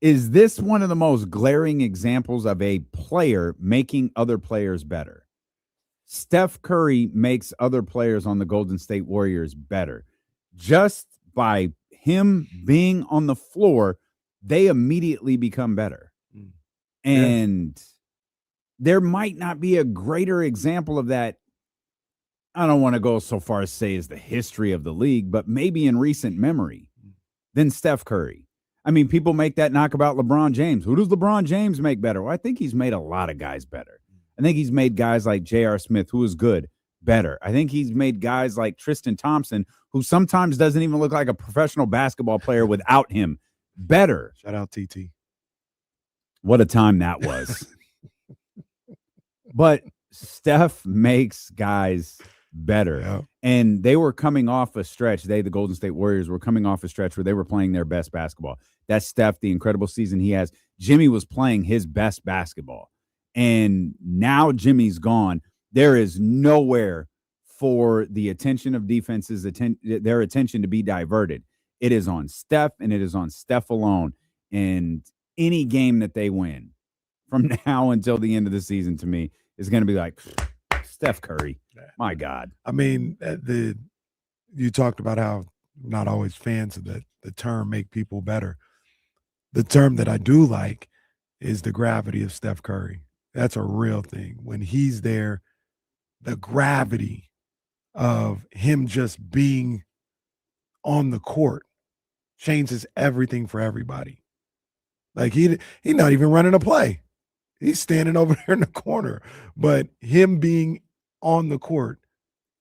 Is this one of the most glaring examples of a player making other players better? Steph Curry makes other players on the Golden State Warriors better. Just by him being on the floor, they immediately become better. And there might not be a greater example of that. I don't want to go so far as say is the history of the league, but maybe in recent memory than Steph Curry. I mean, people make that knock about LeBron James. Who does LeBron James make better? Well, I think he's made a lot of guys better. I think he's made guys like J.R. Smith, who is good, better. I think he's made guys like Tristan Thompson, who sometimes doesn't even look like a professional basketball player without him, better. Shout out TT. What a time that was. But Steph makes guys better. Yeah. And they were coming off a stretch. The Golden State Warriors were coming off a stretch where they were playing their best basketball. That's Steph, the incredible season he has. Jimmy was playing his best basketball. And now Jimmy's gone. There is nowhere for the attention of defenses, their attention to be diverted. It is on Steph, and it is on Steph alone. And any game that they win from now until the end of the season, to me, is going to be like Steph Curry. My God. I mean, you talked about how not always fans of the term make people better. The term that I do like is the gravity of Steph Curry. That's a real thing. When he's there, the gravity of him just being on the court changes everything for everybody. Like he's not even running a play. He's standing over there in the corner. But him being on the court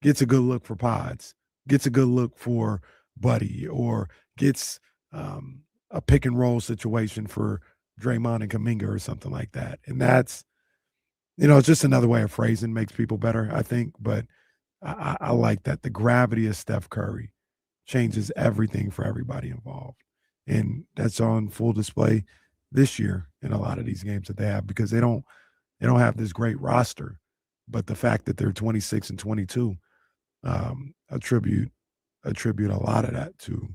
gets a good look for Pods, gets a good look for Buddy, or gets a pick and roll situation for Draymond and Kuminga or something like that. And that's, it's just another way of phrasing, makes people better, I think. But I like that. The gravity of Steph Curry changes everything for everybody involved. And that's on full display this year in a lot of these games that they have, because they don't have this great roster. But the fact that they're 26 and 22 attribute a lot of that to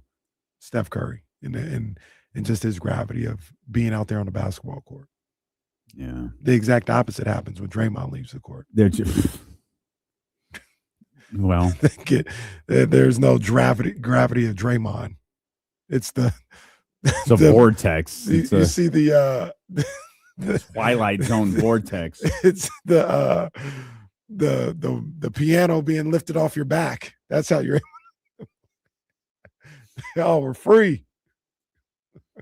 Steph Curry and just his gravity of being out there on the basketball court. Yeah. The exact opposite happens when Draymond leaves the court. They're just well, there's no gravity of Draymond. It's the vortex. You see the Twilight Zone vortex. It's the piano being lifted off your back. That's how you're. Oh, we're free.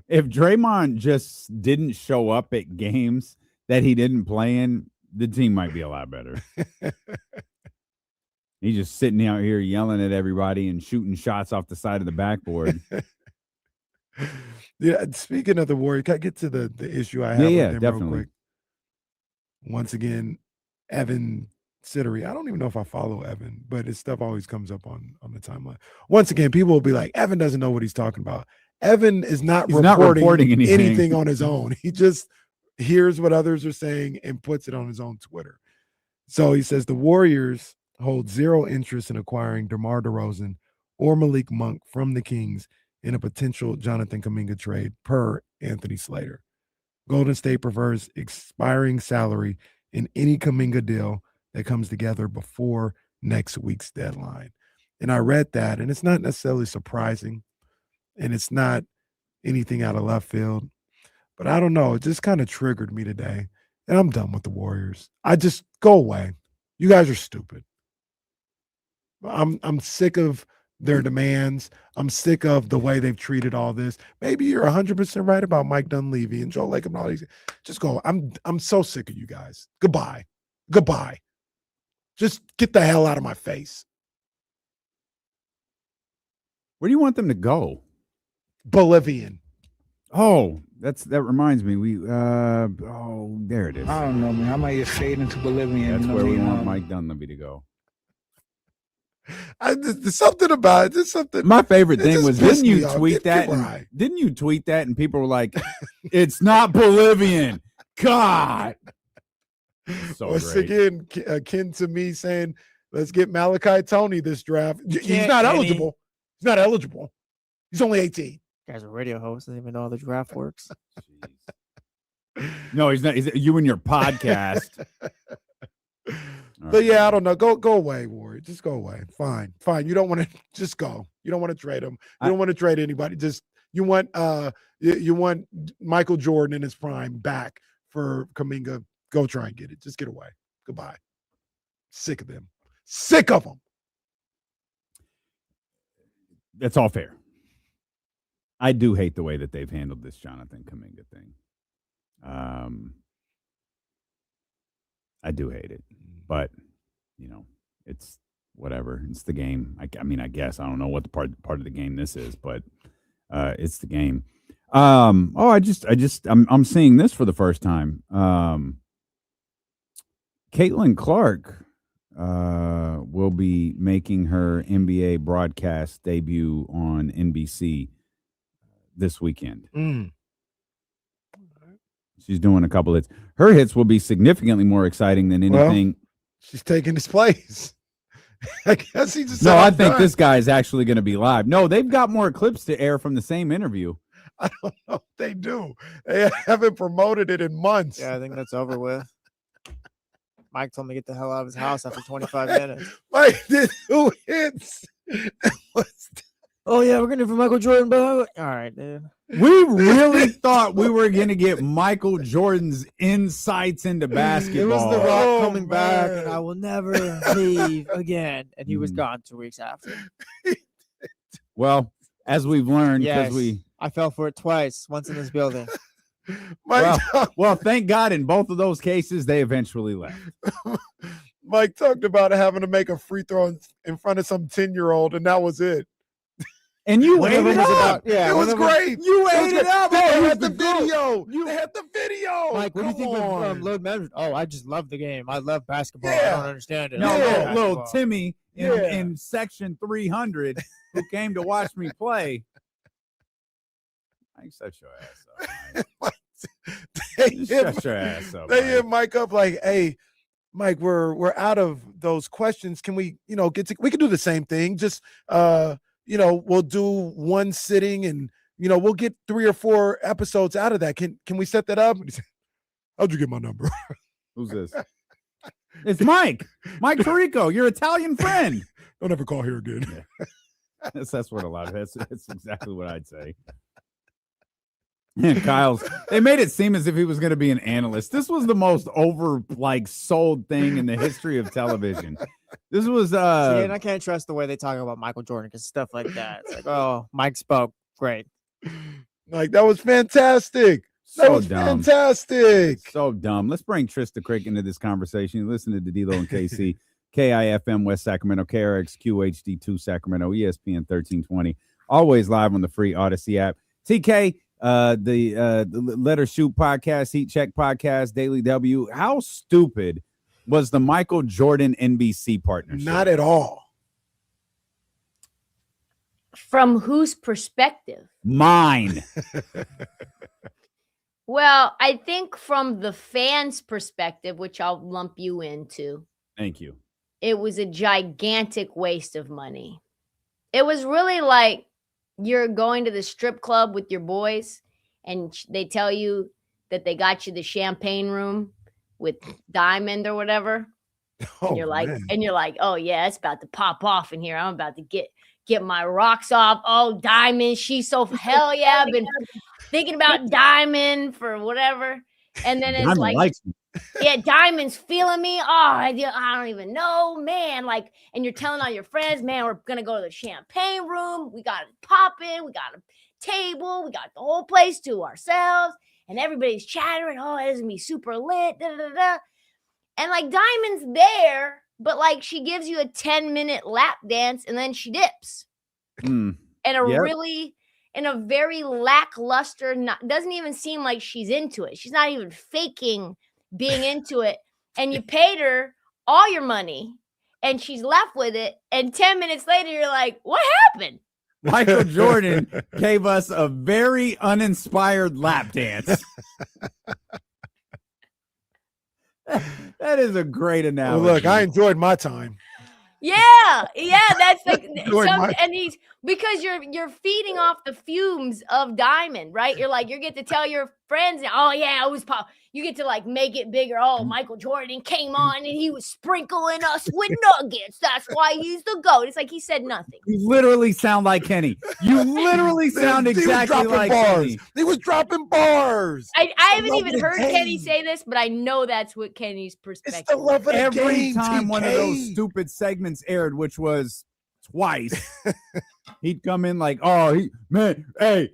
If Draymond just didn't show up at games that he didn't play in, the team might be a lot better. He's just sitting out here yelling at everybody and shooting shots off the side of the backboard. Yeah, speaking of the Warriors, can I get to the issue I have with them definitely. real quick? Once again, Evan Sittery. I don't even know if I follow Evan, but his stuff always comes up on the timeline. Once again, people will be like, Evan doesn't know what he's talking about. Evan is not reporting anything on his own. He just hears what others are saying and puts it on his own Twitter. So he says the Warriors hold zero interest in acquiring DeMar DeRozan or Malik Monk from the Kings in a potential Jonathan Kuminga trade, per Anthony Slater. Golden State prefers expiring salary in any Kuminga deal that comes together before next week's deadline. And I read that, and it's not necessarily surprising, and it's not anything out of left field. But I don't know. It just kind of triggered me today, and I'm done with the Warriors. I just go away. You guys are stupid. I'm sick of their demands. I'm sick of the way they've treated all this. Maybe you're 100% right about Mike Dunleavy and Joe Lacob and all these. Just go. I'm so sick of you guys. Goodbye. Just get the hell out of my face. Where do you want them to go? Bolivian. Oh, that reminds me. There it is. I don't know, man. I might get fade into Bolivian. That's where we want Mike Dunleavy to go. There's something about it. There's something. My favorite thing was, didn't you tweet that? Right. Didn't you tweet that? And people were like, "It's not Bolivian." God. So Once again, akin to me saying, "Let's get Malachi Tony this draft." He's not eligible. He's not eligible. He's only 18. Guys are radio hosts. Doesn't even know how the draft works. No, he's not. He's you and your podcast. But yeah, I don't know. Go away, Warrior. Just go away. Fine. You don't want to just go. You don't want to trade him. You don't want to trade anybody. Just you want Michael Jordan in his prime back for Kuminga. Go try and get it. Just get away. Goodbye. Sick of them. Sick of them. That's all fair. I do hate the way that they've handled this Jonathan Kuminga thing. I do hate it, but it's whatever. It's the game. I mean, I guess I don't know what the part of the game this is, but it's the game. I'm seeing this for the first time. Caitlin Clark will be making her NBA broadcast debut on NBC this weekend. She's doing a couple hits. Her hits will be significantly more exciting than anything. Well, she's taking his place. I guess he just. No, I think this guy is actually going to be live. No, they've got more clips to air from the same interview. I don't know if they do. They haven't promoted it in months. Yeah, I think that's over with. Mike told me to get the hell out of his house after 25 minutes. Mike did 2 hits. Oh, yeah, we're going to do for Michael Jordan. All right, dude. We really thought we were going to get Michael Jordan's insights into basketball. It was The Rock coming back, and I will never leave again. And he was gone 2 weeks after. Well, as we've learned, because I fell for it twice, once in this building. Well, thank God in both of those cases, they eventually left. Mike talked about having to make a free throw in front of some 10-year-old, and that was it. And you ate it up. It was great. You ate it up. They had the video. They had the video. Mike, what do you think of load management? Oh, I just love the game. I love basketball. Yeah. I don't understand it. No, I love little basketball. Timmy in section 300 who came to watch me play. Mike, shut your ass up. Shut your ass up. They hit Mike up like, "Hey, Mike, we're out of those questions. Can we, we can do the same thing. Just we'll do one sitting and we'll get 3 or 4 episodes out of that. Can we set that up?" And he said, "How'd you get my number?" Who's this? It's Mike Tirico, your Italian friend. Don't ever call here again. Yeah. That's what a lot of it. That's exactly what I'd say. And Kyle's, they made it seem as if he was going to be an analyst. This was the most sold thing in the history of television. This was and I can't trust the way they talk about Michael Jordan because stuff like that. It's like, oh, Mike spoke. Great. Like, that was fantastic. That was dumb. Fantastic. So dumb. Let's bring Trysta Krick into this conversation. You listen to D'Lo and KC, KIFM West Sacramento, KRX QHD2 Sacramento, ESPN 1320. Always live on the free Odyssey app. TK, the Let Her Shoot podcast, Heat Check podcast, Daily W. How stupid was the Michael Jordan NBC partnership? Not at all. From whose perspective? Mine. Well, I think from the fans' perspective, which I'll lump you into, Thank you. it was a gigantic waste of money. It was really like you're going to the strip club with your boys and they tell you that they got you the champagne room with Diamond or whatever. And you're like, oh yeah, it's about to pop off in here. I'm about to get my rocks off. Oh, Diamond, she's so hell yeah. I've been thinking about Diamond for whatever. And then it's Diamond like, likes me. yeah, Diamond's feeling me. Oh, I don't even know, man. Like, and you're telling all your friends, man, we're gonna go to the champagne room. We got it popping. We got a table. We got the whole place to ourselves. And everybody's chattering. Oh, it's gonna be super lit. Da, da, da, da. And like Diamond's there, but like she gives you a 10-minute lap dance and then she dips. Mm. And Yep. really, in a very lackluster, doesn't even seem like she's into it. She's not even faking being into it. And you paid her all your money and she's left with it. And 10 minutes later, you're like, what happened? Michael Jordan gave us a very uninspired lap dance. That is a great analogy. Well, look, I enjoyed my time. Yeah, that's like and he's because you're feeding off the fumes of Diamond, right? You're like, you get to tell your friends, oh yeah, it was pop. You get to like make it bigger. Oh, Michael Jordan came on and he was sprinkling us with nuggets. That's why he's the GOAT. It's like he said nothing. You literally sound like Kenny. You literally sound exactly like Kenny. He was dropping bars. I haven't even heard Kenny say this, but I know that's what Kenny's perspective. It's the love of the Every game, time TK. one of those stupid segments aired, which was twice, he'd come in like, oh, hey.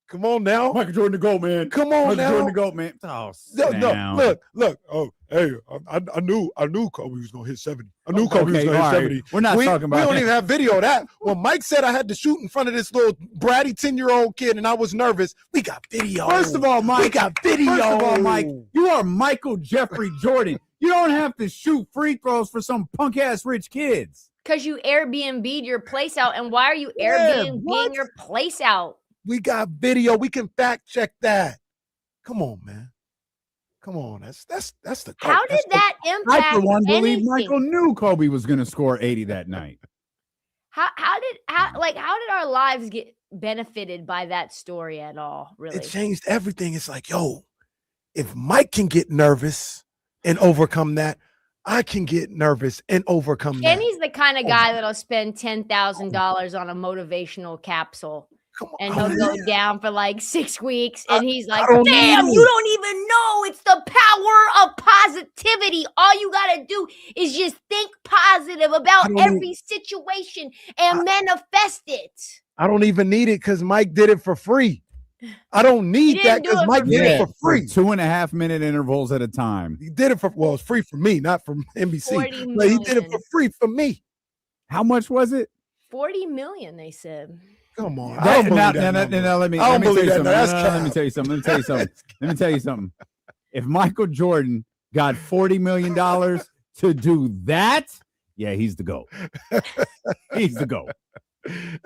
Come on now. Michael Jordan the GOAT, man. Come on Michael now. Jordan the GOAT, man. Oh, no, look. Oh, hey, I knew Kobe was going to hit 70. I knew Kobe was going to hit 70. We're not talking about We don't that. even have video of that. When Mike said I had to shoot in front of this little bratty 10-year-old kid and I was nervous, we got video. First of all, Mike, we got video. First of all, Mike, you are Michael Jeffrey Jordan. You don't have to shoot free throws for some punk-ass rich kids. Because you Airbnb'd your place out. And why are you Airbnb'ing your place out? We got video. We can fact check that. Come on, man. Come on. That's the GOAT. How did that impact I, for one, believe anything? Michael knew Kobe was going to score 80 that night. How did our lives get benefited by that story at all? Really, It changed everything. It's like, yo, if Mike can get nervous and overcome that, I can get nervous and overcome that. Kenny's the kind of guy that'll spend $10,000 on a motivational capsule. And he'll go down for like 6 weeks. And he's like, damn, you don't even know. It's the power of positivity. All you got to do is just think positive about every situation and manifest it. I don't even need it because Mike did it for free. I don't need that because Mike did it for free. 2.5 minute intervals at a time. He did it for, well, it's free for me, not from NBC. But he did it for free for me. How much was it? 40 million, they said. Come on. Let me tell you something. If Michael Jordan got $40 million to do that, yeah, he's the GOAT. He's the GOAT.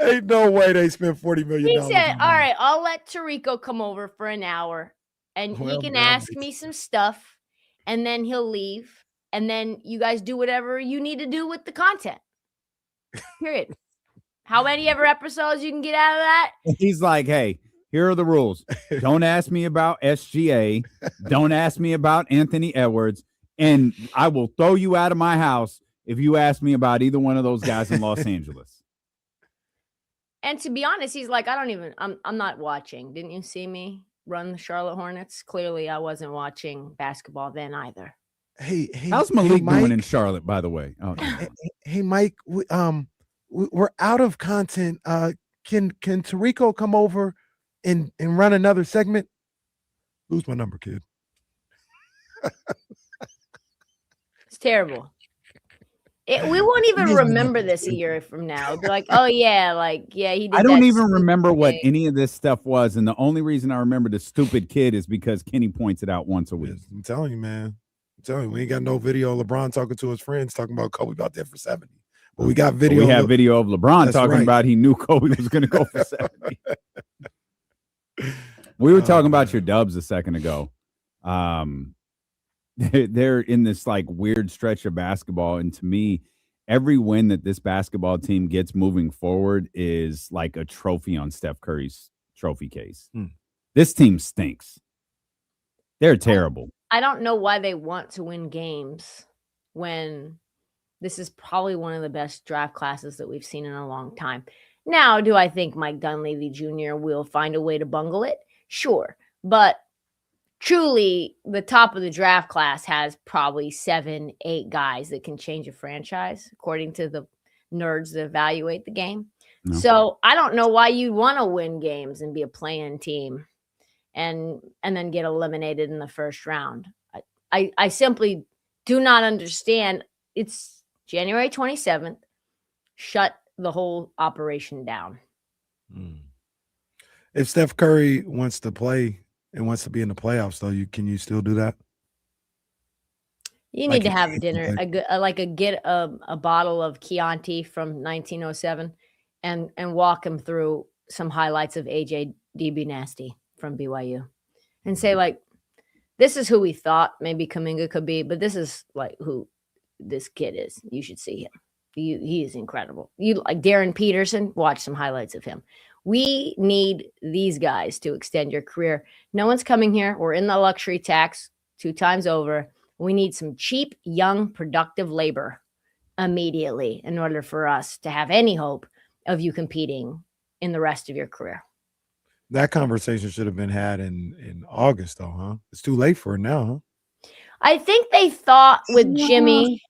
Ain't no way they spent $40 million. He said, all right, I'll let Tarico come over for an hour and he can ask me some stuff and then he'll leave. And then you guys do whatever you need to do with the content. Period. How many ever episodes you can get out of that? He's like, hey, here are the rules. Don't ask me about SGA. Don't ask me about Anthony Edwards. And I will throw you out of my house if you ask me about either one of those guys in Los Angeles. And to be honest, he's like, I'm not watching. Didn't you see me run the Charlotte Hornets? Clearly, I wasn't watching basketball then either. Hey, how's Malik doing in Charlotte, by the way? Oh, hey, Mike, we're out of content. Can Tarico come over and run another segment? Lose my number, kid. It's terrible. We won't even remember this a year from now. It'll be like, oh yeah, he did. I don't even remember what any of this stuff was, and the only reason I remember the stupid kid is because Kenny points it out once a week. I'm telling you, man. I'm telling you, we ain't got no video of LeBron talking to his friends talking about Kobe about that for 70. But we got video. We have video of LeBron talking about he knew Kobe was going to go for 70. We were talking about your Dubs a second ago. They're in this like weird stretch of basketball, and to me, every win that this basketball team gets moving forward is like a trophy on Steph Curry's trophy case. This team stinks. They're terrible. I don't know why they want to win games when this is probably one of the best draft classes that we've seen in a long time. Now, do I think Mike Dunleavy Jr. will find a way to bungle it? Sure. But truly, the top of the draft class has probably 7-8 guys that can change a franchise, according to the nerds that evaluate the game. No. So I don't know why you want to win games and be a play-in team and then get eliminated in the first round. I simply do not understand. It's January 27th. Shut the whole operation down. If Steph Curry wants to play and wants to be in the playoffs, though, can you still do that? You need to have dinner, get a bottle of Chianti from 1907 and walk him through some highlights of AJ DB Nasty from BYU and say, like, this is who we thought maybe Kuminga could be, but this is like who this kid is. You should see him. He is incredible. You like Darren Peterson, watch some highlights of him. We need these guys to extend your career. No one's coming here. We're in the luxury tax 2 times over. We need some cheap, young, productive labor immediately in order for us to have any hope of you competing in the rest of your career. That conversation should have been had in August, though, huh? It's too late for it now, huh? I think they thought with Jimmy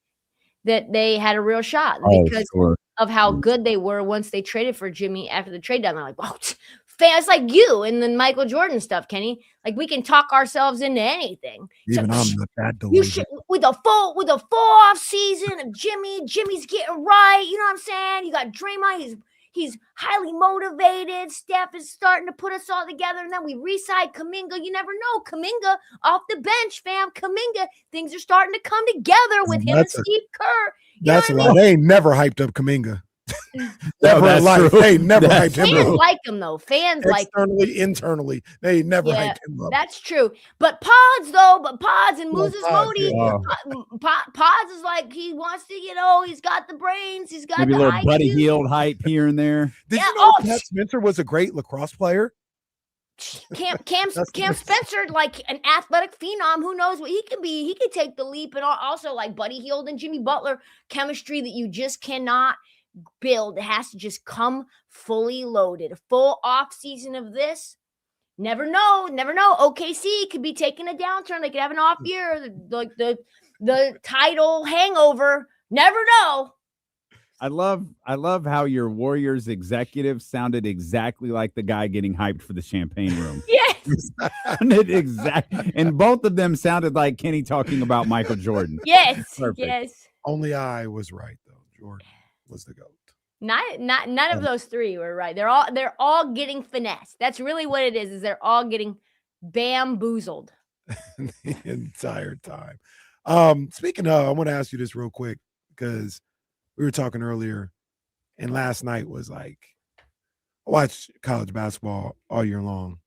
that they had a real shot because of how good they were once they traded for Jimmy after the trade down. They're like, wow, fans like you and then Michael Jordan stuff, Kenny. Like we can talk ourselves into anything. Even I'm not that delayed. You should with a full off season of Jimmy's getting right. You know what I'm saying? You got Draymond, he's highly motivated. Steph is starting to put us all together. And then we re-signed Kuminga. You never know. Kuminga off the bench, fam. Kuminga, things are starting to come together with him and Steve Kerr. That's a lot. They ain't never hyped up Kuminga. Never in life. They never hyped him up. Fans like him, though. Fans like internally. They never hyped him up. That's true. But Pods and Moses Modi, Pods is like he wants to, he's got the brains. He's got maybe the a little IQ. Buddy Hield hype here and there. Did you know Pat Spencer was a great lacrosse player? Cam Spencer, like an athletic phenom, who knows what he can be. He could take the leap, and also like Buddy Hield and Jimmy Butler, chemistry that you just cannot build. It has to just come fully loaded. A full off season of this. Never know. OKC could be taking a downturn. They could have an off year, like the title hangover. Never know. I love how your Warriors executive sounded exactly like the guy getting hyped for the champagne room. Yes. Sounded exactly, and both of them sounded like Kenny talking about Michael Jordan. Yes. Perfect. Yes. Only I was right though. Jordan was the GOAT. None of those three were right. They're all getting finessed. That's really what it is they're all getting bamboozled the entire time. Speaking of, I want to ask you this real quick because we were talking earlier, and last night was like, I watch college basketball all year long.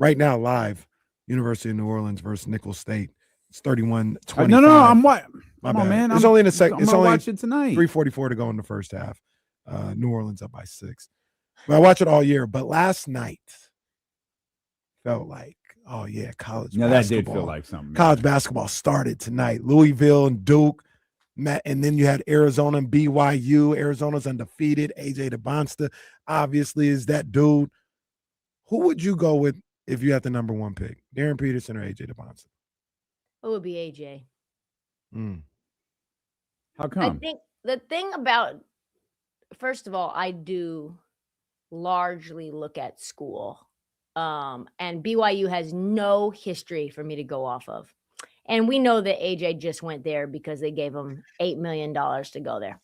Right now, live, University of New Orleans versus Nicholls State. It's 31-25. No, I'm what? Come on, man. It's only in the second. It's only watch it tonight. 3:44 to go in the first half. New Orleans up by 6. But I watch it all year. But last night felt like, oh yeah, college basketball. That did feel like something. College basketball started tonight. Louisville and Duke. And then you had Arizona and BYU. Arizona's undefeated. AJ DeBonsta obviously is that dude. Who would you go with if you had the number 1 pick? Darren Peterson or AJ DeBonsta? It would be AJ. How come? I think the thing about, first of all, I do largely look at school. And BYU has no history for me to go off of. And we know that AJ just went there because they gave him $8 million to go there.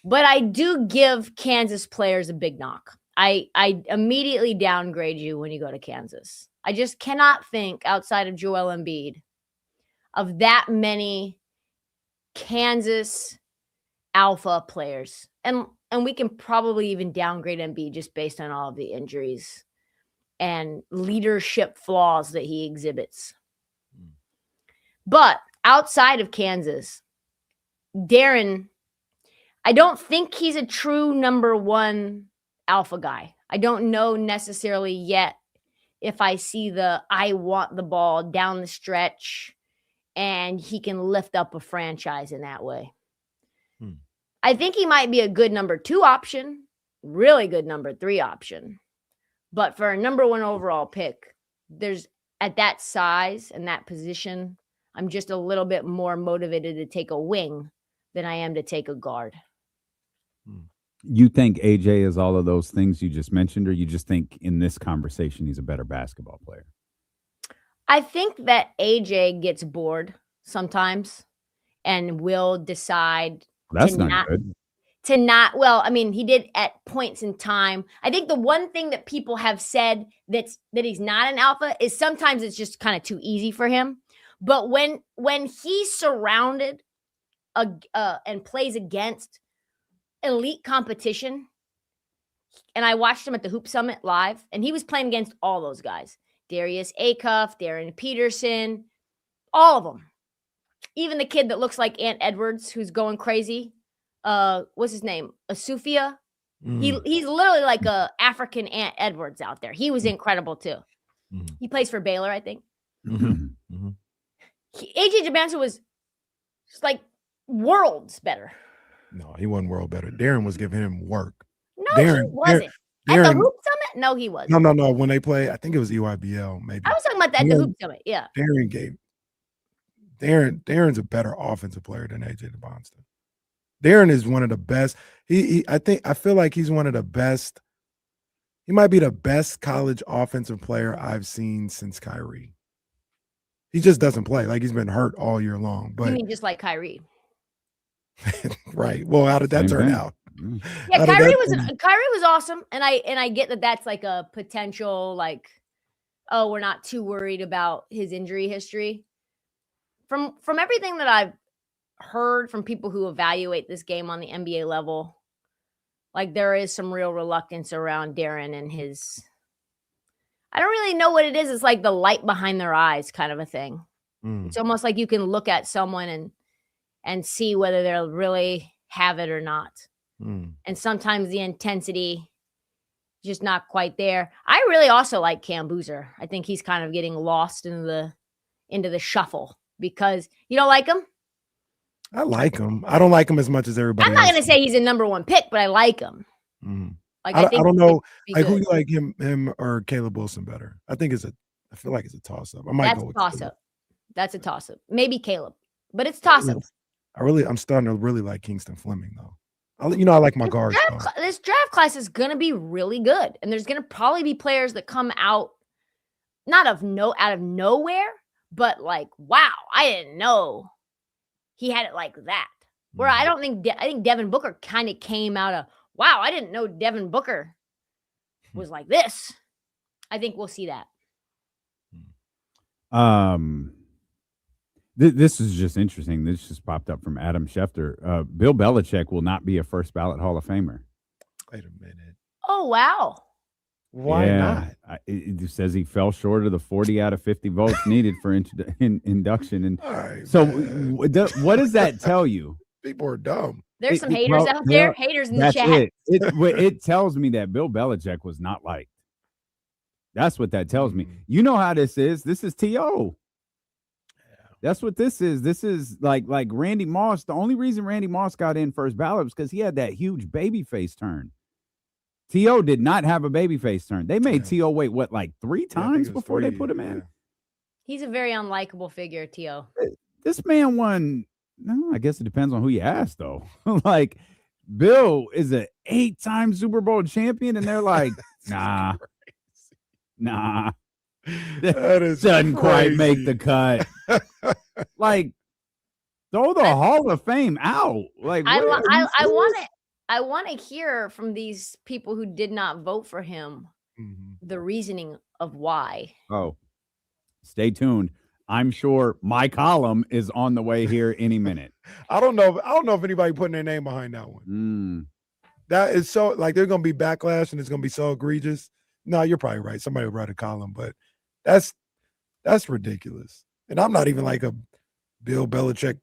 But I do give Kansas players a big knock. I immediately downgrade you when you go to Kansas. I just cannot think outside of Joel Embiid of that many Kansas alpha players. And we can probably even downgrade Embiid just based on all of the injuries and leadership flaws that he exhibits. But outside of Kansas, Darren, I don't think he's a true number 1 alpha guy. I don't know necessarily yet if I see I want the ball down the stretch and he can lift up a franchise in that way. I think he might be a good number 2 option, really good number 3 option. But for a number 1 overall pick, there's at that size and that position, I'm just a little bit more motivated to take a wing than I am to take a guard. You think AJ is all of those things you just mentioned, or you just think in this conversation he's a better basketball player? I think that AJ gets bored sometimes and will decide That's not good. to not, well, I mean, he did at points in time. I think the one thing that people have said that he's not an alpha is sometimes it's just kind of too easy for him. But when he's surrounded and plays against elite competition, and I watched him at the Hoop Summit live, and he was playing against all those guys. Darius Acuff, Darren Peterson, all of them. Even the kid that looks like Ant Edwards, who's going crazy. What's his name? Asufia. He's literally like a African Ant Edwards out there. He was incredible too. He plays for Baylor, I think. AJ Demancia was just like worlds better. No, he wasn't world better. Darren was giving him work. No, he wasn't. At the Hoop Summit? No, he wasn't. No. When they play, I think it was EYBL, maybe. I was talking about that at the Hoop Summit. Yeah. Darren's a better offensive player than AJ Demancia. Darren is one of the best. I feel like he's one of the best. He might be the best college offensive player I've seen since Kyrie. He just doesn't play. Like, he's been hurt all year long. But you mean just like Kyrie? Right. Well, how did that turn out? Yeah, Kyrie was awesome, and I get that that's like a potential, like, oh, we're not too worried about his injury history. From everything that I've heard from people who evaluate this game on the NBA level, like, there is some real reluctance around Darren and his. I don't really know what it is. It's like the light behind their eyes kind of a thing. It's almost like you can look at someone and see whether they'll really have it or not. And sometimes the intensity just not quite there. I really also like Cam Boozer. I think he's kind of getting lost into the shuffle because you don't like him. I like him. I don't like him as much as everybody. I'm not going to say he's a number one pick, but I like him. Like, I don't know. Like, who you like, him or Caleb Wilson better? I feel like it's a toss up. I might go with Caleb. That's a toss up. Maybe Caleb, but it's toss up. I'm starting to really like Kingston Fleming though. I like my guards. This draft class is going to be really good, and there's going to probably be players that come out not out of nowhere, but like, wow, I didn't know he had it like that. Where I think Devin Booker kind of came out of, wow, I didn't know Devin Booker was like this. I think we'll see that. This is just interesting. This just popped up from Adam Schefter. Bill Belichick will not be a first ballot Hall of Famer. Wait a minute. Oh, wow. Why not? It says he fell short of the 40 out of 50 votes needed for induction. And right, so what does that tell you? People are dumb. There's some haters out there. Haters in the chat. It tells me that Bill Belichick was not liked. That's what that tells me. You know how this is. This is T.O. That's what this is. This is like Randy Moss. The only reason Randy Moss got in first ballot was because he had that huge baby face turn. T.O. did not have a baby face turn. They made T.O. wait, like 3 times before they put him in? He's a very unlikable figure, T.O. This man won. No, I guess it depends on who you ask, though. Like, Bill is an 8-time Super Bowl champion, and they're like, nah. That doesn't quite make the cut. Like, throw the Hall of Fame out. Like, I want to hear from these people who did not vote for him the reasoning of why. Oh, stay tuned. I'm sure my column is on the way here any minute. I don't know if anybody putting their name behind that one. That is so, like, there's gonna be backlash and it's gonna be so egregious. No, you're probably right. Somebody will write a column, but that's ridiculous. And I'm not even like a Bill Belichick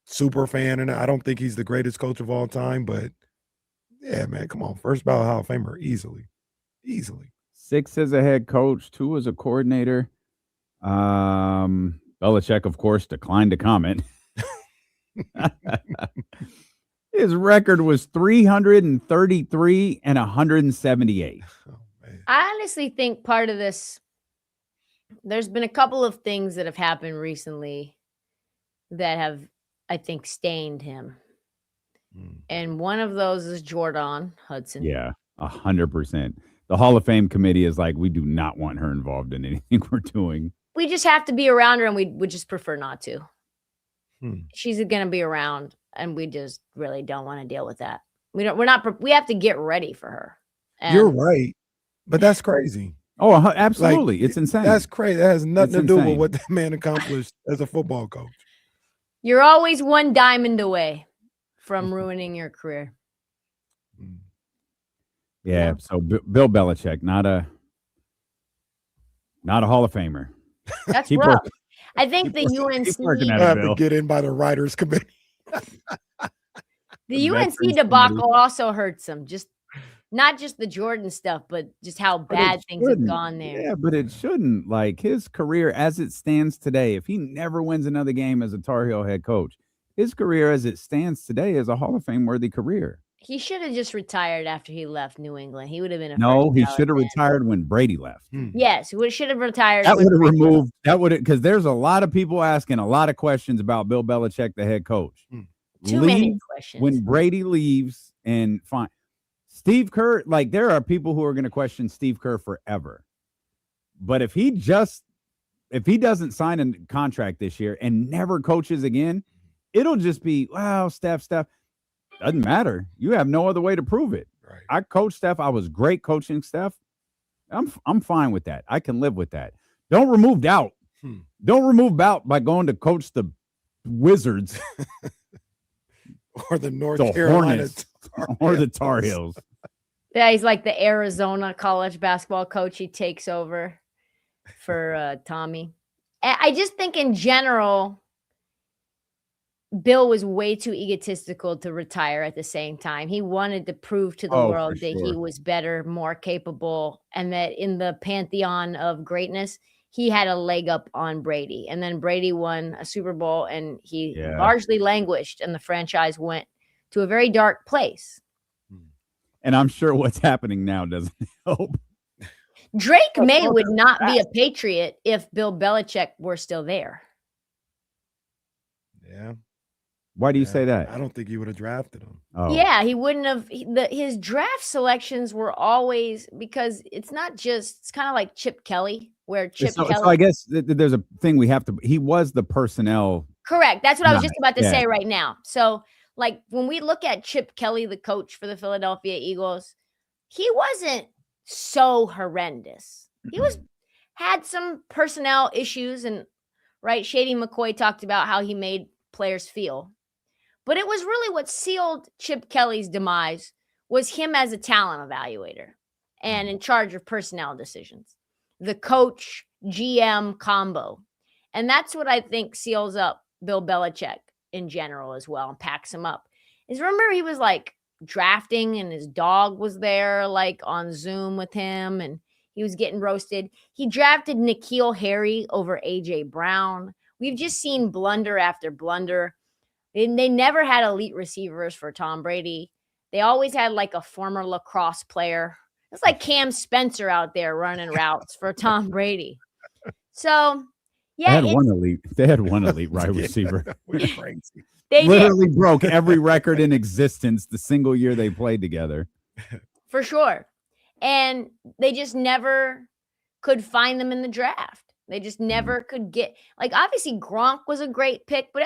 super fan, and I don't think he's the greatest coach of all time. But yeah, man, come on, first ballot Hall of Famer easily. 6 as a head coach, 2 as a coordinator. Belichick, of course, declined to comment. His record was 333 and 178. I honestly think part of this, there's been a couple of things that have happened recently that have, I think, stained him. And one of those is Jordan Hudson. Yeah, 100%. The Hall of Fame committee is like, we do not want her involved in anything we're doing. We just have to be around her, and we would just prefer not to. She's going to be around, and we just really don't want to deal with that. We have to get ready for her. You're right, but that's crazy. Oh, absolutely. It's insane. That's crazy. That has nothing to do with what that man accomplished as a football coach. You're always one diamond away from ruining your career. Yeah. So Bill Belichick, not a Hall of Famer. That's rough. I think the UNC have to get in by the writers committee. The UNC debacle also hurts him. Not just the Jordan stuff, but just how bad things have gone there. Yeah, but it shouldn't. Like his career as it stands today, if he never wins another game as a Tar Heel head coach, his career as it stands today is a Hall of Fame worthy career. He should have just retired after he left New England. He would have been a he should have retired when Brady left. Yes, he should have retired. That would have removed because there's a lot of people asking a lot of questions about Bill Belichick, the head coach. Too many questions. When Brady leaves and fine. Steve Kerr, like there are people who are going to question Steve Kerr forever. But if he doesn't sign a contract this year and never coaches again, it'll just be, wow, Steph. Doesn't matter. You have no other way to prove it. Right. I coached Steph. I was great coaching Steph. I'm fine with that. I can live with that. Don't remove doubt. Don't remove doubt by going to coach the Wizards or the North Carolina or the Tar Heels. Yeah, he's like the Arizona college basketball coach. He takes over for Tommy. I just think in general, Bill was way too egotistical to retire at the same time. He wanted to prove to the world that he was better, more capable, and that in the pantheon of greatness, he had a leg up on Brady. And then Brady won a Super Bowl, and he largely languished, and the franchise went to a very dark place. And I'm sure what's happening now doesn't help. Drake May would not be a Patriot if Bill Belichick were still there. Yeah. Why do you say that? I don't think he would have drafted him. Oh. Yeah, he wouldn't have. His draft selections were always, because it's not just, it's kind of like Chip Kelly, where Chip Kelly. So I guess there's a thing he was the personnel. Correct. That's what I was just about to say right now. So, like, when we look at Chip Kelly, the coach for the Philadelphia Eagles, he wasn't so horrendous. He had some personnel issues, and Shady McCoy talked about how he made players feel. But it was really what sealed Chip Kelly's demise was him as a talent evaluator and in charge of personnel decisions, the coach GM combo. And that's what I think seals up Bill Belichick in general as well and packs him up. Is remember he was like drafting and his dog was there like on Zoom with him and he was getting roasted. He drafted N'Keal Harry over AJ Brown. We've just seen blunder after blunder. And they never had elite receivers for Tom Brady. They always had like a former lacrosse player. It's like Cam Spencer out there running routes for Tom Brady. So, yeah. They had one elite wide receiver. Crazy. They literally broke every record in existence the single year they played together. For sure. And they just never could find them in the draft. They just never could get, like, obviously Gronk was a great pick, but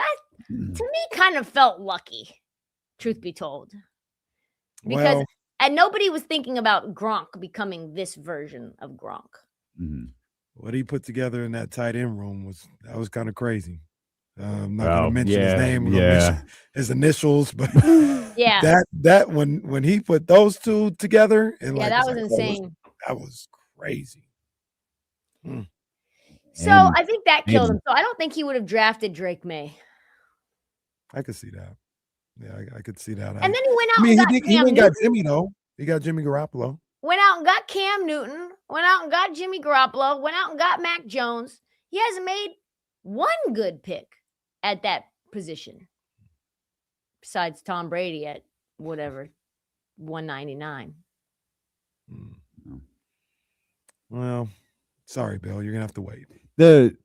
to me kind of felt lucky, truth be told. Because and nobody was thinking about Gronk becoming this version of Gronk. What he put together in that tight end room was kind of crazy. I'm not going to mention his name. Mention his initials, but that when he put those two together, and that was insane. That was crazy. So I think that killed him. So I don't think he would have drafted Drake May. I could see that. Yeah, I could see that. And then he went out and got Cam Newton. Got Jimmy, though. He got Jimmy Garoppolo. Went out and got Cam Newton. Went out and got Jimmy Garoppolo. Went out and got Mac Jones. He hasn't made one good pick at that position. Besides Tom Brady at whatever, 199. Well, sorry, Bill. You're going to have to wait. The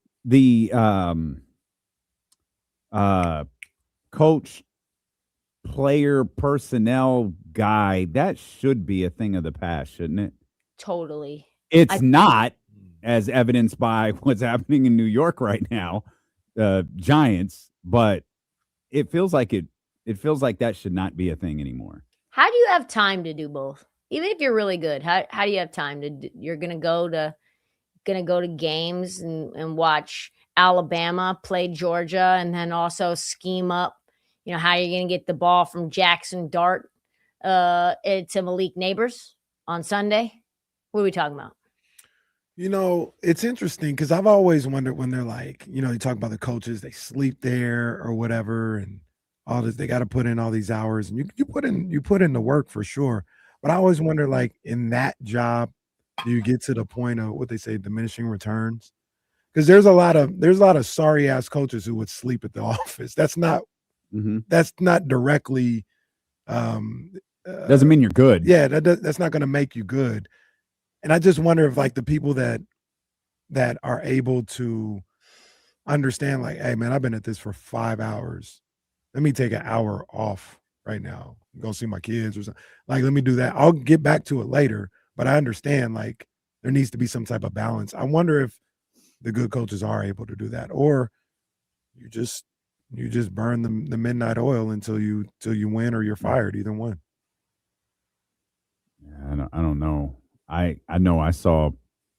coach, player, personnel guy, that should be a thing of the past, shouldn't it? Totally. It's not, as evidenced by what's happening in New York right now, Giants, but it feels like that should not be a thing anymore. How do you have time to do both? Even if you're really good, how do you have time to? You're gonna go to games and watch Alabama play Georgia, and then also scheme up, how you're gonna get the ball from Jackson Dart to Malik Neighbors on Sunday. What are we talking about? It's interesting because I've always wondered when they're like, you talk about the coaches, they sleep there or whatever, and all this, they got to put in all these hours, and you put in the work for sure. But I always wonder, like, in that job, do you get to the point of what they say, diminishing returns? Because there's a lot of sorry ass coaches who would sleep at the office. That's not directly doesn't mean you're good. Yeah, that's not going to make you good. And I just wonder if, like, the people that are able to understand, like, hey man, I've been at this for 5 hours. Let me take an hour off right now. Go see my kids or something. Like, let me do that. I'll get back to it later. But I understand, like, there needs to be some type of balance. I wonder if the good coaches are able to do that, or you just burn the midnight oil until you win or you're fired. Either one. Yeah, I don't know. I know I saw.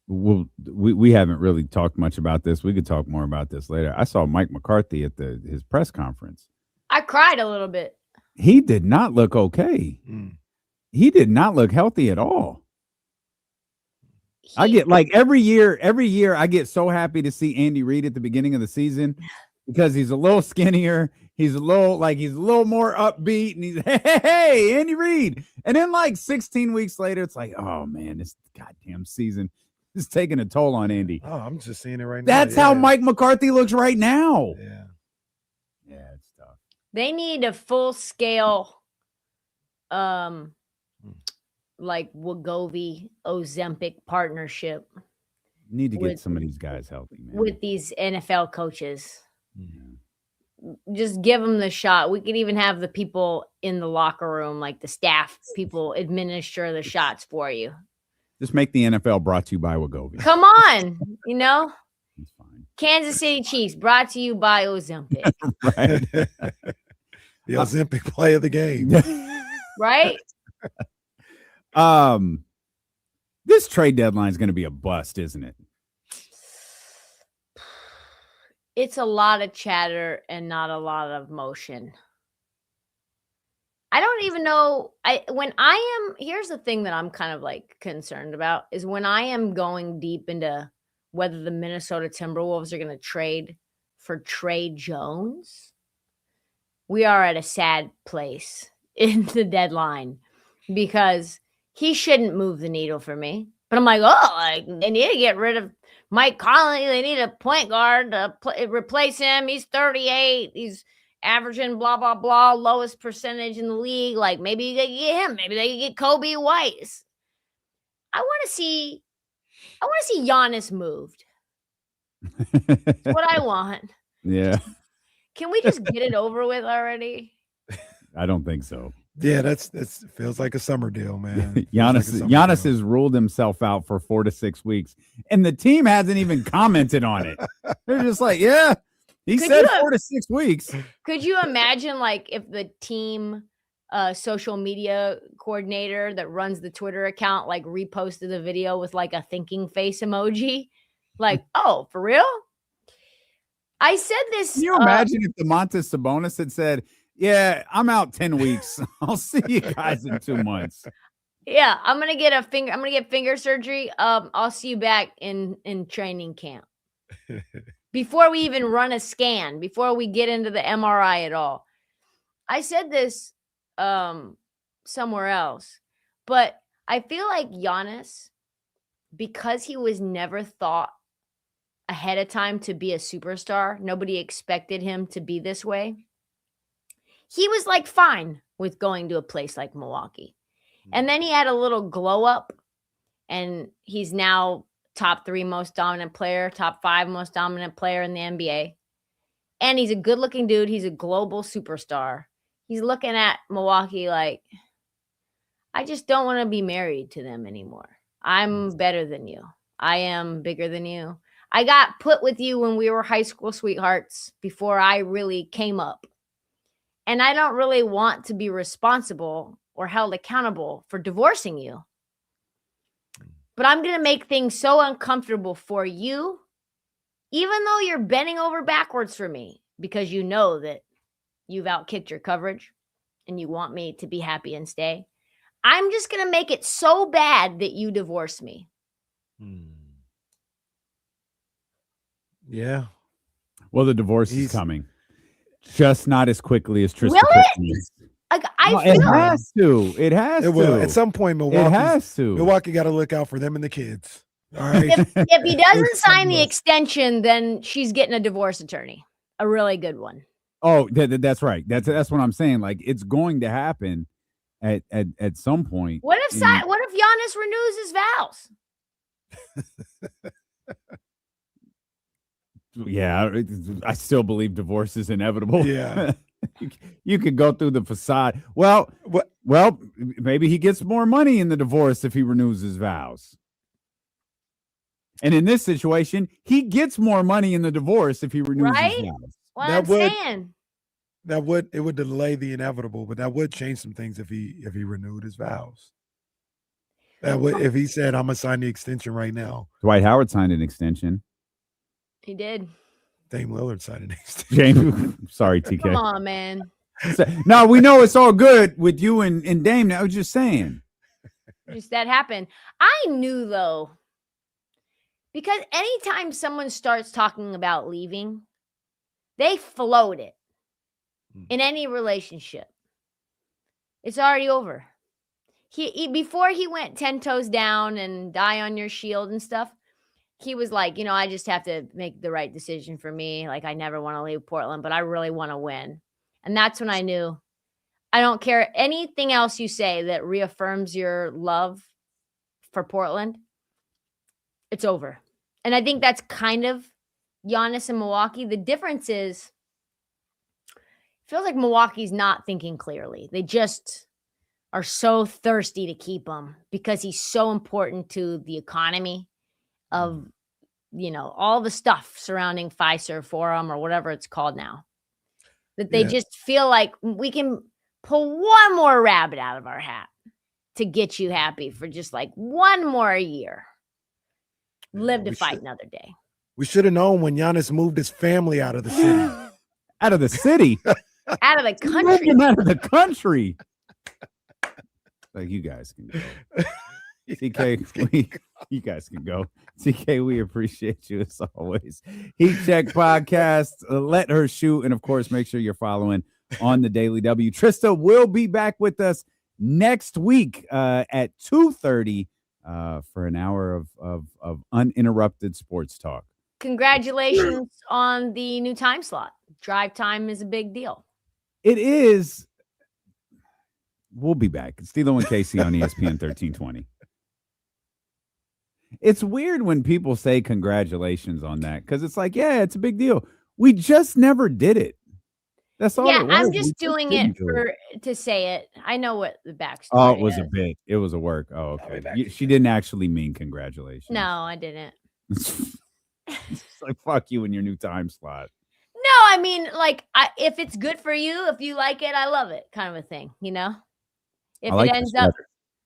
We haven't really talked much about this. We could talk more about this later. I saw Mike McCarthy at his press conference. I cried a little bit. He did not look okay. He did not look healthy at all. I get, like, every year I get so happy to see Andy Reid at the beginning of the season because he's a little skinnier. He's a little more upbeat, and he's hey, Andy Reid. And then, like, 16 weeks later, it's like, oh man, this goddamn season is taking a toll on Andy. Oh, I'm just seeing it right now. That's how Mike McCarthy looks right now. Yeah, it's tough. They need a full scale, like Wegovy Ozempic partnership. Need to get some of these guys healthy, man. With these NFL coaches. Just give them the shot. We could even have the people in the locker room, like the staff people, administer the shots for you. Just make the NFL brought to you by Wegovy. Come on, It's fine. Kansas City Chiefs brought to you by Ozempic. Right. The Ozempic play of the game. Right? This trade deadline is going to be a bust, isn't it? It's a lot of chatter and not a lot of motion. I don't even know. Here's the thing that I'm kind of like concerned about is when I am going deep into whether the Minnesota Timberwolves are going to trade for Trey Jones. We are at a sad place in the deadline because he shouldn't move the needle for me. But I'm like, they need to get rid of Mike Conley. They need a point guard to replace him. He's 38. He's averaging blah, blah, blah, lowest percentage in the league. Like, maybe they could get him. Maybe they could get Kobe White. I want to see Giannis moved. That's what I want. Yeah. Can we just get it over with already? I don't think so. Yeah, that's feels like a summer deal, man. Giannis has ruled himself out for 4 to 6 weeks, and the team hasn't even commented on it. They're just like, yeah, he said 4 to 6 weeks. Could you imagine, like, if the team social media coordinator that runs the Twitter account, like, reposted the video with, like, a thinking face emoji? Like, oh, for real? I said this. Can you imagine if Domantas Sabonis had said, yeah, I'm out 10 weeks. I'll see you guys in 2 months. Yeah, I'm gonna get finger surgery. I'll see you back in training camp. Before we even run a scan, before we get into the MRI at all. I said this somewhere else, but I feel like Giannis, because he was never thought ahead of time to be a superstar, nobody expected him to be this way. He was like fine with going to a place like Milwaukee. And then he had a little glow up and he's now top 3 most dominant player, top 5 most dominant player in the NBA. And he's a good looking dude. He's a global superstar. He's looking at Milwaukee like, I just don't want to be married to them anymore. I'm better than you. I am bigger than you. I got put with you when we were high school sweethearts before I really came up. And I don't really want to be responsible or held accountable for divorcing you. But I'm going to make things so uncomfortable for you, even though you're bending over backwards for me, because you know that you've outkicked your coverage and you want me to be happy and stay. I'm just going to make it so bad that you divorce me. Yeah. Well, the divorce is coming. Just not as quickly as Trysta Will Krick it? needs. Like, It has to. It has It to. will. At some point, It has to. Milwaukee got to look out for them and the kids. All right. If he doesn't sign the extension, then she's getting a divorce attorney, a really good one. Oh, that's right. That's what I'm saying. Like, it's going to happen at some point. What if Giannis renews his vows? Yeah, I still believe divorce is inevitable. Yeah. You could go through the facade. Well, maybe he gets more money in the divorce if he renews his vows. And in this situation, he gets more money in the divorce if he renews his vows. What I'm saying. It would delay the inevitable, but that would change some things if he renewed his vows. That would, if he said, "I'm gonna sign the extension right now." Dwight Howard signed an extension. He did. Dame Lillard signed an extension. James, sorry, TK. Come on, man. No, we know it's all good with you and Dame. I was just saying. Just that happened. I knew though, because anytime someone starts talking about leaving, they float it in any relationship. It's already over. He before he went 10 toes down and die on your shield and stuff, he was like, I just have to make the right decision for me. Like, I never want to leave Portland, but I really want to win. And that's when I knew I don't care anything else you say that reaffirms your love for Portland. It's over. And I think that's kind of Giannis and Milwaukee. The difference is, it feels like Milwaukee's not thinking clearly. They just are so thirsty to keep him because he's so important to the economy of, all the stuff surrounding Fiserv Forum or whatever it's called now, that they just feel like we can pull one more rabbit out of our hat to get you happy for just like one more year. Live to fight another day. We should have known when Giannis moved his family out of the city. Out of the city? Out of the country. Out of the country. Like, you guys can go. CK, you guys can go. CK, we appreciate you as always. Heat Check Podcast, Let Her Shoot, and of course, make sure you're following on the Daily W. Trysta will be back with us next week at 2:30 for an hour of uninterrupted sports talk. Congratulations on the new time slot. Drive time is a big deal. It is. We'll be back. It's Stilo and Casey on ESPN 1320. It's weird when people say congratulations on that because it's like, yeah, it's a big deal. We just never did it. That's all. Yeah, I'm just doing it to say it. I know what the backstory. Oh, it was a bit. It was a work. Oh, okay. She didn't actually mean congratulations. No, I didn't. It's like, fuck you and your new time slot. No, I mean, like, if it's good for you, if you like it, I love it, kind of a thing, If like it ends up,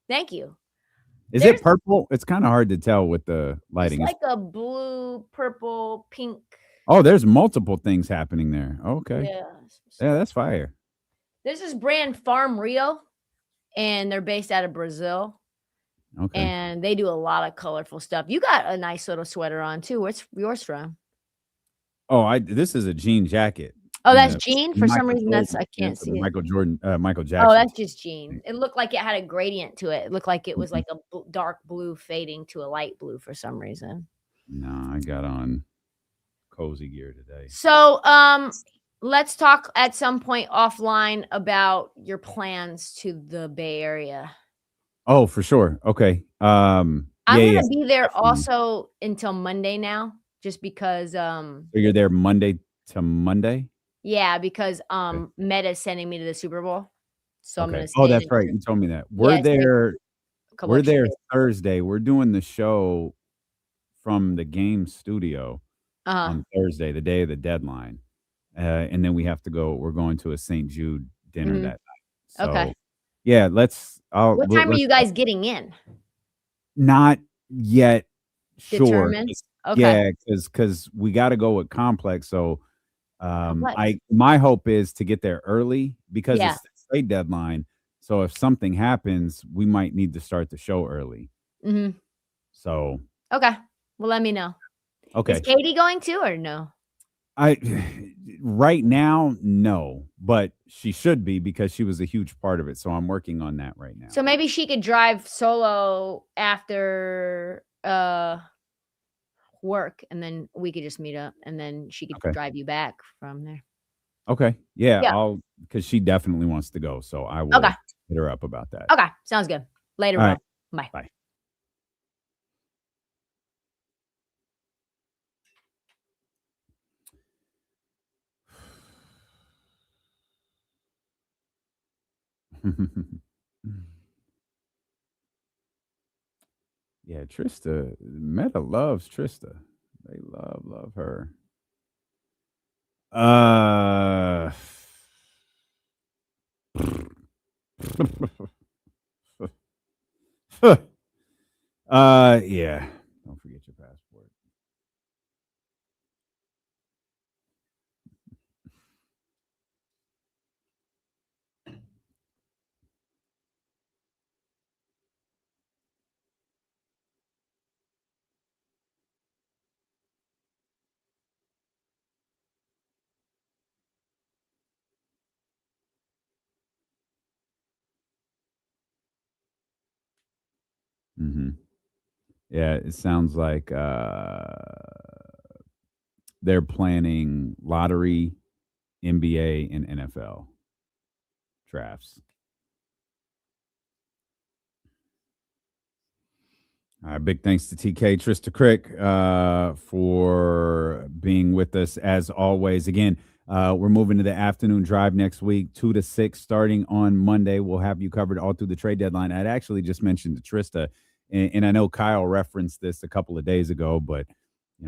thank you. Is it purple? It's kind of hard to tell with the lighting. It's like a blue, purple, pink. Oh, there's multiple things happening there. Okay. Yeah, that's fire. This is brand Farm Rio, and they're based out of Brazil. Okay. And they do a lot of colorful stuff. You got a nice little sweater on too. Where's yours from? Oh, this is a jean jacket. Oh, that's jean. For some reason, I can't see it. Michael Jackson. Oh, that's just jean. It looked like it had a gradient to it. It looked like it was like a dark blue fading to a light blue for some reason. No, I got on cozy gear today. So, let's talk at some point offline about your plans to the Bay Area. Oh, for sure. Okay. I'm gonna be there also until Monday now, just because. So you're there Monday to Monday. Yeah, because Meta's sending me to the Super Bowl, so I'm gonna. Oh, that's right. You told me that. We're there. We're there Thursday. We're doing the show from the game studio on Thursday, the day of the deadline, and then we have to go. We're going to a St. Jude dinner that night. So, Yeah, let's. What time are you guys getting in? Not yet sure. Determined? Okay. Yeah, because we got to go with Complex. So my hope is to get there early because it's the trade deadline. So if something happens, we might need to start the show early. Mm-hmm. So okay. Well, let me know. Okay. Is Katie going to or no? Right now, no, but she should be because she was a huge part of it. So I'm working on that right now. So maybe she could drive solo after work, and then we could just meet up, and then she could drive you back from there. Okay. Yeah. Because she definitely wants to go. So I will hit her up about that. Okay. Sounds good. Later. All right. Bye. Bye. Yeah, Trysta. Meta loves Trysta. They love her. Yeah. Don't forget your passport. Mm-hmm. Yeah, it sounds like they're planning lottery, NBA, and NFL drafts. All right, big thanks to TK Trysta Krick for being with us as always. Again, we're moving to the afternoon drive next week, 2 to 6, starting on Monday. We'll have you covered all through the trade deadline. I'd actually just mentioned to Trysta, and I know Kyle referenced this a couple of days ago, but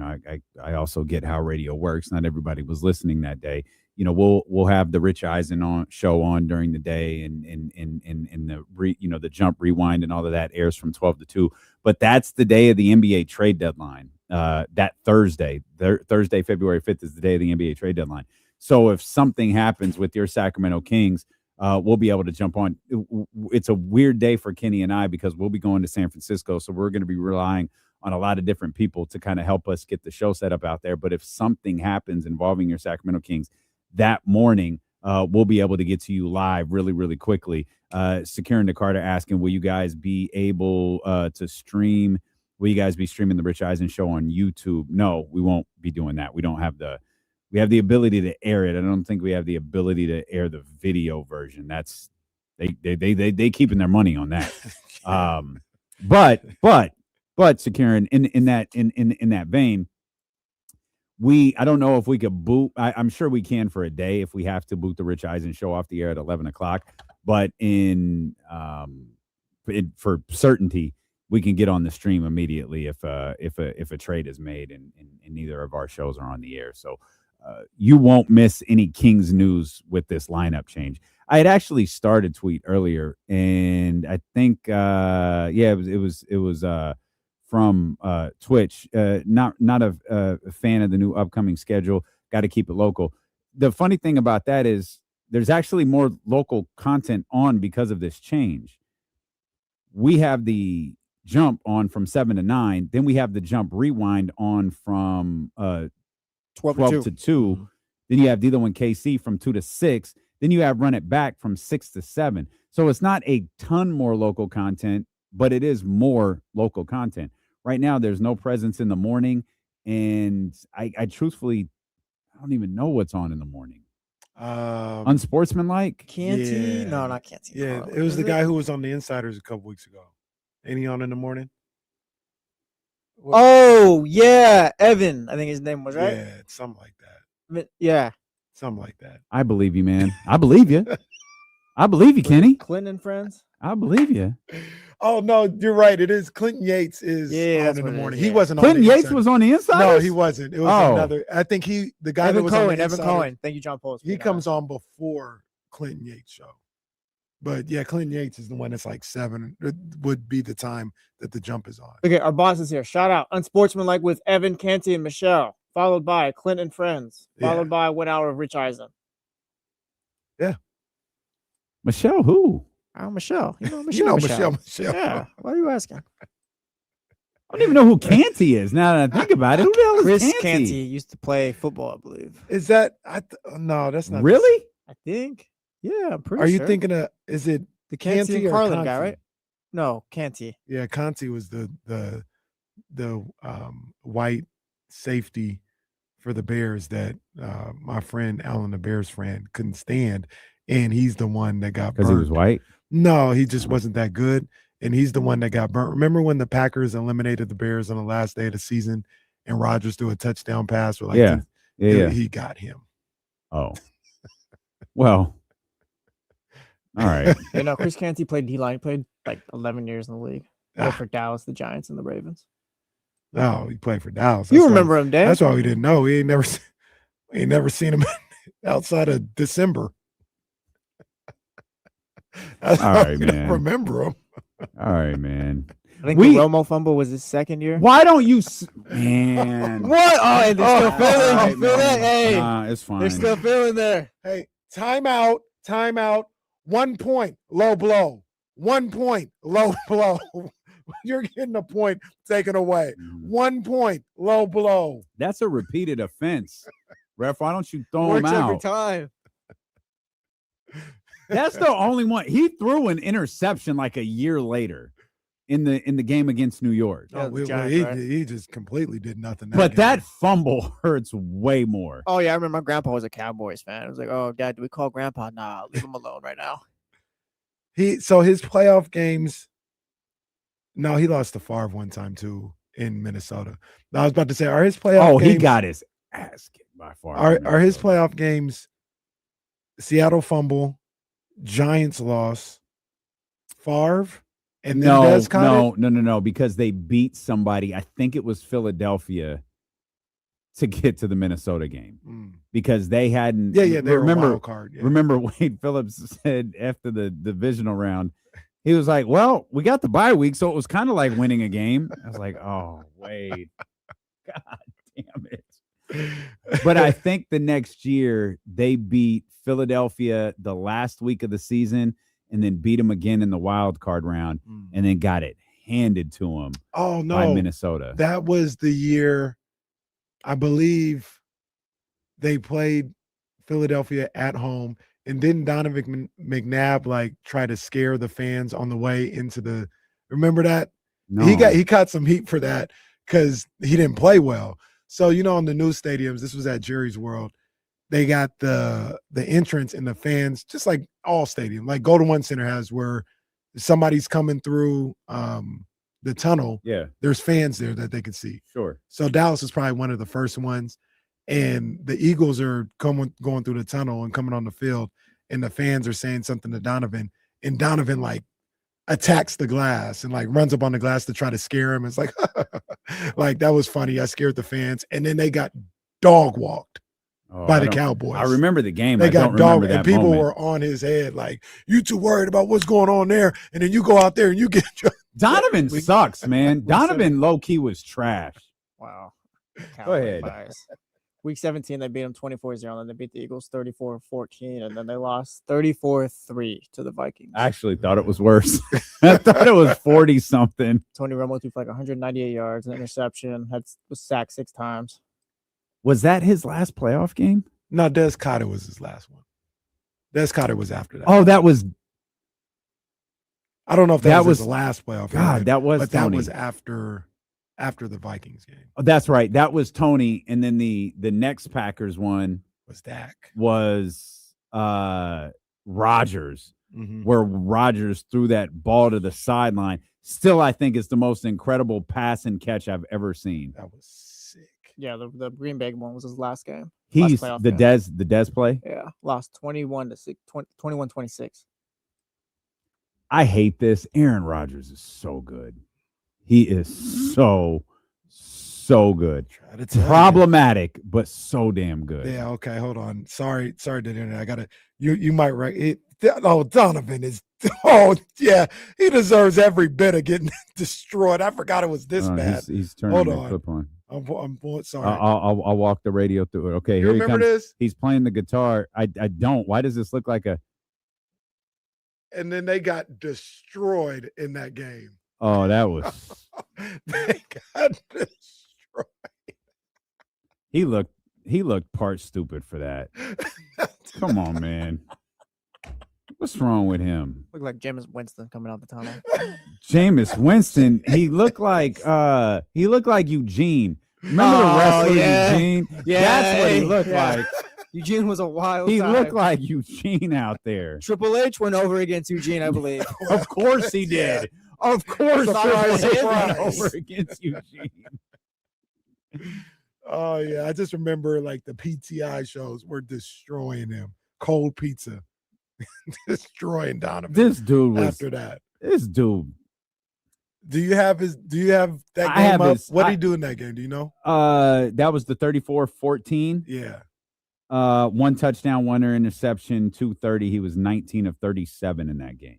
I also get how radio works. Not everybody was listening that day. We'll have the Rich Eisen show on during the day, and the jump rewind and all of that airs from 12 to 2. But that's the day of the NBA trade deadline. That Thursday, February 5th is the day of the NBA trade deadline. So if something happens with your Sacramento Kings, we'll be able to jump on. It's a weird day for Kenny and I because we'll be going to San Francisco. So we're going to be relying on a lot of different people to kind of help us get the show set up out there. But if something happens involving your Sacramento Kings that morning, we'll be able to get to you live really, really quickly. Securing the Carter asking, will you guys be able to stream? Will you guys be streaming the Rich Eisen show on YouTube? No, we won't be doing that. We don't have we have the ability to air it. I don't think we have the ability to air the video version. That's they keeping their money on that. But securing in that vein, I don't know if we could boot. I'm sure we can for a day if we have to boot the Rich Eisen show off the air at 11 o'clock. But for certainty, we can get on the stream immediately if a trade is made and neither of our shows are on the air. So you won't miss any Kings news with this lineup change. I had actually started tweet earlier, and I think it was from Twitch. Not a fan of the new upcoming schedule. Got to keep it local. The funny thing about that is there's actually more local content on because of this change. We have the jump on from 7 to 9. Then we have the jump rewind on from 12 to 2. Then you have Dilo and KC from 2 to 6. Then you have Run It Back from 6 to 7. So it's not a ton more local content, but it is more local content. Right now, there's no presence in the morning, and I truthfully, I don't even know what's on in the morning. Unsportsmanlike? Canty? No, not Canty. Yeah, it was the guy who was on the Insiders a couple weeks ago. Ain't he on in the morning? Oh, yeah. Evan, I think his name was, right? Yeah, something like that. Yeah. Something like that. I believe you, man. I believe you. I believe you, Kenny. Clinton and Friends? I believe you. Oh, no, you're right. It is. Clinton Yates is on in the morning. He wasn't on Clinton the Yates Insiders. was on the Insiders? No, he wasn't. It was another. I think the guy Evan that was on Cohen. the Evan Insiders, Cohen. Thank you, John Post. He comes on before Clinton Yates' show. But yeah, Clinton Yates is the one that's like 7. It would be the time that the jump is on. Okay, our boss is here. Shout out Unsportsmanlike with Evan, Canty, and Michelle. Followed by Clint and Friends. Followed by 1 hour of Rich Eisen. Yeah. Michelle who? Oh, Michelle. You know Michelle. You know Michelle. Yeah. Why are you asking? I don't even know who Canty is now that I think about it. Who the hell is Chris Canty? Canty used to play football, I believe. Is that no, that's not Really? I think. Yeah, I'm pretty Are sure. you thinking of is it the Canty and or Carlin guy, Conti? right? No, Canty. Yeah, Conti was the white safety for the Bears that my friend Alan, the Bears friend, couldn't stand, and he's the one that got Because burnt. he was white? No, he just wasn't that good, and he's the one that got burnt. Remember when the Packers eliminated the Bears on the last day of the season, and Rodgers threw a touchdown pass? With like he got him. Oh, well. All right. You know, Chris Canty played D-line. He played like 11 years in the league. Played for Dallas, the Giants, and the Ravens. No, he played for Dallas. You remember him, Dan? That's why we didn't know. We ain't never seen him outside of December. That's All why right, we don't man. remember him. All right, man. I think the Romo fumble was his second year. Why don't you, man? What? Oh, and they're still feeling. right, You feel that? Hey, Nah, it's fine. they're still feeling there. Hey, timeout. 1 point, low blow. 1 point, low blow. You're getting a point taken away. 1 point, low blow. That's a repeated offense. Ref, why don't you throw him Works every out? time. That's the only one. He threw an interception like a year later in the game against New York. Yeah, the He Giants, just completely did nothing. But game. that fumble hurts way more. Oh, yeah. I remember my grandpa was a Cowboys fan. I was like, oh, Dad, do we call grandpa? Nah, leave him alone right now. So his playoff games. No, he lost to Favre one time too in Minnesota. I was about to say, are his playoff? Oh, games, he got his ass kicked by Favre. Are his playoff games? Seattle fumble, Giants loss, Favre, and then Dez caught it? No, because they beat somebody. I think it was Philadelphia to get to the Minnesota game because they hadn't. Yeah, they remember, were a wild card. Yeah. Remember Wade Phillips said after the divisional round, he was like, "Well, we got the bye week, so it was kind of like winning a game." I was like, "Oh, Wade, God damn it!" But I think the next year they beat Philadelphia the last week of the season, and then beat them again in the wild card round, and then got it handed to them. Oh no, by Minnesota. That was the year. I believe they played Philadelphia at home, and didn't Donovan McNabb like try to scare the fans on the way into the? Remember that? No. He caught some heat for that because he didn't play well. So in the new stadiums, this was at Jerry's World. They got the entrance and the fans, just like all stadium, like Golden One Center has, where somebody's coming through the tunnel. Yeah, there's fans there that they can see. Sure. So Dallas is probably one of the first ones, and the Eagles are going through the tunnel and coming on the field, and the fans are saying something to Donovan, and Donovan like attacks the glass and like runs up on the glass to try to scare him. It's like, like that was funny. I scared the fans, and then they got dog walked by the Cowboys. I remember the game. They got dog, that and people moment. were on his head like, "You too worried about what's going on there?" And then you go out there and you get Donovan sucks, man. Donovan low key was trash. Wow. Go ahead. Week 17, they beat them 24-0, and then they beat the Eagles 34-14, and then they lost 34-3 to the Vikings. I actually thought it was worse. I thought it was 40-something. Tony Romo threw for like 198 yards, an interception, was sacked 6 times. Was that his last playoff game? No, Des Cotter was his last one. Des Cotter was after that. Oh, that was. I don't know if that was his last playoff game. God, that was but Tony. that was after the Vikings game. Oh, that's right. That was Tony, and then the next Packers one was Dak. Was Rodgers, where Rodgers threw that ball to the sideline. Still, I think it's the most incredible pass and catch I've ever seen. That was sick. Yeah, the Green Bay one was his last game. He's last the game. Des play. Yeah, lost 21-26. I hate this. Aaron Rodgers is so good. He is so good. Problematic, but so damn good. Yeah. Okay. Hold on. Sorry. I gotta. You might right. Oh, Donovan is Oh yeah, he deserves every bit of getting destroyed. I forgot it was this bad. He's turning Hold the on. clip on. I'm sorry. I'll walk the radio through it. Okay, You here he remember comes. this? He's playing the guitar. I don't. Why does this look like a? And then they got destroyed in that game. Oh, that was. They got destroyed. He looked part stupid for that. Come on, man. What's wrong with him? Look like Jameis Winston coming out the tunnel. Jameis Winston. He looked like Eugene. Remember the wrestler Eugene? Yeah, That's what he looked like. Eugene was a wild. He time. looked like Eugene out there. Triple H went over against Eugene, I believe. Of course he did. Of course he went over against Eugene. Oh yeah, I just remember like the PTI shows were destroying him. Cold pizza, destroying Donovan. This dude was after that. This dude. Do you have that game up? What did he do in that game? Do you know? That was the 34-14. Yeah. 1 touchdown, 1 interception, 230. He was 19 of 37 in that game.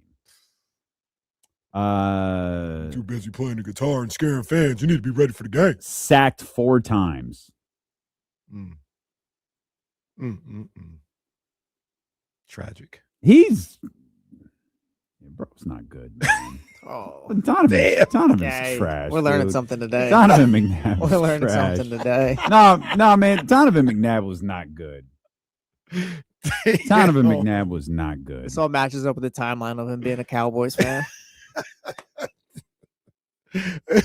Too busy playing the guitar and scaring fans. You need to be ready for the game. Sacked 4 times. Tragic. Bro's not good. Donovan's trash. We're learning dude. something today. Donovan McNabb. We're learning trash. something today. No, man. Donovan McNabb was not good. Donovan McNabb was not good. This all matches up with the timeline of him being a Cowboys fan.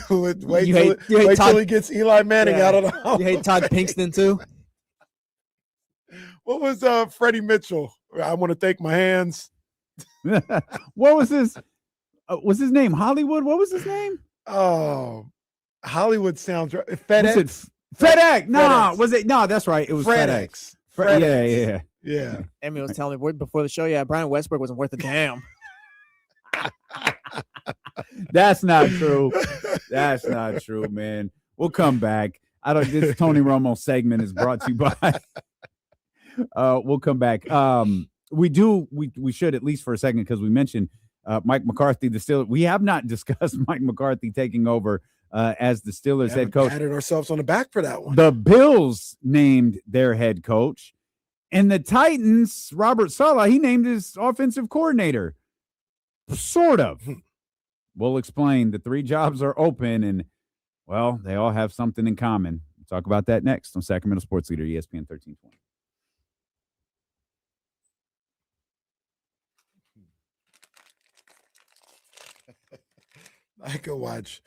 Wait till he gets Eli Manning out of the house. You hate Todd Pinkston too? What was Freddie Mitchell? I want to thank my hands. What was his? Was his name Hollywood? What was his name? Oh, Hollywood sounds right. FedEx. Was it FedEx? No, was it? No, that's right. It was FedEx. Yeah. Emmy was telling me before the show, Brian Westbrook wasn't worth a damn. That's not true. That's not true, man. We'll come back. This Tony Romo segment is brought to you by. We'll come back. We should at least for a second because we mentioned Mike McCarthy, the Steelers. We have not discussed Mike McCarthy taking over as the Steelers head coach. Patted ourselves on the back for that one. The Bills named their head coach, and the Titans, Robert Saleh, he named his offensive coordinator. Sort of. We'll explain. The 3 jobs are open, and, well, they all have something in common. We'll talk about that next on Sacramento Sports Leader, ESPN 1320. I could watch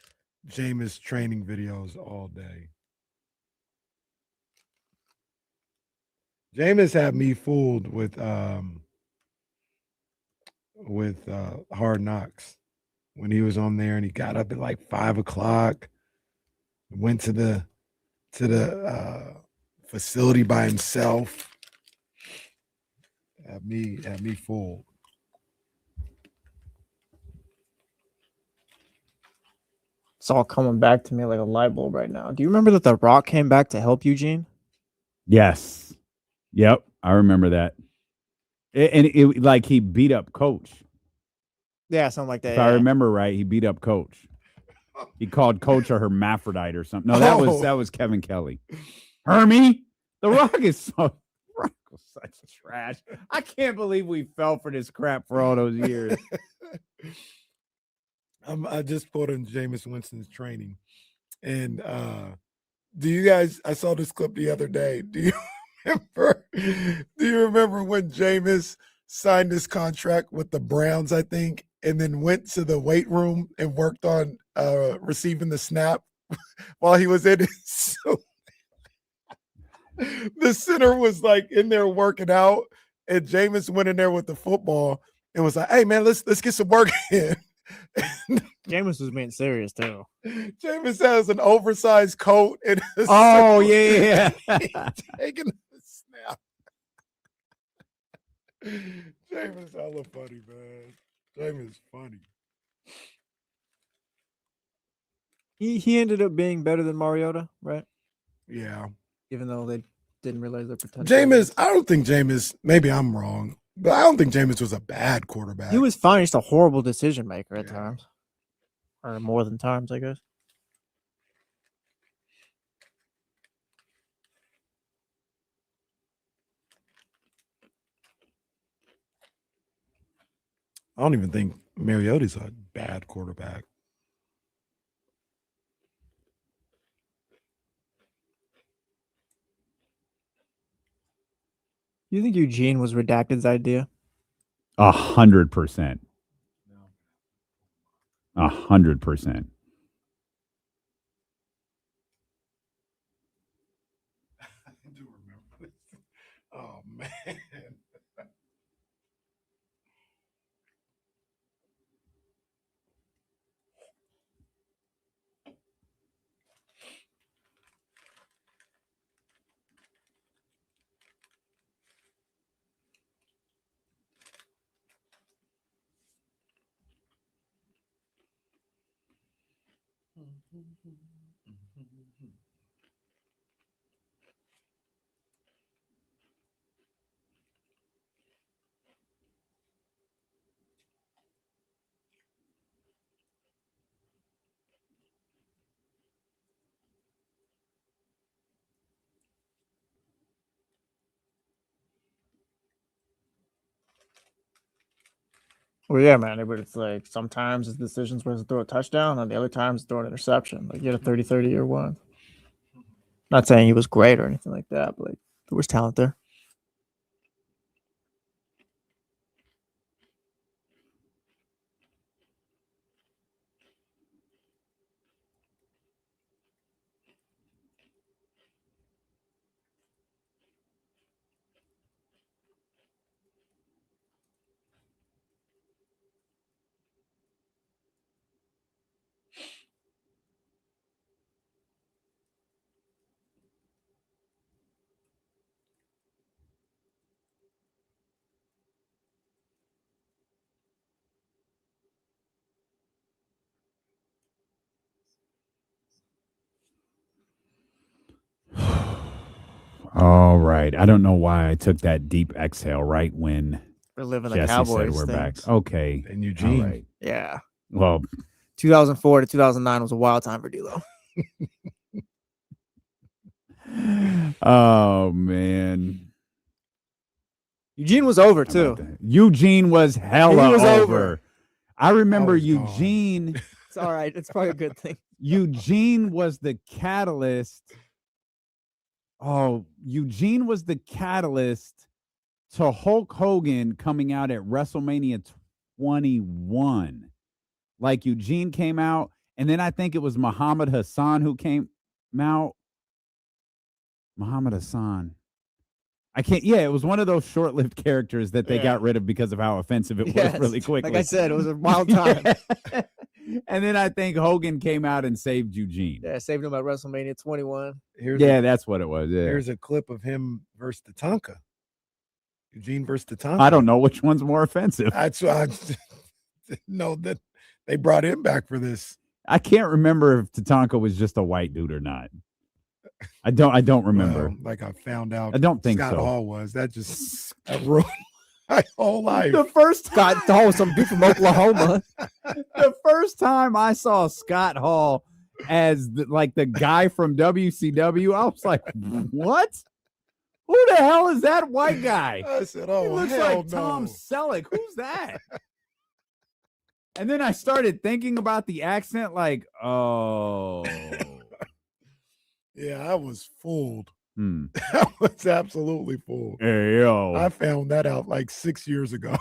Jameis training videos all day. Jameis had me fooled with Hard Knocks when he was on there, and he got up at like 5 o'clock, went to the facility by himself. Had me fooled. It's all coming back to me like a light bulb right now. Do you remember that The Rock came back to help Eugene? Yes. Yep. I remember that. And it like he beat up Coach. Yeah, something like that. If I remember right, he beat up Coach. He called Coach a hermaphrodite or something. No, that was Kevin Kelly. Hermie, The Rock is such trash. I can't believe we fell for this crap for all those years. I just put in Jameis Winston's training, and do you guys? I saw this clip the other day. Do you remember when Jameis signed his contract with the Browns? I think, and then went to the weight room and worked on receiving the snap while he was in his suit. The center was like in there working out, and Jameis went in there with the football and was like, "Hey man, let's get some work in." Jameis was being serious too. Jameis has an oversized coat and yeah. Taking the snap. Jameis hella funny, man. Jameis funny. He ended up being better than Mariota, right? Yeah. Even though they didn't realize their potential. Jameis, I don't think Jameis, maybe I'm wrong, But I don't think Jameis was a bad quarterback. He was fine. Just a horrible decision maker at times, or more than times, I guess. I don't even think Mariota's a bad quarterback. You think Eugene was Redacted's idea? 100%. 100%. I do remember this. Oh, man. Well, yeah, man. But it's like sometimes his decisions were to throw a touchdown, and the other times throw an interception. Like, he had a 30-30 year one. Not saying he was great or anything like that, but like, there was talent there. All right. I don't know why I took that deep exhale right when We're living the Jesse Cowboys said we're things. back. Okay. And Eugene. All right. Yeah. Well, 2004 to 2009 was a wild time for D'Lo. oh, man. Eugene was over too. Eugene was hella He was over. I remember was Eugene. It's all right. It's probably a good thing. Eugene was the catalyst. Oh, Eugene was the catalyst to Hulk Hogan coming out at WrestleMania 21. Like, Eugene came out, and then I think it was Muhammad Hassan who came out. Muhammad Hassan. It was one of those short-lived characters that they got rid of because of how offensive it was really quickly. Like I said, it was a wild time. And then I think Hogan came out and saved Eugene. Yeah, saved him at WrestleMania 21. That's what it was. Yeah. Here's a clip of him versus Tatanka. Eugene versus Tatanka. I don't know which one's more offensive. That's why I know that they brought him back for this. I can't remember if Tatanka was just a white dude or not. I don't remember. Well, like I found out. I don't think Scott so. Hall was. That ruined my whole life. The first Scott Hall, some dude from Oklahoma. The first time I saw Scott Hall as the guy from WCW, I was like, what? Who the hell is that white guy? I said, oh, he looks hell like no. Tom Selleck. Who's that? And then I started thinking about the accent, like, oh. Yeah, I was fooled. I was absolutely fooled. Hey, yo. I found that out like 6 years ago.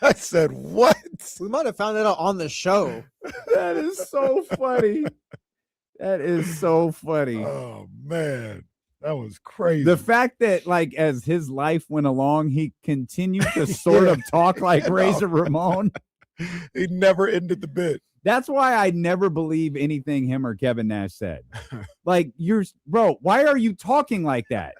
I said, what? We might have found that out on the show. That is so funny. That is so funny. Oh, man. That was crazy. The fact that, like, as his life went along, he continued to sort of talk like Razor Ramon. He never ended the bit. That's why I never believe anything him or Kevin Nash said. Like, bro, why are you talking like that?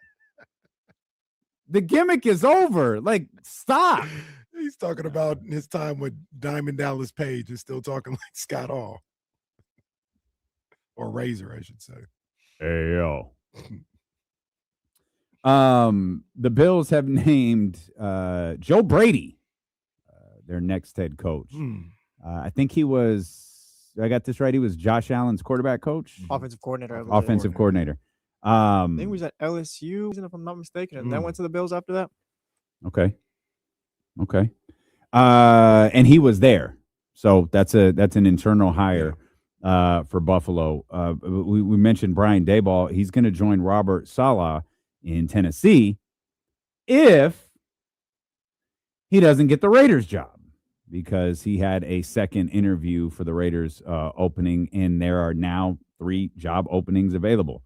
The gimmick is over. Like, stop. He's talking about his time with Diamond Dallas Page and still talking like Scott Hall. Or Razor, I should say. Hey, yo. The Bills have named Joe Brady their next head coach. I think he was. I got this right. He was Josh Allen's quarterback coach, Offensive coordinator. offensive coordinator. I think he was at LSU, if I'm not mistaken, and then went to the Bills after that. Okay. And he was there, so that's an internal hire for Buffalo. We mentioned Brian Daboll. He's going to join Robert Saleh in Tennessee if he doesn't get the Raiders job, because he had a second interview for the Raiders opening, and there are now 3 job openings available.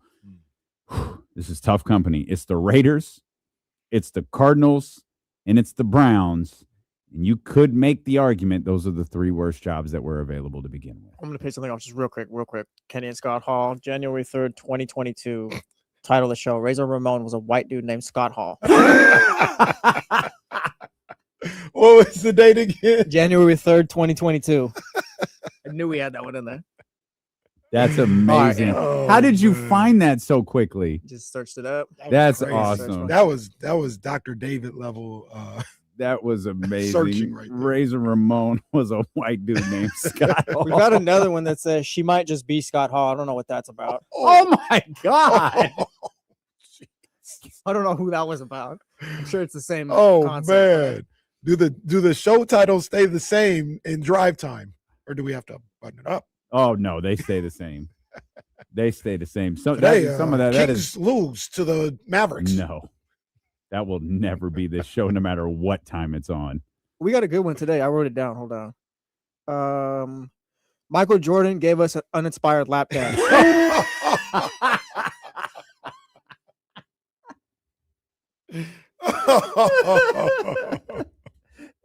This is tough company. It's the Raiders, it's the Cardinals, and it's the Browns. And you could make the argument those are the 3 worst jobs that were available to begin with. I'm going to pay something off just real quick. Kenny and Scott Hall, January 3rd, 2022. Title of the show, Razor Ramon was a white dude named Scott Hall. What was the date again? January 3rd, 2022. I knew we had that one in there. That's amazing. Oh, how did you man. find that so quickly? Just searched it up. That's Crazy. awesome. That was Dr. David level. That was amazing. Searching right there. Razor Ramon was a white dude named Scott Hall. We got another one that says she might just be Scott Hall. I don't know what that's about. Oh my God. I don't know who that was about. I'm sure it's the same. Oh concept. man. Do the show titles stay the same in drive time, or do we have to button it up? Oh no, they stay the same. They stay the same. So Today, some of that Kings is lose to the Mavericks. no. That will never be this show, no matter what time it's on. We got a good one today. I wrote it down. Hold on. Michael Jordan gave us an uninspired lap dance.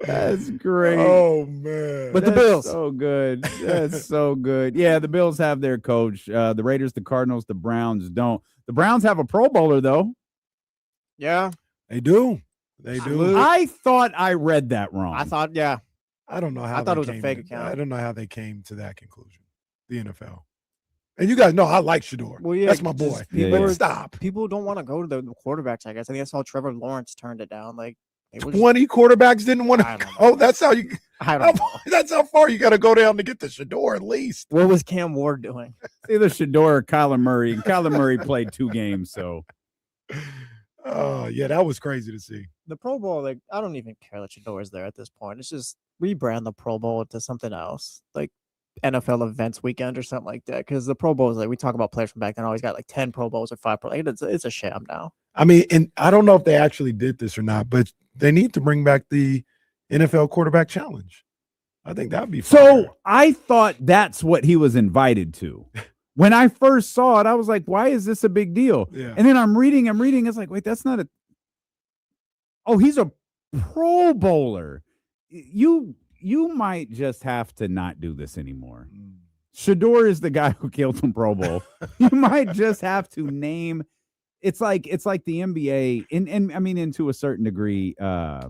That's great. Oh man. But the Bills. So good. That's so good. Yeah, the Bills have their coach. The Raiders, the Cardinals, the Browns don't. The Browns have a Pro Bowler though. Yeah. They do. They do. I thought I read that wrong. I thought, yeah. I don't know how I thought they it was a came fake to- account. I don't know how they came to that conclusion. The NFL. And you guys know I like Shedeur. Well, yeah, That's my just boy. people Stop. People don't want to go to the quarterbacks, I guess. I think that's how Trevor Lawrence turned it down. Like, it was 20 quarterbacks didn't want I to don't go. That's how you. I don't know. That's how far you got to go down to get to Shedeur at least. What was Cam Ward doing? It's either Shedeur or Kyler Murray. And Kyler Murray played 2 games, so. Oh, yeah, that was crazy to see. The Pro Bowl, like, I don't even care that Shedeur is there at this point. It's just rebrand the Pro Bowl to something else, like NFL events weekend or something like that. Because the Pro Bowl is like, we talk about players from back then, always got like 10 Pro Bowls or 5 Pro. Like, it's a sham now. I mean, and I don't know if they actually did this or not, but they need to bring back the NFL quarterback challenge. I think that'd be fun. So I thought that's what he was invited to. When I first saw it, I was like, why is this a big deal? Yeah. And then I'm reading. It's like, wait, that's not a. Oh, he's a Pro Bowler. You might just have to not do this anymore. Shedeur is the guy who killed the Pro Bowl. You might just have to name. It's like the NBA, and I mean, and to a certain degree, the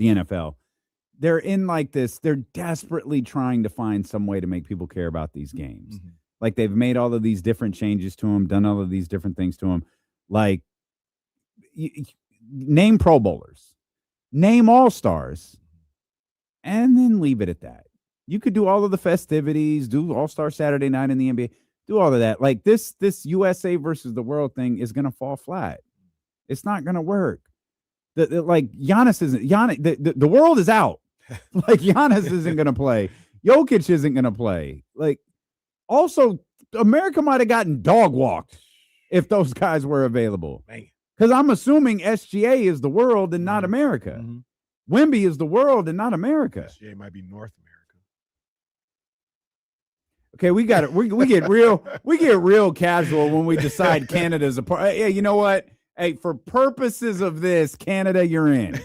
NFL. They're in like this. They're desperately trying to find some way to make people care about these games. Mm-hmm. Like they've made all of these different changes to them, done all of these different things to them. Like name Pro Bowlers, name All-Stars, and then leave it at that. You could do all of the festivities, do All-Star Saturday night in the NBA, do all of that. Like this USA versus the world thing is going to fall flat. It's not going to work. Like Giannis isn't. The world is out. Like Giannis isn't going to play. Jokic isn't going to play. Like also, America might have gotten dog walked if those guys were available. Because I'm assuming SGA is the world and not America. Mm-hmm. Wemby is the world and not America. SGA might be North America. Okay, we got it. We get real casual when we decide Canada's a part. Hey, you know what? Hey, for purposes of this, Canada, you're in.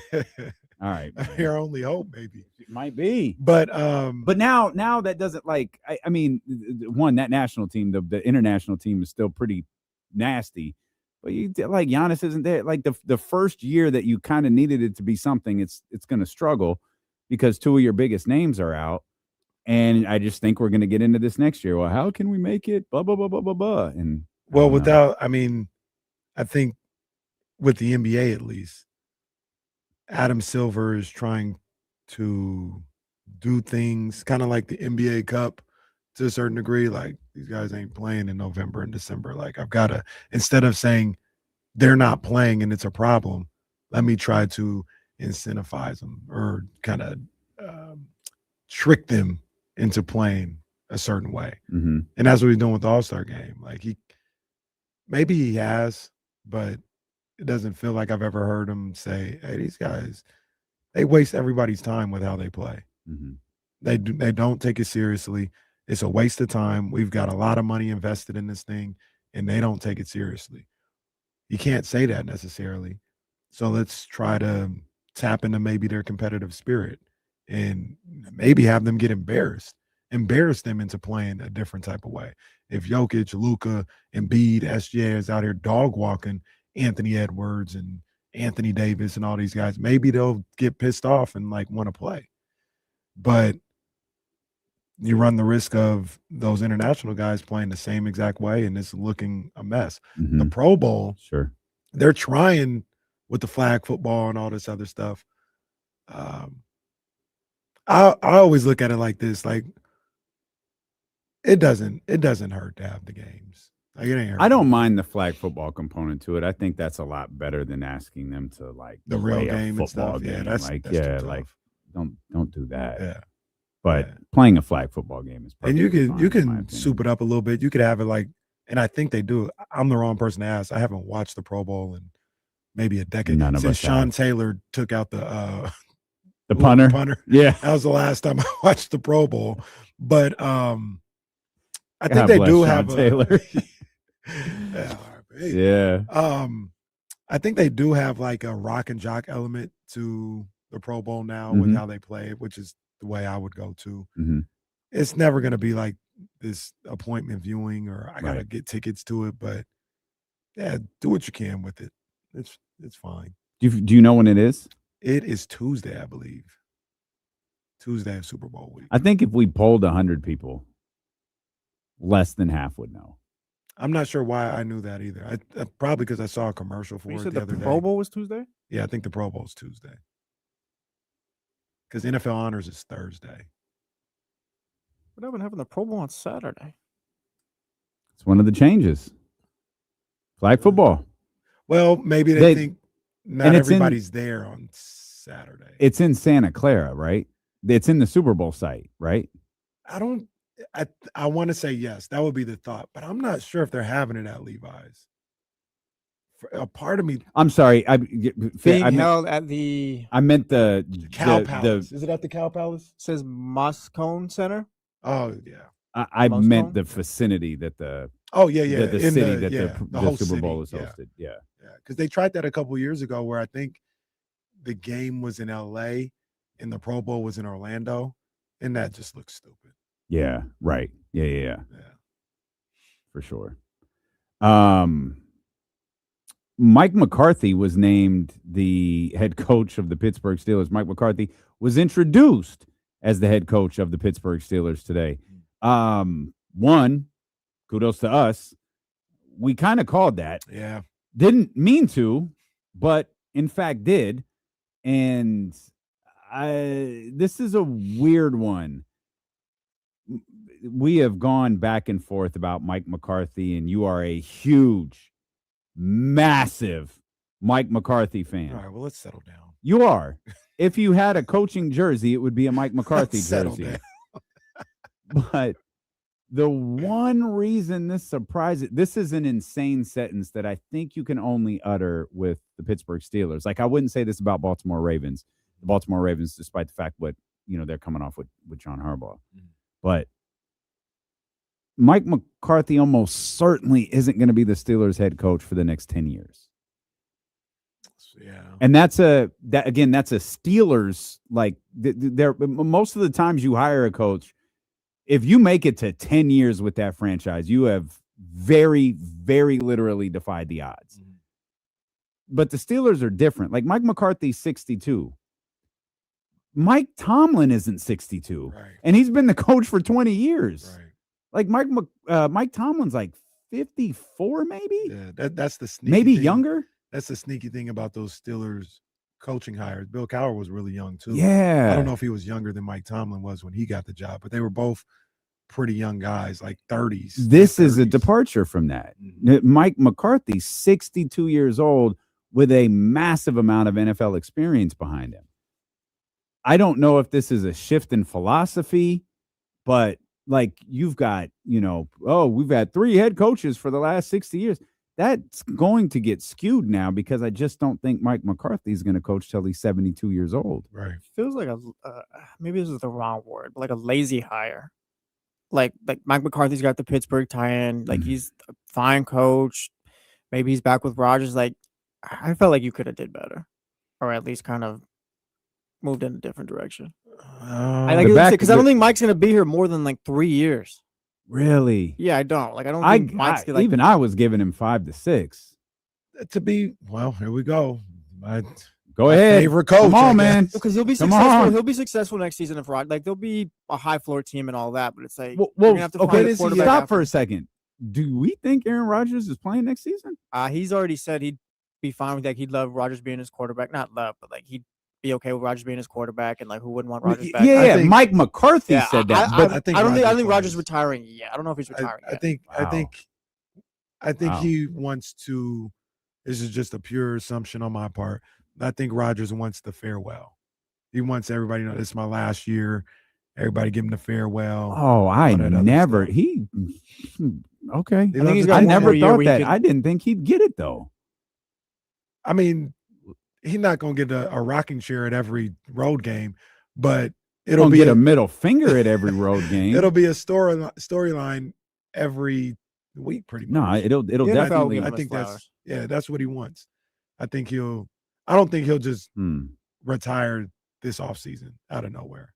All right, your only hope, maybe. It might be, but now that doesn't like. I mean, one, that national team, the international team is still pretty nasty, but you like Giannis isn't there. Like the first year that you kind of needed it to be something, it's going to struggle because 2 of your biggest names are out, and I just think we're going to get into this next year. Well, how can we make it? Blah blah blah blah blah blah. And well, without, I mean, I think with the NBA at least, Adam Silver is trying to do things kind of like the NBA Cup to a certain degree. Like, these guys ain't playing in November and December. Like, I've got to, instead of saying they're not playing and it's a problem, let me try to incentivize them or kind of trick them into playing a certain way. Mm-hmm. And that's what he's doing with the All-Star game. Like, maybe he has, but it doesn't feel like I've ever heard him say, hey, these guys, they waste everybody's time with how they play. Mm-hmm. They don't take it seriously. It's a waste of time. We've got a lot of money invested in this thing, and they don't take it seriously. You can't say that necessarily. So let's try to tap into maybe their competitive spirit and maybe have them get embarrass them into playing a different type of way. If Jokic, Luka, Embiid, SGA is out here dog walking Anthony Edwards and Anthony Davis and all these guys, maybe they'll get pissed off and like want to play. But you run the risk of those international guys playing the same exact way and it's looking a mess. Mm-hmm. The Pro Bowl, sure, they're trying with the flag football and all this other stuff. I always look at it like this, like it doesn't hurt to have the games. Like, it ain't hurt. I don't mind the flag football component to it. I think that's a lot better than asking them to like the real play a game and football stuff. game. Yeah, that's like too tough. like don't do that. Yeah. But playing a flag football game is and you perfectly can fine, you in my can opinion. soup it up a little bit. You could have it like, and I think they do. I'm the wrong person to ask. I haven't watched the Pro Bowl in maybe a decade None of since us Sean have. Taylor took out the punter. Yeah, that was the last time I watched the Pro Bowl. But I think God they bless do Sean have Taylor. Yeah. I think they do have like a rock and jock element to the Pro Bowl now Mhm. with how they play it, which is the way I would go to. Mhm. It's never going to be like this appointment viewing or I got to Right. get tickets to it, but yeah, do what you can with it. It's fine. Do you know when it is? It is Tuesday, I believe. Tuesday of Super Bowl week. I think if we polled 100 people, less than half would know. I'm not sure why I knew that either. I probably because I saw a commercial for You it said the the other Pro day. Bowl was Tuesday? Yeah, I think the Pro Bowl is Tuesday. Because NFL Honors is Thursday. What happened having the Pro Bowl on Saturday? It's one of the changes. Flag football. Well, maybe they think not and it's everybody's there on Saturday. It's in Santa Clara, right? It's in the Super Bowl site, right? I want to say yes. That would be the thought, but I'm not sure if they're having it at Levi's. A part of me, I'm sorry. Being held at the I meant the Cow Palace. Is it at the Cow Palace? says Moscone Center. Oh yeah. I Most meant home? the vicinity that the Oh yeah, yeah. the In city the- that yeah, the the whole Super Bowl city, is yeah. hosted. Yeah. Yeah, because they tried that a couple years ago where I think the game was in LA and the Pro Bowl was in Orlando, and that just looks stupid. Yeah, right. Yeah. For sure. Mike McCarthy was named the head coach of the Pittsburgh Steelers. Mike McCarthy was introduced as the head coach of the Pittsburgh Steelers today. One, kudos to us. We kind of called that. Yeah. Didn't mean to, but in fact did. And this is a weird one. We have gone back and forth about Mike McCarthy, and you are a huge, massive Mike McCarthy fan. All right, well, let's settle down. You are. If you had a coaching jersey, it would be a Mike McCarthy Settle jersey. down. But the one reason this surprises, this is an insane sentence that I think you can only utter with the Pittsburgh Steelers. Like, I wouldn't say this about Baltimore Ravens. The Baltimore Ravens, despite the fact they're coming off with John Harbaugh. But Mike McCarthy almost certainly isn't going to be the Steelers head coach for the next 10 years. Yeah. And that's a Steelers, like, they're most of the times you hire a coach, if you make it to 10 years with that franchise, you have very, very literally defied the odds. But the Steelers are different. Like, Mike McCarthy's 62. Mike Tomlin isn't 62. Right. And he's been the coach for 20 years. Right. Like, Mike Tomlin's like 54, maybe. Yeah, that's the sneaky Maybe thing. younger. That's the sneaky thing about those Steelers coaching hires. Bill Cowher was really young too. Yeah. I don't know if he was younger than Mike Tomlin was when he got the job, but they were both pretty young guys, like 30s. This is a departure from that. Mike McCarthy, 62 years old, with a massive amount of NFL experience behind him. I don't know if this is a shift in philosophy, but like you've got, we've had 3 head coaches for the last 60 years. That's going to get skewed now because I just don't think Mike McCarthy is going to coach till he's 72 years old. Right. Feels like maybe this is the wrong word, but like a lazy hire. Like Mike McCarthy's got the Pittsburgh tie-in. Like he's a fine coach. Maybe he's back with Rodgers. Like I felt like you could have did better, or at least kind of moved in a different direction. I because I don't think Mike's gonna be here more than like 3 years. Really? Yeah, I don't. Like I don't think Mike's gonna, even I was giving him 5 to 6. Here we go. Go ahead. Favorite coach. Come on, man. Because he'll be successful. He'll be successful next season if Rod. Like they'll be a high floor team and all that. But it's like Stop for a second. Do we think Aaron Rodgers is playing next season? He's already said he'd be fine with that. He'd love Rodgers being his quarterback. Not love, but like he'd be okay with Rodgers being his quarterback, and like who wouldn't want Rodgers back? Yeah, Mike McCarthy said that. But I don't think Rodgers is retiring yet. I don't know if he's retiring. I think he wants to. This is just a pure assumption on my part. I think Rodgers wants the farewell. He wants everybody to know this is my last year. Everybody give him the farewell. Oh, I never. Okay. I never thought that. I didn't think he'd get it though. I mean, he's not going to get a rocking chair at every road game, but it'll be a middle finger at every road game. It'll be a storyline every week, pretty much. No, it'll definitely. I think that's what he wants. I don't think he'll just retire this offseason out of nowhere.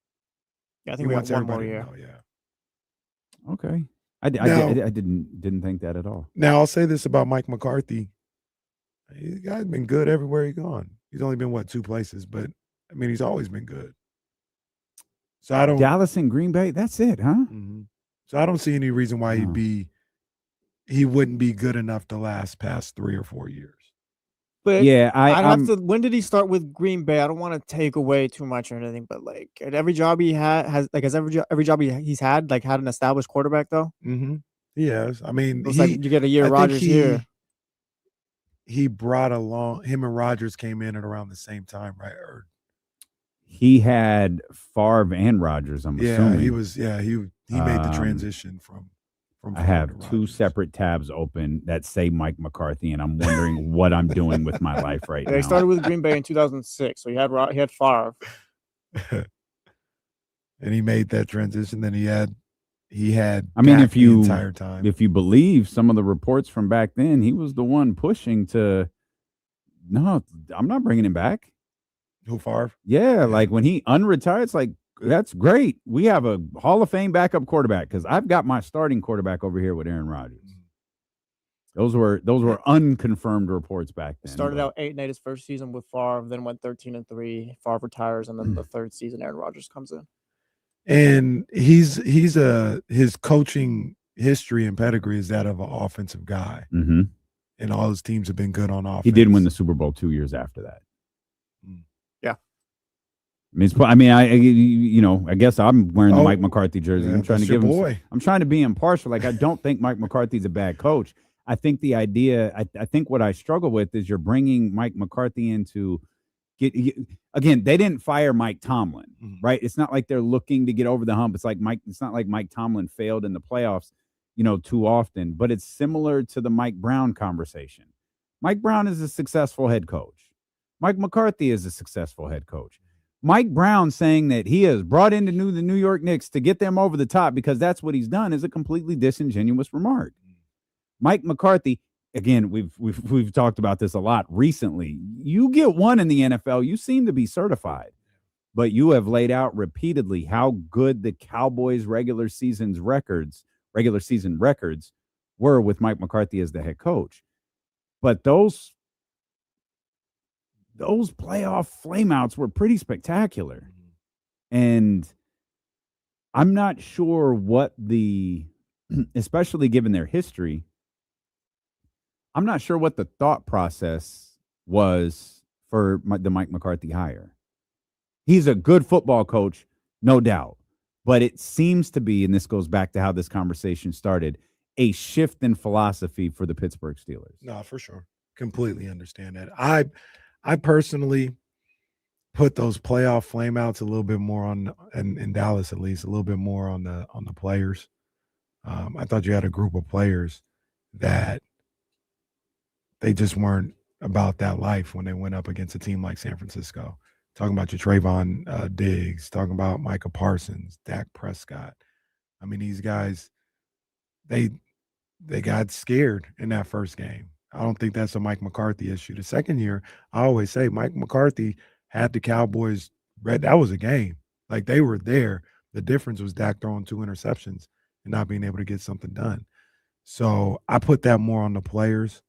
Yeah, I think we want one more year. Okay. I didn't think that at all. Now I'll say this about Mike McCarthy. The guy's been good everywhere he's gone. He's only been 2 places, but I mean he's always been good. So I don't Dallas and Green Bay, that's it, huh? Mm-hmm. So I don't see any reason why he wouldn't be good enough to last past 3 or 4 years. But yeah, when did he start with Green Bay? I don't want to take away too much or anything, but like at every job he has every job he's had an established quarterback though. Mm-hmm. Yes, I mean, it's like you get a year Rodgers here. He brought along him and Rodgers came in at around the same time, right? Or he had Favre and Rodgers. I'm assuming he was. Yeah, he made the transition from. I have 2 separate tabs open that say Mike McCarthy, and I'm wondering what I'm doing with my life right now. They started with Green Bay in 2006, so he had Favre, and he made that transition. Then he had. I mean, the entire time, if you believe some of the reports from back then, he was the one pushing to. No, I'm not bringing him back. Who, Favre? Yeah, like when he unretired, it's like. That's great. We have a Hall of Fame backup quarterback because I've got my starting quarterback over here with Aaron Rodgers. Those were unconfirmed reports back then. Started out 8-8 his first season with Favre, then went 13-3. Favre retires, and then the third season Aaron Rodgers comes in. And his coaching history and pedigree is that of an offensive guy, and all his teams have been good on offense. He did win the Super Bowl 2 years after that. Yeah. I guess I'm wearing the Mike McCarthy jersey. I'm trying to give him. I'm trying to be impartial. Like I don't think Mike McCarthy's a bad coach. I think the idea. I think what I struggle with is you're bringing Mike McCarthy in to again. They didn't fire Mike Tomlin, right? It's not like they're looking to get over the hump. It's not like Mike Tomlin failed in the playoffs, too often. But it's similar to the Mike Brown conversation. Mike Brown is a successful head coach. Mike McCarthy is a successful head coach. Mike Brown saying that he has brought in the New York Knicks to get them over the top because that's what he's done is a completely disingenuous remark. Mike McCarthy, again, we've talked about this a lot recently. You get one in the NFL, you seem to be certified. But you have laid out repeatedly how good the Cowboys regular season records were with Mike McCarthy as the head coach. But those playoff flameouts were pretty spectacular. And I'm not sure what especially given their history, I'm not sure what the thought process was for the Mike McCarthy hire. He's a good football coach, no doubt. But it seems to be, and this goes back to how this conversation started, a shift in philosophy for the Pittsburgh Steelers. No, for sure. Completely understand that. I personally put those playoff flameouts a little bit more on, in Dallas at least, a little bit more on the players. I thought you had a group of players that they just weren't about that life when they went up against a team like San Francisco. Talking about your Trayvon Diggs, talking about Micah Parsons, Dak Prescott. I mean, these guys, they got scared in that first game. I don't think that's a Mike McCarthy issue. The second year, I always say Mike McCarthy had the Cowboys read. That was a game. Like, they were there. The difference was Dak throwing 2 interceptions and not being able to get something done. So I put that more on the players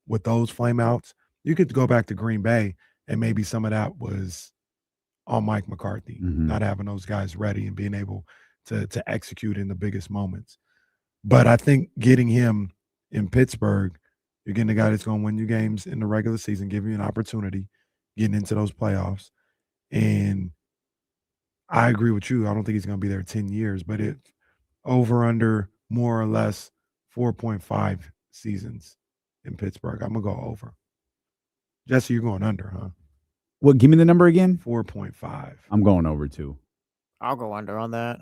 with those flameouts. You could go back to Green Bay, and maybe some of that was on Mike McCarthy, not having those guys ready and being able to execute in the biggest moments. But I think getting him in Pittsburgh, you're getting a guy that's going to win you games in the regular season, give you an opportunity getting into those playoffs. And I agree with you. I don't think he's going to be there 10 years, but it over under more or less 4.5 seasons in Pittsburgh. I'm going to go over. Jesse, you're going under, huh? What? Give me the number again. 4.5. I'm going over too. I'll go under on that.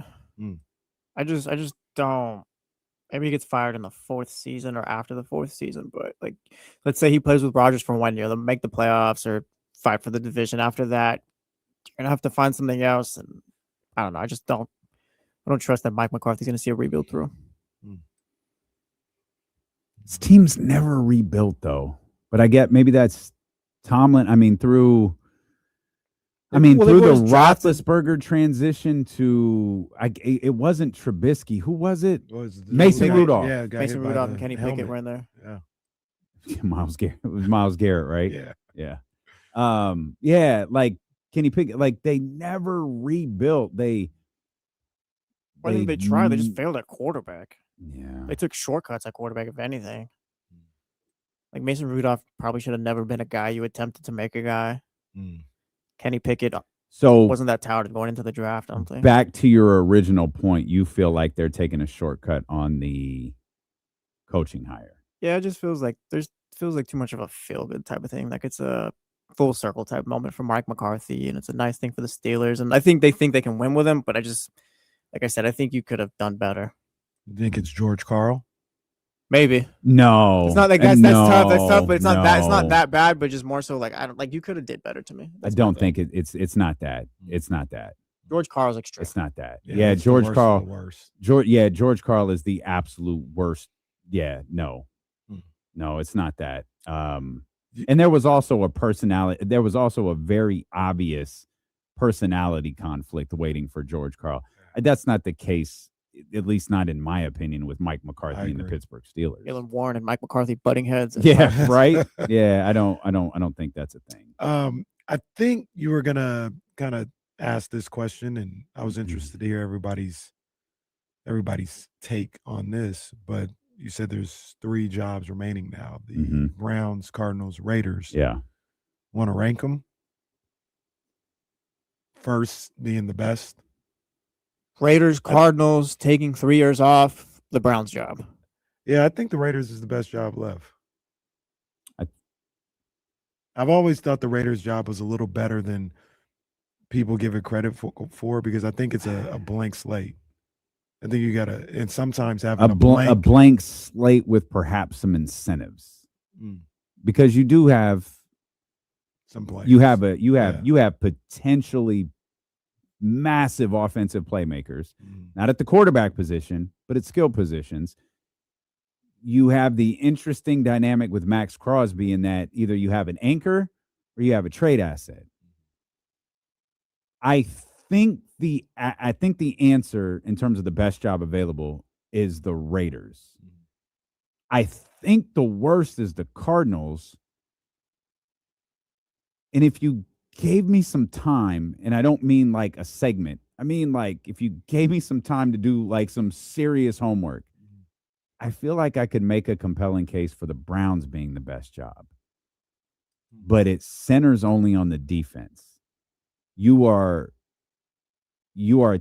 I just don't. Maybe he gets fired in the 4th season or after the 4th season, but like, let's say he plays with Rodgers for 1 year, they'll make the playoffs or fight for the division. After that, you're gonna have to find something else, and I don't know. I don't trust that Mike McCarthy's gonna see a rebuild through. This team's never rebuilt though, but I get maybe that's Tomlin. I mean, through the Roethlisberger transition to it wasn't Trubisky. Who was it? Mason Rudolph. Yeah, Mason Rudolph and Kenny Pickett were in there. Yeah. Miles Garrett. It was Miles Garrett, right? Yeah. Yeah. Like Kenny Pickett. Like, they never rebuilt. Why didn't they try? They just failed at quarterback. Yeah. They took shortcuts at quarterback, if anything. Like, Mason Rudolph probably should have never been a guy you attempted to make a guy. Kenny Pickett wasn't that talented going into the draft, I don't think. Back to your original point, you feel like they're taking a shortcut on the coaching hire. Yeah, it just feels like too much of a feel-good type of thing. Like, it's a full circle type moment for Mike McCarthy, and it's a nice thing for the Steelers. And I think they can win with him, but like I said, I think you could have done better. You think it's George Karl? Maybe. No. It's not like that's tough. That's tough, but it's not that bad, but just more so like you could have did better to me. I don't think it's not that. It's not that. George Karl's extreme. It's not that. Yeah, George Karl. George Karl is the absolute worst. Yeah, no. No, it's not that. And there was also a very obvious personality conflict waiting for George Karl. That's not the case, at least not in my opinion, with Mike McCarthy and the Pittsburgh Steelers. Jalen Warren and Mike McCarthy butting heads. Yeah, right. Yeah, I don't think that's a thing. I think you were gonna kind of ask this question, and I was interested to hear everybody's take on this. But you said there's 3 jobs remaining now: the Browns, Cardinals, Raiders. Yeah. Want to rank them? First being the best. Raiders, Cardinals, taking 3 years off, the Browns job. Yeah, I think the Raiders is the best job left. I've always thought the Raiders job was a little better than people give it credit for because I think it's a blank slate. I think you gotta, and sometimes having a blank slate with perhaps some incentives, because you do have some players. You have potentially massive offensive playmakers, not at the quarterback position, but at skill positions. You have the interesting dynamic with Max Crosby in that either you have an anchor or you have a trade asset. I think the answer in terms of the best job available is the Raiders. I think the worst is the Cardinals. And if you gave me some time, and I don't mean like a segment, I mean like if you gave me some time to do like some serious homework, I feel like I could make a compelling case for the Browns being the best job, but it centers only on the defense. You are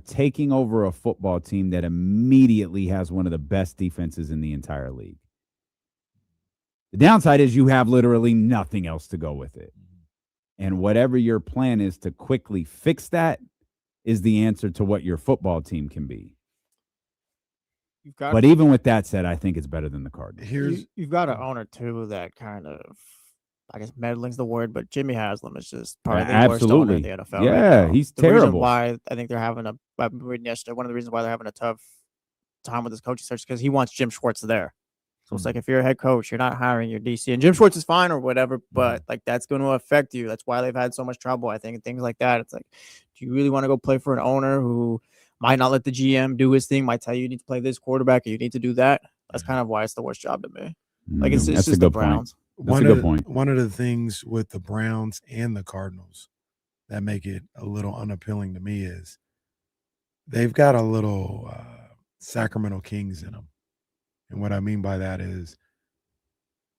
taking over a football team that immediately has one of the best defenses in the entire league. The downside is you have literally nothing else to go with it. And whatever your plan is to quickly fix that is the answer to what your football team can be. But even with that said, I think it's better than the Cardinals. You've got an owner, too, that kind of, I guess meddling's the word, but Jimmy Haslam is just probably the worst owner in the NFL. Yeah, right he's the reason terrible. why I think they're having I've been reading yesterday, one of the reasons why they're having a tough time with this coaching search is because he wants Jim Schwartz there. So it's like if you're a head coach, you're not hiring your DC, and Jim Schwartz is fine or whatever, but like that's going to affect you. That's why they've had so much trouble, I think, and things like that. It's like, do you really want to go play for an owner who might not let the GM do his thing, might tell you need to play this quarterback or you need to do that? That's kind of why it's the worst job to me. Like it's just the Browns. That's a good point. One of the things with the Browns and the Cardinals that make it a little unappealing to me is they've got a little Sacramento Kings in them. And what I mean by that is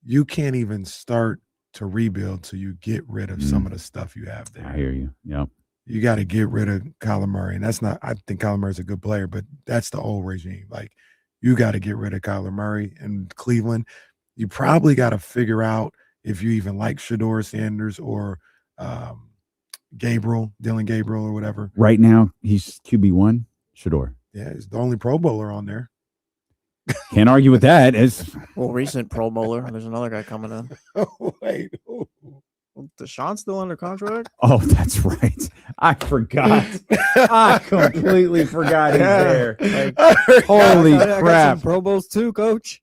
you can't even start to rebuild till you get rid of some of the stuff you have there. I hear you. Yep. You got to get rid of Kyler Murray. And that's not, I think Kyler Murray's a good player, but that's the old regime. Like, you got to get rid of Kyler Murray in Cleveland. You probably got to figure out if you even like Shedeur Sanders or Dylan Gabriel or whatever. Right now, he's QB1, Shedeur. Yeah, he's the only Pro Bowler on there. Can't argue with that. Well, recent Pro Bowler. There's another guy coming in. Oh, wait. Deshaun's still under contract? Oh, that's right. I forgot. I completely forgot he's there. Like, holy crap. Pro Bowls too, coach.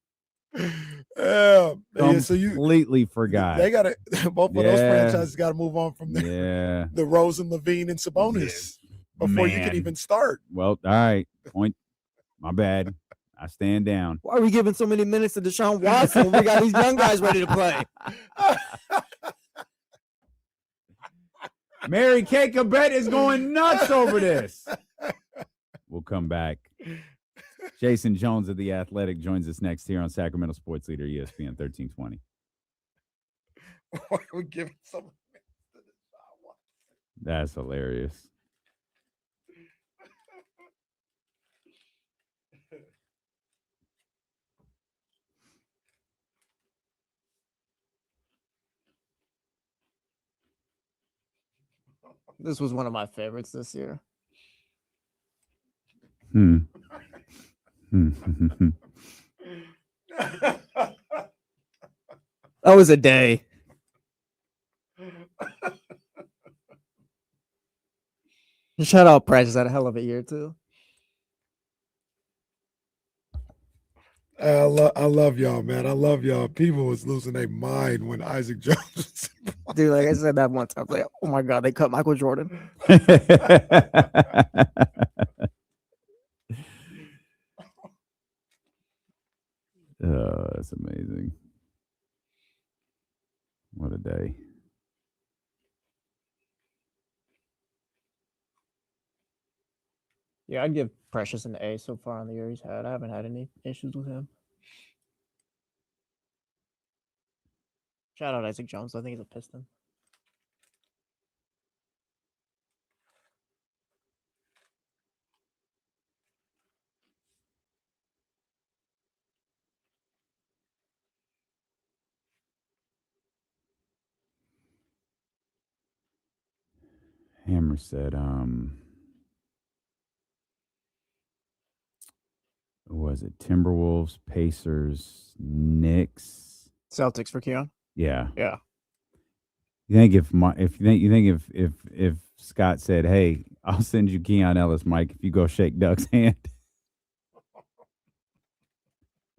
Yeah, so you completely forgot. They got to, both of those franchises got to move on from the Rosen, Levine, and Sabonis before you can even start. Well, all right. Point. My bad. I stand down. Why are we giving so many minutes to Deshaun Watson when we got these young guys ready to play? Mary Kay Cabet is going nuts over this. We'll come back. Jason Jones of The Athletic joins us next here on Sacramento Sports Leader ESPN 1320. Why are we giving so many minutes to Deshaun Watson? That's hilarious. This was one of my favorites this year. That was a day. Shout out Precious, had a hell of a year too. I love y'all, man. I love y'all. People was losing their mind when Isaac Jones was Dude, like I said that one time, like, oh my God, they cut Michael Jordan. Oh, that's amazing. What a day. Yeah, I'd give Precious an A so far on the year he's had. I haven't had any issues with him. Shout out Isaac Jones. I think he's a Piston. Hammer said, what was it? Timberwolves, Pacers, Knicks, Celtics for Keon. Yeah. Yeah. You think if Scott said, "Hey, I'll send you Keon Ellis, Mike, if you go shake Doug's hand."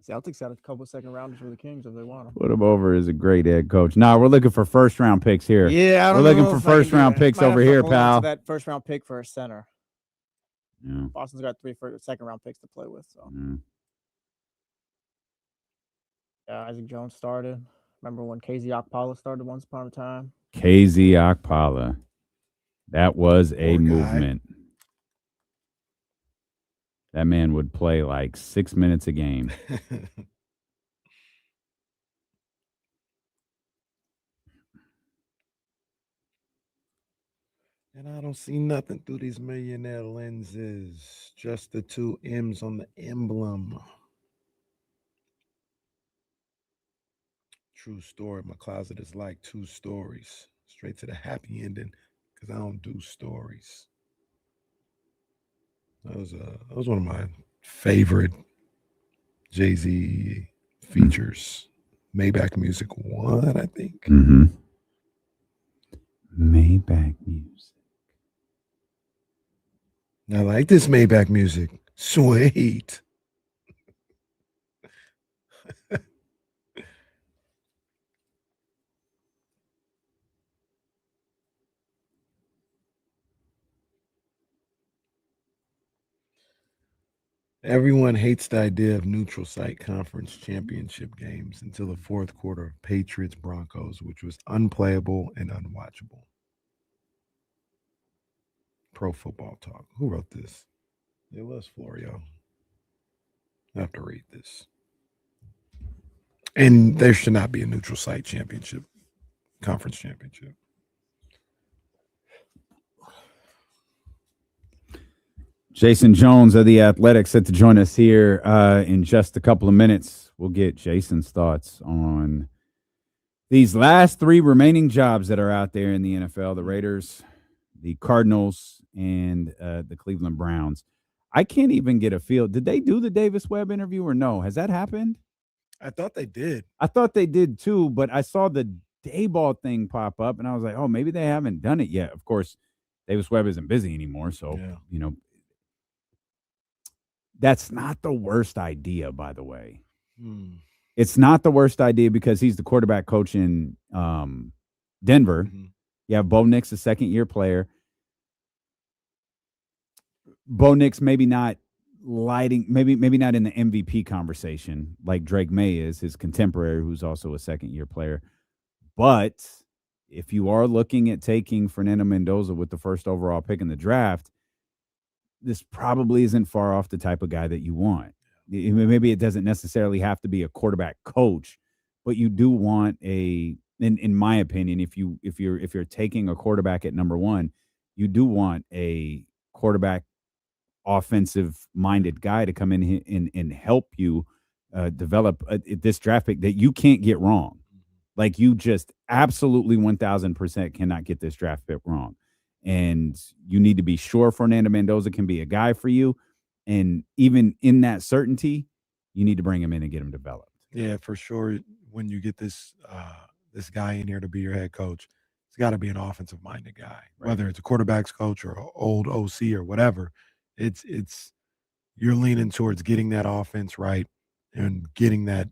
Celtics got a couple second rounders for the Kings if they want them. Put him over as a great head coach. Nah, we're looking for first round picks here. Yeah, we're looking for first round picks over here, pal. That first round pick for a center. Yeah. Boston's got 3 second round picks to play with. So yeah, Isaac Jones started. Remember when KZ Okpala started once upon a time? KZ Okpala. That was a movement. That man would play like 6 minutes a game. And I don't see nothing through these millionaire lenses. Just the 2 M's on the emblem. True story. My closet is like 2 stories. Straight to the happy ending because I don't do stories. That was one of my favorite Jay-Z features. Maybach Music 1, I think. Mm-hmm. Maybach Music. I like this Maybach Music. Sweet. Everyone hates the idea of neutral site conference championship games until the fourth quarter of Patriots Broncos, which was unplayable and unwatchable. Pro Football Talk. Who wrote this? It was Florio. I have to read this. And there should not be a neutral site championship, conference championship. Jason Jones of The Athletic set to join us here in just a couple of minutes. We'll get Jason's thoughts on these last 3 remaining jobs that are out there in the NFL, the Raiders, the Cardinals, and the Cleveland Browns. I can't even get a feel. Did they do the Davis Webb interview or no? Has that happened? I thought they did. I thought they did too, but I saw the Dayball thing pop up, and I was like, oh, maybe they haven't done it yet. Of course, Davis Webb isn't busy anymore, so, you know. That's not the worst idea, by the way. It's not the worst idea because he's the quarterback coach in Denver. You have Bo Nix, a second-year player. Bo Nix maybe not maybe not in the MVP conversation like Drake May is, his contemporary, who's also a second-year player. But if you are looking at taking Fernando Mendoza with the first overall pick in the draft, this probably isn't far off the type of guy that you want. Maybe it doesn't necessarily have to be a quarterback coach, but you do want in my opinion, if you're taking a quarterback at number 1, you do want a quarterback offensive minded guy to come in and help you develop this draft pick that you can't get wrong. Like, you just absolutely 1000% cannot get this draft pick wrong. And you need to be sure Fernando Mendoza can be a guy for you. And even in that certainty, you need to bring him in and get him developed. Yeah, for sure. When you get this guy in here to be your head coach, it's got to be an offensive-minded guy. Right. Whether it's a quarterback's coach or an old OC or whatever, it's you're leaning towards getting that offense right and getting that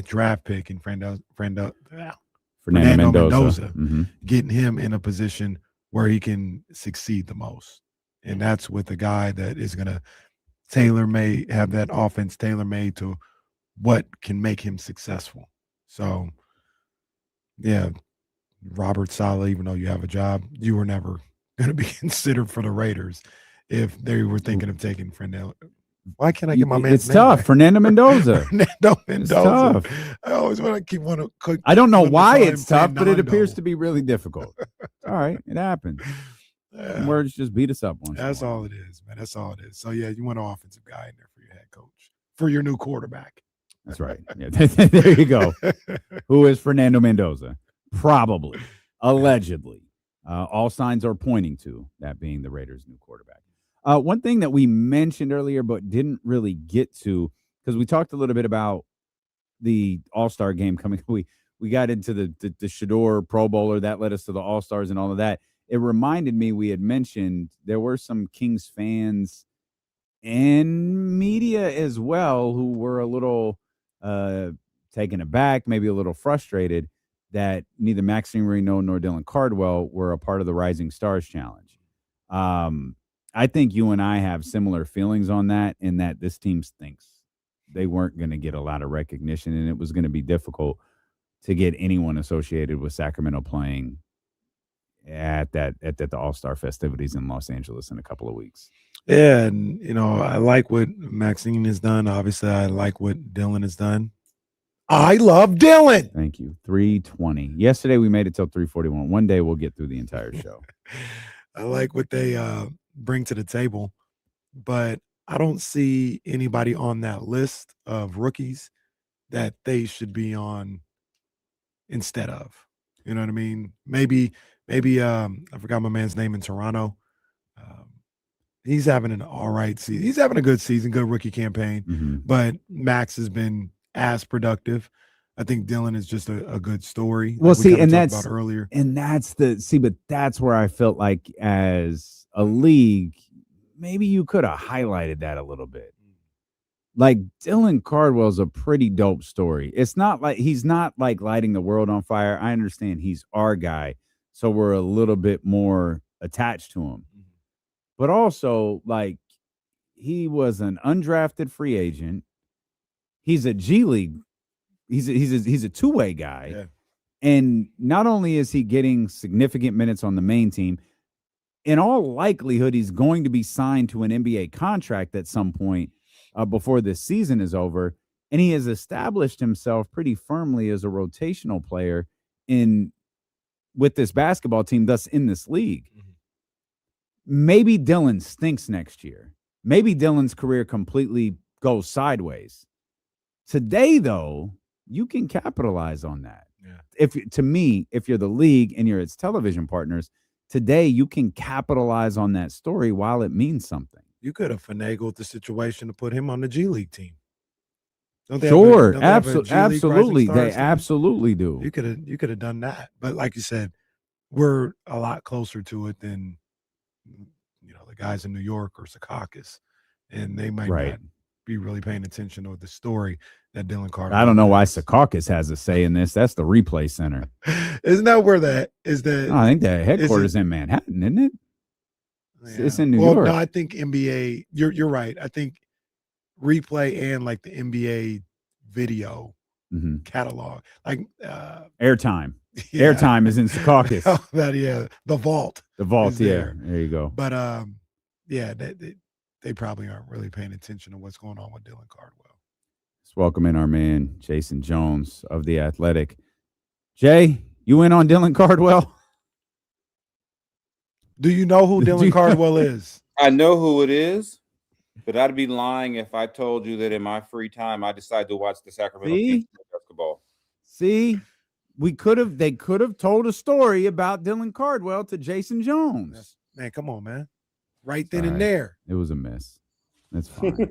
draft pick in Fernando Mendoza, getting him in a position where he can succeed the most. And that's with a guy that is going to have that offense tailor-made to what can make him successful. So, yeah, Robert Saleh, even though you have a job, you were never going to be considered for the Raiders if they were thinking of taking Fernando. Why can't I get my man's name? It's tough. Right? Fernando Mendoza. Fernando Mendoza. It's tough. I always want to cook. I don't know why it's tough, but it appears to be really difficult. All right, it happens. Yeah. Words just beat us up once. That's all it is, man. That's all it is. So, yeah, you want an offensive guy in there for your head coach, for your new quarterback. That's right. Yeah, there you go. Who is Fernando Mendoza? Probably, allegedly. All signs are pointing to that being the Raiders' new quarterback. One thing that we mentioned earlier but didn't really get to, because we talked a little bit about the All-Star game coming. We got into the Shedeur Pro Bowler. That led us to the All-Stars and all of that. It reminded me we had mentioned there were some Kings fans and media as well who were a little taken aback, maybe a little frustrated that neither Maxime Reno nor Dylan Cardwell were a part of the Rising Stars Challenge. I think you and I have similar feelings on that, in that this team thinks they weren't going to get a lot of recognition, and it was going to be difficult to get anyone associated with Sacramento playing at the All-Star festivities in Los Angeles in a couple of weeks. Yeah, and I like what Maxine has done. Obviously, I like what Dylan has done. I love Dylan. Thank you. 3:20. Yesterday we made it till 3:41. One day we'll get through the entire show. I like what they bring to the table, but I don't see anybody on that list of rookies that they should be on instead of. You know what I mean? Maybe I forgot my man's name in Toronto. He's having an all right season. He's having a good season, good rookie campaign. But Max has been as productive. I think Dylan is just a good story. Well, like we see, kinda and talked that's about earlier. and that's but that's where I felt like as a league, maybe you could have highlighted that a little bit. Like Dylan Cardwell's a pretty dope story. It's not like he's not like lighting the world on fire. I understand he's our guy, so we're a little bit more attached to him. But also, like, he was an undrafted free agent. He's a G League. He's a two-way guy. Yeah. And not only is he getting significant minutes on the main team, in all likelihood, he's going to be signed to an NBA contract at some point before this season is over. And he has established himself pretty firmly as a rotational player with this basketball team, thus in this league. Maybe Dylan stinks next year. Maybe Dylan's career completely goes sideways. Today, though, you can capitalize on that. Yeah. If you're the league and you're its television partners, today you can capitalize on that story while it means something. You could have finagled the situation to put him on the G League team. Sure, absolutely. They absolutely do. You could have done that. But like you said, we're a lot closer to it than the guys in New York or Secaucus, and they might not be really paying attention to the story that Dylan Carter. I don't know why Secaucus has a say in this. That's the replay center. Isn't that where that is? I think the headquarters in Manhattan, isn't it? Yeah. It's in New York. No, I think NBA. You're right. I think replay and like the NBA video catalog, like airtime. Yeah. Airtime is in Secaucus. The vault. The vault. There you go. But they probably aren't really paying attention to what's going on with Dylan Cardwell. Let's welcome in our man Jason Jones of The Athletic. Jay, you in on Dylan Cardwell? Do you know who Dylan Cardwell is? I know who it is, but I'd be lying if I told you that in my free time I decided to watch the Sacramento Kings basketball. See, they could have told a story about Dylan Cardwell to Jason Jones. Man, come on, man. Right then and there. It was a miss. That's fine.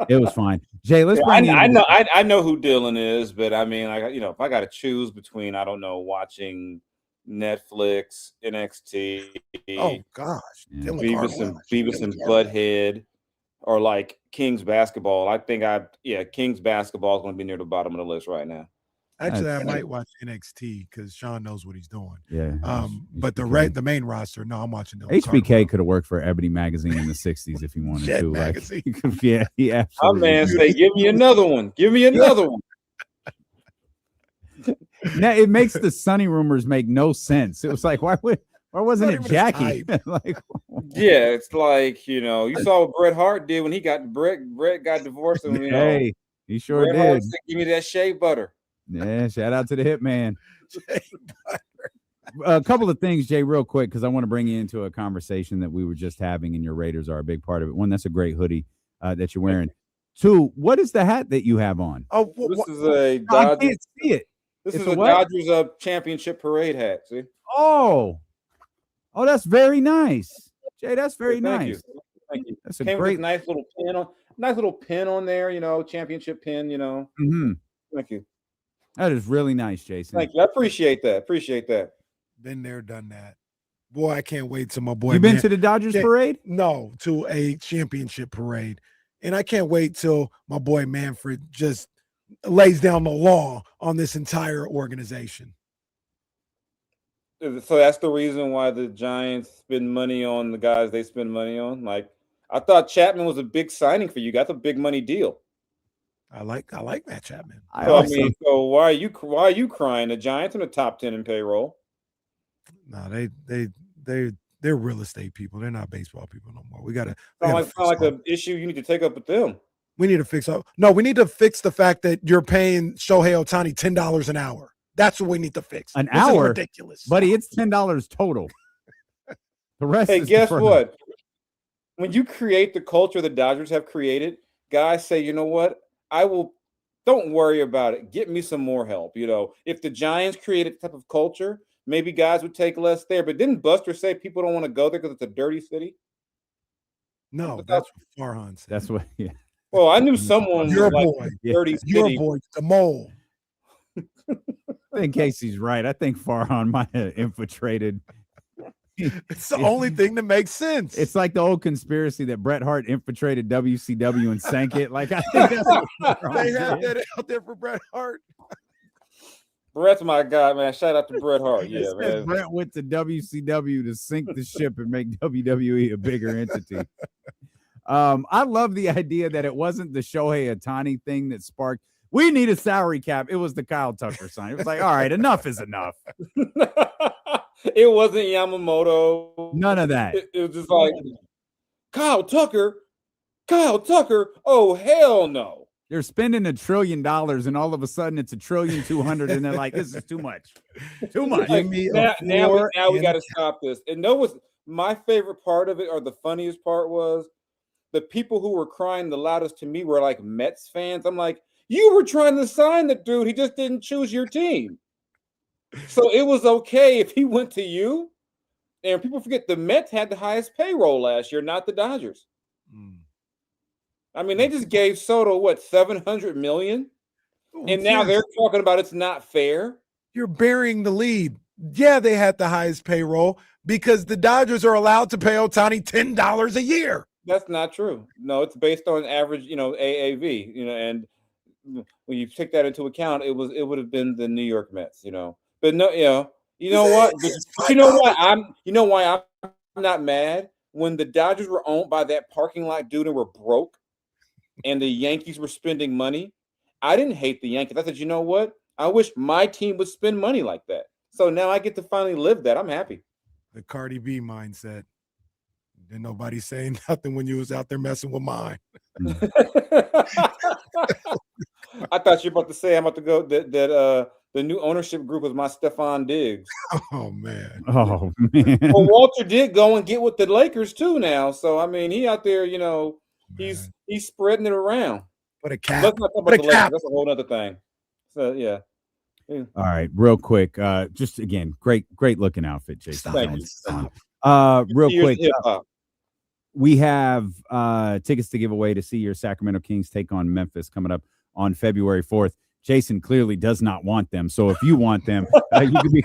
It was fine. Jay, let's bring I know who Dylan is, but I mean, if I got to choose between, I don't know, watching Netflix, NXT, oh gosh, Beavis and Butthead, or like Kings basketball, I think Kings basketball is going to be near the bottom of the list right now. Actually, I might watch NXT because Sean knows what he's doing. Yeah. But the main roster, no, I'm watching Dylan HBK Cardwell. Could have worked for Ebony Magazine in the 60s if he wanted to. Magazine. Yeah, he absolutely. My man say, give me another one. Give me another one. Now it makes the Sunny rumors make no sense. It was like, why wasn't it Jackie? Yeah, it's like, you saw what Bret Hart did when he got Bret got divorced. And, hey, he sure Bret did. Hart said, give me that shea butter. Yeah, shout out to the Hitman. A couple of things, Jay, real quick, because I want to bring you into a conversation that we were just having, and your Raiders are a big part of it. One, that's a great hoodie that you're wearing. Two, what is the hat that you have on? Oh, this is a Dodgers. I can't see it. This is a Dodgers championship parade hat. See? Oh, that's very nice, Jay. That's very nice. Thank you. That's a Came great with a nice little pin on there. Championship pin. Mm-hmm. Thank you. That is really nice, Jason. Thank you. I appreciate that. Been there, done that. Boy, I can't wait till my boy. You been to the Dodgers parade? No, to a championship parade. And I can't wait till my boy Mon-Fri just lays down the law on this entire organization. So that's the reason why the Giants spend money on the guys they spend money on. Like, I thought Chapman was a big signing for you. Got a big money deal. I like Matt Chapman. So why are you crying? The Giants in the top 10 in payroll. No, they're real estate people. They're not baseball people no more. We gotta sound like an issue you need to take up with them. We need to fix up. No, we need to fix the fact that you're paying Shohei Ohtani $10 an hour. That's what we need to fix. An hour? Is ridiculous, buddy. It's $10 total. The rest Hey, is guess deferred. what? When you create the culture the Dodgers have created, guys say, you know what? Don't worry about it. Get me some more help. If the Giants created the type of culture, maybe guys would take less there. But didn't Buster say people don't want to go there because it's a dirty city? No, that's what Farhan said. That's what. Yeah. Well, I knew someone Your was like boy. dirty Your city. boy, the mole. I think Casey's right. I think Farhan might have infiltrated. It's the only thing that makes sense. It's like the old conspiracy that Bret Hart infiltrated WCW and sank it. Like I think that's what They have that out there for Bret Hart. Bret's my guy, man. Shout out to Bret Hart. Yeah, It says man. Bret went to WCW to sink the ship and make WWE a bigger entity. I love the idea that it wasn't the Shohei Ohtani thing that sparked. We need a salary cap. It was the Kyle Tucker sign. It was like, all right, enough is enough. It wasn't Yamamoto. None of that. It was just like Kyle Tucker. Oh, hell no. They're spending $1 trillion, and all of a sudden it's $1.2 trillion, and they're like, "This is too much, too much." Like, now we got to stop this. And know what's my favorite part of it, or the funniest part was the people who were crying the loudest to me were like Mets fans. I'm like, you were trying to sign the dude. He just didn't choose your team. So it was okay if he went to you. And people forget the Mets had the highest payroll last year, not the Dodgers. I mean, they just gave Soto what, $700 million, and now they're talking about it's not fair. You're burying the lead. Yeah, they had the highest payroll because the Dodgers are allowed to pay Ohtani $10 a year. That's not true. No, it's based on average, AAV, and when you take that into account, it would have been the New York Mets, But no, you know what? But you know why I'm not mad? When the Dodgers were owned by that parking lot dude and were broke, and the Yankees were spending money, I didn't hate the Yankees. I said, you know what? I wish my team would spend money like that. So now I get to finally live that. I'm happy. The Cardi B mindset. Didn't nobody say nothing when you was out there messing with mine. I thought you were about to say I'm about to go that the new ownership group was my Stephon Diggs. Oh man. Oh man. Well, Walter did go and get with the Lakers too now. So I mean, he out there, he's spreading it around. But a cap. Let's not talk about the Lakers. That's a whole other thing. So yeah. All right, real quick. Just again, great looking outfit, Jason. Thank you. Real quick. We have tickets to give away to see your Sacramento Kings take on Memphis coming up on February 4th. Jason clearly does not want them. So if you want them, you can be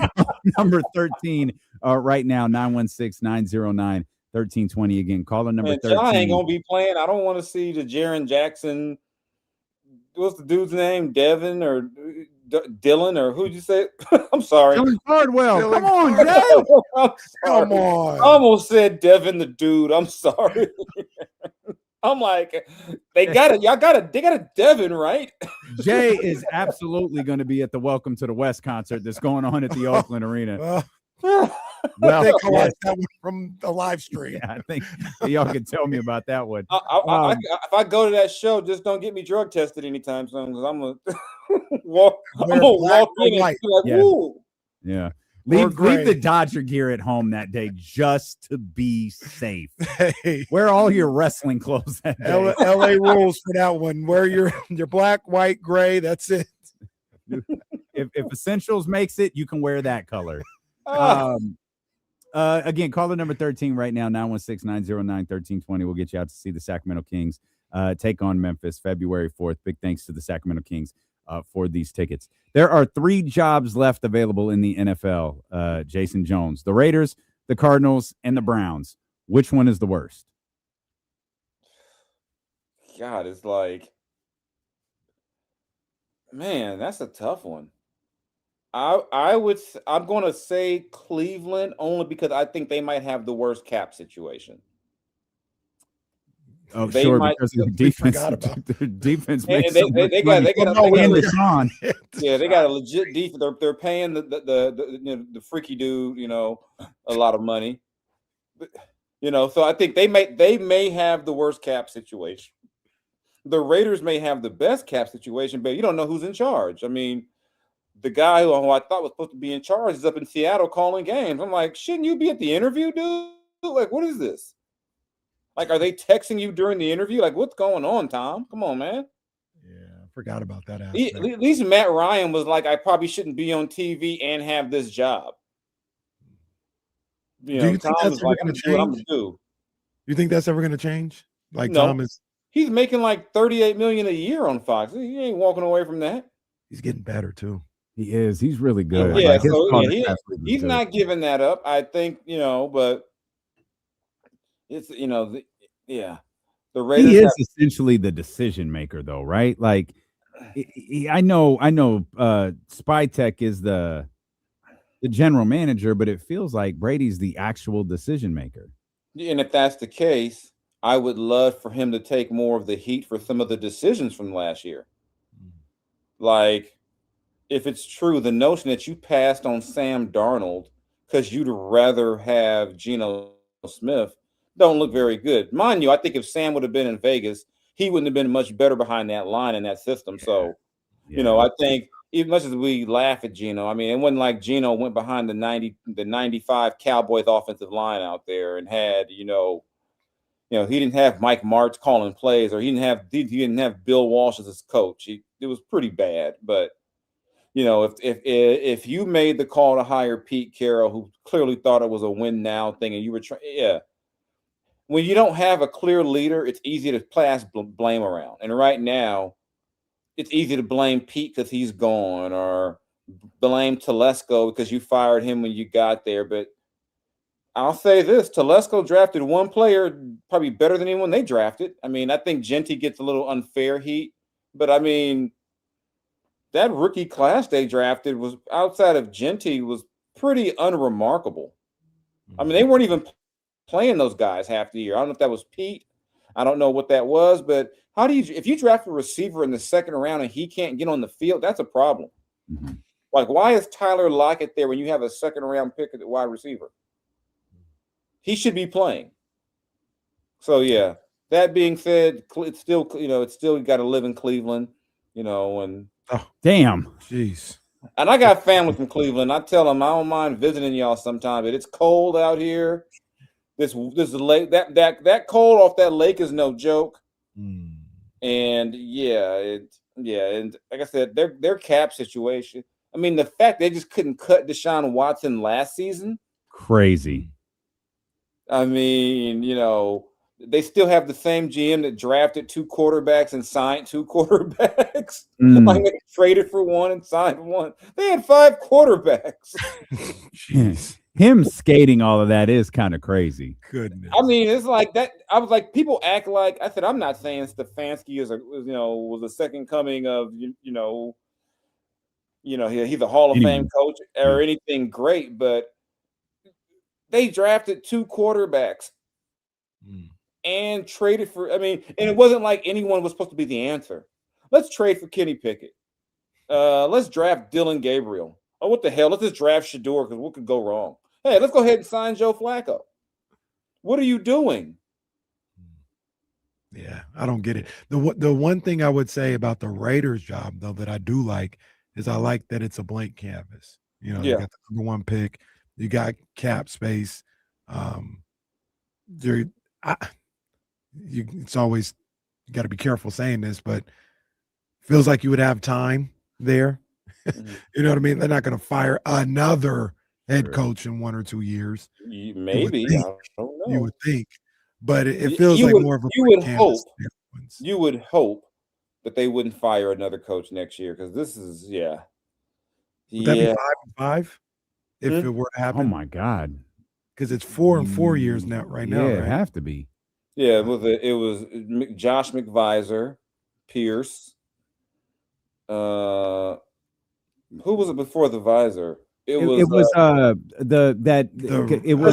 number 13 right now, 916-909-1320. Again, caller number 13. I ain't going to be playing. I don't want to see the Jaren Jackson. What's the dude's name? Devin or Dylan or who'd you say? I'm sorry. Dylan Cardwell. Dylan Come on, Cardwell. Jay. Come on. I almost said Devin the dude. I'm sorry. I'm like, they got a Devin, right? Jay is absolutely going to be at the Welcome to the West concert that's going on at the Oakland Arena. Well, I think I watched that one from the live stream. Yeah, I think y'all can tell me about that one. If I go to that show, just don't get me drug tested anytime soon, because I'm gonna walk in and be like, woo. Yeah. Leave the Dodger gear at home that day just to be safe. Hey. Wear all your wrestling clothes that day. LA rules for that one. Wear your black, white, gray. That's it. If Essentials makes it, you can wear that color. Again, caller number 13 right now, 916-909-1320. We'll get you out to see the Sacramento Kings take on Memphis February 4th. Big thanks to the Sacramento Kings for these tickets. There are 3 jobs left available in the NFL, Jason Jones. The Raiders, the Cardinals, and the Browns. Which one is the worst? God, it's like, man, that's a tough one. I'm going to say Cleveland only because I think they might have the worst cap situation. Oh, sure, because of the defense. Their defense makes they got Deshaun. Yeah, they got a legit defense. They're paying the freaky dude, a lot of money. But, so I think they may have the worst cap situation. The Raiders may have the best cap situation, but you don't know who's in charge. I mean, the guy who I thought was supposed to be in charge is up in Seattle calling games. I'm like, shouldn't you be at the interview, dude? Like, what is this? Like, are they texting you during the interview? Like, what's going on, Tom? Come on, man. I forgot about that At aspect. least Matt Ryan was like, I probably shouldn't be on TV and have this job. Do you think Tom that's is ever like, going I'm to gonna do what I'm change? gonna do. You think that's ever going to change? Like No. Tom is, He's making like $38 million a year on Fox. He ain't walking away from that. he's getting better too. He is. He's really good. Yeah, Like, his so product yeah, athlete is he's good. not giving that up. I think, but it's the Raiders He is have, essentially the decision maker, though, right? Like, I know. Spytek is the general manager, but it feels like Brady's the actual decision maker. and if that's the case, I would love for him to take more of the heat for some of the decisions from last year. Like, if it's true, the notion that you passed on Sam Darnold because you'd rather have Geno Smith don't look very good. Mind you, I think if Sam would have been in Vegas, he wouldn't have been much better behind that line in that system. So, I think as much as we laugh at Geno, I mean, it wasn't like Geno went behind the 95 Cowboys offensive line out there and had, he didn't have Mike Martz calling plays, or he didn't have Bill Walsh as his coach. It was pretty bad. But if you made the call to hire Pete Carroll, who clearly thought it was a win now thing, and you were when you don't have a clear leader, it's easy to pass blame around. And right now, it's easy to blame Pete because he's gone, or blame Telesco because you fired him when you got there. But I'll say this: Telesco drafted one player probably better than anyone they drafted. I mean, I think Genty gets a little unfair heat, but I mean, that rookie class they drafted was, outside of Genty, was pretty unremarkable. I mean, they weren't even playing those guys half the year. I don't know if that was Pete. I don't know what that was, but if you draft a receiver in the second round and he can't get on the field, that's a problem. Mm-hmm. Like, why is Tyler Lockett there when you have a second round pick at the wide receiver? He should be playing. So yeah, that being said, it's still got to live in Cleveland, and oh, damn, jeez. And I got family from Cleveland. I tell them I don't mind visiting y'all sometime, but it's cold out here. This lake, that cold off that lake is no joke. And and like I said, their cap situation. I mean, the fact they just couldn't cut Deshaun Watson last season, crazy. I mean, they still have the same GM that drafted 2 quarterbacks and signed 2 quarterbacks. Like, they traded for one and signed one. They had 5 quarterbacks. Jeez. Him skating all of that is kind of crazy. Goodness. I mean, it's like that. I was like, people act like, I said, I'm not saying Stefanski was a second coming of, he's a Hall of Fame coach or anything great, but they drafted 2 quarterbacks and traded for, and it wasn't like anyone was supposed to be the answer. Let's trade for Kenny Pickett. Let's draft Dylan Gabriel. Oh, what the hell? Let's just draft Shedeur, because what could go wrong? Hey, let's go ahead and sign Joe Flacco. What are you doing? Yeah, I don't get it. The one thing I would say about the Raiders job, though, that I do like is I like that it's a blank canvas. You got the number 1 pick, you got cap space. It's always, you got to be careful saying this, but feels like you would have time there. You know what I mean? They're not going to fire another head coach in 1 or 2 years. Maybe. I don't know. You would think. But it feels like more of a you would hope that they wouldn't fire another coach next year, because this is Would that be 5-5 if it were to happen? Oh my God. Because it's 4 and 4 years now, right now. Yeah, right? it have to be. Yeah, it was Josh McVisor, Pierce. Who was it before the visor? It was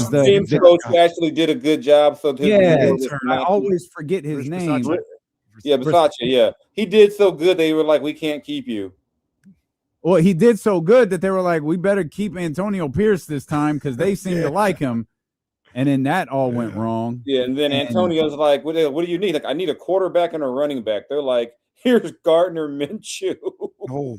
the team coach who actually did a good job. So I always forget his name. Versace. Yeah, he did so good they were like, we can't keep you. Well, he did so good that they were like, we better keep Antonio Pierce this time because they seem to like him. And then that all went wrong. Yeah, and then Antonio's like, what do you need? Like, I need a quarterback and a running back. They're like, here's Gardner Minshew. Oh,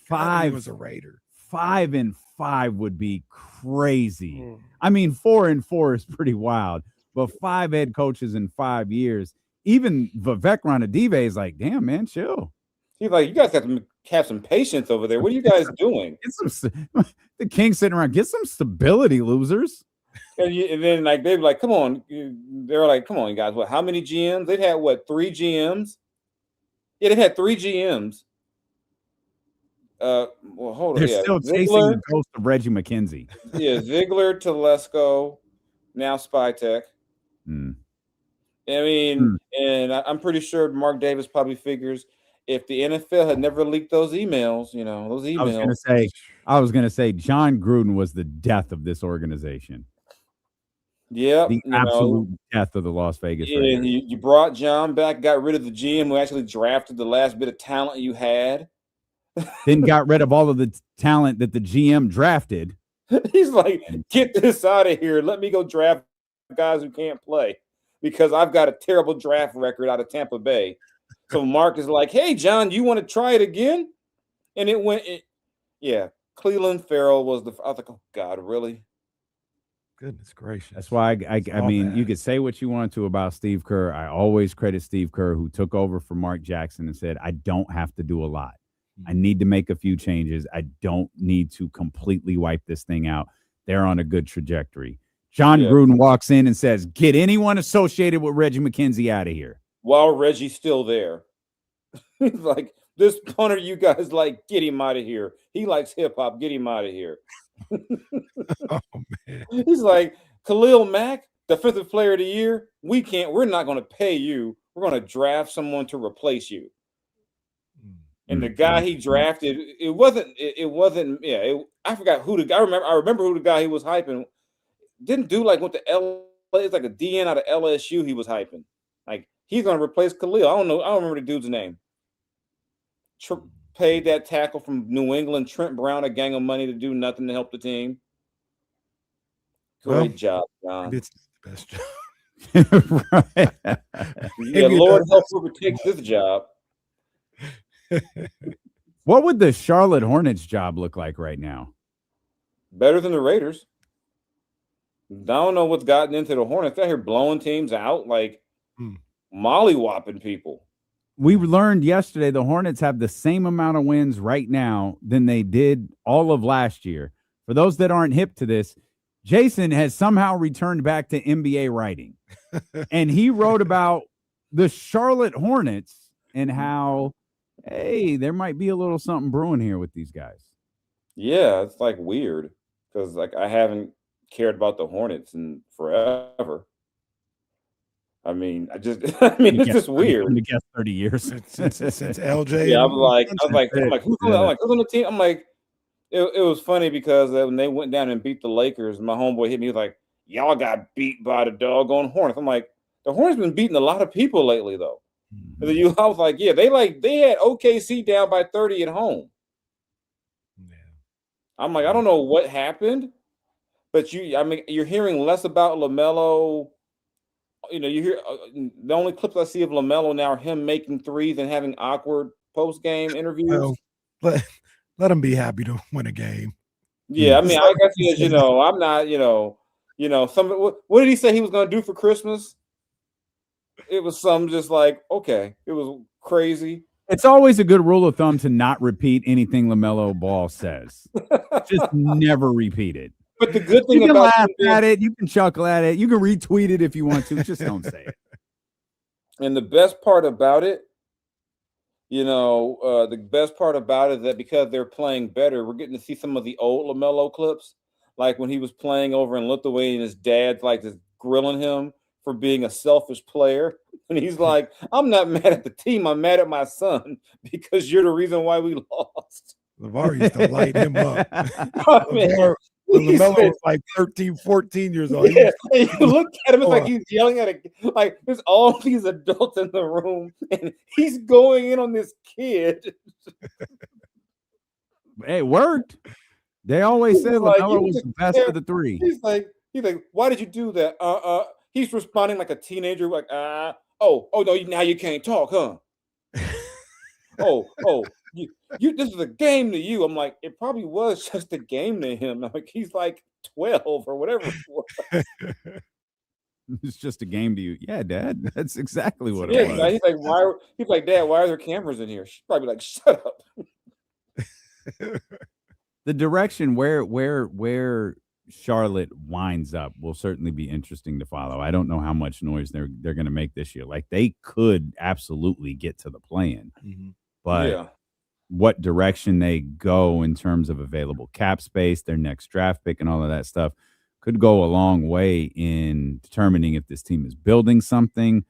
5 was a Raider. 5-5 would be crazy. I mean, 4-4 is pretty wild, but 5 head coaches in 5 years. Even Vivek Ranadive is like, damn, man, chill. He's like, you guys got to have some patience over there. What are you guys doing? The Kings sitting around, get some stability, losers. And then like they were like, come on. They're like, come on, you guys. What? How many GMs? They've had 3 GMs? Yeah, they've had 3 GMs. Well, hold on. They're still chasing the ghost of Reggie McKenzie. Yeah, Ziegler, Telesco, now Spytek. I mean, and I'm pretty sure Mark Davis probably figures if the NFL had never leaked those emails, those emails. I was gonna say John Gruden was the death of this organization. Yeah, the absolute death of the Las Vegas Raiders. And you brought John back, got rid of the GM who actually drafted the last bit of talent you had. Then got rid of all of the talent that the GM drafted. He's like, get this out of here. Let me go draft guys who can't play because I've got a terrible draft record out of Tampa Bay. So Mark is like, hey, John, you want to try it again? And it went, Cleveland Farrell was I was like, oh, God, really? Goodness gracious. That's why I mean, you could say what you want to about Steve Kerr. I always credit Steve Kerr, who took over for Mark Jackson and said, I don't have to do a lot. I need to make a few changes. I don't need to completely wipe this thing out. They're on a good trajectory. John Gruden walks in and says, get anyone associated with Reggie McKenzie out of here. While Reggie's still there. He's like, this punter you guys like, get him out of here. He likes hip-hop. Get him out of here. Oh, man. He's like, Khalil Mack, defensive player of the year, we're not going to pay you. We're going to draft someone to replace you. And the guy he drafted, I forgot who I remember who the guy he was hyping. Didn't do like went to LA. It's like a DN out of LSU he was hyping. Like he's gonna replace Khalil. I don't remember the dude's name. Paid that tackle from New England, Trent Brown, a gang of money to do nothing to help the team. Great job, John. It's the best job. Right. Yeah, Lord help whoever takes this job. What would the Charlotte Hornets job look like right now? Better than the Raiders. I don't know what's gotten into the Hornets. They're here blowing teams out, like mollywopping people. We learned yesterday the Hornets have the same amount of wins right now than they did all of last year. For those that aren't hip to this, Jason has somehow returned back to NBA writing. And he wrote about the Charlotte Hornets and how, hey, there might be a little something brewing here with these guys. Yeah, it's like weird because like I haven't cared about the Hornets in forever. I mean, it's just weird. I guess 30 years since LJ. Yeah, I'm like, who's on the team? I'm like, it was funny because when they went down and beat the Lakers, my homeboy hit me. He was like, y'all got beat by the doggone Hornets. I'm like, the Hornets been beating a lot of people lately, though. I was like, yeah, they had OKC down by 30 at home. Yeah. I'm like, I don't know what happened, but you're hearing less about LaMelo. You hear the only clips I see of LaMelo now are him making threes and having awkward post-game interviews. Well, let him be happy to win a game. Yeah, I mean, I guess I'm not, what did he say he was going to do for Christmas? It was some just like, okay, it was crazy. It's always a good rule of thumb to not repeat anything LaMelo Ball says. Just never repeat it. But the good thing you can about laugh at it, you can chuckle at it, you can retweet it if you want to. Just don't say it. And the best part about it, the best part about it is that because they're playing better, we're getting to see some of the old LaMelo clips, like when he was playing over in Lithuania and his dad's like just grilling him for being a selfish player. And he's like, I'm not mad at the team. I'm mad at my son because you're the reason why we lost. LeVar used to light him up. LaMelo was like 13, 14 years old. Yeah, and you look at him, it's like he's yelling at like there's all these adults in the room, and he's going in on this kid. Hey, it worked. They always said LaMelo was the best of the three. He's like, why did you do that? He's responding like a teenager, like, oh no, now you can't talk, huh? this is a game to you. I'm like, it probably was just a game to him. I'm like, he's like 12 or whatever it was. It's just a game to you. Yeah, Dad. That's exactly what it was. He's like, he's like, Dad, why are there cameras in here? She's probably like, shut up. The direction where Charlotte winds up will certainly be interesting to follow. I don't know how much noise they're going to make this year. Like, they could absolutely get to the play-in, but what direction they go in terms of available cap space, their next draft pick, and all of that stuff could go a long way in determining if this team is building something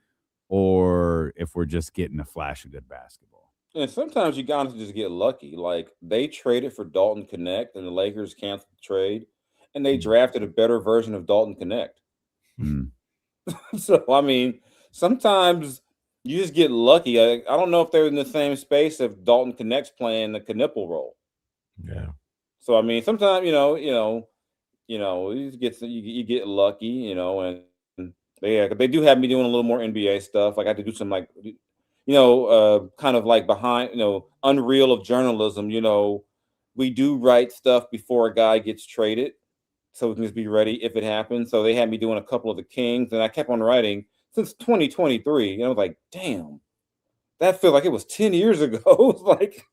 or if we're just getting a flash of good basketball. And sometimes you got to just get lucky. Like, they traded for Dalton Connect, and the Lakers canceled the trade, and they drafted a better version of Dalton Connect. So, I mean, sometimes you just get lucky. I don't know if they're in the same space if Dalton Connect's playing the Knipple role. Yeah. So, I mean, sometimes, you get lucky, and they do have me doing a little more NBA stuff. Like, I had to do some, like, kind of like behind, unreal of journalism. We do write stuff before a guy gets traded, so we can just be ready if it happens. So they had me doing a couple of the Kings, and I kept on writing since 2023. I was like, damn, that feels like it was 10 years ago. It was like,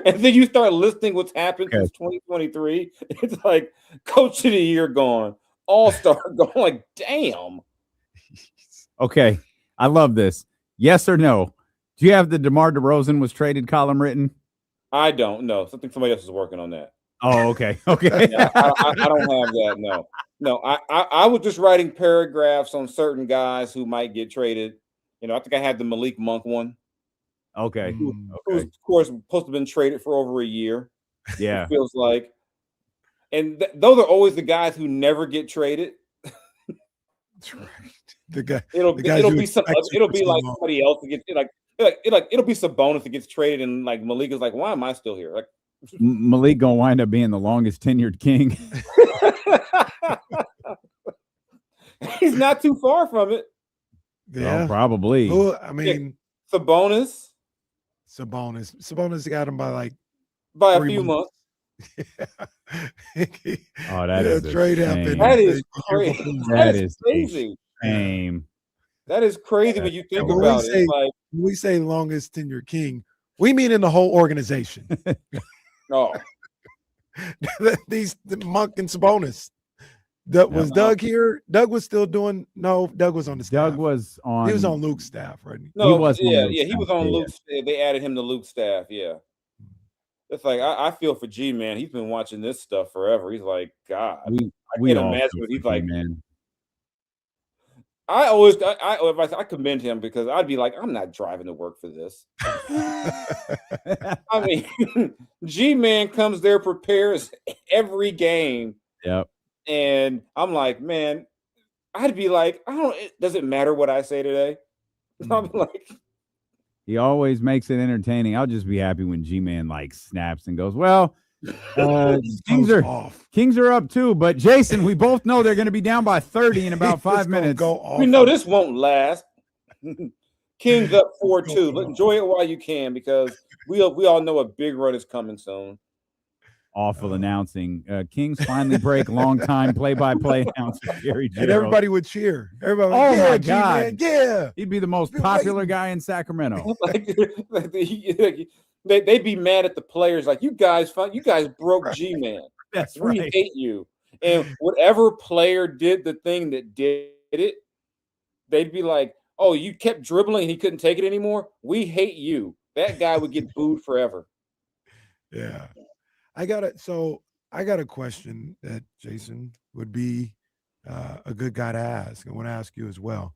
and then you start listing what's happened since 2023. It's like Coach of the Year gone, All-Star gone. Like, damn. Okay, I love this. Yes or no? Do you have the DeMar DeRozan was traded column written? I don't know. Somebody else is working on that. Oh, okay. Okay. Yeah, I don't have that. No. I was just writing paragraphs on certain guys who might get traded. I think I had the Malik Monk one. Okay. Who was, of course, supposed to have been traded for over a year. Yeah. It feels like. And those are always the guys who never get traded. That's right. The guy. It'll be like somebody else that gets it'll be Sabonis that gets traded, and like Malik is like, why am I still here? Like, Malik gonna wind up being the longest tenured King. He's not too far from it. Yeah, probably. Who, I mean, Sabonis got him by a few months. Oh, that is a trade shame. happened. That is crazy. That is crazy. Shame. That is crazy when you think about it. When we say longest tenure King, we mean in the whole organization. No. The Monk and Sabonis. Was Doug here? Doug was still doing. No, Doug was on the staff. Doug was on. He was on Luke's staff, right? No, he was. He was on Luke's. They added him to Luke's staff. Yeah. It's like I feel for G, man. He's been watching this stuff forever. He's like, God, I can't imagine what he's like. Man. I commend him because I'd be like, I'm not driving to work for this. I mean, G-Man comes there, prepares every game. Yep. And I'm like, man, I'd be like, does it matter what I say today? I'm like, he always makes it entertaining. I'll just be happy when G-Man like snaps and goes, well, Kings are up too, but Jason, we both know they're going to be down by 30 in about 5 minutes. We know this won't last. Kings up 4-2. Enjoy it while you can because we all know a big run is coming soon. Awful announcing. Kings finally break long-time play-by-play announcer Gary Gerald. And everybody would cheer. Everybody would, my God. G-Man, yeah. He'd be the most popular guy in Sacramento. They'd be mad at the players, like, you guys broke G-Man. That's right. We hate you. And whatever player did the thing that did it, they'd be like, oh, you kept dribbling and he couldn't take it anymore? We hate you. That guy would get booed forever. Yeah. I got a question that Jason would be a good guy to ask. I want to ask you as well.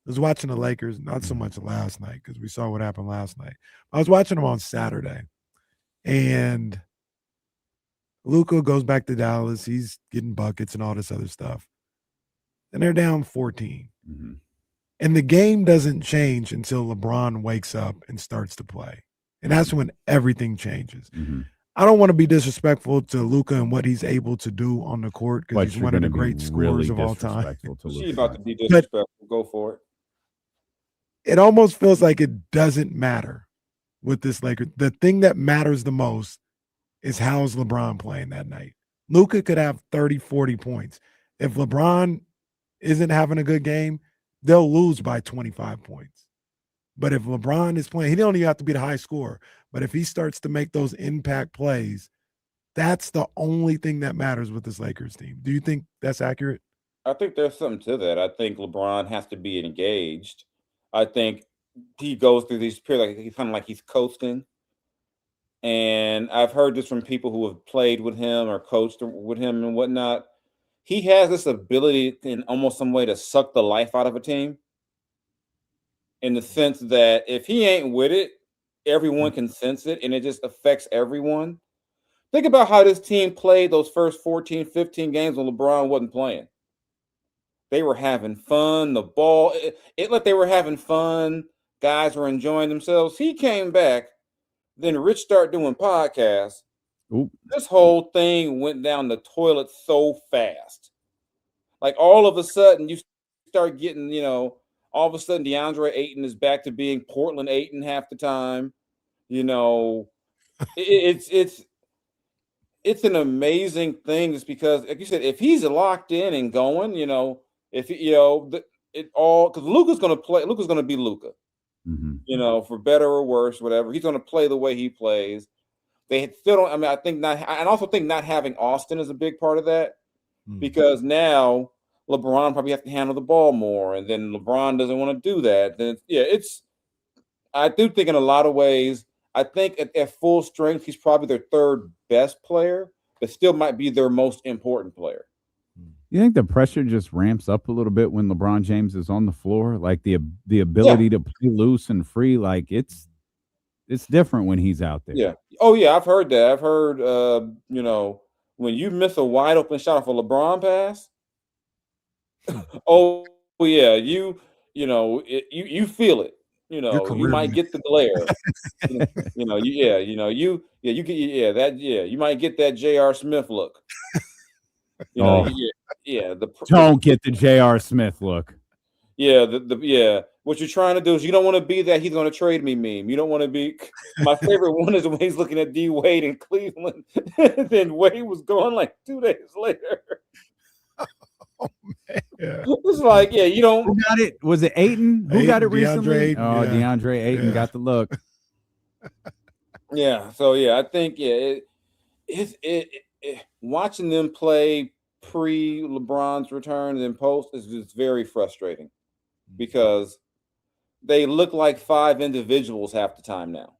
I was watching the Lakers, not so much last night because we saw what happened last night. I was watching them on Saturday, and Luka goes back to Dallas. He's getting buckets and all this other stuff. And they're down 14. Mm-hmm. And the game doesn't change until LeBron wakes up and starts to play. And that's when everything changes. Mm-hmm. I don't want to be disrespectful to Luka and what he's able to do on the court because he's one of the great scorers of all time. She's about to be disrespectful. Go for it. It almost feels like it doesn't matter with this Lakers. The thing that matters the most is how's LeBron playing that night. Luka could have 30, 40 points. If LeBron isn't having a good game, they'll lose by 25 points. But if LeBron is playing, he don't even have to be the high scorer. But if he starts to make those impact plays, that's the only thing that matters with this Lakers team. Do you think that's accurate? I think there's something to that. I think LeBron has to be engaged. I think he goes through these periods like he's kind of like he's coasting. And I've heard this from people who have played with him or coached with him and whatnot. He has this ability in almost some way to suck the life out of a team, in the sense that if he ain't with it, everyone can sense it and it just affects everyone. Think about how this team played those first 14, 15 games when LeBron wasn't playing. They were having fun. The ball, it like they were having fun. Guys were enjoying themselves. He came back. Then Rich started doing podcasts. Ooh. This whole thing went down the toilet so fast. Like all of a sudden, you start getting, all of a sudden DeAndre Ayton is back to being Portland Ayton half the time. It's an amazing thing, just because, like you said, if he's locked in and going, if because Luka's going to play. Luka's going to be Luka. Mm-hmm. For better or worse, whatever. He's going to play the way he plays. They still don't. I mean, I think not. I also think not having Austin is a big part of that, because now LeBron probably has to handle the ball more, and then LeBron doesn't want to do that. Then I do think in a lot of ways, I think at full strength, he's probably their third best player, but still might be their most important player. You think the pressure just ramps up a little bit when LeBron James is on the floor? Like the ability to play loose and free, like it's different when he's out there. Yeah. Oh yeah, I've heard that. I've heard when you miss a wide open shot off a LeBron pass, oh yeah, you feel it. You might get the glare. You might get that J.R. Smith look. Don't get the J.R. Smith look. Yeah, what you're trying to do is you don't want to be that he's going to trade me meme. You don't want to be. My favorite one is when he's looking at D Wade in Cleveland, and then Wade was gone like 2 days later. Oh man, it's like you don't. Who got it? Was it Ayton? Who got it recently? DeAndre Ayton got the look. Yeah. So I think watching them play pre LeBron's return and then post is just very frustrating, because they look like five individuals half the time now.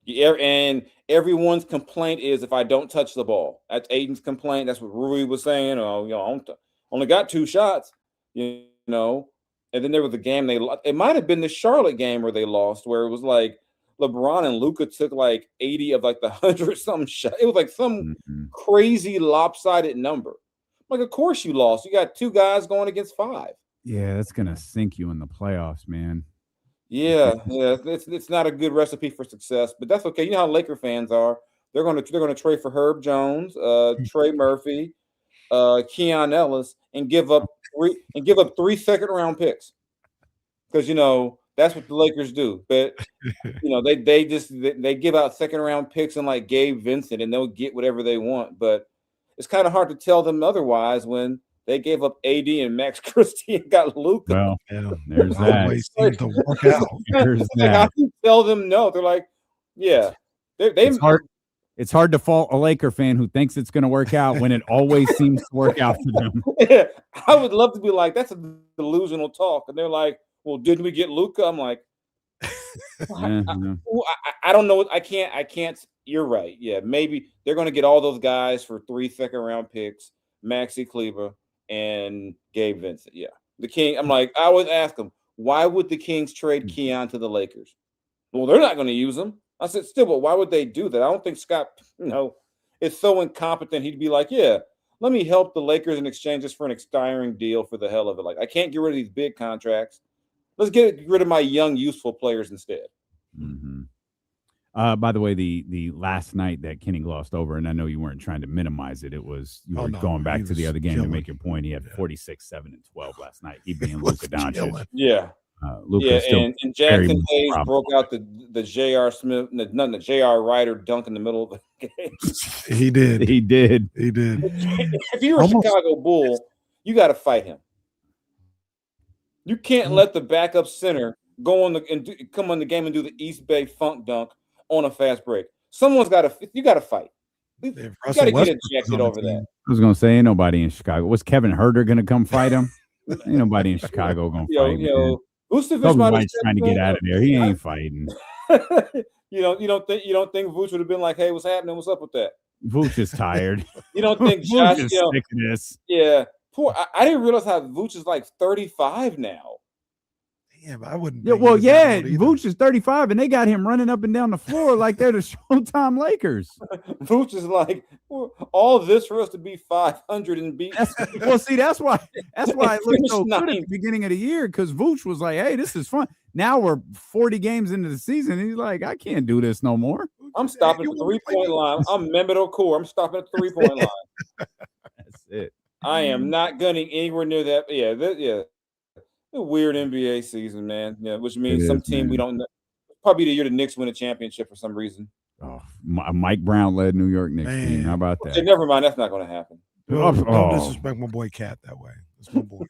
And everyone's complaint is, if I don't touch the ball. That's Ayton's complaint. That's what Rui was saying. Only got 2 shots, And then there was a game they lost. It might have been the Charlotte game where they lost, where it was like LeBron and Luka took like 80 of like the 100-something shot. It was like some crazy lopsided number. Like, of course you lost. You got 2 guys going against 5. Yeah, that's gonna sink you in the playoffs, man. Yeah. It's not a good recipe for success, but that's okay. You know how Laker fans are. They're gonna trade for Herb Jones, Trey Murphy, Keon Ellis, and give up 3 second-round picks, because that's what the Lakers do. But they give out second-round picks and like Gabe Vincent, and they'll get whatever they want. But it's kind of hard to tell them otherwise when they gave up AD and Max Christie and got Luka. Well, there's that. Always seems to work out. There's Like, that. how do you tell them no? They're like, yeah. It's hard. It's hard to fault a Laker fan who thinks it's going to work out when it always seems to work out for them. I would love to be like, that's a delusional talk. And they're like, well, didn't we get Luka? I'm like, I don't know. I can't. You're right. Yeah, maybe they're going to get all those guys for 3 second-round picks, Maxi Kleber and Gabe Vincent. Yeah, the King. I'm like, I always ask them, why would the Kings trade Keon to the Lakers? Well, they're not going to use him. I said, still, but why would they do that? I don't think Scott, is so incompetent. He'd be like, yeah, let me help the Lakers in exchange just for an expiring deal for the hell of it. Like, I can't get rid of these big contracts. Let's get rid of my young, useful players instead. Mm-hmm. By the way, the last night that Kenny glossed over, and I know you weren't trying to minimize it. It was going back to the other game to make your point. He had 46, 7, and 12 last night. He being Luka Doncic. Yeah. Luka's still and very Jackson much a Hayes problem. broke out the J.R. Smith, the J.R. Ryder dunk in the middle of the game. He did. He did. He did. If you're a Chicago Bull, you got to fight him. You can't let the backup center go on come on the game and do the East Bay funk dunk on a fast break. You got to fight. You got to get ejected over that. I was gonna say, ain't nobody in Chicago. Was Kevin Herter gonna come fight him? Ain't nobody in Chicago gonna fight him. Vucevic White's trying to get out of there. He ain't fighting. You don't think Vuce would have been like, "Hey, what's happening? What's up with that?" Vuce is tired. You don't think Josh? Vuce is sick of this. Yeah, poor. I didn't realize how Vuce is like 35 now. Damn, I wouldn't. Yeah, well, yeah, Vuce is 35, and they got him running up and down the floor like they're the Showtime Lakers. Vuce is like, all this for us to be 500 and beat. Well, see, that's why it looked so good at the beginning of the year, because Vuce was like, "Hey, this is fun." Now we're 40 games into the season, and he's like, "I can't do this no more." I'm stopping at the 3-point line. I'm Mehmet Okur. I'm stopping at the 3-point line. That's it. I am not gunning anywhere near that. Yeah. A weird NBA season, man. Yeah, which means some team we don't know. Probably the year the Knicks win a championship for some reason. Oh, a Mike Brown led New York Knicks team. How about that? Okay, never mind. That's not going to happen. Don't disrespect my boy Cat that way. That's my boy.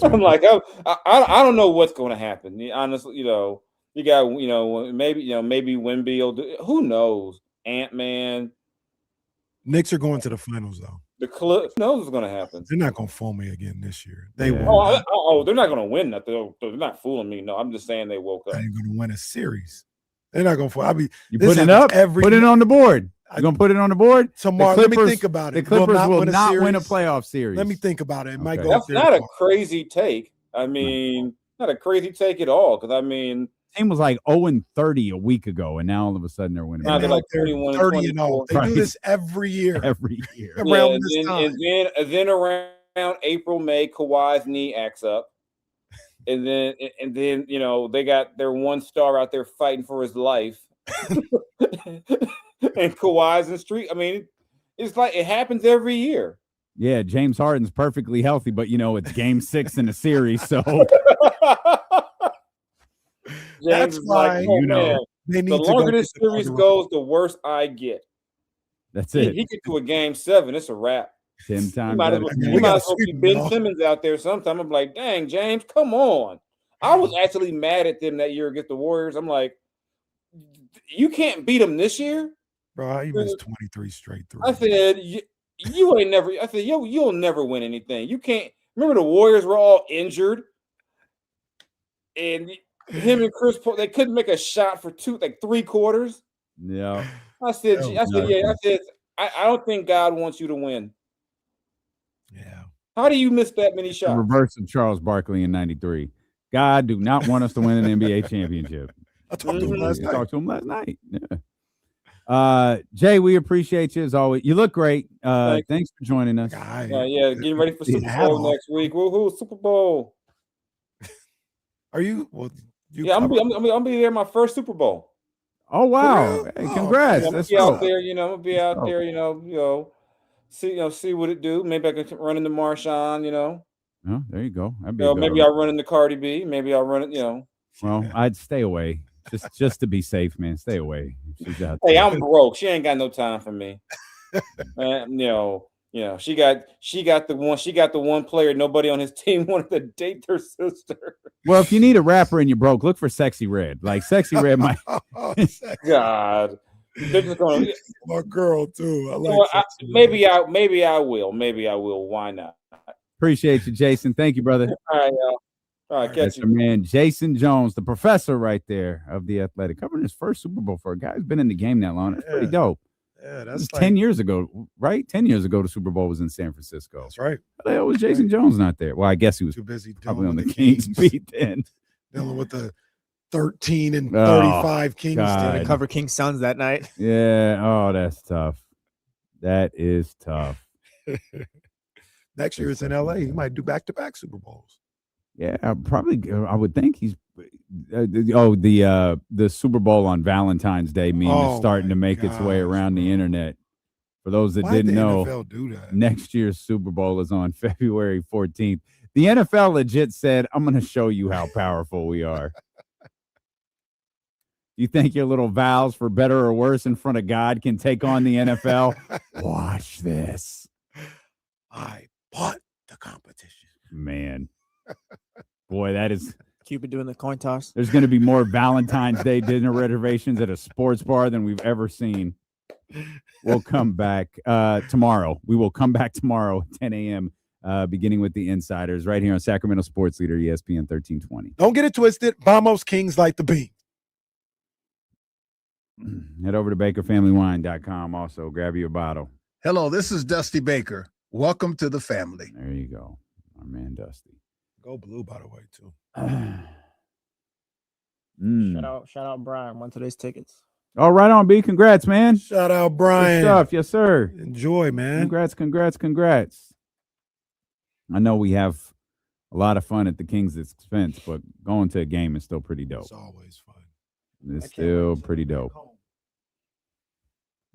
I'm like, I don't know what's going to happen. Honestly, you got, maybe Wemby will do. Who knows? Ant-Man. Knicks are going to the finals though. The Clips knows what's going to happen. They're not going to fool me again this year. They won't. They're not going to win. They're not fooling me. No, I'm just saying they woke up. They're going to win a series. They're not going to fool. You put it up. Put it on the board. You're going to put it on the board. So, Mark, let me think about it. The Clippers will not win a playoff series. Let me think about it. It might go. That's not a crazy take. I mean, not a crazy take at all. Because I mean, team was like 0-30 a week ago, and now all of a sudden they're winning. Now they're like 31 30 and 0. They do this every year. Every year. Around this time. And then around April, May, Kawhi's knee acts up. And then they got their one star out there fighting for his life. And Kawhi's in the street. I mean, it's like it happens every year. Yeah, James Harden's perfectly healthy, but it's game 6 in the series, so James is like, man, the longer this series goes, the worse I get. That's it. He get to a game 7, it's a wrap. 10 times. You might as well keep Ben Simmons out there sometime. I'm like, dang, James, come on. I was actually mad at them that year against the Warriors. I'm like, you can't beat them this year? Bro, he missed 23 straight through. I said, you ain't never. I said, you'll never win anything. You can't. Remember the Warriors were all injured, and him and Chris Paul, they couldn't make a shot for 3 quarters. Yeah. I said, I don't think God wants you to win. Yeah. How do you miss that many shots? The reverse of Charles Barkley in '93. God do not want us to win an NBA championship. I talked to him last night. Yeah. Jay, we appreciate you as always. You look great. Thanks for joining us. Getting ready for Super Bowl next week. Woohoo, Super Bowl. Are you? Well, I'm gonna be there my first Super Bowl. Oh wow! Hey, congrats. I'm gonna be out there. I'm gonna be out there. See what it do. Maybe I can run into Marshawn. Oh, there you go. Maybe I'll run into Cardi B. Maybe I'll run it. Well, I'd stay away. Just to be safe, man. Stay away. Hey, I'm broke. She ain't got no time for me. She got the one player nobody on his team wanted to date their sister. Well, if you need a rapper and you're broke, look for Sexy Red. Like Sexy Red might. God, they're just going. My girl too. I like. Maybe I will. Why not? Appreciate you, Jason. Thank you, brother. All right, y'all. All right, catch you. Man, Jason Jones, the professor right there of The Athletic, covering his first Super Bowl for a guy who's been in the game that long. That's pretty dope. Yeah, that's 10 years ago, right? 10 years ago, the Super Bowl was in San Francisco. That's right. How the hell was Jason Jones not there? Well, I guess he was too busy probably on the Kings beat then. Dealing with the 13 and 35 Kings team. To cover King's Sons that night. Yeah. Oh, that's tough. That is tough. Next year it's in LA. He might do back-to-back Super Bowls. Yeah, probably. I would think he's. The Super Bowl on Valentine's Day meme is starting to make its way around the internet. For those that didn't know, NFL do that? Next year's Super Bowl is on February 14th. The NFL legit said, I'm going to show you how powerful we are. You think your little vows for better or worse in front of God can take on the NFL? Watch this. I bought the competition. Man. Boy, that is... Cupid doing the coin toss. There's going to be more Valentine's Day dinner reservations at a sports bar than we've ever seen. We'll come back tomorrow. We will come back tomorrow at 10 a.m., beginning with the Insiders right here on Sacramento Sports Leader, ESPN 1320. Don't get it twisted. Vamos Kings like the beat. Head over to BakerFamilyWine.com. Also, grab you a bottle. Hello, this is Dusty Baker. Welcome to the family. There you go. Our man, Dusty. Go blue, by the way, too. Shout out Brian. Won today's tickets. All right on, B. Congrats, man. Shout out, Brian. Good stuff. Yes, sir. Enjoy, man. Congrats. I know we have a lot of fun at the Kings' expense, but going to a game is still pretty dope. It's always fun. It's still pretty dope.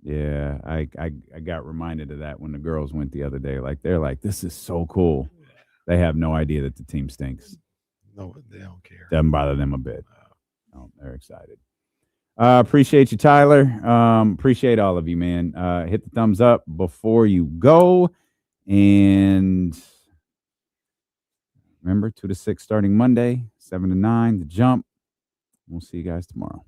Yeah, I got reminded of that when the girls went the other day. Like, they're like, this is so cool. They have no idea that the team stinks. No, they don't care. Doesn't bother them a bit. No, they're excited. Appreciate you, Tyler. Appreciate all of you, man. Hit the thumbs up before you go. And remember, 2 to 6 starting Monday, 7 to 9, the jump. We'll see you guys tomorrow.